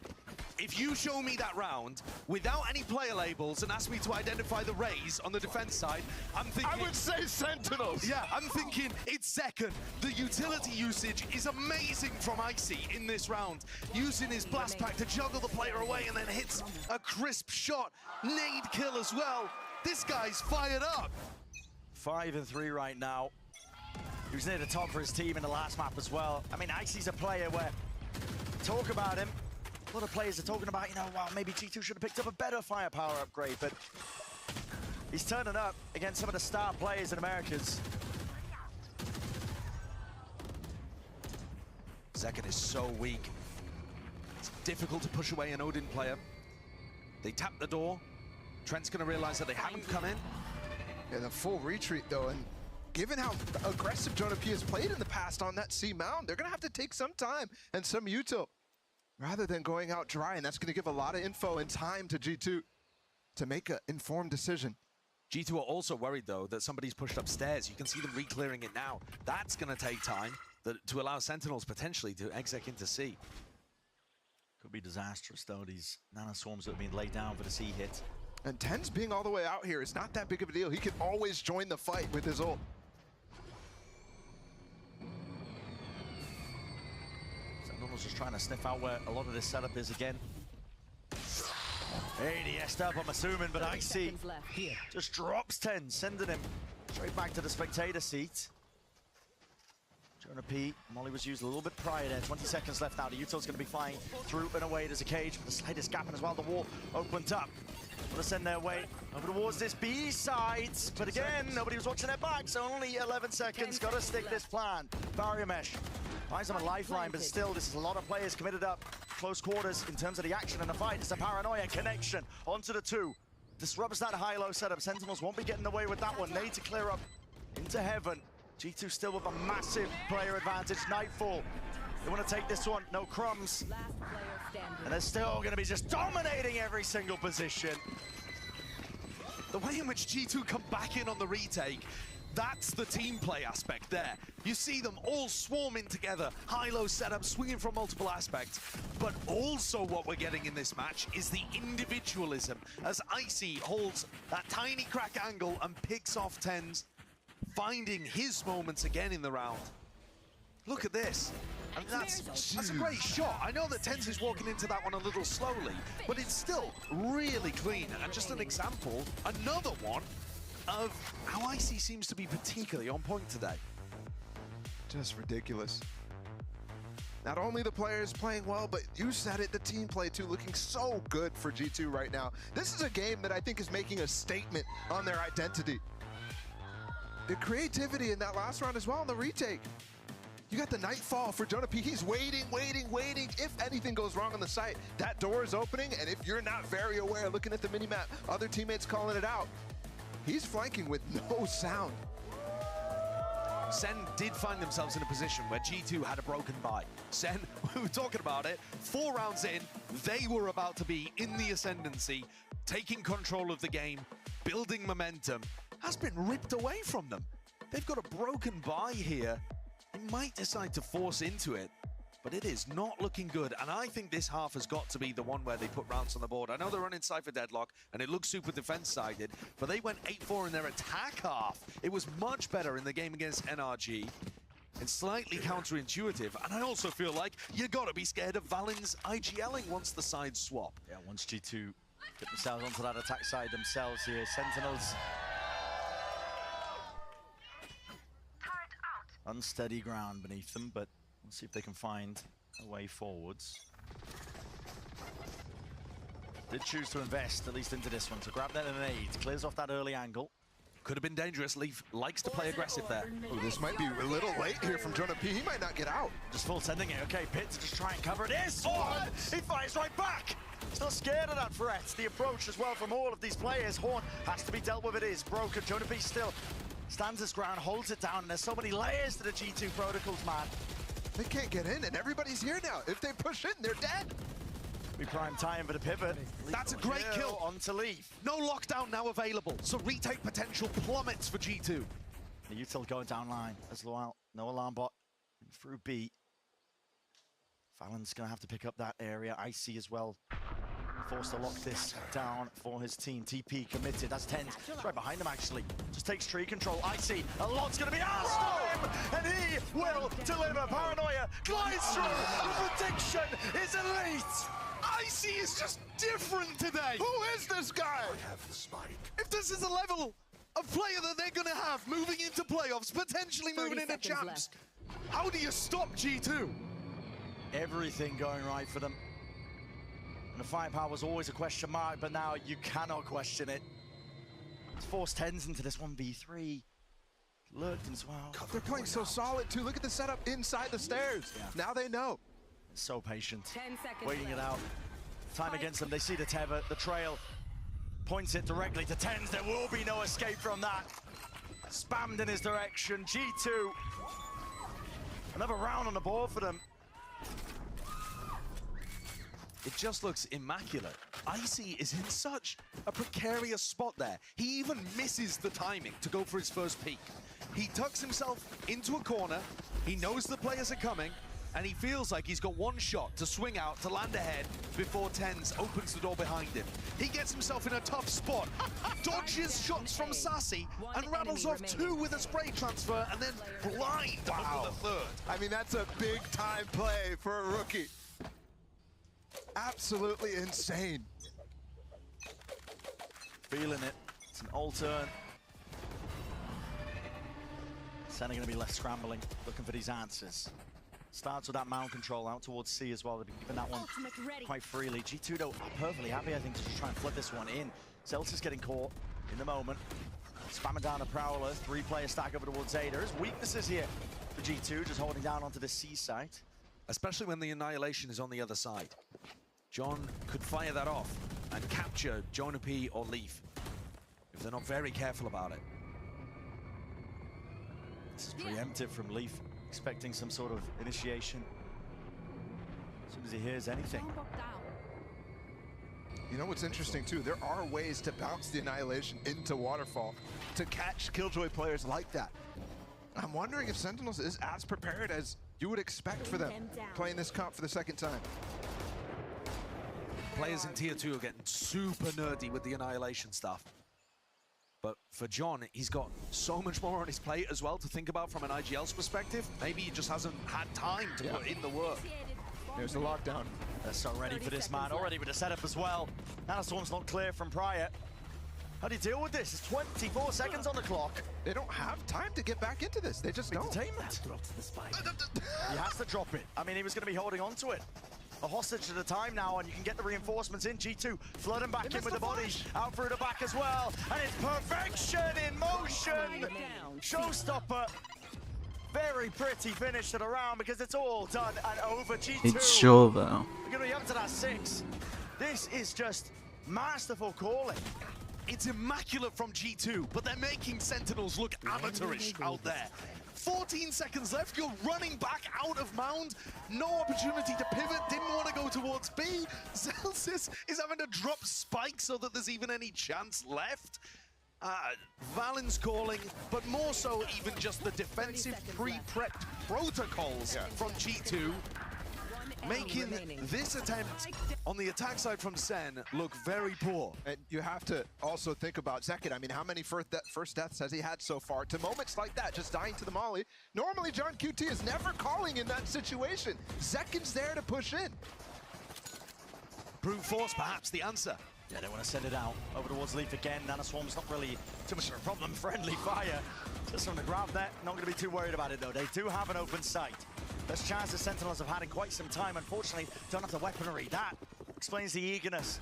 If you show me that round without any player labels and ask me to identify the Rays on the defense side, I'm thinking... I would say Sentinels. Yeah, I'm thinking it's Zekken. The utility usage is amazing from Icy in this round. Using his blast pack to juggle the player away and then hits a crisp shot. Nade kill as well. This guy's fired up. 5-3 right now. He was near the top for his team in the last map as well. I mean, Icy's a player where talk about him. A lot of players are talking about, you know, well, maybe G2 should have picked up a better firepower upgrade, but he's turning up against some of the star players in Americas. Zekken is so weak. It's difficult to push away an Odin player. They tap the door. Trent's going to realize that they haven't come in. Yeah, the full retreat, though, and given how aggressive Jonah P has played in the past on that C mound, they're going to have to take some time and some util rather than going out dry, and that's going to give a lot of info and time to G2 to make an informed decision. G2 are also worried, though, that somebody's pushed upstairs. You can see them re-clearing it now. That's going to take time to allow Sentinels potentially to exec into C. Could be disastrous, though, these nanoswarms that have been laid down for the C hit. And Ten's being all the way out here is not that big of a deal. He can always join the fight with his ult. Sentinel's just trying to sniff out where a lot of this setup is again. ADS'd up, I'm assuming, but Icy just drops 10, sending him straight back to the spectator seat. Jonah P, Molly was used a little bit prior there. 20 seconds left now. The util's going to be flying through and away. There's a cage with the slightest gap in as well. The wall opened up. Want to send their way over towards this B side. But again, nobody was watching their backs. Only 11 seconds. Got to stick this plan. Barrier mesh. Finds them a lifeline, but still, this is a lot of players committed up. Close quarters in terms of the action and the fight. It's a Paranoia connection onto the 2. Disrupts that high-low setup. Sentinels won't be getting away with that one. Need to clear up into heaven. G2 still with a massive player advantage. Nightfall. They want to take this one. No crumbs. And they're still going to be just dominating every single position. The way in which G2 come back in on the retake, that's the team play aspect there. You see them all swarming together, high-low setup, swinging from multiple aspects. But also what we're getting in this match is the individualism, as Icy holds that tiny crack angle and picks off Tens, finding his moments again in the round. Look at this. I mean, that's a great shot. I know that Tens is walking into that one a little slowly, but it's still really clean. And just an example, another one of how Icy seems to be particularly on point today. Just ridiculous. Not only the players playing well, but you said it, the team play too, looking so good for G2 right now. This is a game that I think is making a statement on their identity. The creativity in that last round as well in the retake. You got the Nightfall for Jonah P. He's waiting. If anything goes wrong on the site, that door is opening, and if you're not very aware, looking at the minimap, other teammates calling it out, he's flanking with no sound. SEN did find themselves in a position where G2 had a broken bye. SEN, we were talking about it, 4 rounds in, they were about to be in the ascendancy, taking control of the game, building momentum, has been ripped away from them. They've got a broken bye here. They might decide to force into it, but it is not looking good. And I think this half has got to be the one where they put rounds on the board. I know they're running Cypher Deadlock, and it looks super defense-sided, but they went 8-4 in their attack half. It was much better in the game against NRG, and slightly counterintuitive. And I also feel like you got to be scared of Valen's IGLing once the sides swap. Yeah, once G2 get themselves onto that attack side themselves here, Sentinels. Unsteady ground beneath them, but we'll see if they can find a way forwards. Did choose to invest, at least into this one, to grab that in an 8. Clears off that early angle. Could have been dangerous. Leaf likes to play aggressive there. Oh, this might be a little late here from Jonah P. He might not get out. Just full sending it. Okay, Pit to just try and cover it. Is Horn! He fires right back! Still scared of that threat. The approach as well from all of these players. Horn has to be dealt with. It is broken. Jonah P still stands his ground, holds it down, and there's so many layers to the G2 protocols, man. They can't get in, and everybody's here now. If they push in, they're dead. We prime time for the pivot. That's a great kill. On to Leaf. No lockdown now available, so retake potential plummets for G2. The util going down line as well. No alarm bot through B. Valen's going to have to pick up that area. Icy as well. Forced to lock this down for his team. TP committed. That's 10. It's right behind him, actually. Just takes tree control. Icy. A lot's going to be asked of him, and he will deliver. Paranoia glides through. The prediction is elite. Icy is just different today. Who is this guy? I have the spike. If this is a level of player that they're going to have moving into playoffs, potentially moving into champs, how do you stop G2? Everything going right for them. And the firepower was always a question mark, but now you cannot question it. It's forced 10s into this 1v3. Lurked as well. God, they're playing so solid, too. Look at the setup inside the stairs. Yeah. Now they know. So patient. 10 seconds waiting it out. Time against them. They see the tether, the trail. Points it directly to 10s. There will be no escape from that. Spammed in his direction. G2. Another round on the board for them. It just looks immaculate. Icy is in such a precarious spot there. He even misses the timing to go for his first peek. He tucks himself into a corner. He knows the players are coming, and he feels like he's got one shot to swing out, to land ahead before 10s opens the door behind him. He gets himself in a tough spot, dodges shots from Sassy, and rattles off 2 with a spray transfer, and then blind over the third. I mean, that's a big-time play for a rookie. Absolutely insane. Feeling it. It's an all turn. SEN are going to be left scrambling, looking for these answers. Starts with that mound control out towards C as well. They've been giving that one quite freely. G2 though are perfectly happy, I think, to just try and flip this one in. Zelta's getting caught in the moment. Spamming down a Prowler. 3-player stack over towards A. There is weaknesses here for G2, just holding down onto the C site. Especially when the Annihilation is on the other side. John could fire that off and capture Jonah P or Leaf if they're not very careful about it. This is preemptive from Leaf, expecting some sort of initiation. As soon as he hears anything. You know what's interesting too? There are ways to bounce the Annihilation into Waterfall to catch Killjoy players like that. I'm wondering if Sentinels is as prepared as you would expect for them playing this comp for the second time. Players in Tier 2 are getting super nerdy with the Annihilation stuff. But for John, he's got so much more on his plate as well to think about from an IGL's perspective. Maybe he just hasn't had time to put in the work. There's the lockdown. They're so ready for this, man. Already with the setup as well. Now the storm's not clear from Prior. How do you deal with this? It's 24 seconds on the clock. They don't have time to get back into this. They just don't. Entertainment. He has to drop it. I mean, he was going to be holding on to it. A hostage at a time now, and you can get the reinforcements in. G2 flooding back in with the body. Out through the back as well. And it's perfection in motion. Showstopper. Very pretty finish to the round because it's all done and over. G2. It's sure though. We're going to be up to that 6. This is just masterful calling. It's immaculate from G2, but they're making Sentinels look amateurish out there. 14 seconds left. You're running back out of Mound. No opportunity to pivot. Didn't want to go towards B. Celsius is having to drop Spike so that there's even any chance left. Valen's calling, but more so even just the defensive pre-prepped protocols from G2, making this attempt on the attack side from Sen look very poor. And you have to also think about Zekin. I mean, how many first deaths has he had so far? To moments like that, just dying to the molly. Normally, John QT is never calling in that situation. Zekin's there to push in. Brute force, perhaps, the answer. Yeah, they want to send it out over towards Leaf again. Nanoswarm's not really too much of a problem. Friendly fire just from the grab there. Not going to be too worried about it, though. They do have an open sight. Best chance the Sentinels have had in quite some time. Unfortunately, don't have the weaponry. That explains the eagerness.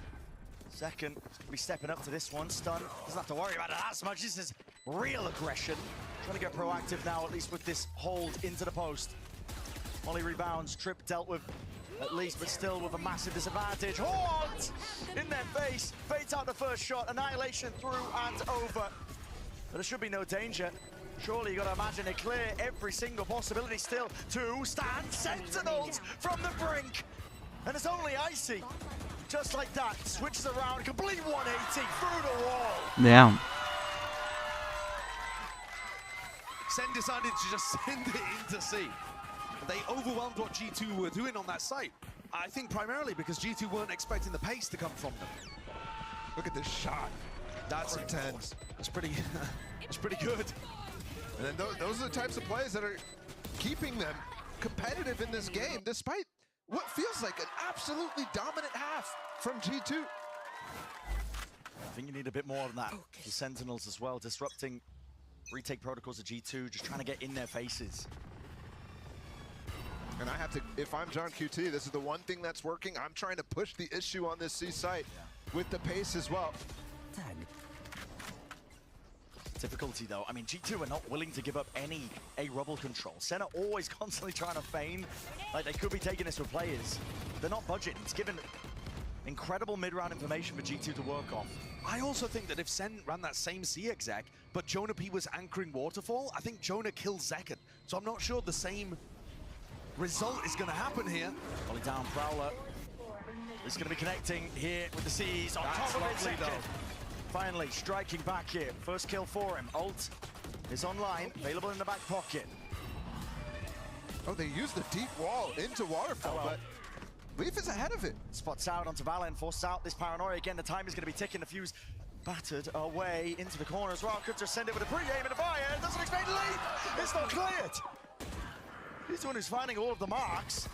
Second, going to be stepping up to this one. Stun. Doesn't have to worry about it as much. This is real aggression. Trying to get proactive now, at least with this hold into the post. Molly rebounds. Trip dealt with at least, but still with a massive disadvantage. Haunt in their face. Baits out the first shot. Annihilation through and over. But there should be no danger. Surely you got to imagine it clear every single possibility still to stand. Sentinels from the brink. And it's only Icy. Just like that. Switches around. Complete 180 through the wall. Damn. Sen decided to just send it into C. They overwhelmed what G2 were doing on that site. I think primarily because G2 weren't expecting the pace to come from them. Look at this shot. That's intense. That's pretty, that's pretty good. And then those are the types of plays that are keeping them competitive in this game, despite what feels like an absolutely dominant half from G2. I think you need a bit more than that. The Sentinels as well, disrupting retake protocols of G2, just trying to get in their faces. And I have to, if I'm John QT, this is the one thing that's working. I'm trying to push the issue on this C site with the pace as well. Tag. Difficulty though, I mean, G2 are not willing to give up any A-Rubble control. Sen are always constantly trying to feign like they could be taking this for players. They're not budgeting. It's given incredible mid-round information for G2 to work off. I also think that if Sen ran that same C exec, but Jonah P was anchoring Waterfall, I think Jonah kills Zekin. So I'm not sure the same result is going to happen here. Volley down, Prowler. He's going to be connecting here with the C's on top of it. Though. Finally, striking back here. First kill for him. Ult is online, available in the back pocket. Oh, they used the deep wall into Waterfall, but Leaf is ahead of it. Spots out onto Valen, forces out this paranoia. Again, the time is going to be ticking. The fuse battered away into the corner as well. Could just send it with a pre-aim and a fire. Doesn't expect Leaf. It's not cleared. He's the one who's finding all of the marks.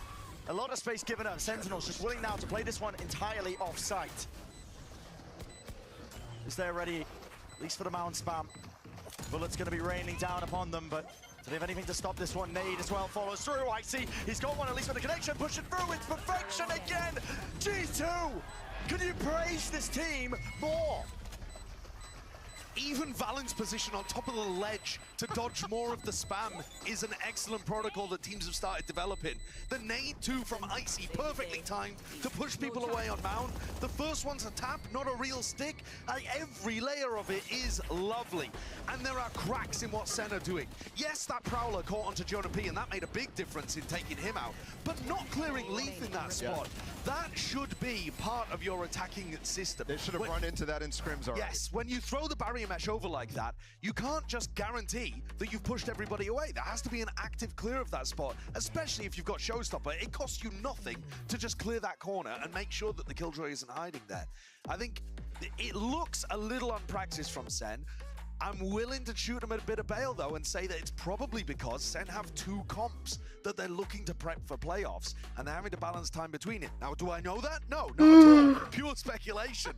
A lot of space given up. Sentinels just willing now to play this one entirely off-site. Is there ready, at least for the Mound spam. Bullets going to be raining down upon them, but do they have anything to stop this one? Nade as well follows through. I see he's got one at least with a connection. Push it through. It's perfection again. G2, can you praise this team more? Even Valen's position on top of the ledge to dodge more of the spam is an excellent protocol that teams have started developing. The nade too from Icy, perfectly timed to push people away on Mound. The first one's a tap, not a real stick. Every layer of it is lovely. And there are cracks in what Sen are doing. Yes, that Prowler caught onto Jonah P, and that made a big difference in taking him out. But not clearing Leaf in that spot. That should be part of your attacking system. They should have run into that in scrims already. Yes, when you throw the barrier mesh over like that, you can't just guarantee that you've pushed everybody away. There has to be an active clear of that spot, especially if you've got Showstopper. It costs you nothing to just clear that corner and make sure that the Killjoy isn't hiding there. I think it looks a little unpracticed from Sen. I'm willing to shoot him a bit of bail, though, and say that it's probably because Sen have two comps that they're looking to prep for playoffs, and they're having to balance time between it. Now, do I know that? No, not at all. Pure speculation.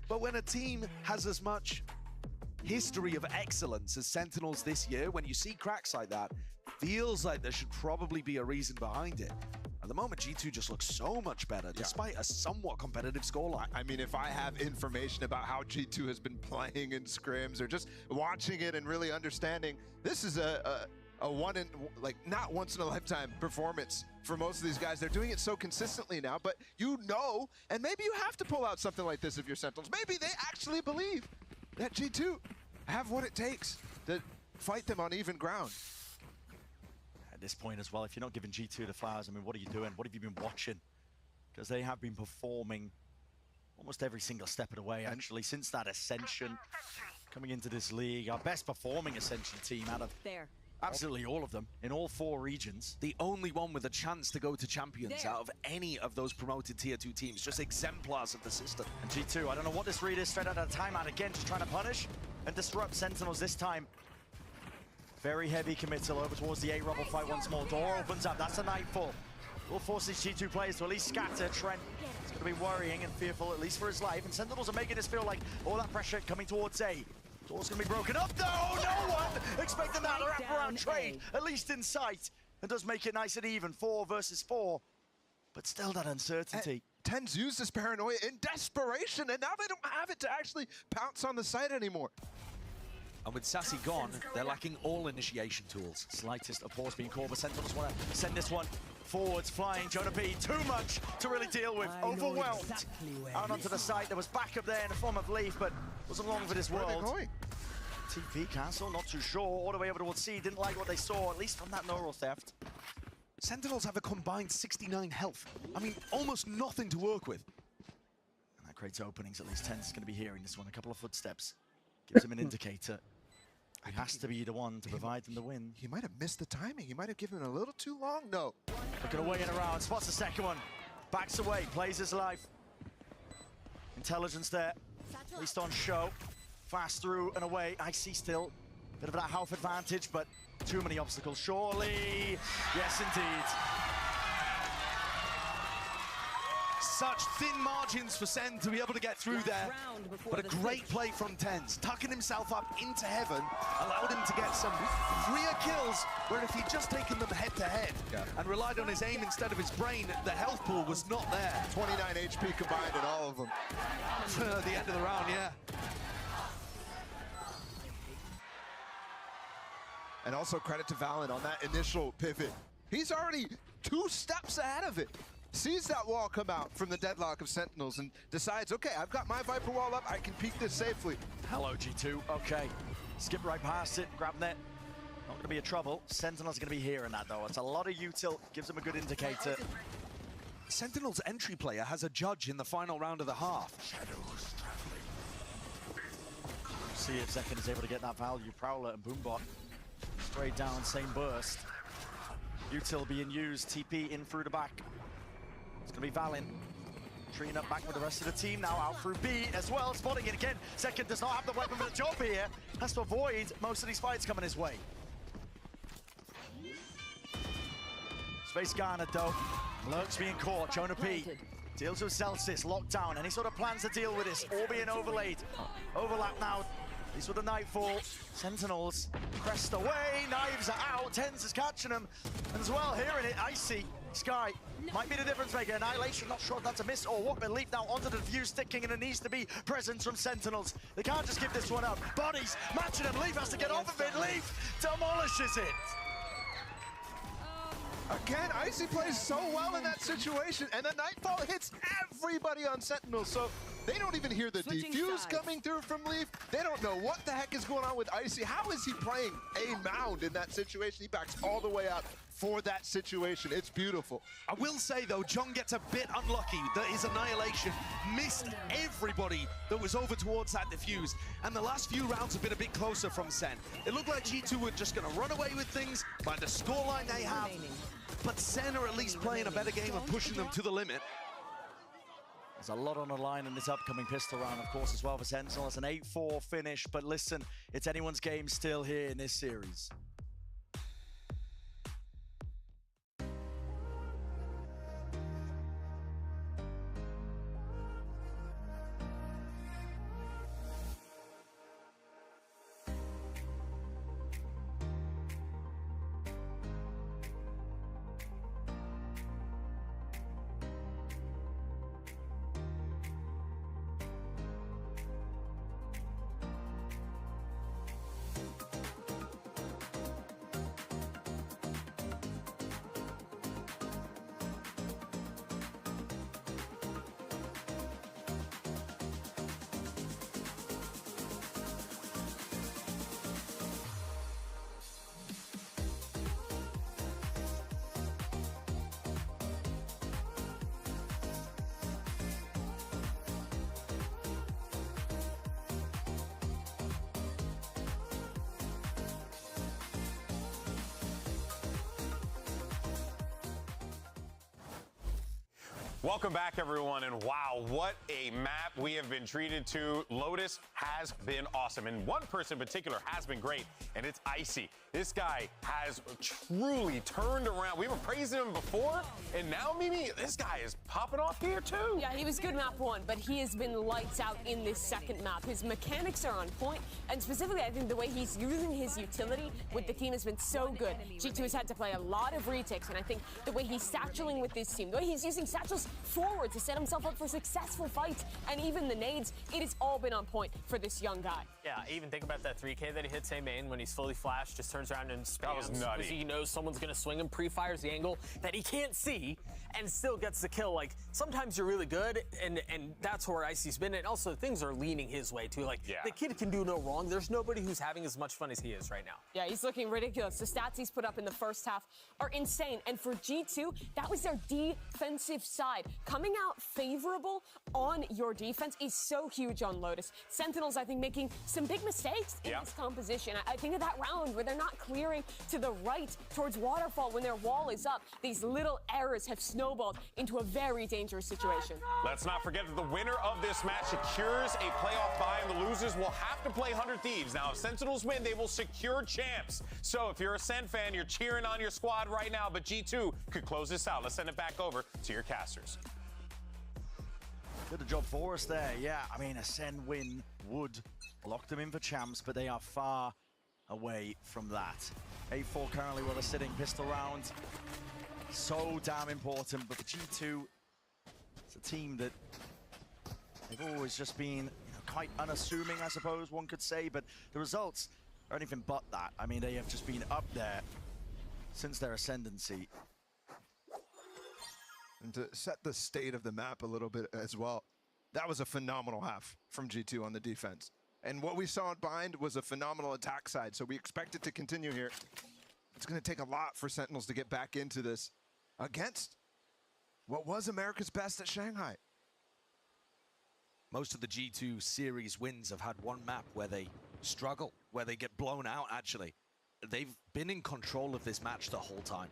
But when a team has as much history of excellence as Sentinels this year, when you see cracks like that, feels like there should probably be a reason behind it. At the moment, G2 just looks so much better, despite a somewhat competitive scoreline. I mean, if I have information about how G2 has been playing in scrims or just watching it and really understanding, this is a not once in a lifetime performance for most of these guys. They're doing it so consistently now, but you know, and maybe you have to pull out something like this if you're Sentinels. Maybe they actually believe that G2 have what it takes to fight them on even ground. At this point as well, if you're not giving G2 the flowers, I mean, what are you doing? What have you been watching? Because they have been performing almost every single step of the way, actually, since that Ascension coming into this league. Our best performing Ascension team out of absolutely all of them in all 4 regions. The only one with a chance to go to Champions out of any of those promoted Tier 2 teams. Just exemplars of the system. And G2, I don't know what this read is, straight out of the timeout again, just trying to punish and disrupt Sentinels this time. Very heavy committal over towards the A-Rubble fight once more. Door opens up, that's a Nightfall. Will force these G2 players to at least scatter. Trent is going to be worrying and fearful, at least for his life. And Sentinels are making this feel like all that pressure coming towards A. Door's going to be broken up. No one expecting that wraparound trade, at least in sight. It does make it nice and even, 4 versus 4. But still that uncertainty. TenZ used this paranoia in desperation, and now they don't have it to actually pounce on the site anymore. And with Sassy gone, they're lacking all initiation tools. Slightest of pause being called, but Sentinels want to send this one forwards, flying. Jonah B, too much to really deal with. Overwhelmed. Exactly out onto the side. There was backup there in the form of Leaf, but wasn't long for this world. TP Castle, not too sure. All the way over towards C, didn't like what they saw, at least from that neural theft. Sentinels have a combined 69 health. I mean, almost nothing to work with. And that creates openings, at least TenZ is going to be hearing this one. A couple of footsteps. Gives him an indicator. He has to be the one to provide them the win. He might have missed the timing. He might have given it a little too long. No. Looking away and around. Spots the second one. Backs away. Plays his life. Intelligence there. At least on show. Fast through and away. Icy still. Bit of that half advantage, but too many obstacles. Surely. Yes, indeed. Such thin margins for Sen to be able to get through there. But a great play from TenZ, tucking himself up into heaven, allowed him to get some freer kills, where if he'd just taken them head-to-head and relied on his aim instead of his brain, the health pool was not there. 29 HP combined in all of them. At the end of the round, yeah. And also credit to Valen on that initial pivot. He's already 2 steps ahead of it. Sees that wall come out from the deadlock of Sentinels and decides, okay, I've got my Viper wall up, I can peek this safely. Hello, G2, okay. Skip right past it, grab net. Not gonna be a trouble. Sentinel's gonna be hearing that though. It's a lot of util, gives him a good indicator. Sentinel's entry player has a judge in the final round of the half. See if Zekken is able to get that value. Prowler and Boombot straight down, same burst. Util being used, TP in through the back. It's going to be Valen. Treeing up back with the rest of the team now, out through B as well, spotting it again. Zekken does not have the weapon for the job here. Has to avoid most of these fights coming his way. Space garnered though. Lurks being caught, Jonah P. Deals with Celsius, locked down. Any sort of plans to deal with this, all being overlaid. Overlap now. These were the Nightfall. Sentinels crest away, knives are out, TenZ is catching them. And as well, hearing it, Icy, Sky might be the difference maker. Annihilation, not sure if that's a miss or what, but Leaf now onto the defuse, sticking, and it needs to be presence from Sentinels. They can't just give this one up. Bodies matching him, Leaf has to get off of it, Leaf demolishes it. Again, Icy plays so well in that situation, and the Nightfall hits everybody on Sentinel, so they don't even hear the defuse coming through from Leaf. They don't know what the heck is going on with Icy. How is he playing a mound in that situation? He backs all the way out for that situation. It's beautiful. I will say, though, John gets a bit unlucky that his Annihilation missed everybody that was over towards that defuse, and the last few rounds have been a bit closer from Sen. It looked like G2 were just going to run away with things by the scoreline they have, but Sen are at least playing a better game of pushing them to the limit. There's a lot on the line in this upcoming pistol round, of course, as well for Sentinel. It's an 8-4 finish, but listen, it's anyone's game still here in this series. Welcome back, everyone, and wow, what a map we have been treated to. Lotus has been awesome, and one person in particular has been great, and it's Icy. This guy has truly turned around. We were praising him before, and now, Mimi, this guy is popping off here, too. Yeah, he was good map 1, but he has been lights out in this second map. His mechanics are on point, and specifically, I think the way he's using his utility with the team has been so good. G2 has had to play a lot of retakes, and I think the way he's satcheling with this team, the way he's using satchels forward to set himself up for successful fights, and even the nades, it has all been on point for this young guy. Yeah, even think about that 3K that he hits A main when he's fully flashed, just turns around and spams. That was nutty. Because he knows someone's gonna swing him, pre-fires the angle that he can't see, and still gets the kill. Like, sometimes you're really good, and that's where Icy's been, and also things are leaning his way, too. Like, the kid can do no wrong. There's nobody who's having as much fun as he is right now. Yeah, he's looking ridiculous. The stats he's put up in the first half are insane, and for G2, that was their defensive side. Coming out favorable on your defense is so huge on Lotus. Sentinels, I think, making some big mistakes in this composition. I think of that round where they're not clearing to the right towards Waterfall when their wall is up. These little errors have snowballed into a very dangerous situation. Let's not forget that the winner of this match secures a playoff bye, and the losers will have to play 100 Thieves. Now, if Sentinels win, they will secure champs. So if you're a SEN fan, you're cheering on your squad right now, but G2 could close this out. Let's send it back over to your casters. Good job for us there. Yeah, I mean, a SEN win would lock them in for champs, but they are far away from that. A4 currently where they're sitting, pistol round. So damn important, but for G2, it's a team that they've always just been quite unassuming, I suppose one could say, but the results are anything but that. I mean, they have just been up there since their ascendancy. And to set the state of the map a little bit as well, that was a phenomenal half from G2 on the defense. And what we saw in Bind was a phenomenal attack side, so we expect it to continue here. It's going to take a lot for Sentinels to get back into this against what was America's best at Shanghai. Most of the G2 series wins have had one map where they struggle, where they get blown out, actually. They've been in control of this match the whole time.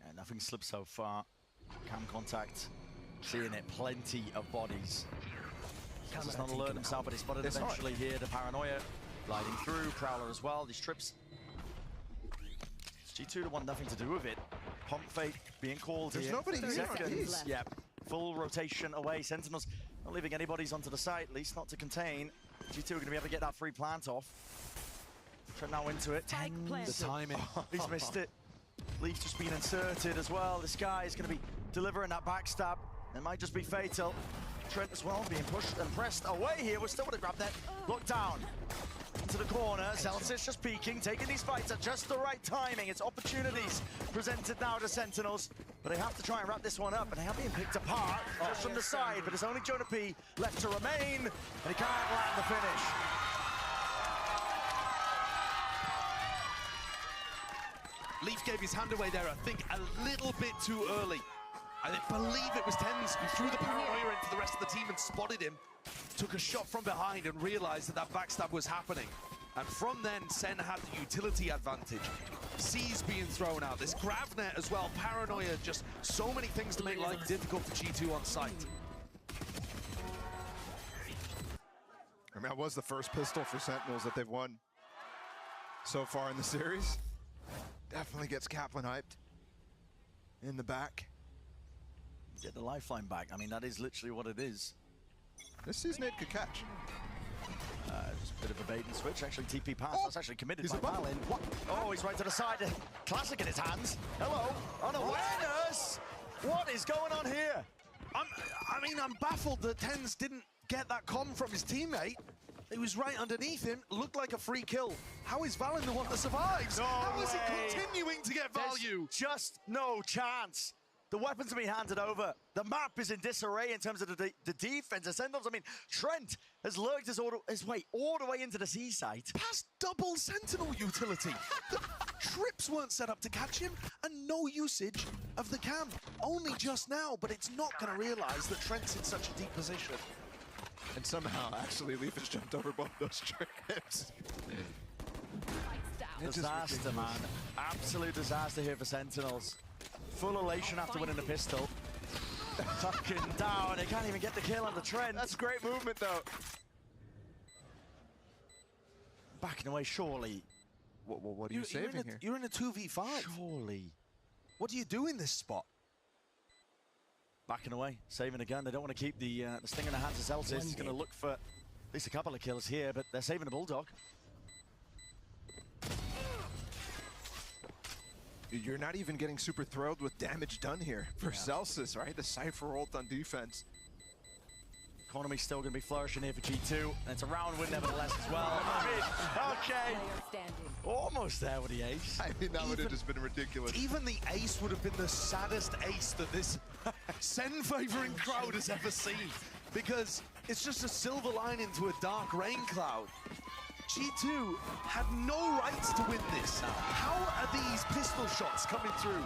And nothing slipped so far. Cam contact, seeing it, plenty of bodies. He's not alert himself, but he spotted eventually here. The Paranoia gliding through, Prowler as well. These trips. It's G2 to want nothing to do with it. Pump fake being called. There's here. nobody here. Yep. Full rotation away. Sentinels not leaving anybody's onto the site, at least not to contain. G2 are going to be able to get that free plant off. Trent now into it. The timing. He's missed it. Leaf's just been inserted as well. This guy is going to be delivering that backstab. It might just be fatal. Trent as well being pushed and pressed away here. We're still going to grab that. Locked down into the corner. Celsius just peeking, taking these fights at just the right timing. It's opportunities presented now to Sentinels, but they have to try and wrap this one up, and they are being picked apart just from the side, but it's only Jonah P left to remain, and he can't land the finish. Leaf gave his hand away there, I think, a little bit too early. I believe it was Tens who threw the Paranoia into the rest of the team and spotted him. Took a shot from behind and realized that that backstab was happening. And from then, SEN had the utility advantage. C's being thrown out, this grav net as well, Paranoia, just so many things to make life difficult for G2 on site. I mean, that was the first pistol for Sentinels that they've won so far in the series. Definitely gets Kaplan hyped in the back. Get the lifeline back. I mean, that is literally what it is. This season it could catch. Just a bit of a bait and switch. Actually, TP pass. That's actually committed by a bubble. Valin. What? Oh, he's right to the side. Classic in his hands. Hello. Unawareness. What is going on here? I'm baffled that Tens didn't get that comm from his teammate. He was right underneath him, looked like a free kill. How is Valin the one that survives? How is he continuing to get value? There's just no chance. The weapons are being handed over. The map is in disarray in terms of the defense. The Sentinels, I mean, Trent has lurked his way all the way into the C site. Past double Sentinel utility. The trips weren't set up to catch him, and no usage of the cam. Only just now, but it's not going to realize that Trent's in such a deep position. And somehow, actually, Leaf has jumped over both those trips. Disaster, man. Absolute disaster here for Sentinels. Full elation after winning the pistol. Tucking down. They can't even get the kill on the trend. That's great movement, though. Backing away, surely. What are you saving here? You're in a 2v5. Surely. What do you do in this spot? Backing away, saving a gun. They don't want to keep the sting in the hands of Celsius. He's going to look for at least a couple of kills here, but they're saving the Bulldog. You're not even getting super thrilled with damage done here for Celsius, right? The Cypher ult on defense. Economy's still going to be flourishing here for G2. And it's a round win nevertheless as well. Okay. Almost there with the ace. I mean, that would have just been ridiculous. Even the ace would have been the saddest ace that this SEN favoring crowd has ever seen. Because it's just a silver line into a dark rain cloud. G2 had no rights to win this. How are these pistol shots coming through?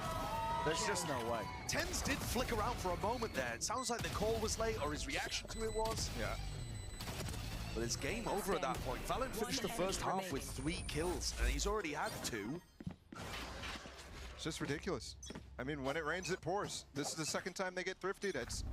There's just no way. TenZ did flick around for a moment there. It sounds like the call was late, or his reaction to it was. Yeah. But it's game over at that point. Valen finished the first half with 3 kills, and he's already had 2. It's just ridiculous. I mean, when it rains, it pours. This is the second time they get thrifty. That's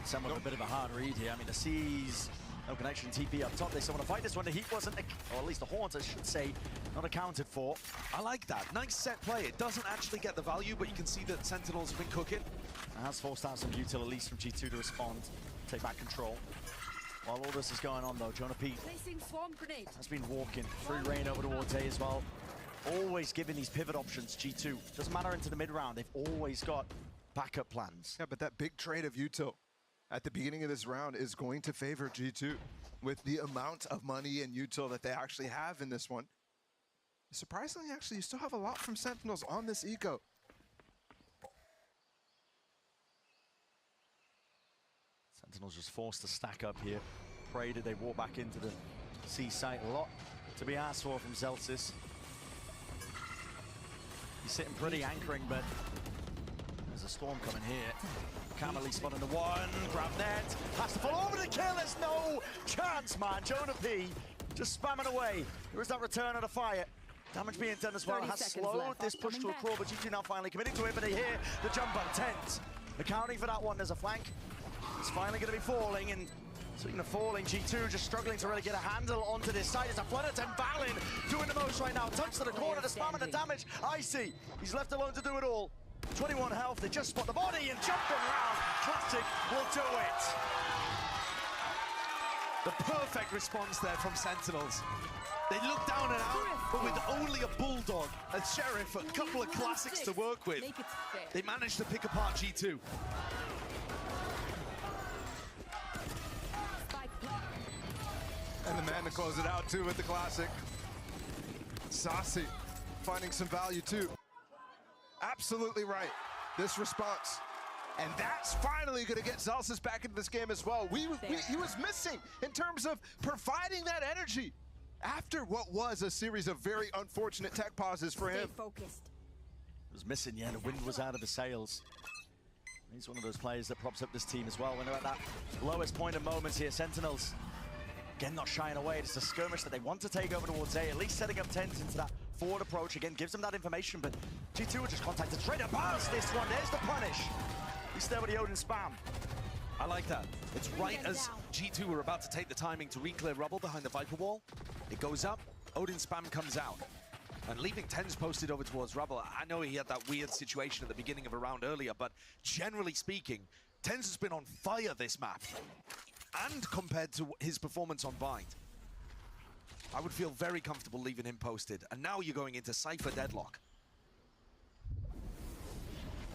somewhat a bit of a hard read here. I mean, the C's, no connection, TP up top. They still want to fight this one. The Heat wasn't, or at least the Horns, I should say, not accounted for. I like that. Nice set play. It doesn't actually get the value, but you can see that Sentinels have been cooking. It has forced out some util, at least from G2, to respond, take back control. While all this is going on, though, Jonah P has been walking through rain over towards A as well. Always giving these pivot options, G2. Doesn't matter into the mid-round, they've always got backup plans. Yeah, but that big trade of util at the beginning of this round is going to favor G2 with the amount of money and util that they actually have in this one. Surprisingly, actually, you still have a lot from Sentinels on this eco. Sentinels just forced to stack up here. Pray did they walk back into the C site. A lot to be asked for from Celsius. He's sitting pretty anchoring, but there's a storm coming here. Camely spotting the one, grab net, has to fall over the kill, there's no chance, man. Jonah P just spamming away. There is that return of the fire. Damage being done as well, has slowed this push to a crawl, but G2 now finally committing to it, but they hear the jump on TenZ. Accounting for that one, there's a flank. It's finally going to be falling, and speaking of falling, G2 just struggling to really get a handle onto this side. It's a flood attempt. Valen doing the most right now. Touch to the corner, the spam and the damage. Icy, he's left alone to do it all. 21 health, they just spot the body and jumping around. Classic will do it. The perfect response there from Sentinels. They look down and out, but with only a Bulldog, a Sheriff, a couple of classics to work with, they managed to pick apart G2. And the man to close it out, too, with the classic. Saucy finding some value, too. Absolutely right. This response. And that's finally going to get Celsius back into this game as well. He was missing in terms of providing that energy after what was a series of very unfortunate tech pauses for him. It was missing, yeah, the wind was out of the sails. He's one of those players that props up this team as well when they're at that lowest point of moments here. Sentinels, again, not shying away. It's a skirmish that they want to take over towards A, at least setting up TenZ into that forward approach. Again, gives them that information, but G2 will just contacted straight up past this one. There's the punish. He's there with the Odin spam. I like that. It's right as G2 were about to take the timing to re-clear rubble behind the Viper wall. It goes up, Odin spam comes out. And leaving TenZ posted over towards rubble. I know he had that weird situation at the beginning of a round earlier, but generally speaking, TenZ has been on fire this map. And compared to his performance on Bind, I would feel very comfortable leaving him posted. And now you're going into Cypher deadlock.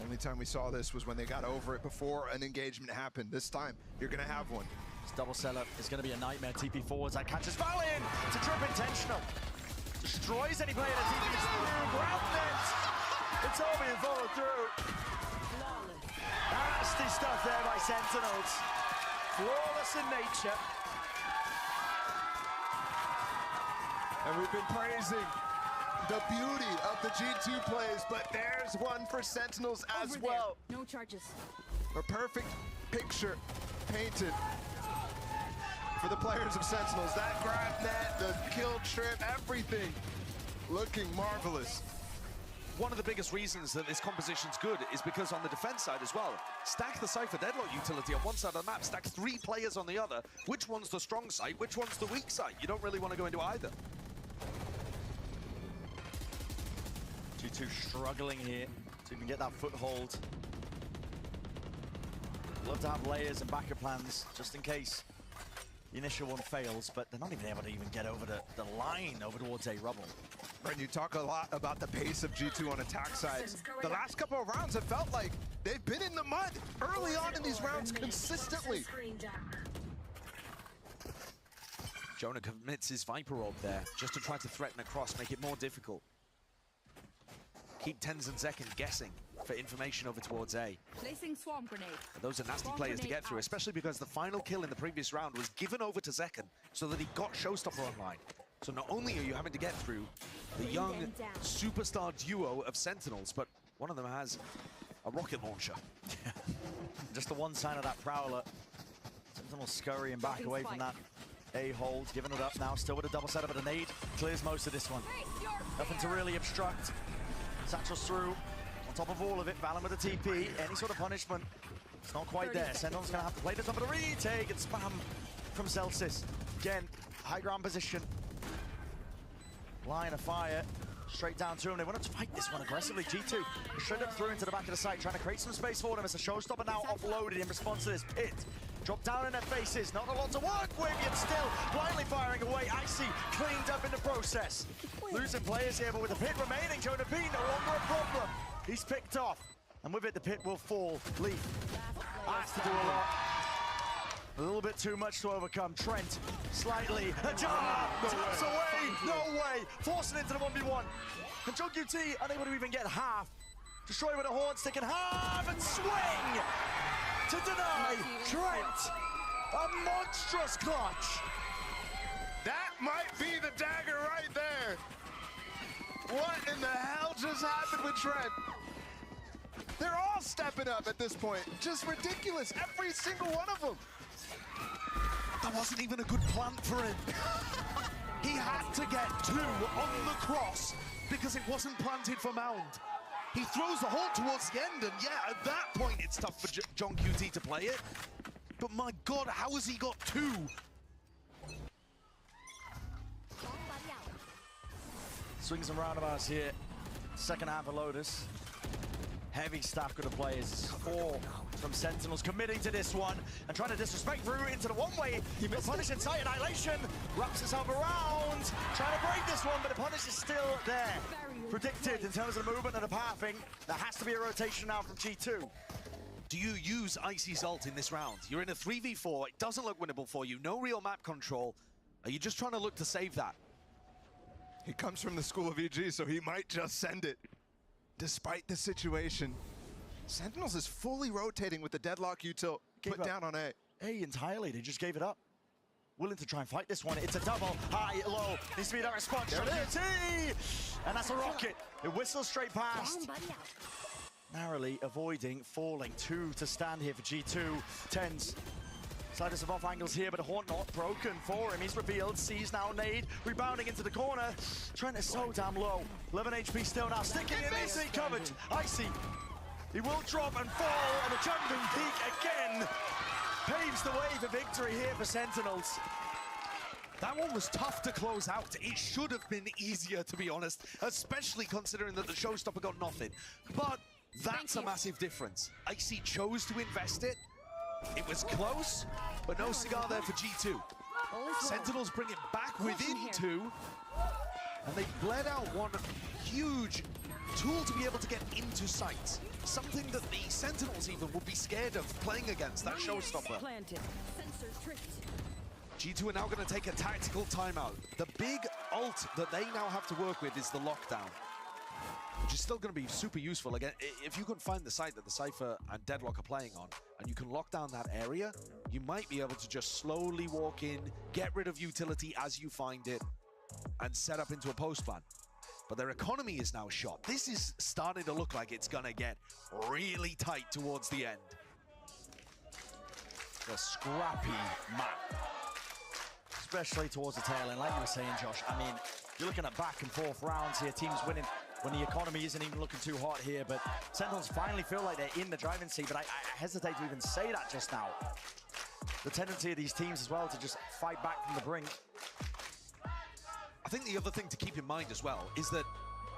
Only time we saw this was when they got over it before an engagement happened. This time, you're going to have one. This double setup is going to be a nightmare. TP forwards, that catches Valen. It's a trip intentional. Destroys any player that TP is through. Ground net. It's all being followed through. Nasty stuff there by Sentinels. Flawless in nature. And we've been praising the beauty of the G2 plays, but there's one for Sentinels as well. No charges. A perfect picture painted for the players of Sentinels. That grab net, the kill trip, everything looking marvelous. one of the biggest reasons that this composition's good is because on the defense side as well, stack the Cypher Deadlock utility on one side of the map, stack 3 players on the other. Which one's the strong side? Which one's the weak side? You don't really want to go into either. G2 struggling here to even get that foothold. Love to have layers and backup plans just in case the initial one fails, but they're not even able to even get over the line over towards A rubble. Brent, you talk a lot about the pace of G2 on attack sides. The last couple of rounds, it felt like they've been in the mud early on in these rounds consistently. Jonah commits his Viper Orb there just to try to threaten across, make it more difficult. Keep Tens and Zekken guessing for information over towards A. Placing swarm grenade. And those are nasty players to get through, especially because the final kill in the previous round was given over to Zekken so that he got Showstopper online. So not only are you having to get through the young superstar duo of Sentinels, but one of them has a rocket launcher. Just the one sign of that Prowler. Sentinel scurrying back away from that A hold, giving it up now, still with a double setup, but a nade clears most of this one. Nothing to really obstruct. Satchel's through, on top of all of it, Valen with a TP, any sort of punishment, it's not quite there. Sentinel's gonna have to play this up, but a retake and spam from Celsius. Again, high ground position. Line of fire, straight down to him. They want to fight this one aggressively. G2 straight up through into the back of the site, trying to create some space for them. It's a Showstopper now offloaded in response to this pit. Drop down in their faces, not a lot to work with, yet still blindly firing away. Icy cleaned up in the process. Losing players here, but with the pit remaining, Jonah B no longer a problem. He's picked off, and with it, the pit will fall. Leaf has to do a lot. A little bit too much to overcome. Trent, slightly ajar, taps away, no way, forcing into the 1v1. And JoQT unable to even get half. Destroy with a horn stick and half, and swing! To deny Trent a monstrous clutch. That might be the dagger right there. What in the hell just happened with Trent? They're all stepping up at this point. Just ridiculous, every single one of them. That wasn't even a good plant for him. He had to get 2 on the cross because it wasn't planted for Mound. He throws the hole towards the end, and yeah, at that point, it's tough for JoQT to play it. But my God, how has he got 2? Swings and roundabouts here. Second half of Lotus. Heavy stack of the players. 4 from Sentinels committing to this one and trying to disrespect through into the one-way. The punish in sight, Annihilation wraps himself around, trying to break this one, but the punish is still there. Predicted in terms of the movement and the pathing. There has to be a rotation now from G2. Do you use Icy's ult in this round? You're in a 3v4, it doesn't look winnable for you, no real map control. Are you just trying to look to save that? He comes from the school of EG, so he might just send it. Despite the situation, Sentinels is fully rotating with the deadlock util put down on A. A entirely, they just gave it up. Willing to try and fight this one. It's a double, high, low. Needs to be that response. There it is. And that's a rocket. It whistles straight past. Narrowly avoiding falling. 2 to stand here for G2. Tens. Slightest of off angles here, but a Haunt not broken for him. He's revealed, sees now nade, rebounding into the corner. Trent is so damn low. 11 HP still now, sticking in, easily covered. Icy, he will drop and fall, and a jumping peak again paves the way for victory here for Sentinels. That one was tough to close out. It should have been easier, to be honest, especially considering that the Showstopper got nothing. But that's a massive difference. Icy chose to invest it. It was close, but no cigar there for G2. Sentinels bring it back within 2, and they bled out one huge tool to be able to get into sight. Something that the Sentinels even would be scared of playing against, that Showstopper. G2 are now going to take a tactical timeout. The big ult that they now have to work with is the lockdown, which is still going to be super useful. Again, if you can find the site that the Cypher and Deadlock are playing on, and you can lock down that area, you might be able to just slowly walk in, get rid of utility as you find it, and set up into a post plan. But their economy is now shot. This is starting to look like it's gonna get really tight towards the end. A scrappy map, especially towards the tail end. Like you were saying, Josh, I mean, you're looking at back and forth rounds here, teams winning when the economy isn't even looking too hot here, but Sentinels finally feel like they're in the driving seat, but I hesitate to even say that just now. The tendency of these teams as well to just fight back from the brink. I think the other thing to keep in mind as well is that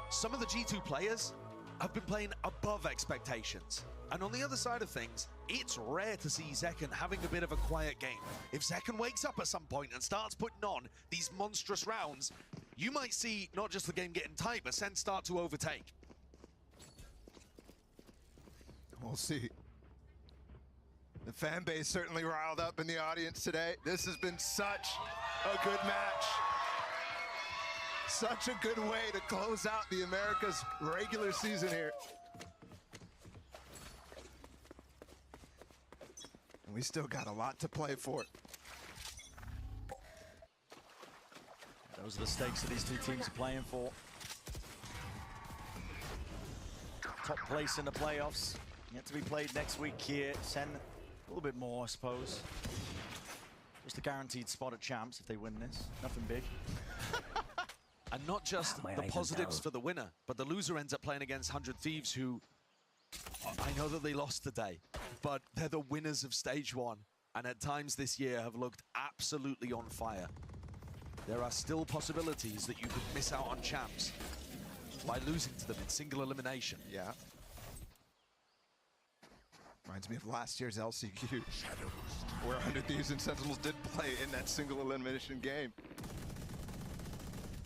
some of the G2 players have been playing above expectations. And on the other side of things, it's rare to see Zekken having a bit of a quiet game. If Zekken wakes up at some point and starts putting on these monstrous rounds, you might see not just the game getting tight, but SEN start to overtake. We'll see. The fan base certainly riled up in the audience today. This has been such a good match. Such a good way to close out the Americas regular season here. And we still got a lot to play for. Those are the stakes that these two teams are playing for. Top place in the playoffs. Yet to be played next week here. SEN a little bit more, I suppose. Just a guaranteed spot at champs if they win this. Nothing big. And not just the positives for the winner, but the loser ends up playing against 100 Thieves, who I know that they lost today, but they're the winners of stage 1, and at times this year have looked absolutely on fire. There are still possibilities that you could miss out on champs by losing to them in single elimination. Yeah. Reminds me of last year's LCQ, where 100 Thieves and Sentinels did play in that single elimination game.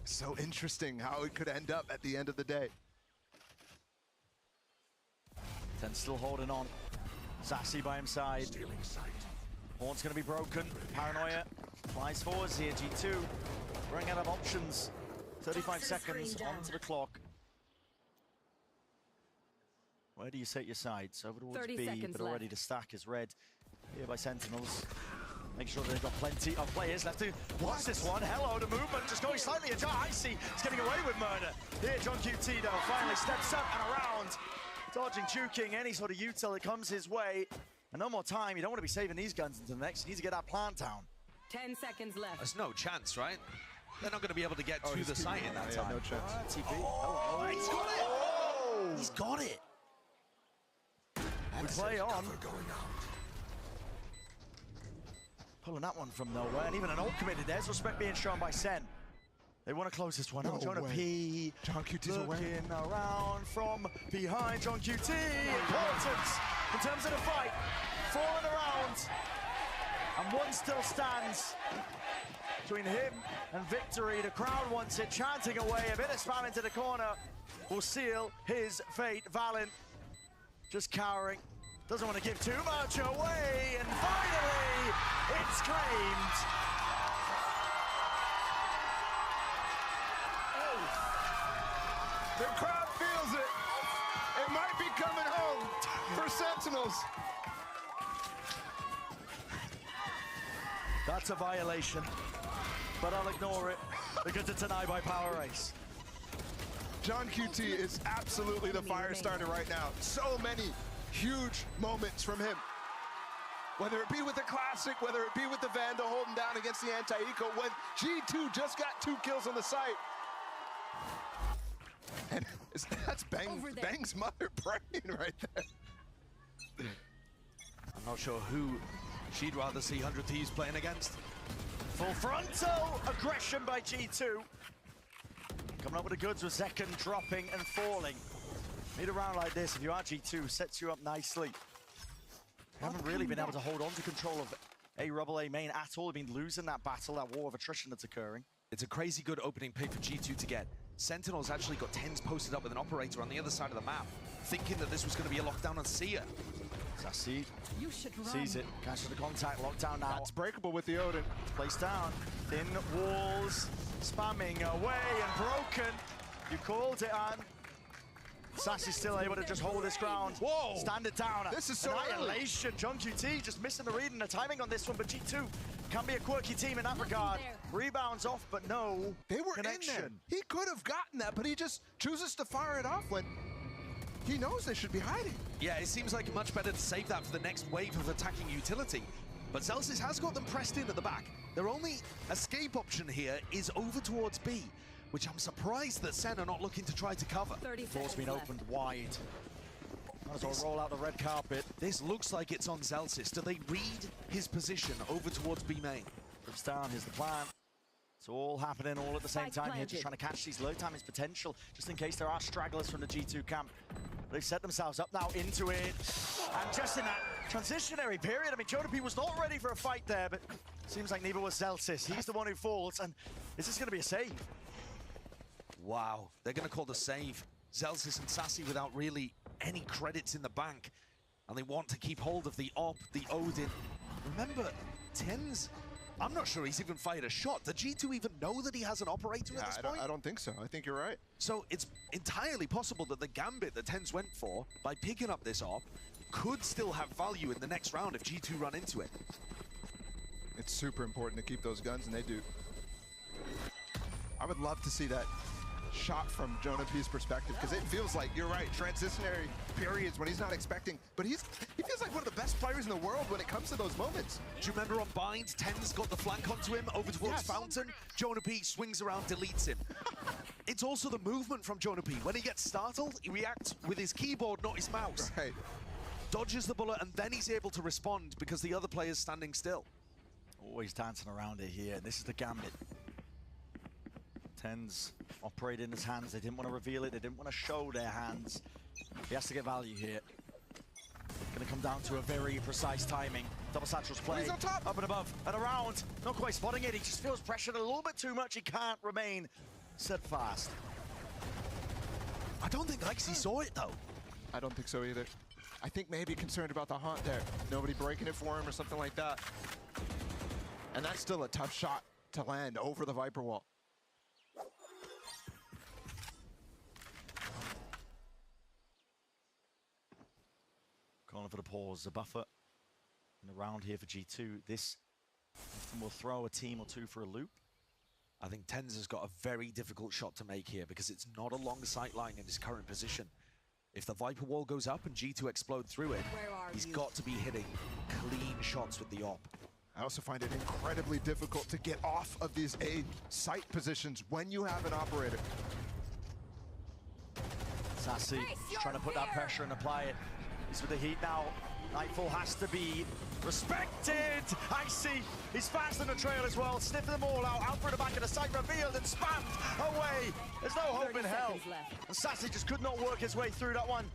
So interesting how it could end up at the end of the day. SEN still holding on. Sassy by his side. Horn's going to be broken. Paranoia flies forwards here. G2 running out of options. 35 seconds onto the clock. Where do you set your sights? Over towards B, but already the stack is red here by Sentinels. Make sure they've got plenty of players left to watch this one. Hello, the movement just going slightly ajar. Icy is getting away with murder. Here, John QT, though, finally steps up and around. Dodging, juking, any sort of util that comes his way. And no more time. You don't want to be saving these guns into the next. You need to get that plant down. 10 seconds left. There's no chance, right? They're not going to be able to get to the site in that time. No chance. TP. Oh, he's got it! Oh, he's got it! We play on. Pulling that one from nowhere, and even an ult committed. There's respect being shown by SEN. They want to close this one out. John P. John QT's looking around from behind. John QT. Importance in terms of the fight. Falling around. And one still stands between him and victory. The crowd wants it, chanting away. A bit of spam into the corner will seal his fate. Valen just cowering. Doesn't want to give too much away. And finally, it's claimed. The crowd feels it. It might be coming home for Sentinels. That's a violation, but I'll ignore it because it's an eye by power race. John QT is absolutely the fire starter right now. So many huge moments from him. Whether it be with the Classic, whether it be with the Vandal holding down against the anti-eco, when G2 just got 2 kills on the site. And that's Bang's mother praying right there. I'm not sure who she'd rather see 100 Thieves playing against. Full frontal aggression by G2. Coming up with the goods with Zekken dropping and falling. Need a round like this, if you are G2, sets you up nicely. You haven't really been able to hold on to control of A Rubble A main at all. You've been losing that battle, that war of attrition that's occurring. It's a crazy good opening pick for G2 to get. Sentinels actually got 10s posted up with an operator on the other side of the map, thinking that this was going to be a lockdown on Sia. Sassy sees it, catches the contact, lockdown now. That's breakable with the Odin. Placed down, thin walls, spamming away and broken. You called it, Anne. Sassy's still able to just hold his ground. Whoa! Stand it down. This is so annihilation. John QT just missing the read and the timing on this one, but G2 can be a quirky team in that regard. Rebounds off, but no They were connection. in there. He could have gotten that, but he just chooses to fire it off when he knows they should be hiding. Yeah, it seems like much better to save that for the next wave of attacking utility. But Celsius has got them pressed in at the back. Their only escape option here is over towards B. which I'm surprised that SEN are not looking to try to cover. Door's been opened wide. Might as well roll out the red carpet. This looks like it's on Zelsis. Do they read his position over towards B main? Trips down, here's the plan. It's all happening all at the same time here, just trying to catch these low timings potential, just in case there are stragglers from the G2 camp. They've set themselves up now into it. And just in that transitionary period, I mean, Jonapi was not ready for a fight there, but seems like neither was Zelsis. He's the one who falls, and is this going to be a save? Wow, they're going to call the save. Zelsis and Sassy without really any credits in the bank. And they want to keep hold of the Op, the Odin. Remember, TenZ, I'm not sure he's even fired a shot. Did G2 even know that he has an operator at this point? I don't think so. I think you're right. So it's entirely possible that the gambit that TenZ went for, by picking up this Op, could still have value in the next round if G2 run into it. It's super important to keep those guns, and they do. I would love to see that shot from Jonapi's perspective, because it feels like, you're right, transitionary periods when he's not expecting, but he feels like one of the best players in the world when it comes to those moments. Do you remember on Bind, TenZ got the flank onto him over towards Fountain? Jonapi swings around, deletes him. It's also the movement from Jonapi. When he gets startled, he reacts with his keyboard, not his mouse. Right. Dodges the bullet, and then he's able to respond because the other player's standing still. Always dancing around it here. This is the gambit. TenZ operating in his hands. They didn't want to reveal it. They didn't want to show their hands. He has to get value here. Going to come down to a very precise timing. Double Satchel's play. He's on top. Up and above and around. Not quite spotting it. He just feels pressured a little bit too much. He can't remain steadfast. I don't think Ixie saw it, though. I don't think so either. I think maybe concerned about the haunt there. Nobody breaking it for him or something like that. And that's still a tough shot to land over the Viper wall. Calling for the pause, the buffer in the round here for G2. This will throw a team or two for a loop. I think TenZ has got a very difficult shot to make here because it's not a long sight line in his current position. If the Viper wall goes up and G2 explode through it, he's got to be hitting clean shots with the Op. I also find it incredibly difficult to get off of these A site positions when you have an operator. Sassy trying to put that pressure and apply it. He's with the heat now. Nightfall has to be respected. Icy, he's fast in the trail as well. Sniffing them all out for the back of the site, revealed and spammed away. There's no hope in hell. And Sassy just could not work his way through that one.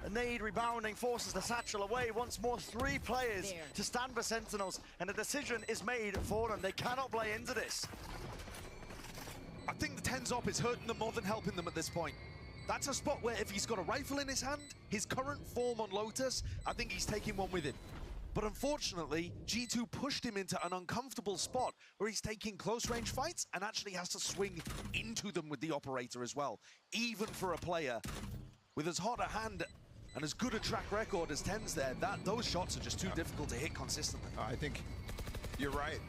A nade rebounding forces the satchel away. Once more, 3 players to stand for Sentinels, and a decision is made for them. They cannot play into this. I think the TenZ Op is hurting them more than helping them at this point. That's a spot where if he's got a rifle in his hand, his current form on Lotus, I think he's taking one with him. But unfortunately, G2 pushed him into an uncomfortable spot where he's taking close-range fights and actually has to swing into them with the operator as well. Even for a player with as hot a hand and as good a track record as TenZ there, those shots are just too difficult to hit consistently. I think you're right.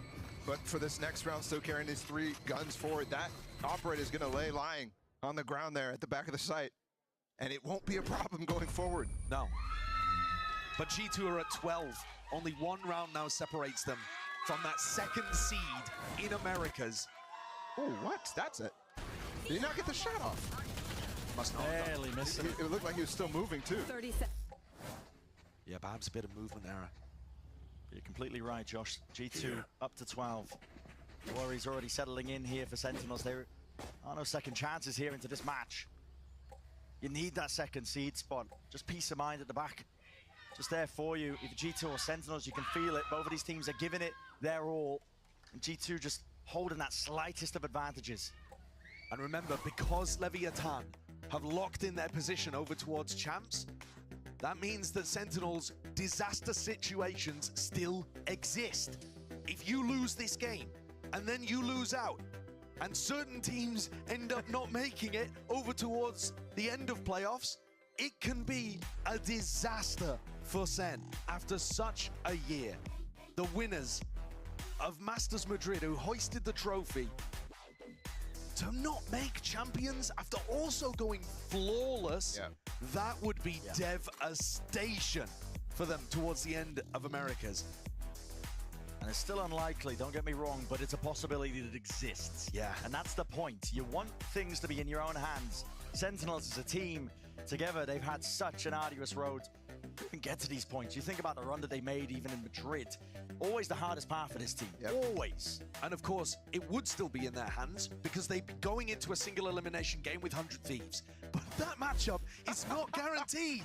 But for this next round, still carrying these 3 guns forward, that operator is going to lay lying on the ground there at the back of the site. And it won't be a problem going forward. No. But G2 are at 12. Only 1 round now separates them from that 2nd seed in Americas. Oh, what? That's it. Did he not get the shot off? Must not. Barely missing it. It looked like he was still moving, too. 30 seconds. Yeah, perhaps a bit of movement error. You're completely right, Josh. G2 up to 12. Worries already settling in here for Sentinels. There are no second chances here into this match. You need that 2nd seed spot. Just peace of mind at the back. Just there for you. If G2 or Sentinels, you can feel it. Both of these teams are giving it their all. And G2 just holding that slightest of advantages. And remember, because Leviathan have locked in their position over towards champs, that means that Sentinels' disaster situations still exist. If you lose this game, and then you lose out, and certain teams end up not making it over towards the end of playoffs, it can be a disaster for SEN after such a year. The winners of Masters Madrid, who hoisted the trophy, to not make champions after also going flawless, that would be devastation for them towards the end of Americas. And it's still unlikely, don't get me wrong, but it's a possibility that exists. Yeah. And that's the point. You want things to be in your own hands. Sentinels as a team, together, they've had such an arduous road to even get to these points. You think about the run that they made even in Madrid. Always the hardest part for this team. Always. And of course, it would still be in their hands because they'd be going into a single elimination game with 100 Thieves. But that matchup is not guaranteed.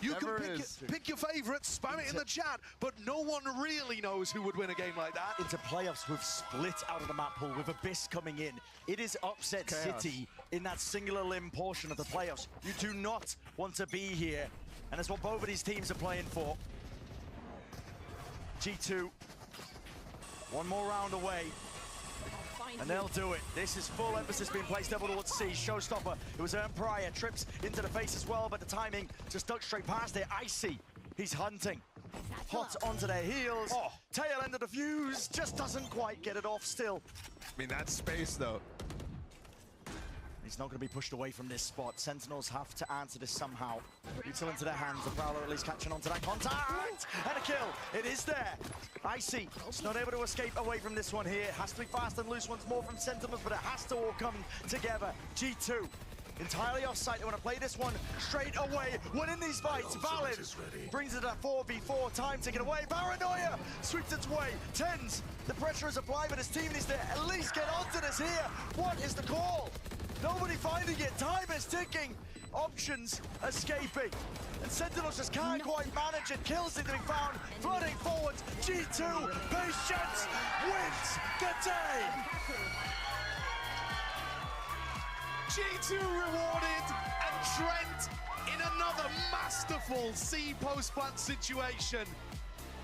You Never can pick your favorites, spam it in the chat, but no one really knows who would win a game like that. Into playoffs with Split out of the map pool, with Abyss coming in. It is upset city in that single elim portion of the playoffs. You do not want to be here, and that's what both of these teams are playing for. G2, one more round away, and they'll do it. This is full emphasis being placed over towards C. Showstopper, it was earned prior, trips into the face as well, but the timing just ducked straight past it. Icy, he's hunting. Hot onto their heels. Tail end of the fuse, just doesn't quite get it off still. I mean, that's space, though. He's not going to be pushed away from this spot. Sentinels have to answer this somehow. Util into their hands. The Prowler at least catching on to that contact. And a kill. It is there. Icy not able to escape away from this one here. Has to be fast and loose once more from Sentinels, but it has to all come together. G2 entirely off-site. They want to play this one straight away. Winning these fights. Valid brings it at 4v4. Time taken away. Paranoia sweeps its way. Tens. The pressure is applied, but his team needs to at least get onto this here. What is the call? Nobody finding it. Time is ticking. Options escaping. And Sentinels just can't quite manage it. Kills need to be found. Flooding forwards. G2. Patience wins the day. G2 rewarded, and Trent in another masterful C post-plant situation.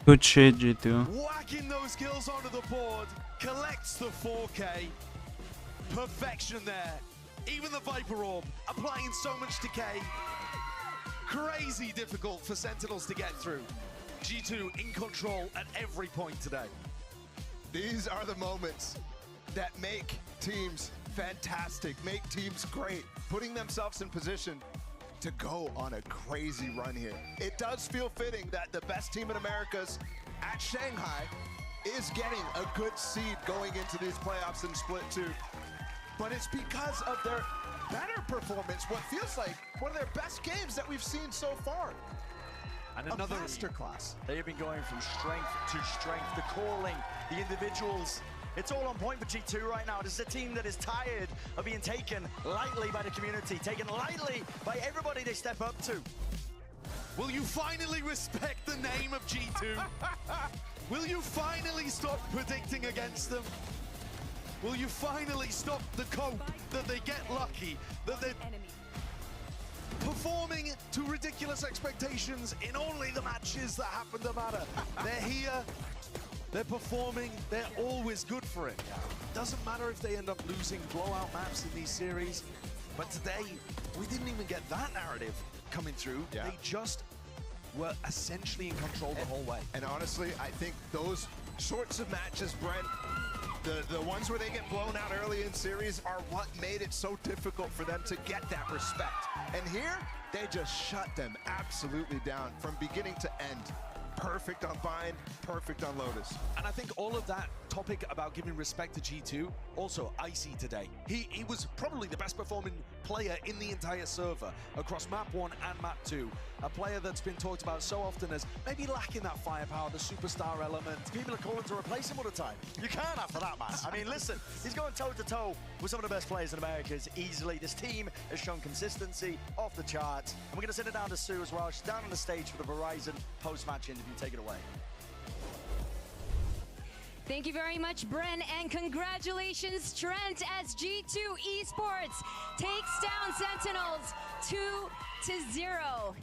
Good shit, G2. Whacking those kills onto the board. Collects the 4K. Perfection there. Even the Viper Orb applying so much decay. Crazy difficult for Sentinels to get through. G2 in control at every point today. These are the moments that make teams fantastic, make teams great, putting themselves in position to go on a crazy run here. It does feel fitting that the best team in Americas at Shanghai is getting a good seed going into these playoffs in Split 2. But it's because of their better performance, what feels like one of their best games that we've seen so far. And another masterclass. They have been going from strength to strength, the calling, the individuals. It's all on point for G2 right now. This is a team that is tired of being taken lightly by the community, taken lightly by everybody they step up to. Will you finally respect the name of G2? Will you finally stop predicting against them? Will you finally stop the cope that they get lucky, that they're performing to ridiculous expectations in only the matches that happen to matter? They're here, they're performing, they're always good for it. Doesn't matter if they end up losing blowout maps in these series, but today, we didn't even get that narrative coming through. Yeah. They just were essentially in control the whole way. And honestly, I think those sorts of matches, Brent, the ones where they get blown out early in series are what made it so difficult for them to get that respect. And here, they just shut them absolutely down from beginning to end. Perfect on Bind, perfect on Lotus. And I think all of that topic about giving respect to G2, also Icy today. He was probably the best performing player in the entire server across map 1 and map 2. A player that's been talked about so often as maybe lacking that firepower, the superstar element. People are calling to replace him all the time. You can't after that, man. I mean, listen, he's going toe-to-toe with some of the best players in Americas easily. This team has shown consistency off the charts. And we're going to send it down to Sue as well. She's down on the stage for the Verizon post-match interview. Take it away. Thank you very much, Bren, and congratulations, Trent, as G2 Esports takes down Sentinels 2-0.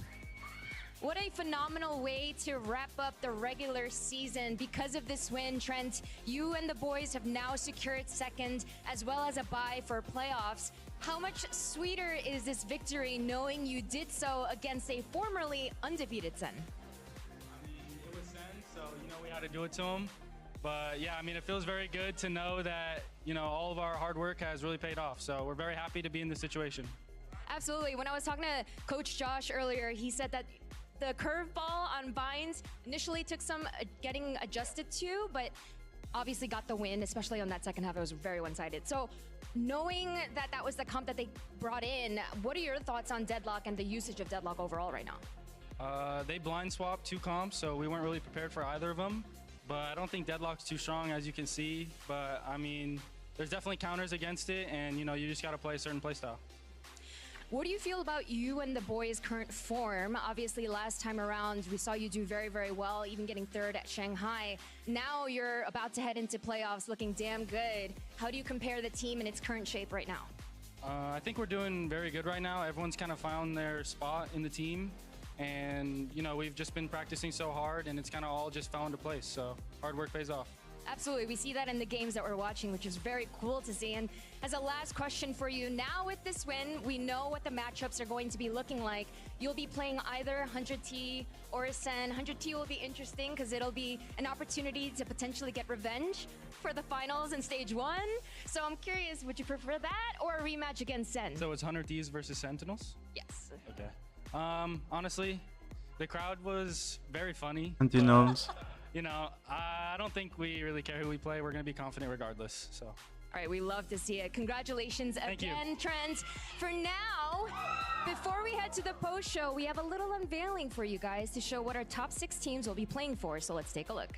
What a phenomenal way to wrap up the regular season. Because of this win, Trent, you and the boys have now secured second as well as a bye for playoffs. How much sweeter is this victory knowing you did so against a formerly undefeated Sen? It was Sen, so we had to do it to him. But yeah, it feels very good to know that, all of our hard work has really paid off. So we're very happy to be in this situation. Absolutely. When I was talking to Coach Josh earlier, he said that The curveball on Vines initially took some getting adjusted to, but obviously got the win, especially on that second half. It was very one-sided. So knowing that that was the comp that they brought in, what are your thoughts on Deadlock and the usage of Deadlock overall right now? They blind swapped 2 comps, so we weren't really prepared for either of them. But I don't think Deadlock's too strong, as you can see. But, I mean, there's definitely counters against it, and, you know, you just got to play a certain play style. What do you feel about you and the boys' current form? Obviously, last time around, we saw you do very, very well, even getting 3rd at Shanghai. Now you're about to head into playoffs looking damn good. How do you compare the team in its current shape right now? I think we're doing very good right now. Everyone's kind of found their spot in the team. And, you know, we've just been practicing so hard, and it's kind of all just fell into place. So hard work pays off. Absolutely. We see that in the games that we're watching, which is very cool to see. And as a last question for you, now with this win, we know what the matchups are going to be looking like. You'll be playing either 100T or SEN. 100T will be interesting because it'll be an opportunity to potentially get revenge for the finals in stage 1. So I'm curious, would you prefer that or a rematch against SEN? So it's 100Ds versus Sentinels? Yes. Okay. Honestly, the crowd was very funny. Sentinels. You know, I don't think we really care who we play. We're going to be confident regardless. So. All right, we love to see it. Congratulations again, Trent. For now, before we head to the post show, we have a little unveiling for you guys to show what our top 6 teams will be playing for. So let's take a look.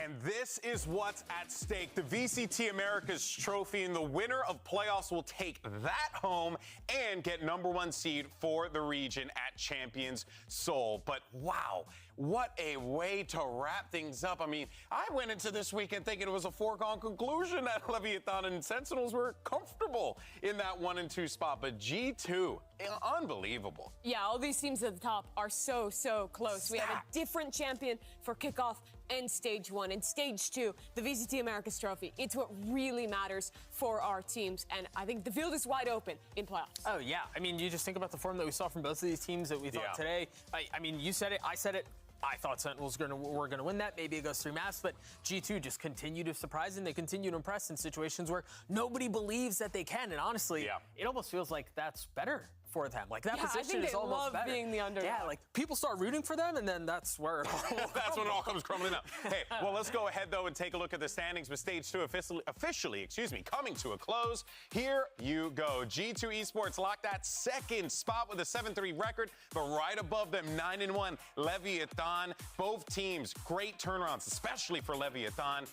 And this is what's at stake. The VCT America's Trophy, and the winner of playoffs will take that home and get #1 seed for the region at Champions Seoul. But wow, what a way to wrap things up. I mean, I went into this weekend thinking it was a foregone conclusion that Leviathan and Sentinels were comfortable in that 1 and 2 spot, but G2, unbelievable. Yeah, all these teams at the top are so, so close. We have a different champion for kickoff and stage 1. And stage 2, the VCT America's Trophy. It's what really matters for our teams. And I think the field is wide open in playoffs. Oh, yeah. I mean, you just think about the form that we saw from both of these teams that we thought today. I mean, you said it, I said it. I thought Sentinels were going to win that. Maybe it goes 3 maps, but G2 just continue to surprise, and they continue to impress in situations where nobody believes that they can. And honestly, it almost feels like that's better for them. Like that position is almost better. I think they love being the underdog. Yeah, like people start rooting for them, and then that's where it all that's when it all comes crumbling up. Hey, well, let's go ahead though and take a look at the standings with stage 2 officially, coming to a close. Here you go. G2 Esports locked that 2nd spot with a 7-3 record, but right above them, 9-1 Leviathan. Both teams, great turnarounds, especially for Leviathan.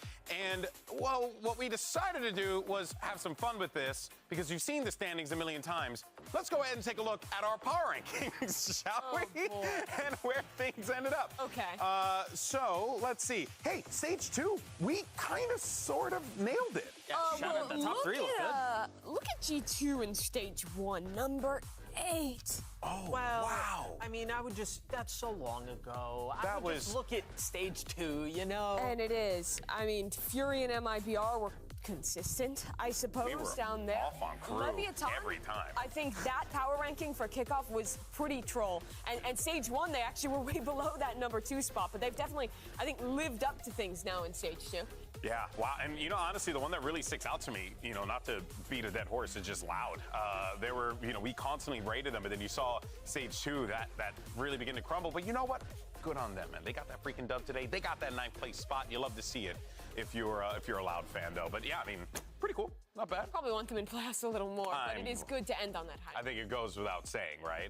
And well, what we decided to do was have some fun with this, because you've seen the standings a million times. Let's go ahead and take a look at our power rankings, shall we? Boy. And where things ended up. Okay. So let's see. Hey, stage 2, we kind of sort of nailed it. Yeah, the top 3 look good. Look at G2 in stage 1, number 8. Oh, well, wow. I mean, that's so long ago. That I would just look at stage 2, you know? And it is. I mean, Fury and MIBR were consistent, I suppose, We were down there. off on crew Leviathan, every time. I think that power ranking for kickoff was pretty troll. And stage 1, they actually were way below that number 2 spot, but they've definitely, I think, lived up to things now in stage 2. Yeah, wow. And, you know, honestly, the one that really sticks out to me, you know, not to beat a dead horse, is just Loud. They were, you know, we constantly rated them, but then you saw stage 2, that really begin to crumble. But you know what? Good on them, man. They got that freaking dub today. They got that 9th place spot. You love to see it if you're a Loud fan, though. But yeah, I mean, pretty cool. Not bad. Probably want them in playoffs a little more, but it is good to end on that high. I think it goes without saying, right?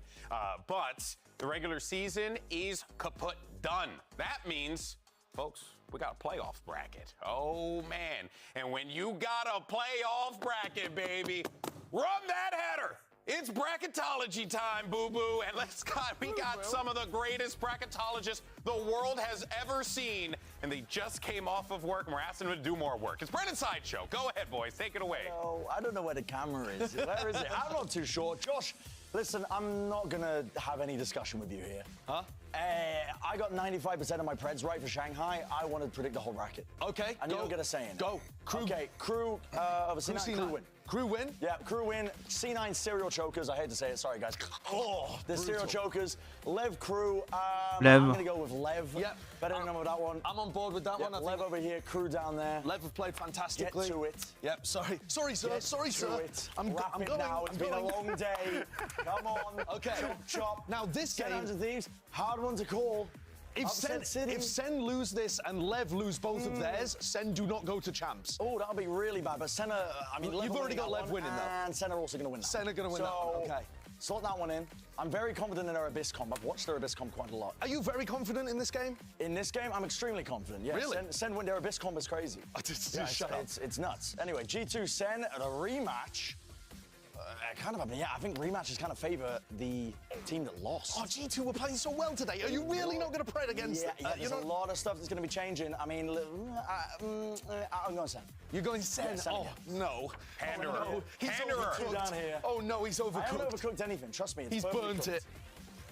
But the regular season is kaput done. That means, folks, we got a playoff bracket. Oh, man. And when you got a playoff bracket, baby, run that header. It's bracketology time, boo-boo. And we got some of the greatest bracketologists the world has ever seen. And they just came off of work, and we're asking them to do more work. It's Brendan's Sideshow. Go ahead, boys. Take it away. Oh, I don't know where the camera is. Where is it? I'm not too sure. Josh, Listen, I'm not going to have any discussion with you here. Huh? I got 95% of my preds right for Shanghai. I want to predict the whole bracket. Okay, and you don't get a say in it. Go. Crew. Okay, Crew, obviously Crew Crew C9. win. Crew win? Yeah, Crew win. C9 serial chokers. I hate to say it. Sorry, guys. Oh, the serial chokers. Lev Crew. Lev. I'm going to go with Lev. Yep. Better than with that one. I'm on board with that one. I Lev think over here. Crew down there. Lev have played fantastically. Get to it. Yep. Sorry, sir. Get Sorry, sir. It. I'm going now. It's been a long day. Come on. Okay. Chop. Now this game. Get Thieves. Hard one to call. If Sen lose this and Lev lose both of theirs, Sen do not go to champs. Oh, that'll be really bad. But Sen, you've already got Lev winning though. And Sen are also going to win that. Sen are going to win that one. Okay. Slot that one in. I'm very confident in their Abyss comp. I've watched their Abyss comp quite a lot. Are you very confident in this game? In this game, I'm extremely confident. Yeah. Really? Sen win their Abyss comp is crazy. It's nuts. Anyway, G2 Sen at a rematch. I think rematches kind of favour the team that lost. Oh, G2 were playing so well today. Are you really not going to pray against them? Yeah, there's a lot of stuff that's going to be changing. I mean, I'm going Sen. You're going Sen? Yeah, Sen, oh, no. Panderer. Oh, no. He's overcooked down here. Oh, no, he's overcooked. I haven't overcooked anything. Trust me. He's burnt it.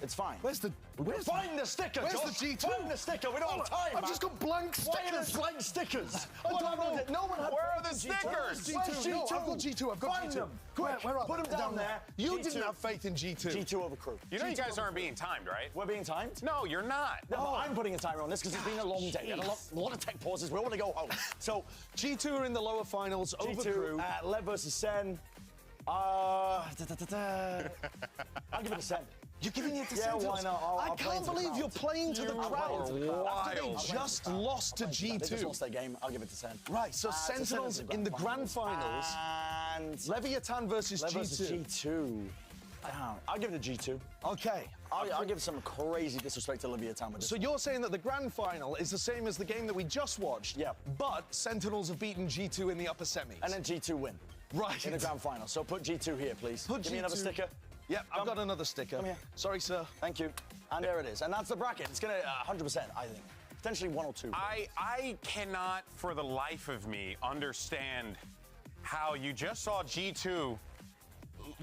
It's fine. Find the sticker, Where's Josh. the G2? Find the sticker. We don't have time, I've just got blank stickers. Why are there blank stickers? I don't know. No one had Where are the stickers? G2. No, I've got G2. I've got Find G2. them. Quick, Put them down there. You G2. didn't have faith in G2. G2 over Crew. You know you guys aren't being timed, right? We're being timed? No, you're not. No, but I'm putting a timer on this because it's been a long day. And a lot of tech pauses. We want to go home. So, G2 are in the lower finals over Crew. Lev versus Sen. I'll give it a Sen. You're giving it to Yeah, Sentinels? why not? I can't believe you're playing to the crowd. After they Wild. just lost to G2. They just lost their game. I'll give it to Sen. Right, so Sentinels in the grand finals. And Leviathan versus Lev G2. versus G2. I'll give it to G2. Okay. I'll give some crazy disrespect to Leviathan with this. So you're saying that the grand final is the same as the game that we just watched? Yeah. But Sentinels have beaten G2 in the upper semis. And then G2 win. Right. In the grand final. So put G2 here, please. Give me another sticker. Yep, I've got another sticker. Come here. Sorry, sir. Thank you. And there it is. And that's the bracket. It's going to 100%, I think. Potentially 1 or 2. I cannot, for the life of me, understand how you just saw G2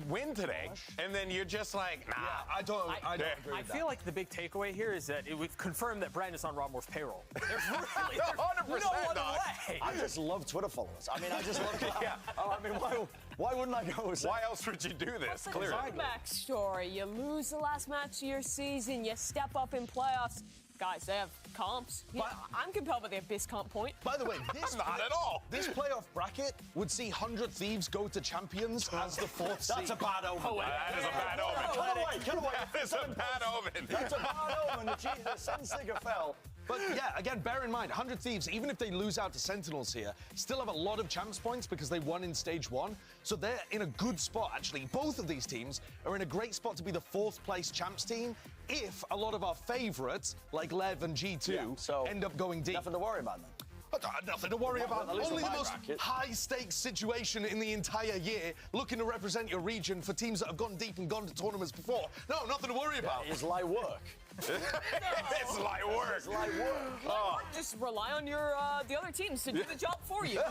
win today, and then you're just like, nah. I don't agree with I feel like the big takeaway here is that we've confirmed that Brand is on Rob Moore's payroll. There's really 100%, no other way. I just love Twitter followers. I mean, I just love why wouldn't I go with Why else would you do this? Clearly. Backstory. You lose the last match of your season, you step up in playoffs. Guys, they have comps. Yeah, I'm compelled by the Abyss comp point. By the way, this not at all. This playoff bracket would see 100 Thieves go to champions as the fourth seed. That's a bad omen. That is a bad omen. Cut away. That is a bad omen. That's a bad omen. The Sen sticker fell. But yeah, again, bear in mind, 100 Thieves, even if they lose out to Sentinels here, still have a lot of champs points because they won in stage 1. So they're in a good spot, actually. Both of these teams are in a great spot to be the 4th place champs team if a lot of our favourites, like Lev and G2, end up going deep. Nothing to worry about then. Nothing to worry about. Only Only the most bracket. high-stakes situation in the entire year, looking to represent your region for teams that have gone deep and gone to tournaments before. No, nothing to worry about. It's light work. It's light work. It's light work. Just rely on your the other teams to do the job for you.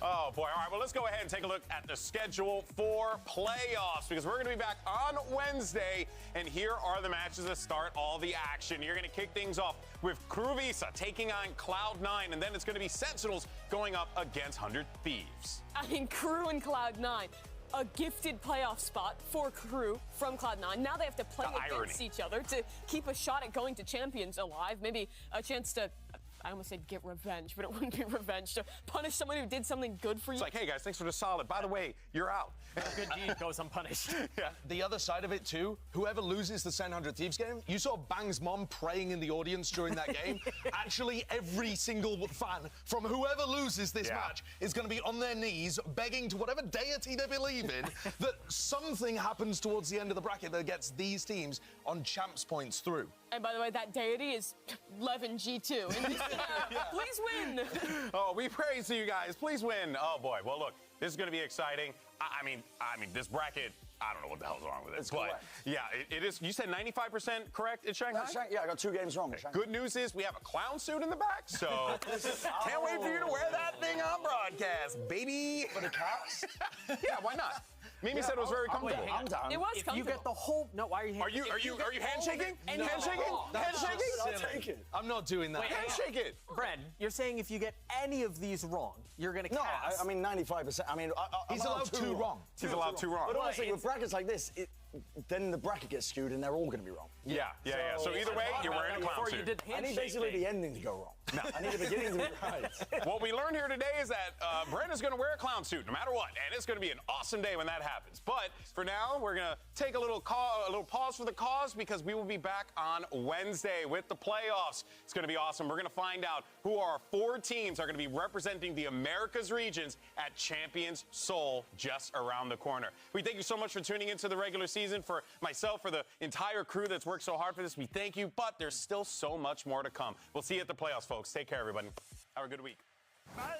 Oh, boy. All right, well, let's go ahead and take a look at the schedule for playoffs because we're going to be back on Wednesday, and here are the matches that start all the action. You're going to kick things off with Crew Visa taking on Cloud9, and then it's going to be Sentinels going up against 100 Thieves. I mean, Crew and Cloud9. A gifted playoff spot for Crew from Cloud9. Now they have to play against each other to keep a shot at going to champions alive. Maybe a chance to, I almost said get revenge, but it wouldn't be revenge. To punish someone who did something good for you. It's like, hey, guys, thanks for the solid. By the way, you're out. A good deed goes unpunished. Yeah. The other side of it, too, whoever loses the Sen 100 Thieves game, you saw Bang's mom praying in the audience during that game. Actually, every single fan from whoever loses this match is going to be on their knees begging to whatever deity they believe in that something happens towards the end of the bracket that gets these teams on champs points through. And by the way, that deity is Lev and G2. And please win. Oh, we praise to you guys. Please win. Oh, boy. Well, look, this is going to be exciting. I mean, this bracket, I don't know what the hell's wrong with it. It's but correct. yeah, it is. You said 95% correct in Shanghai? Yeah, I got 2 games wrong. Good news is we have a clown suit in the back, so can't wait for you to wear that thing on broadcast, baby. For the cats? Yeah, why not? Mimi said it was very comfortable. I'm down. It was If comfortable. you get the whole, no, why are you? Are you handshaking? No. Handshaking? Handshaking? I'll take it. I'm not doing that. Handshake it. Brad, you're saying if you get any of these wrong, you're going to No, cast. I mean 95%. I mean, He's allowed two wrong. He's allowed two wrong. But honestly, with brackets like this, then the bracket gets skewed and they're all going to be wrong. Yeah. So either way, you're wearing a clown suit. I need basically the ending to go wrong. No. I need the beginning to be right. What we learned here today is that Brandon's going to wear a clown suit no matter what, and it's going to be an awesome day when that happens. But for now, we're going to take a little pause for the cause because we will be back on Wednesday with the playoffs. It's going to be awesome. We're going to find out who our 4 teams are going to be representing the Americas regions at Champions Seoul just around the corner. We thank you so much for tuning into the regular season. For myself, for the entire crew that's worked so hard for this, we thank you, but there's still so much more to come. We'll see you at the playoffs, folks. Take care, everybody. Have a good week. Bye.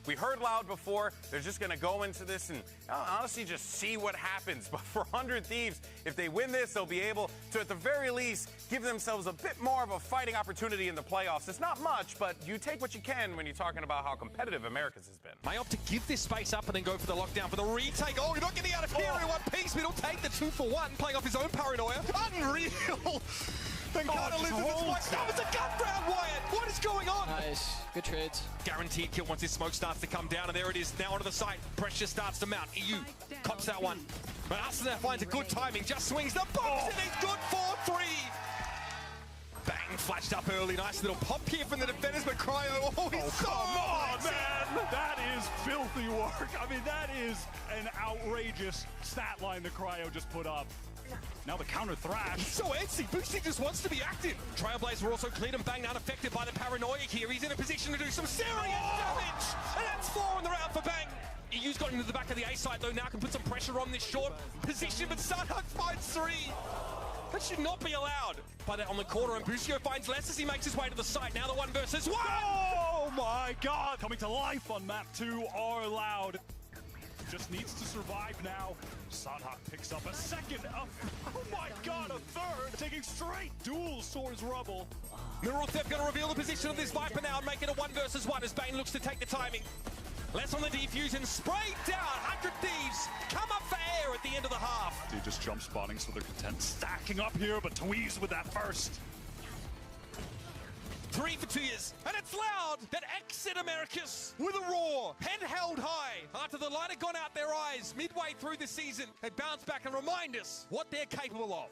We heard loud before. They're just going to go into this and honestly just see what happens. But for 100 Thieves, if they win this, they'll be able to, at the very least, give themselves a bit more of a fighting opportunity in the playoffs. It's not much, but you take what you can when you're talking about how competitive Americas has been. May opt to give this space up and then go for the lockdown for the retake. Oh, you're not getting out of here in one piece. Middle take the 2-for-1, playing off his own paranoia. Unreal. Then Carter loses this fight. Stop, it's a gut round, Wyatt. What is going on? Nice. Good trades. Guaranteed kill once his smoke starts to come down, and there it is. Now onto the side. Pressure starts to mount. EU cops that one. But Arsenal finds a good timing. Just swings the box, and he's good for 3. Bang, flashed up early. Nice little pop here from the defenders, but Cryo, Come on, man! That is filthy work. I mean, that is an outrageous stat line the Cryo just put up. Now the counter thrash. So antsy. Boosty just wants to be active. Trailblazer also cleared and banged, unaffected by the paranoia here. He's in a position to do some serious damage. And that's 4 on the round for Bang. EU's got into the back of the A side, though, now can put some pressure on this short position, but Sarhut finds 3. That should not be allowed. By that on the corner, and Busio finds less as he makes his way to the side. Now the 1 versus 1. Oh my God! Coming to life on map 2 are loud. Just needs to survive now. Sarhut picks up a second. Oh my God, a third. Taking straight duels towards Rubble. Mirror Theft going to reveal the position of this Viper now and make it a 1 versus 1 as Bane looks to take the timing. Less on the defuse and sprayed down. 100 Thieves come up for air at the end of the half. They just jump spawning, so they're content stacking up here, but Tweez with that first. 3 for 2 years, and it's loud that exit Americas with a roar, head held high. After the light had gone out their eyes midway through the season, they bounce back and remind us what they're capable of.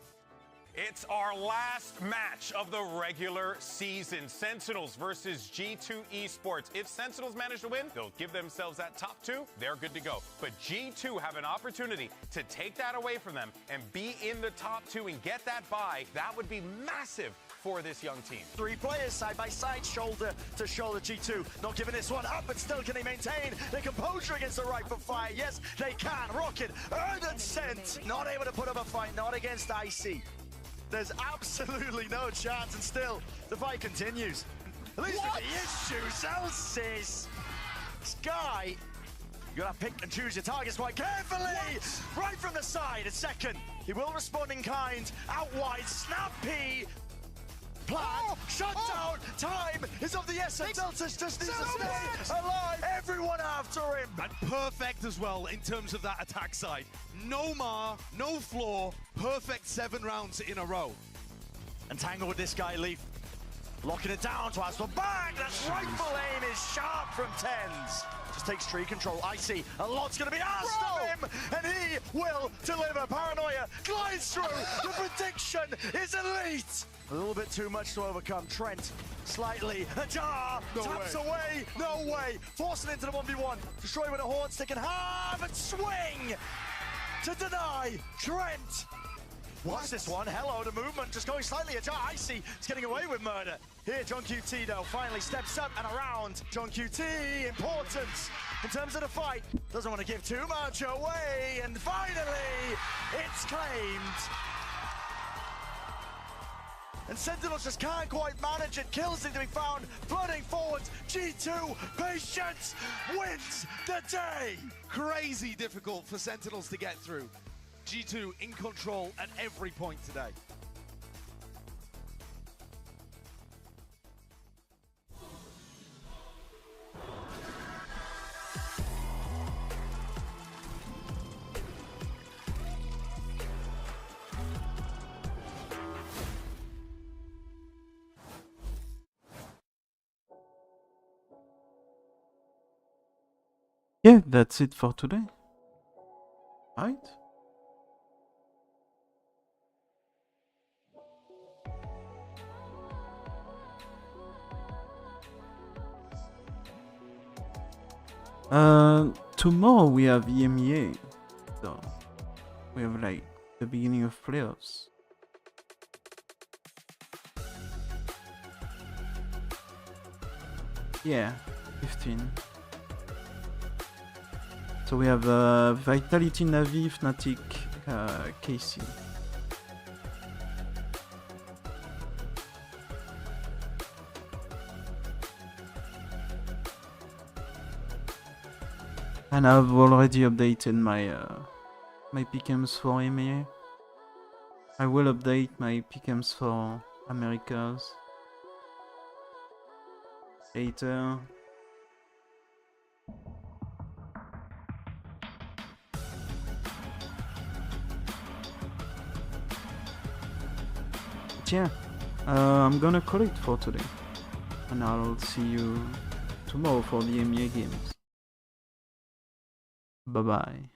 It's our last match of the regular season. Sentinels versus G2 Esports. If Sentinels manage to win, they'll give themselves that top 2. They're good to go. But G2 have an opportunity to take that away from them and be in the top 2 and get that bye. That would be massive for this young team. 3 players side by side, shoulder to shoulder. G2 not giving this one up, but still can they maintain their composure against the right foot fire? Yes, they can. Rocket, earned and sent. Not able to put up a fight, not against IC. There's absolutely no chance, and still, the fight continues. At least with the issue, Celsius. Sky, you gotta pick and choose your targets quite carefully. Right from the side, a second. He will respond in kind. Out wide, snappy. Plant, shut down, time is of the essence. Deltas just needs to stay alive. Everyone after him. And perfect as well in terms of that attack side. No Mar, no floor, perfect 7 rounds in a row. Entangled with this guy, Leaf. Locking it down to Asper. Bang! That rifle aim is sharp from Tens. Just takes tree control. I see a lot's going to be asked of him, and he will deliver. Paranoia glides through. The prediction is elite. A little bit too much to overcome. Trent slightly ajar. Taps away. No way. Forcing into the 1v1. Destroy with a horn stick and half and swing to deny Trent. Watch this one. Hello, the movement just going slightly ajar. Icy is getting away with murder. Here, John QT, though, finally steps up and around. John QT, importance in terms of the fight. Doesn't want to give too much away. And finally, it's claimed. And Sentinels just can't quite manage it. Kills need to be found. Flooding forwards. G2, Patience wins the day. Crazy difficult for Sentinels to get through. G2 in control at every point today. Yeah, that's it for today. Right? Tomorrow we have EMEA, so we have like the beginning of playoffs. Yeah, 15. So we have Vitality, Navi, Fnatic, KC. And I've already updated my my pick'ems for EMEA. I will update my pick'ems for Americas later. But yeah, I'm gonna call it for today, and I'll see you tomorrow for the EMEA games. Bye bye.